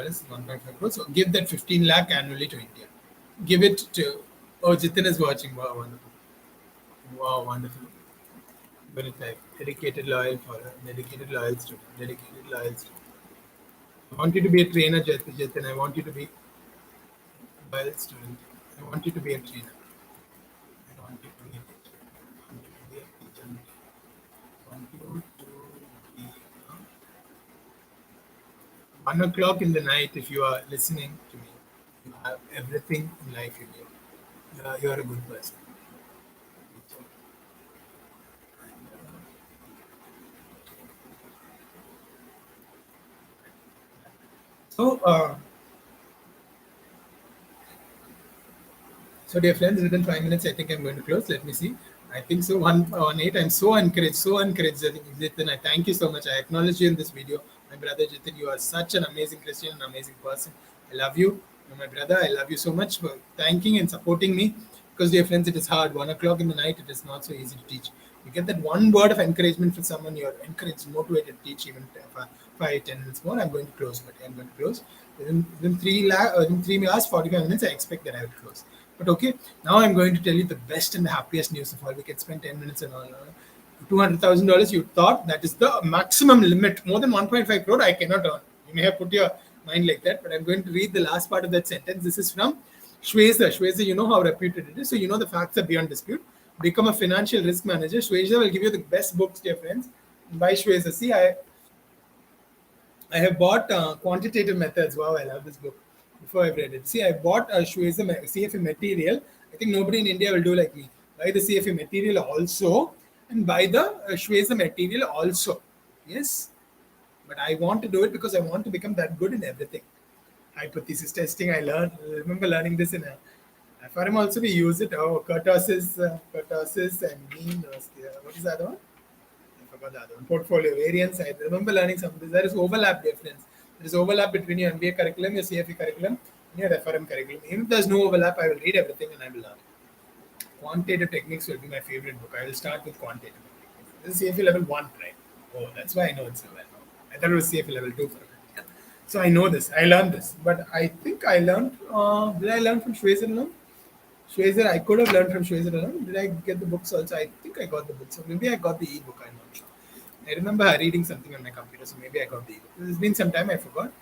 is 1.5 crore. So give that 15 lakh annually to India. Give it to. Oh, Jitin is watching. Wow, wonderful. Wow, wonderful. Very type. Dedicated, loyal follower. Dedicated, loyal student. Dedicated, loyal student. I want you to be a trainer, Jitin. I want you to be a loyal student. I want you to be a trainer. I want you to be a teacher. you to be 1 o'clock in the night if you are listening to me. You have everything in life in you. You are a good person. So, so, dear friends, within 5 minutes, I think I'm going to close. Let me see. I think so. One eight. I'm so encouraged, so encouraged. I think, Jitin, I thank you so much. I acknowledge you in this video. My brother Jitin, you are such an amazing Christian, an amazing person. I love you. You're my brother. I love you so much for thanking and supporting me. Because, dear friends, it is hard. 1 o'clock in the night, it is not so easy to teach. You get that one word of encouragement from someone, you're encouraged, motivated to teach even 5, 10 minutes more. I'm going to close, but I'm going to close. Within 3 hours, 45 minutes, I expect that I will close. But okay, now I'm going to tell you the best and the happiest news of all. We can spend 10 minutes and all. $200,000, you thought that is the maximum limit. More than 1.5 crore, I cannot earn. You may have put your mind like that, but I'm going to read the last part of that sentence. This is from Shweza. Shweza, you know how reputed it is. So you know the facts are beyond dispute. Become a financial risk manager. Shweza will give you the best books, dear friends. By Shweza. See, I have bought Quantitative Methods. Wow, I love this book. Before I've read it, see, I bought a CFA material. I think nobody in India will do like me. Buy the CFA material also, and buy the Shweza material also. Yes, but I want to do it because I want to become that good in everything. Hypothesis testing. I remember learning this in a FRM also. We use it. Oh, kurtosis and mean. What is the other one? I forgot the other one. Portfolio variance. I remember learning something. There is overlap difference. There is overlap between your MBA curriculum, your CFA curriculum, and your FRM curriculum. Even if there's no overlap, I will read everything and I will learn. Quantitative techniques will be my favorite book. I will start with quantitative. This is CFA level 1, right? Oh, that's why I know it so well. I thought it was CFA level 2 for a bit. Yeah. So I know this. I learned this. But I think I learned, did I learn from Shweza alone? Shweza, I could have learned from Shweza alone. Did I get the books also? I think I got the books. So maybe I got the e-book. I'm not sure. I remember reading something on my computer, so maybe I got the e-book. It's been some time, I forgot.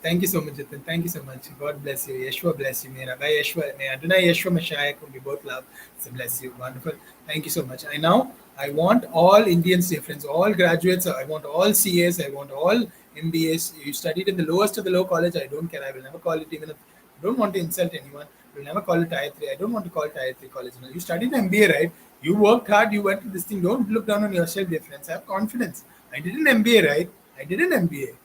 Thank you so much, Jitin. Thank you so much. God bless you. Yeshua bless you. May Rabbi Yeshua, may Adonai Yeshua Mashiach, whom we both love, so bless you. Wonderful. Thank you so much. I want all Indians, dear friends, all graduates. I want all CAs. I want all MBAs. You studied in the lowest of the low college. I don't care. I will never call it even. I don't want to insult anyone. I will never call it Tier 3. I don't want to call it Tier 3 college. You studied MBA, right? You worked hard. You went to this thing. Don't look down on yourself, dear friends. Have confidence. I did an MBA, right? I did an MBA.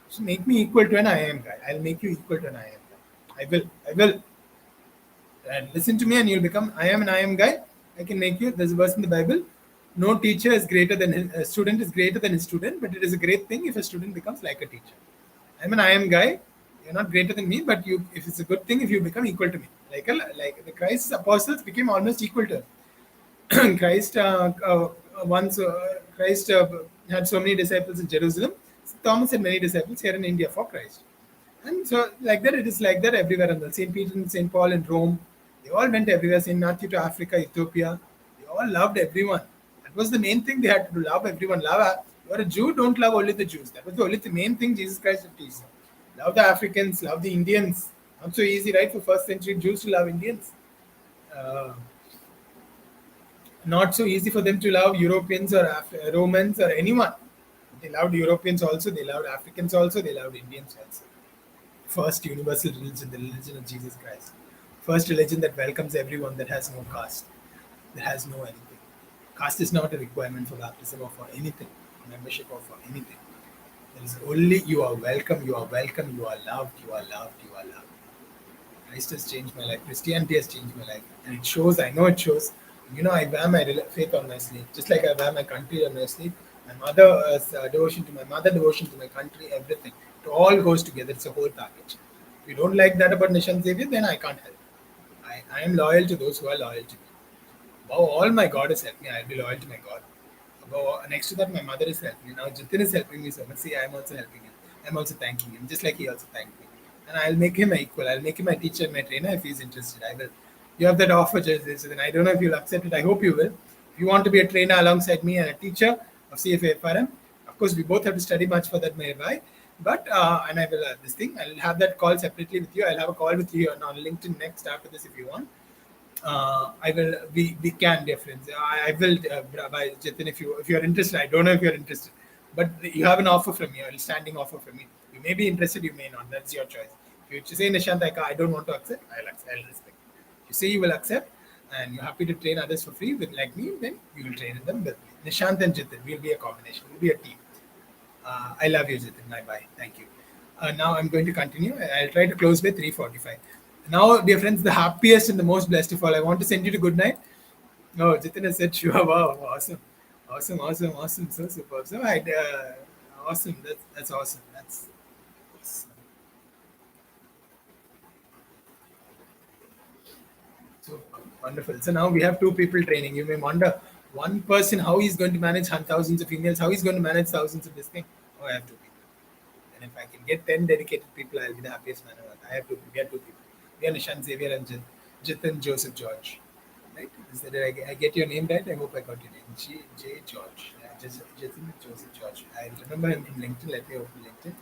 So make me equal to an IIM guy. I'll make you equal to an IIM guy. I will. I will. And listen to me and you'll become, I am an IIM guy. I can make you, there's a verse in the Bible. No teacher is greater than a student is greater than his student, but it is a great thing if a student becomes like a teacher. I'm an IIM guy. You're not greater than me, but you, if it's a good thing if you become equal to me. Like the Christ's apostles became almost equal to him. Christ Christ had so many disciples in Jerusalem. Thomas had many disciples here in India for Christ. And so, like that, it is like that everywhere. And St. Peter and St. Paul in Rome, they all went everywhere. St. Matthew to Africa, Ethiopia, they all loved everyone. That was the main thing they had to do, love everyone. You're a Jew, don't love only the Jews. That was the main thing Jesus Christ would teach them. Love the Africans, love the Indians. Not so easy, right, for first century Jews to love Indians. Not so easy for them to love Europeans or Romans or anyone. They loved Europeans also, they loved Africans also, they loved Indians also. First universal religion, the religion of Jesus Christ. First religion that welcomes everyone, that has no caste, that has no anything. Caste is not a requirement for baptism or for anything, membership or for anything. There is only you are welcome, you are welcome, you are loved, you are loved, you are loved. Christ has changed my life. Christianity has changed my life. And it shows, I know it shows. I wear my faith on my sleeve, just like I wear my country on my sleeve. My mother, devotion to my mother, devotion to my country, everything. It all goes together. It's a whole package. If you don't like that about Nishan Xavier, then I can't help. I am loyal to those who are loyal to me. Above all, my God has helped me. I'll be loyal to my God. Next to that, my mother is helping me. Now, Jitin is helping me so much. See, I'm also helping him. I'm also thanking him, just like he also thanked me. And I'll make him my equal. I'll make him my teacher and my trainer if he's interested. I will. You have that offer, Jason. I don't know if you'll accept it. I hope you will. If you want to be a trainer alongside me and a teacher of CFA FRM, of course, we both have to study much for that, maybe. But, and I will this thing, I'll have that call separately with you. I'll have a call with you on LinkedIn next after this if you want. I will. We can, dear friends. I will. By Jitin, if you are interested, I don't know if you are interested, but you have an offer from me, a standing offer from me. You may be interested, you may not. That's your choice. If you say Nishant, I don't want to accept, I'll respect. If you say you will accept, and you're happy to train others for free with like me, then you will train them with me. Nishant and Jitin will be a combination. We'll be a team. I love you, Jitin. Bye bye. Thank you. Now I'm going to continue. I'll try to close by 3:45. Now, dear friends, the happiest and the most blessed of all, I want to send you to good night. Oh, Jitin has said, sure. Wow, awesome. Awesome, awesome, awesome. So superb. Awesome. That's awesome. That's awesome. So wonderful. So now we have two people training. You may wonder, one person, how he's going to manage thousands of emails, how he's going to manage thousands of this thing. Oh, I have two people. And if I can get 10 dedicated people, I'll be the happiest man on earth. I have to get two people. We are Nishant Xavier and Jitin Joseph George. Right? Did I get your name right? I hope I got your name. J. George. Jitin Joseph George. I remember him from LinkedIn. Let me open LinkedIn.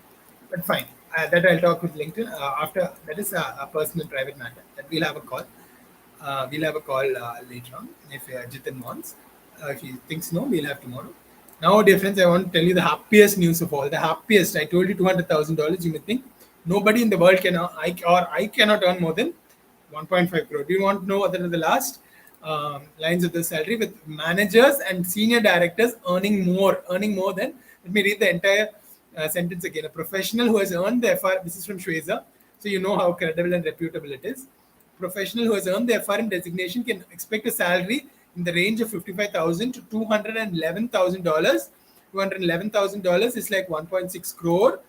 But fine. That I'll talk with LinkedIn. After that is a personal private matter. That we'll have a call. We'll have a call later on if Jitin wants. If he thinks no, we'll have tomorrow. Now, dear friends, I want to tell you the happiest news of all. The happiest. I told you $200,000. You may think nobody in the world can, I cannot earn more than 1.5 crore. Do you want to know what are the last lines of the salary with managers and senior directors earning more than? Let me read the entire sentence again. A professional who has earned the FR. This is from Shweza, so you know how credible and reputable it is. Professional who has earned the FRM designation can expect a salary in the range of $55,000 to $211,000. $211,000 is like 1.6 crore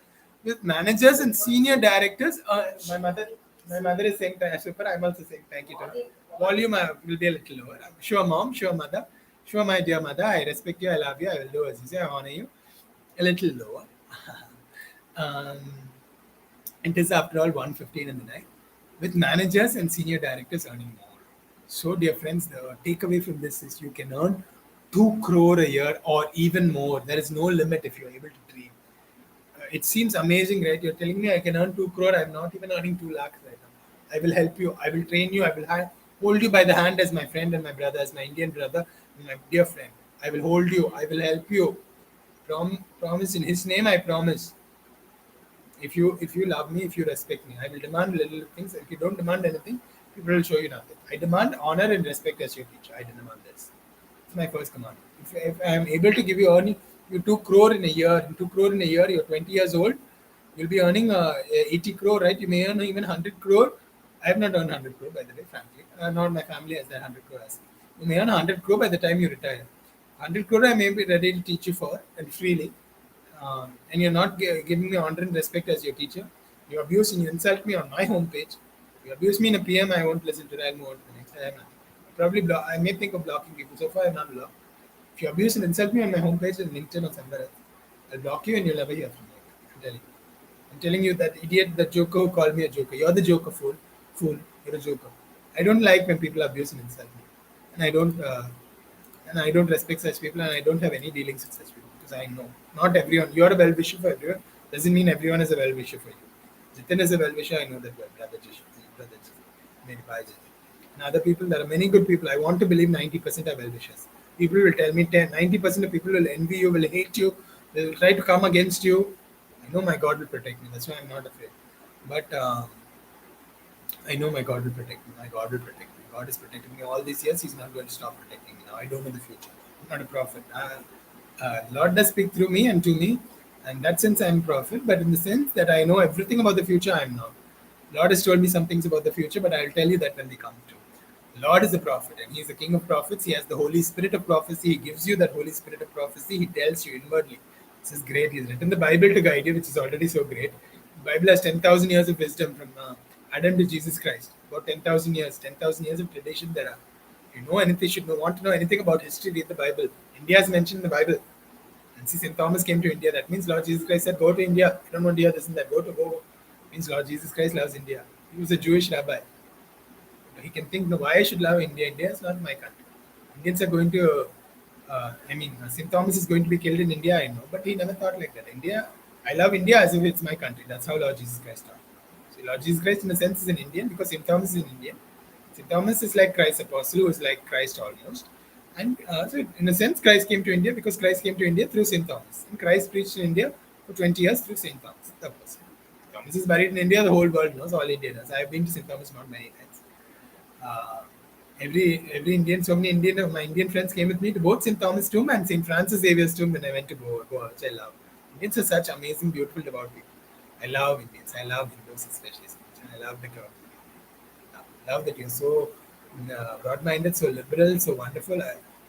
with managers and senior directors. My mother is saying super. I'm also saying thank you to her. Volume will be a little lower. Sure, mom. Sure, mother. Sure, my dear mother. I respect you. I love you. I will do as you say. I honor you. A little lower. um, it is after all 1:15 in the night, with managers and senior directors earning more. So, dear friends, the takeaway from this is you can earn 2 crore a year or even more. There is no limit if you're able to dream. It seems amazing, right? You're telling me I can earn 2 crore. I'm not even earning 2 lakhs right now. I will help you. I will train you. I will hold you by the hand as my friend and my brother, as my Indian brother, and my dear friend. I will hold you. I will help you. Promise in His name. I promise. If you love me, if you respect me, I will demand little things. If you don't demand anything, people will show you nothing. I demand honor and respect as your teacher. I demand this. It's my first command. If I am able to give you earning you 2 crore in a year, 2 crore in a year, you're 20 years old, you'll be earning 80 crore, right? You may earn even 100 crore. I have not earned 100 crore, by the way, frankly. Not my family has that 100 crore as. You may earn 100 crore by the time you retire. 100 crore I may be ready to teach you for and freely. And you're not giving me honor and respect as your teacher. You abuse and you insult me on my homepage. You abuse me in a PM, I won't listen to that. I'll move on to the next. I have nothing. I may think of blocking people. So far, I'm not blocked. If you abuse and insult me on my homepage and LinkedIn or somewhere else, I'll block you and you'll never hear from me. I'm telling you. I'm telling you that idiot, the joker who called me a joker. You're the joker, fool. Fool. You're a joker. I don't like when people abuse and insult me, and I don't respect such people, and I don't have any dealings with such people because I know not everyone. You're a well wisher for everyone. Doesn't mean everyone is a well wisher for you. Jitin is a well wisher. I know that well, brother Jitin, maybe bye Jitin. And other people, there are many good people. I want to believe 90% are well wishers. People will tell me 90% of people will envy you, will hate you, will try to come against you. I know my God will protect me. That's why I'm not afraid. But I know my God will protect me. My God will protect me. God is protecting me all these years. He's not going to stop protecting me now. I don't know the future. I'm not a prophet. Lord does speak through me and to me. And in that sense, I'm a prophet. But in the sense that I know everything about the future, I'm not. Lord has told me some things about the future, but I'll tell you that when we come to. The Lord is a prophet and He's the King of prophets. He has the Holy Spirit of prophecy. He gives you that Holy Spirit of prophecy. He tells you inwardly. This is great. He's written the Bible to guide you, which is already so great. The Bible has 10,000 years of wisdom from Adam to Jesus Christ. About 10,000 years of tradition there are. If you know anything, should know, want to know anything about history, read the Bible. India is mentioned in the Bible. And see, St. Thomas came to India. That means Lord Jesus Christ said, go to India. I don't want to hear this and that. Go. Means Lord Jesus Christ loves India. He was a Jewish rabbi. He can think, no, why I should love India? India is not my country. Indians are going to, St. Thomas is going to be killed in India, I know. But he never thought like that. I love India as if it's my country. That's how Lord Jesus Christ thought. So Lord Jesus Christ, in a sense, is an Indian because St. Thomas is an Indian. St. Thomas is like Christ's apostle, who is like Christ almost. And so, in a sense, Christ came to India because Christ came to India through St. Thomas. And Christ preached in India for 20 years through St. Thomas, the apostle. Thomas is buried in India, the whole world knows, all India knows. I have been to St. Thomas not many times. Uh, every Indian, so many Indian of my Indian friends came with me to both St. Thomas tomb and St. Francis Xavier's tomb when I went to Goa, which I love. Indians are such amazing, beautiful, devout people. I love Indians. I love Hindus especially. I love the love that you're so broad-minded, so liberal, so wonderful,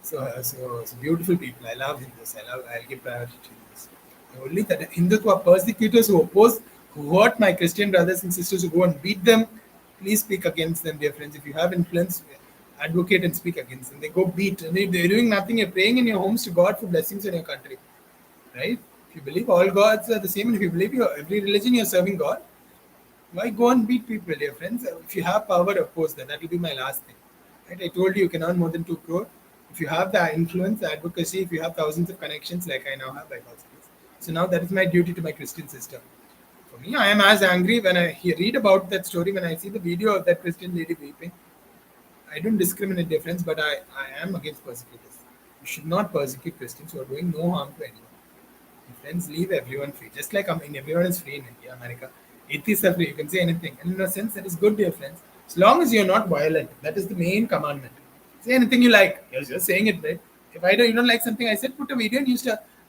so beautiful people. I love Hindus. I'll give priority to Hindus. Only that Hindus who are persecutors, who oppose, who hurt my Christian brothers and sisters, who go and beat them, please speak against them, dear friends. If you have influence, advocate and speak against them. They go beat, and they're doing nothing. You're praying in your homes to God for blessings in your country, right? If you believe all gods are the same, and if you believe every religion you're serving God, why go and beat people, dear friends? If you have power, oppose that. That will be my last thing. Right? I told you can earn more than 2 crore. If you have the influence, the advocacy, if you have thousands of connections like I now have by God's grace. So now that is my duty to my Christian sister. For me, I am as angry when I read about that story, when I see the video of that Christian lady weeping. I don't discriminate difference, but I am against persecutors. You should not persecute Christians who are doing no harm to anyone. Friends, leave everyone free. Just like everyone is free in India, America. Atheists are free. You can say anything. And in a sense, that is good, dear friends. As long as you're not violent. That is the main commandment. Say anything you like. You're just saying it, right? If you don't like something I said, put a video and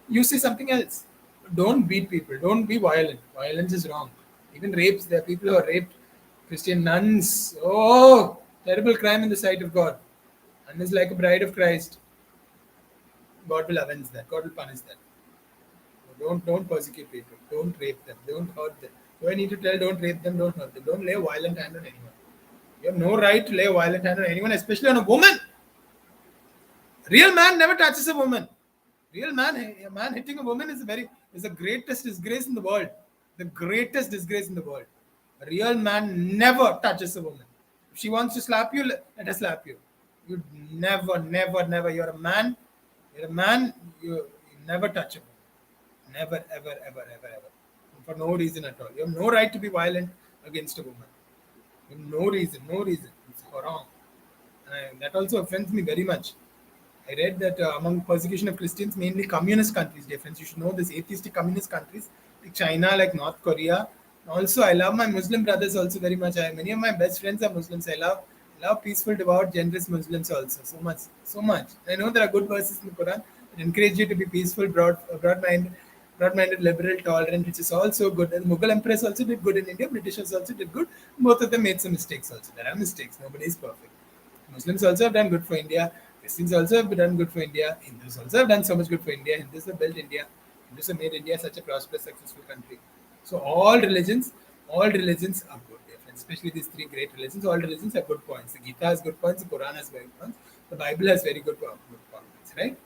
you say something else. Don't beat people. Don't be violent. Violence is wrong. Even rapes, there are people who are raped. Christian nuns. Oh, terrible crime in the sight of God. And is like a bride of Christ. God will avenge that. God will punish that. Don't persecute people. Don't rape them. Don't hurt them. So I need to tell, don't rape them, don't hurt them. Don't lay a violent hand on anyone. You have no right to lay a violent hand on anyone, especially on a woman. Real man never touches a woman. A man hitting a woman is the greatest disgrace in the world. The greatest disgrace in the world. A real man never touches a woman. If she wants to slap you, let her slap you. You never. You're a man. You never touch a woman. Never, ever. For no reason at all. You have no right to be violent against a woman. No reason. It's wrong. And that also offends me very much. I read that among persecution of Christians, mainly communist countries, dear friends, you should know this, atheistic communist countries like China, like North Korea. Also, I love my Muslim brothers also very much. Many of my best friends are Muslims. I love peaceful, devout, generous Muslims also so much. I know there are good verses in the Quran that encourage you to be peaceful, broad-minded, liberal, tolerant, which is also good. And Mughal emperors also did good in India. Britishers also did good. Both of them made some mistakes also. There are mistakes. Nobody is perfect. Muslims also have done good for India. Christians also have done good for India. Hindus also have done so much good for India. Hindus have built India. Hindus have made India such a prosperous, successful country. So all religions are good, especially these 3 great religions. All religions have good points. The Gita has good points. The Quran has very good points. The Bible has very good points, right?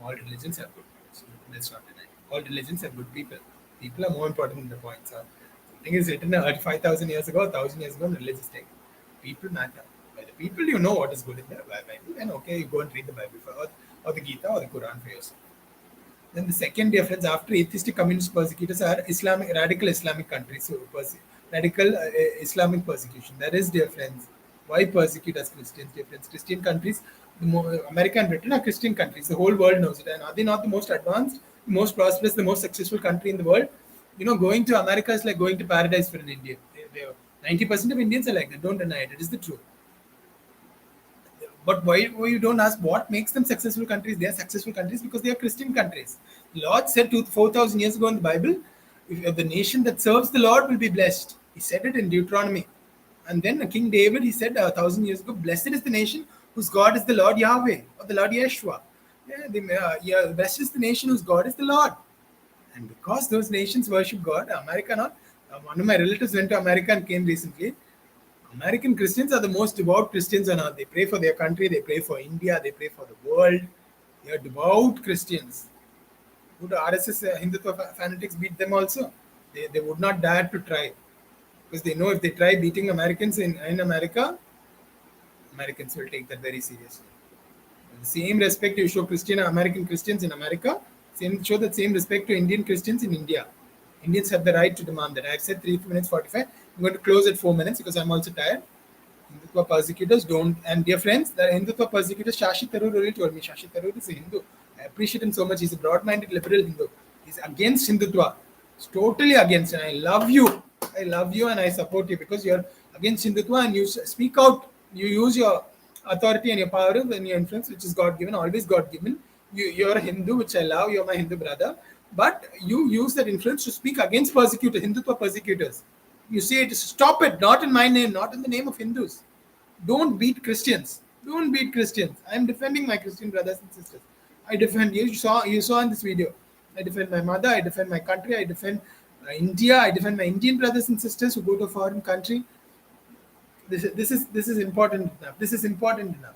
All religions have good points. Let's not deny. All religions have good people. People are more important than the points. Something is written 5,000 years ago, 1,000 years ago, religious text. People matter. By the people, you know what is good in the Bible, and okay, you go and read the Bible or the Gita or the Quran for yourself. Then the second difference after atheistic communist persecutors are radical Islamic countries. So radical Islamic persecution. That is, dear friends, why persecute us Christians, dear friends? Christian countries, America and Britain are Christian countries. The whole world knows it. And are they not the most advanced, the most prosperous, the most successful country in the world? Going to America is like going to paradise for an Indian. 90% of Indians are like that. Don't deny it. It is the truth. But why you don't ask what makes them successful countries? They are successful countries because they are Christian countries. The Lord said 4,000 years ago in the Bible, if the nation that serves the Lord will be blessed. He said it in Deuteronomy. And then King David, he said 1,000 years ago, blessed is the nation whose God is the Lord Yahweh or the Lord Yeshua. Blessed is the nation whose God is the Lord. And because those nations worship God, America not. One of my relatives went to America and came recently. American Christians are the most devout Christians on earth. They pray for their country, they pray for India, they pray for the world. They are devout Christians. Would RSS Hindutva fanatics beat them also? They would not dare to try. Because they know if they try beating Americans in America, Americans will take that very seriously. The same respect you show American Christians in America, show the same respect to Indian Christians in India. Indians have the right to demand that. I've said 3 minutes 45. I'm going to close at 4 minutes because I'm also tired. Hindutva persecutors don't. And dear friends, the Hindutva persecutors, Shashi Tharoor really told me. Shashi Tharoor is a Hindu. I appreciate him so much. He's a broad-minded liberal Hindu. He's against Hindutva. He's totally against. And I love you. I love you and I support you because you're against Hindutva and you speak out. You use your authority and your power and your influence, which is God given, always God given. You're a Hindu, which I love. You're my Hindu brother. But you use that influence to speak against persecutors, Hindutva persecutors. You say it, stop it, not in my name, not in the name of Hindus. Don't beat Christians. Don't beat Christians. I am defending my Christian brothers and sisters. I defend you. You saw in this video. I defend my mother. I defend my country. I defend India. I defend my Indian brothers and sisters who go to a foreign country. This is important enough. This is important enough.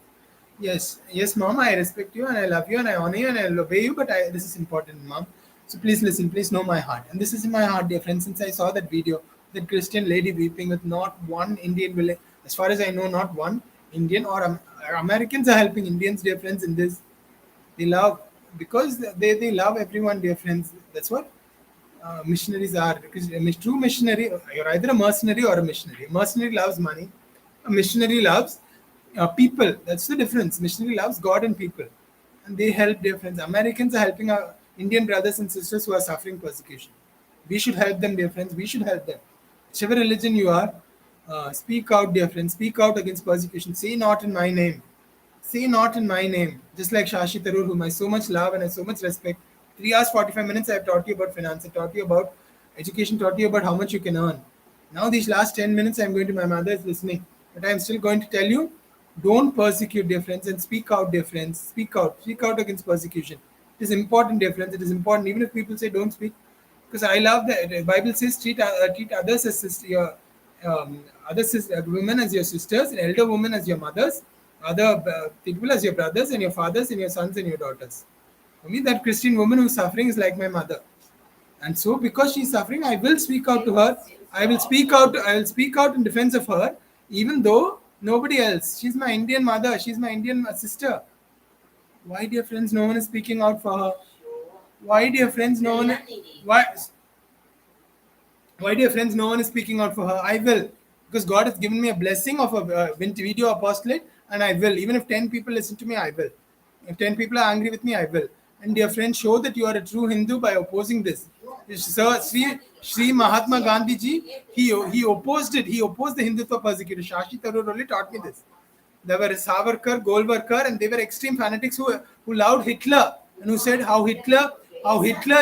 Yes, mom. I respect you and I love you and I honor you and I will obey you. But this is important, mom. So please listen. Please know my heart. And this is in my heart, dear friends. Since I saw that video, that Christian lady weeping with not one Indian village, as far as I know, not one Indian or Americans are helping Indians, dear friends, in this. They love because they love everyone, dear friends. That's what missionaries are. Because a true missionary, you're either a mercenary or a missionary. A mercenary loves money. A missionary loves people. That's the difference. Missionary loves God and people, and they help their friends. Americans are helping our Indian brothers and sisters who are suffering persecution. We should help them, dear friends. We should help them. Whichever religion you are, speak out, dear friends. Speak out against persecution. Say not in my name. Say not in my name. Just like Shashi Tharoor, whom I so much love and I so much respect. 3 hours 45 minutes I have taught you about finance, I taught you about education, taught you about how much you can earn. Now these last 10 minutes I'm going to, my mother is listening. But I'm still going to tell you, don't persecute, dear friends, and speak out, dear friends. Speak out. Speak out against persecution. It is important, dear friends. It is important. Even if people say don't speak, because I love that the Bible says treat others as your women as your sisters, and elder women as your mothers, other people as your brothers, and your fathers, and your sons and your daughters. For me, that Christian woman who's suffering is like my mother, and so because she's suffering, I will speak out to her. I will speak out. I will speak out in defense of her, even though nobody else. She's my Indian mother. She's my Indian sister. Why, dear friends, no one is speaking out for her? Why, dear friends, no one? Why? Why, dear friends, no one is speaking out for her? I will. Because God has given me a blessing of a video apostolate, and I will. Even if 10 people listen to me, I will. If 10 people are angry with me, I will. And dear friends, show that you are a true Hindu by opposing this. Sir, Sri Mahatma Gandhi ji, he opposed it. He opposed the Hindutva persecution. Shashi Tharoor only taught me this. There were Savarkar, Golwarkar, and they were extreme fanatics who loved Hitler and who said how Hitler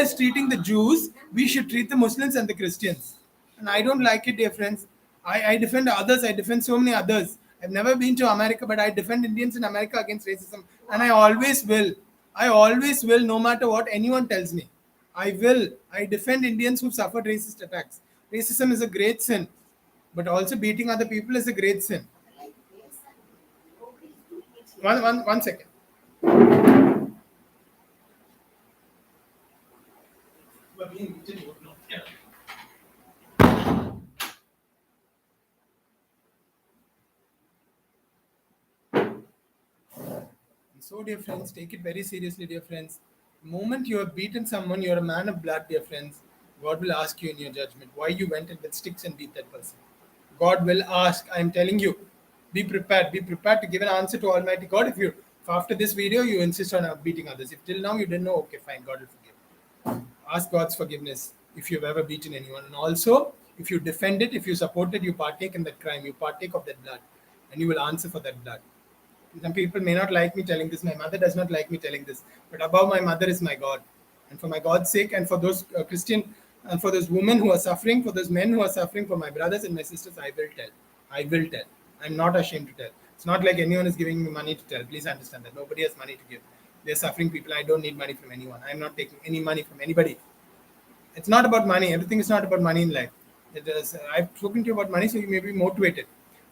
is treating the Jews, we should treat the Muslims and the Christians. And I don't like it, dear friends. I defend others. I defend so many others. I've never been to America, but I defend Indians in America against racism, and I always will. I always will, no matter what anyone tells me. I will. I defend Indians who've suffered racist attacks. Racism is a great sin, but also beating other people is a great sin. One second. So, dear friends, take it very seriously, dear friends. The moment you have beaten someone, you're a man of blood, dear friends. God will ask you in your judgment why you went and with sticks and beat that person. God will ask. I'm telling you, be prepared. Be prepared to give an answer to Almighty God. If after this video you insist on beating others, if till now you didn't know, okay, fine, God will forgive. Ask God's forgiveness if you've ever beaten anyone, and also if you defend it, if you support it, you partake in that crime, you partake of that blood, and you will answer for that blood. Some people may not like me telling this. My mother does not like me telling this. But above my mother is my God. And for my God's sake, and for those Christian, and for those women who are suffering, for those men who are suffering, for my brothers and my sisters, I will tell. I will tell. I'm not ashamed to tell. It's not like anyone is giving me money to tell. Please understand that. Nobody has money to give. They're suffering people. I don't need money from anyone. I'm not taking any money from anybody. It's not about money. Everything is not about money in life. I've spoken to you about money, so you may be motivated.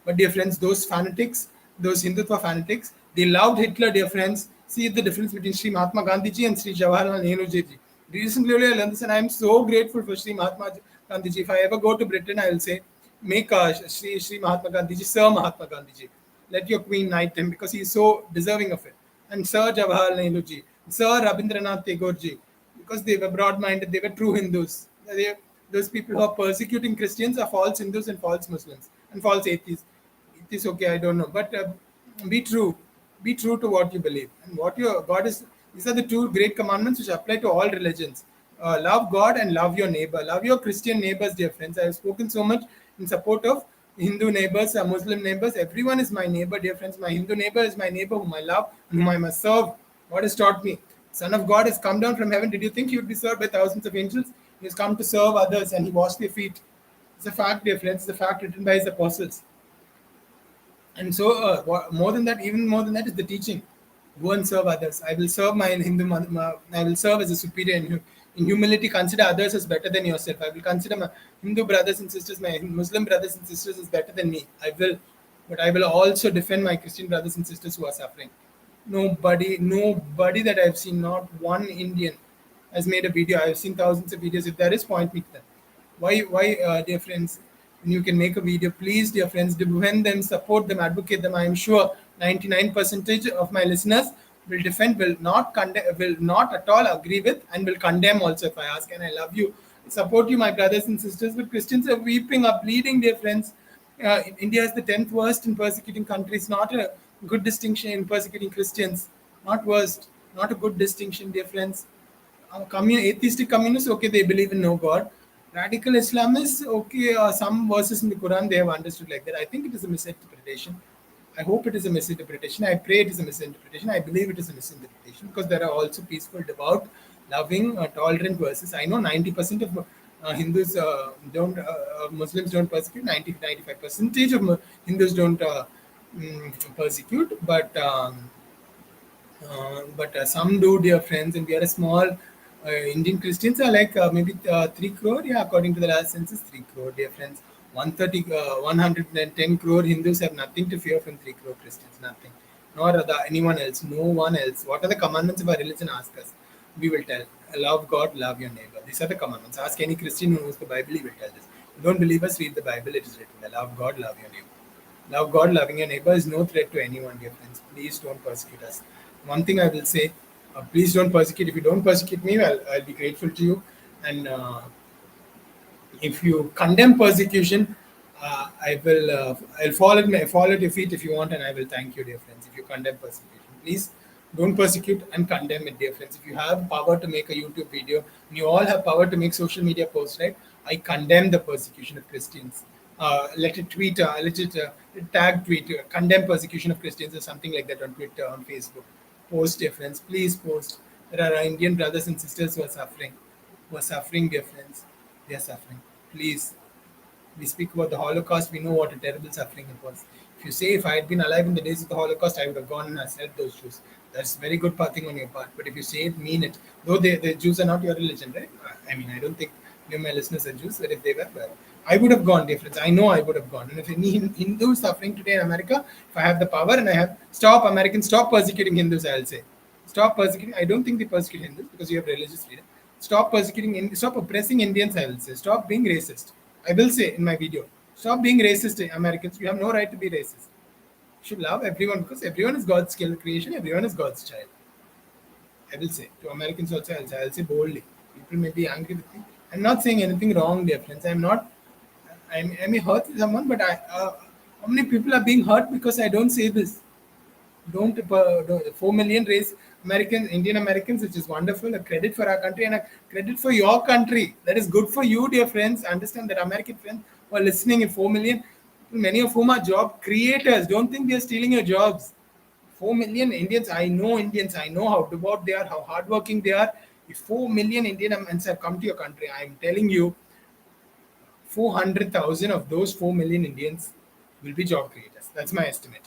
But dear friends, those fanatics, those Hindutva fanatics, they loved Hitler, dear friends. See the difference between Sri Mahatma Gandhi ji and Sri Jawaharlal Nehru ji. Recently only I learned this, and I am so grateful for Sri Mahatma Gandhi ji. If I ever go to Britain, I will say, make Sri Mahatma Gandhi ji, Sir Mahatma Gandhi ji. Let your queen knight him because he is so deserving of it. And Sir Jawaharlal Nehru ji, Sir Rabindranath Tagore ji, because they were broad-minded, they were true Hindus. Those people who are persecuting Christians are false Hindus and false Muslims and false atheists. It is okay. I don't know, but be true. Be true to what you believe and what your God is. These are the two great commandments which apply to all religions. Love God and love your neighbor. Love your Christian neighbors, dear friends. I have spoken so much in support of Hindu neighbors, Muslim neighbors. Everyone is my neighbor, dear friends. My Hindu neighbor is my neighbor whom I love and whom I must serve. God has taught me. Son of God has come down from heaven. Did you think he would be served by thousands of angels? He has come to serve others and he washed their feet. It's a fact, dear friends. It's a fact written by his apostles. And so, more than that, even more than that, is the teaching. Go and serve others. I will serve my I will serve as a superior in humility. Consider others as better than yourself. I will consider my Hindu brothers and sisters, my Muslim brothers and sisters, as better than me. I will, but I will also defend my Christian brothers and sisters who are suffering. Nobody that I've seen, not one Indian, has made a video. I've seen thousands of videos. If there is, point me to them. Why, dear friends, when you can make a video, please, dear friends, defend them, support them, advocate them. I am sure 99% of my listeners will defend, will not condemn, will not at all agree with, and will condemn also if I ask. And I love you, support you, my brothers and sisters. But Christians are weeping, are bleeding, dear friends. India is the 10th worst in persecuting countries. Not a good distinction in persecuting Christians. Not worst. Not a good distinction, dear friends. Atheistic communists, okay, they believe in no God. Radical Islamists, okay, some verses in the Quran they have understood like that. I think it is a misinterpretation. I hope it is a misinterpretation. I pray it is a misinterpretation. I believe it is a misinterpretation because there are also peaceful, devout, loving, tolerant verses. I know 90% of Hindus don't, Muslims don't persecute. 95% of Hindus don't persecute, but some do, dear friends, and we are a small Indian Christians are like maybe 3 crore, yeah, according to the last census, 3 crore, dear friends. 110 crore Hindus have nothing to fear from 3 crore Christians, nothing. Nor anyone else, no one else. What are the commandments of our religion? Ask us. We will tell. Love God, love your neighbor. These are the commandments. Ask any Christian who knows the Bible, he will tell this. Don't believe us, read the Bible, it is written. Love God, love your neighbor. Love God, loving your neighbor is no threat to anyone, dear friends. Please don't persecute us. One thing I will say, please don't persecute. If you don't persecute me, I'll be grateful to you. And if you condemn persecution, I'll fall at your feet if you want, and I will thank you, dear friends. If you condemn persecution, please don't persecute and condemn it, dear friends. If you have power to make a YouTube video, and you all have power to make social media posts, right? I condemn the persecution of Christians. Let it tweet, let it tag tweet, condemn persecution of Christians or something like that on Twitter, on Facebook. Post, dear friends. Please post. There are Indian brothers and sisters who are suffering, dear friends. They are suffering. Please, we speak about the Holocaust. We know what a terrible suffering it was. If you say, if I had been alive in the days of the Holocaust, I would have gone and helped those Jews. That's very good thing on your part. But if you say it, mean it. Though the Jews are not your religion, right? I mean, I don't think any of my listeners are Jews, but if they were, well, I would have gone, dear friends. I know I would have gone. And if any Hindu is suffering today in America, if I have the power and I have, stop Americans, stop persecuting Hindus, I'll say. Stop persecuting. I don't think they persecute Hindus because you have religious freedom. Stop persecuting, stop oppressing Indians, I will say. Stop being racist. I will say in my video, stop being racist, Americans. You have no right to be racist. You should love everyone because everyone is God's creation, everyone is God's child. I will say to Americans also, I'll say boldly. People may be angry with me. I'm not saying anything wrong, dear friends. I may hurt someone, but how many people are being hurt because I don't say this? Don't 4 million race Americans, Indian Americans, which is wonderful, a credit for our country and a credit for your country. That is good for you, dear friends. Understand that American friends who are listening in 4 million, many of whom are job creators. Don't think they're stealing your jobs. 4 million Indians, I know how devout they are, how hardworking they are. If 4 million Indian Americans have come to your country, I'm telling you, 400,000 of those 4 million Indians will be job creators. That's my estimate.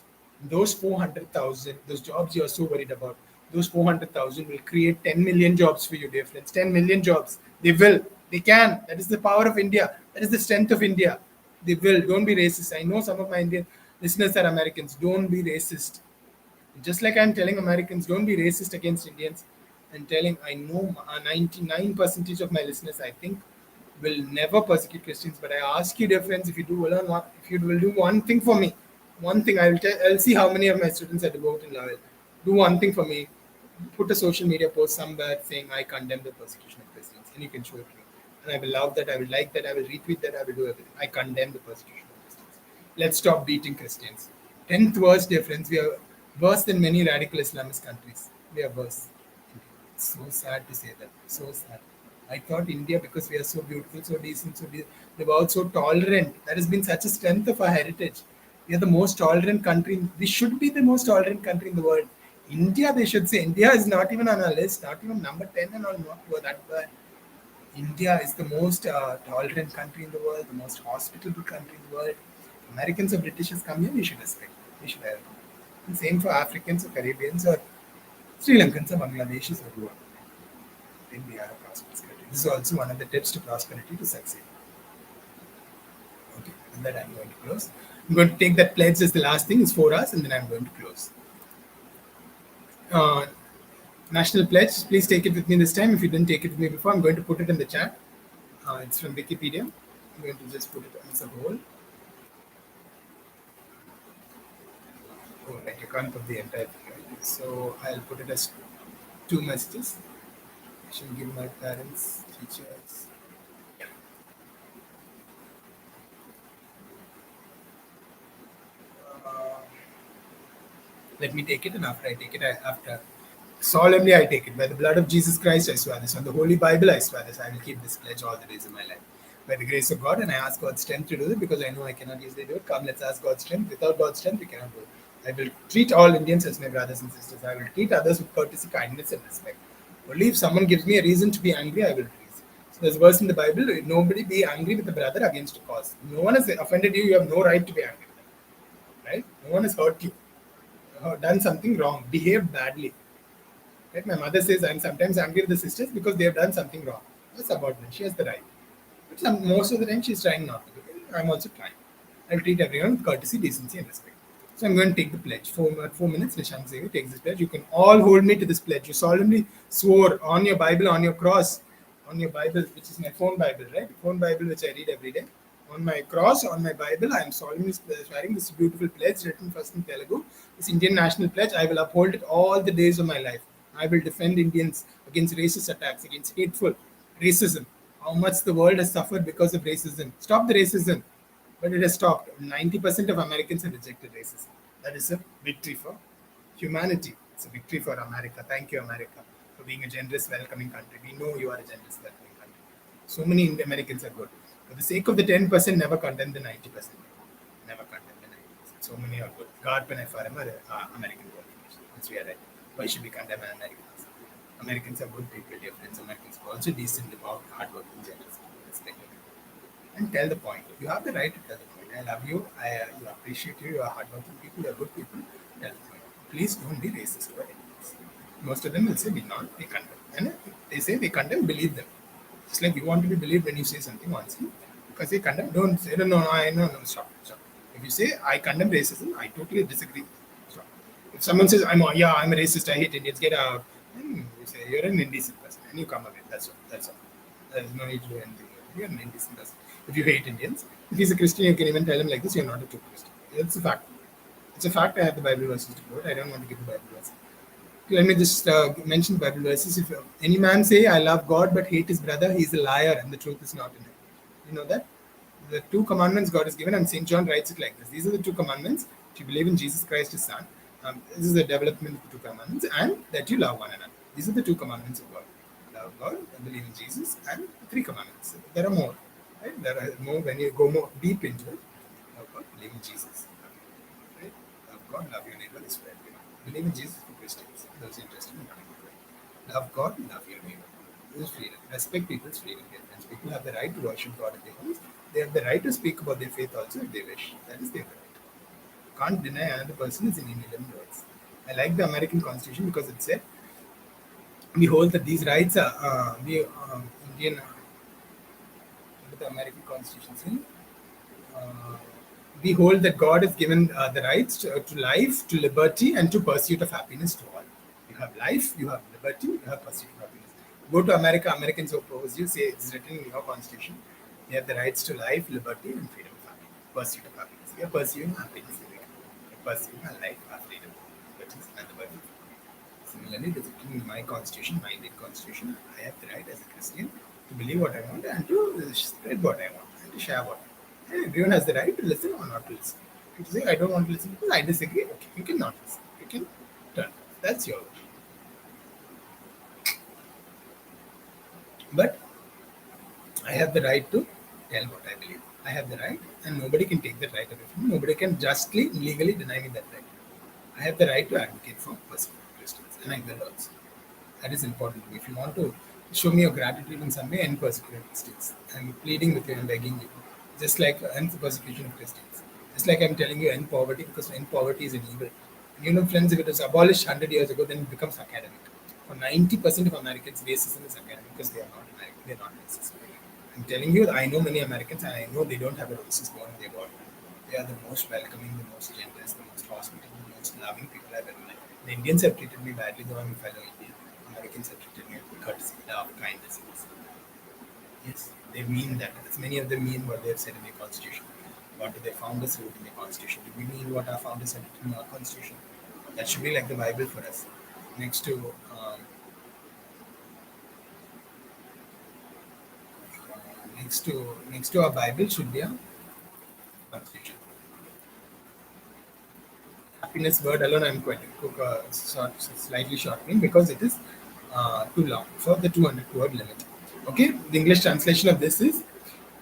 Those 400,000, those jobs you are so worried about, those 400,000 will create 10 million jobs for you, dear friends. 10 million jobs. They will. They can. That is the power of India. That is the strength of India. They will. Don't be racist. I know some of my Indian listeners are Americans. Don't be racist. Just like I'm telling Americans, don't be racist against Indians. And telling, I know 99% of my listeners, I think, will never persecute Christians. But I ask you, dear friends, if you will do one thing for me, one thing, I'll see how many of my students are devout and loyal. Do one thing for me. Put a social media post somewhere saying I condemn the persecution of Christians, and you can show it to me. And I will love that. I will like that. I will retweet that. I will do everything. I condemn the persecution of Christians. Let's stop beating Christians. 10th worst difference. We are worse than many radical Islamist countries. We are worse. So sad to say that. So sad. I thought India, because we are so beautiful, so decent, we're also tolerant. That has been such a strength of our heritage. We are the most tolerant country. We should be the most tolerant country in the world. India, they should say. India is not even on our list, not even number 10 and all, not that bad. India is the most tolerant country in the world, the most hospitable country in the world. Americans or Britishers come here, we should respect. We should have. And same for Africans or Caribbeans or Sri Lankans or Bangladeshis or whoever. Then we are a prosperous country. This is also one of the tips to prosperity to succeed. Okay, and that I'm going to close. I'm going to take that pledge as the last thing, is 4 hours, and then I'm going to close. National pledge, please take it with me this time. If you didn't take it with me before, I'm going to put it in the chat. It's from Wikipedia. I'm going to just put it as a whole. Oh, right, you can't put the entire thing, right? So I'll put it as 2 messages. I should give my parents, teachers. Let me take it, and after I take it, after solemnly I take it. By the blood of Jesus Christ, I swear this. On the Holy Bible, I swear this. I will keep this pledge all the days of my life. By the grace of God, and I ask God's strength to do it, because I know I cannot easily do it. Come, let's ask God's strength. Without God's strength, we cannot do it. I will treat all Indians as my brothers and sisters. I will treat others with courtesy, kindness, and respect. Only if someone gives me a reason to be angry, I will treat. So there's a verse in the Bible: nobody be angry with a brother against a cause. No one has offended you. You have no right to be angry with them, right? No one has hurt you, done something wrong, behaved badly. Right? My mother says I'm sometimes angry with the sisters because they have done something wrong. That's about it. She has the right. But most of the time she's trying not to. I'm also trying. I'll treat everyone with courtesy, decency, and respect. So I'm going to take the pledge. 4 minutes, Nishant Sevi takes this pledge. You can all hold me to this pledge. You solemnly swore on your Bible, on your cross, on your Bible, which is my phone Bible, right? Phone Bible, which I read every day. On my cross, on my Bible, I am solemnly swearing this beautiful pledge written first in Telugu. This Indian national pledge, I will uphold it all the days of my life. I will defend Indians against racist attacks, against hateful racism. How much the world has suffered because of racism. Stop the racism. But it has stopped. 90% of Americans have rejected racism. That is a victory for humanity. It's a victory for America. Thank you, America, for being a generous, welcoming country. We know you are a generous, welcoming country. So many Americans are good. For the sake of the 10%, never condemn the 90%. Never condemn the 90%. So many are good. GARP and FRM are American qualifications. Once we are right. Why should we condemn Americans? Americans are good people, dear friends. Americans are also decent, about hardworking, generous, respectful. And tell the point. You have the right to tell the point. I love you. You appreciate you. You are hardworking people. You are good people. Tell the point. Please don't be racist or anything. Most of them will say, we not, we condemn. And if they say they condemn, believe them. It's like you want to be believed when you say something honestly. Because they condemn, don't say, no, stop. If you say, I condemn racism, I totally disagree. Stop. If someone says, I'm a racist, I hate Indians, get out. Then you say, you're an indecent person. And you come away. That's all. There's no need to do anything. You're an indecent person. If you hate Indians, if he's a Christian, you can even tell him like this, you're not a true Christian. It's a fact. It's a fact. I have the Bible verses to quote. I don't want to give the Bible verses. Let me just mention the Bible verses. If any man say, I love God but hate his brother, he is a liar and the truth is not in him. You know that? The 2 commandments God has given, and St. John writes it like this. These are the 2 commandments. If you believe in Jesus Christ, his son, this is the development of the 2 commandments, and that you love one another. These are the 2 commandments of God. Love God and believe in Jesus, and 3 commandments. There are more. Right? There are more when you go more deep into it. Love God, believe in Jesus. Right? Love God, love your neighbor, this way. Believe in Jesus for Christians. Those interested in coming to it. Love God, love your neighbor. This is freedom. Respect people's freedom. And people have the right to worship God if they want. They have the right to speak about their faith also if they wish. That is their right. You can't deny another person is in inalienable rights. I like the American Constitution because it said we hold that these rights are Indian. The American Constitution says we hold that God has given the rights to life, to liberty, and to pursuit of happiness to all. You have life, you have liberty, you have pursuit of happiness. Go to America, Americans oppose you, say it's written in your constitution. You have the rights to life, liberty, and freedom of happiness, pursuit of happiness. You are pursuing happiness. You are pursuing a life, a freedom, liberty, and liberty. Similarly, there's in my constitution, my Indian constitution, I have the right as a Christian to believe what I want and to spread what I want and to share what I want. And everyone has the right to listen or not to listen. If you say, I don't want to listen because I disagree, okay, you cannot listen. You can turn. That's your. But I have the right to tell what I believe. I have the right, and nobody can take that right away from me. Nobody can justly, legally deny me that right. I have the right to advocate for persecuted Christians, and I will also. That is important to me. If you want to show me your gratitude in some way, end persecuted Christians. I'm pleading with you and begging you. Just like end the persecution of Christians. Just like I'm telling you, end poverty, because end poverty is an evil. And you know, friends, if it was abolished 100 years ago, then it becomes academic. For 90% of Americans, racism is academic because they are not American. They're not racist. I'm telling you, I know many Americans and I know they don't have a racist bone in their body. They are the most welcoming, the most generous, the most hospitable, the most loving people I've ever met. The Indians have treated me badly, though I'm a fellow Indian. Americans have treated me with courtesy, love, kindness. Yes, they mean that. As many of them mean what they have said in the Constitution. What do the founders wrote in the Constitution? Do we mean what our founders said in our Constitution? That should be like the Bible for us. Next to next to our Bible should be a Constitution. Happiness word alone I'm going to cook slightly shortening because it is too long for the 200 word limit. Okay, the English translation of this is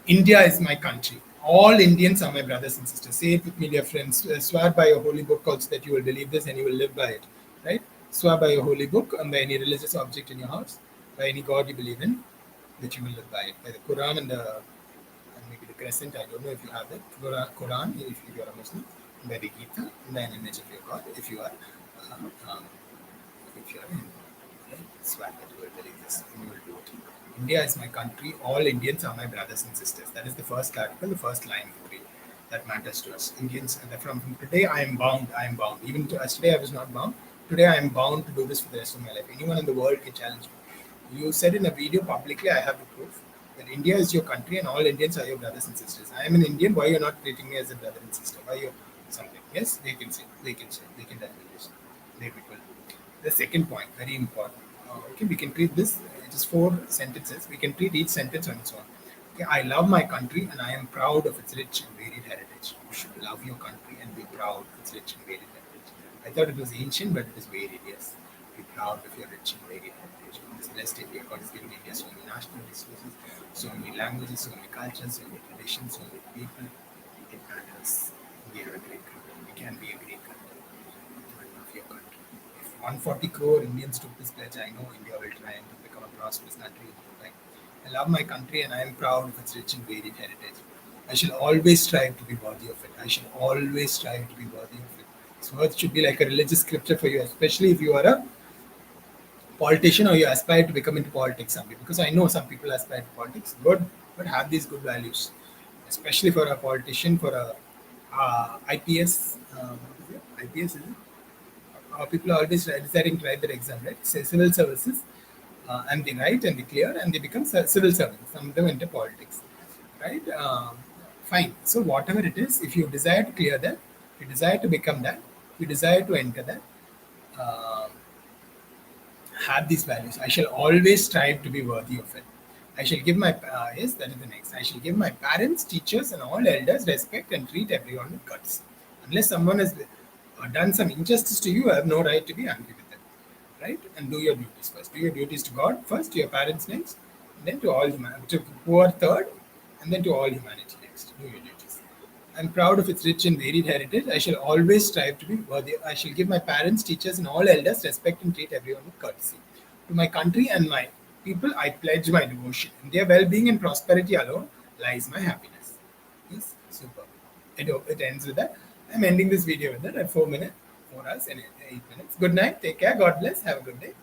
India is my country. All Indians are my brothers and sisters. Say it with me, dear friends. Swear by your holy book also that you will believe this and you will live by it. Right? Swear by your holy book and by any religious object in your house, by any God you believe in, that you will live by it. By the Quran and maybe the crescent, I don't know if you have that. Quran, if you are a Muslim, by the Gita, and the image of your God, if you are if you are in swear that you will believe this and you will do it. India is my country. All Indians are my brothers and sisters. That is the first article, the first line of the that matters to us. Indians, and from today I am bound. I am bound. Even to, yesterday I was not bound. Today I am bound to do this for the rest of my life. Anyone in the world can challenge me. You said in a video publicly, I have the proof that India is your country and all Indians are your brothers and sisters. I am an Indian. Why you are not treating me as a brother and sister? Why you something? Yes, they can say. They can say. They can definitely say. They people. The second point, very important. Okay, we can treat this. It is 4 sentences. We can treat each sentence on its own. Okay, I love my country and I am proud of its rich and varied heritage. You should love your country and be proud of its rich and varied heritage. I thought it was ancient, but it is varied. Yes, be proud of your rich and varied heritage. This blessed India, God has given India so many national resources, so many languages, so many cultures, so many traditions, so many people. It matters. We are a great country. We can be a great country. Love your country. If 140 crore Indians took this pledge, I know India will try and become a prosperous country. I love my country and I am proud of its rich and varied heritage. I shall always strive to be worthy of it. I shall always strive to be worthy of it. So it should be like a religious scripture for you, especially if you are a politician or you aspire to become into politics someday. Because I know some people aspire to politics, good, but have these good values, especially for a politician, for a IPS. IPS is it? People are always deciding to write their exam, right? Say civil services, and they write and they clear and they become civil servants. Some of them enter politics, right? Fine. So whatever it is, if you desire to clear that, if you desire to become that, if you desire to enter that, uh, have these values. I shall always strive to be worthy of it. I shall give my yes, that is the next. I shall give my parents, teachers, and all elders respect and treat everyone with courtesy. Unless someone has done some injustice to you, you have no right to be angry with them, right? And do your duties first. Do your duties to God first, to your parents next, and then to all humanity, to poor third, and then to all humanity next. Do your duties. I'm proud of its rich and varied heritage. I shall always strive to be worthy. I shall give my parents, teachers, and all elders respect and treat everyone with courtesy. To my country and my people, I pledge my devotion. In their well-being and prosperity alone lies my happiness. Yes, super. It ends with that. I'm ending this video with that at 4 minutes, 4 hours and 8 minutes. Good night. Take care. God bless. Have a good day.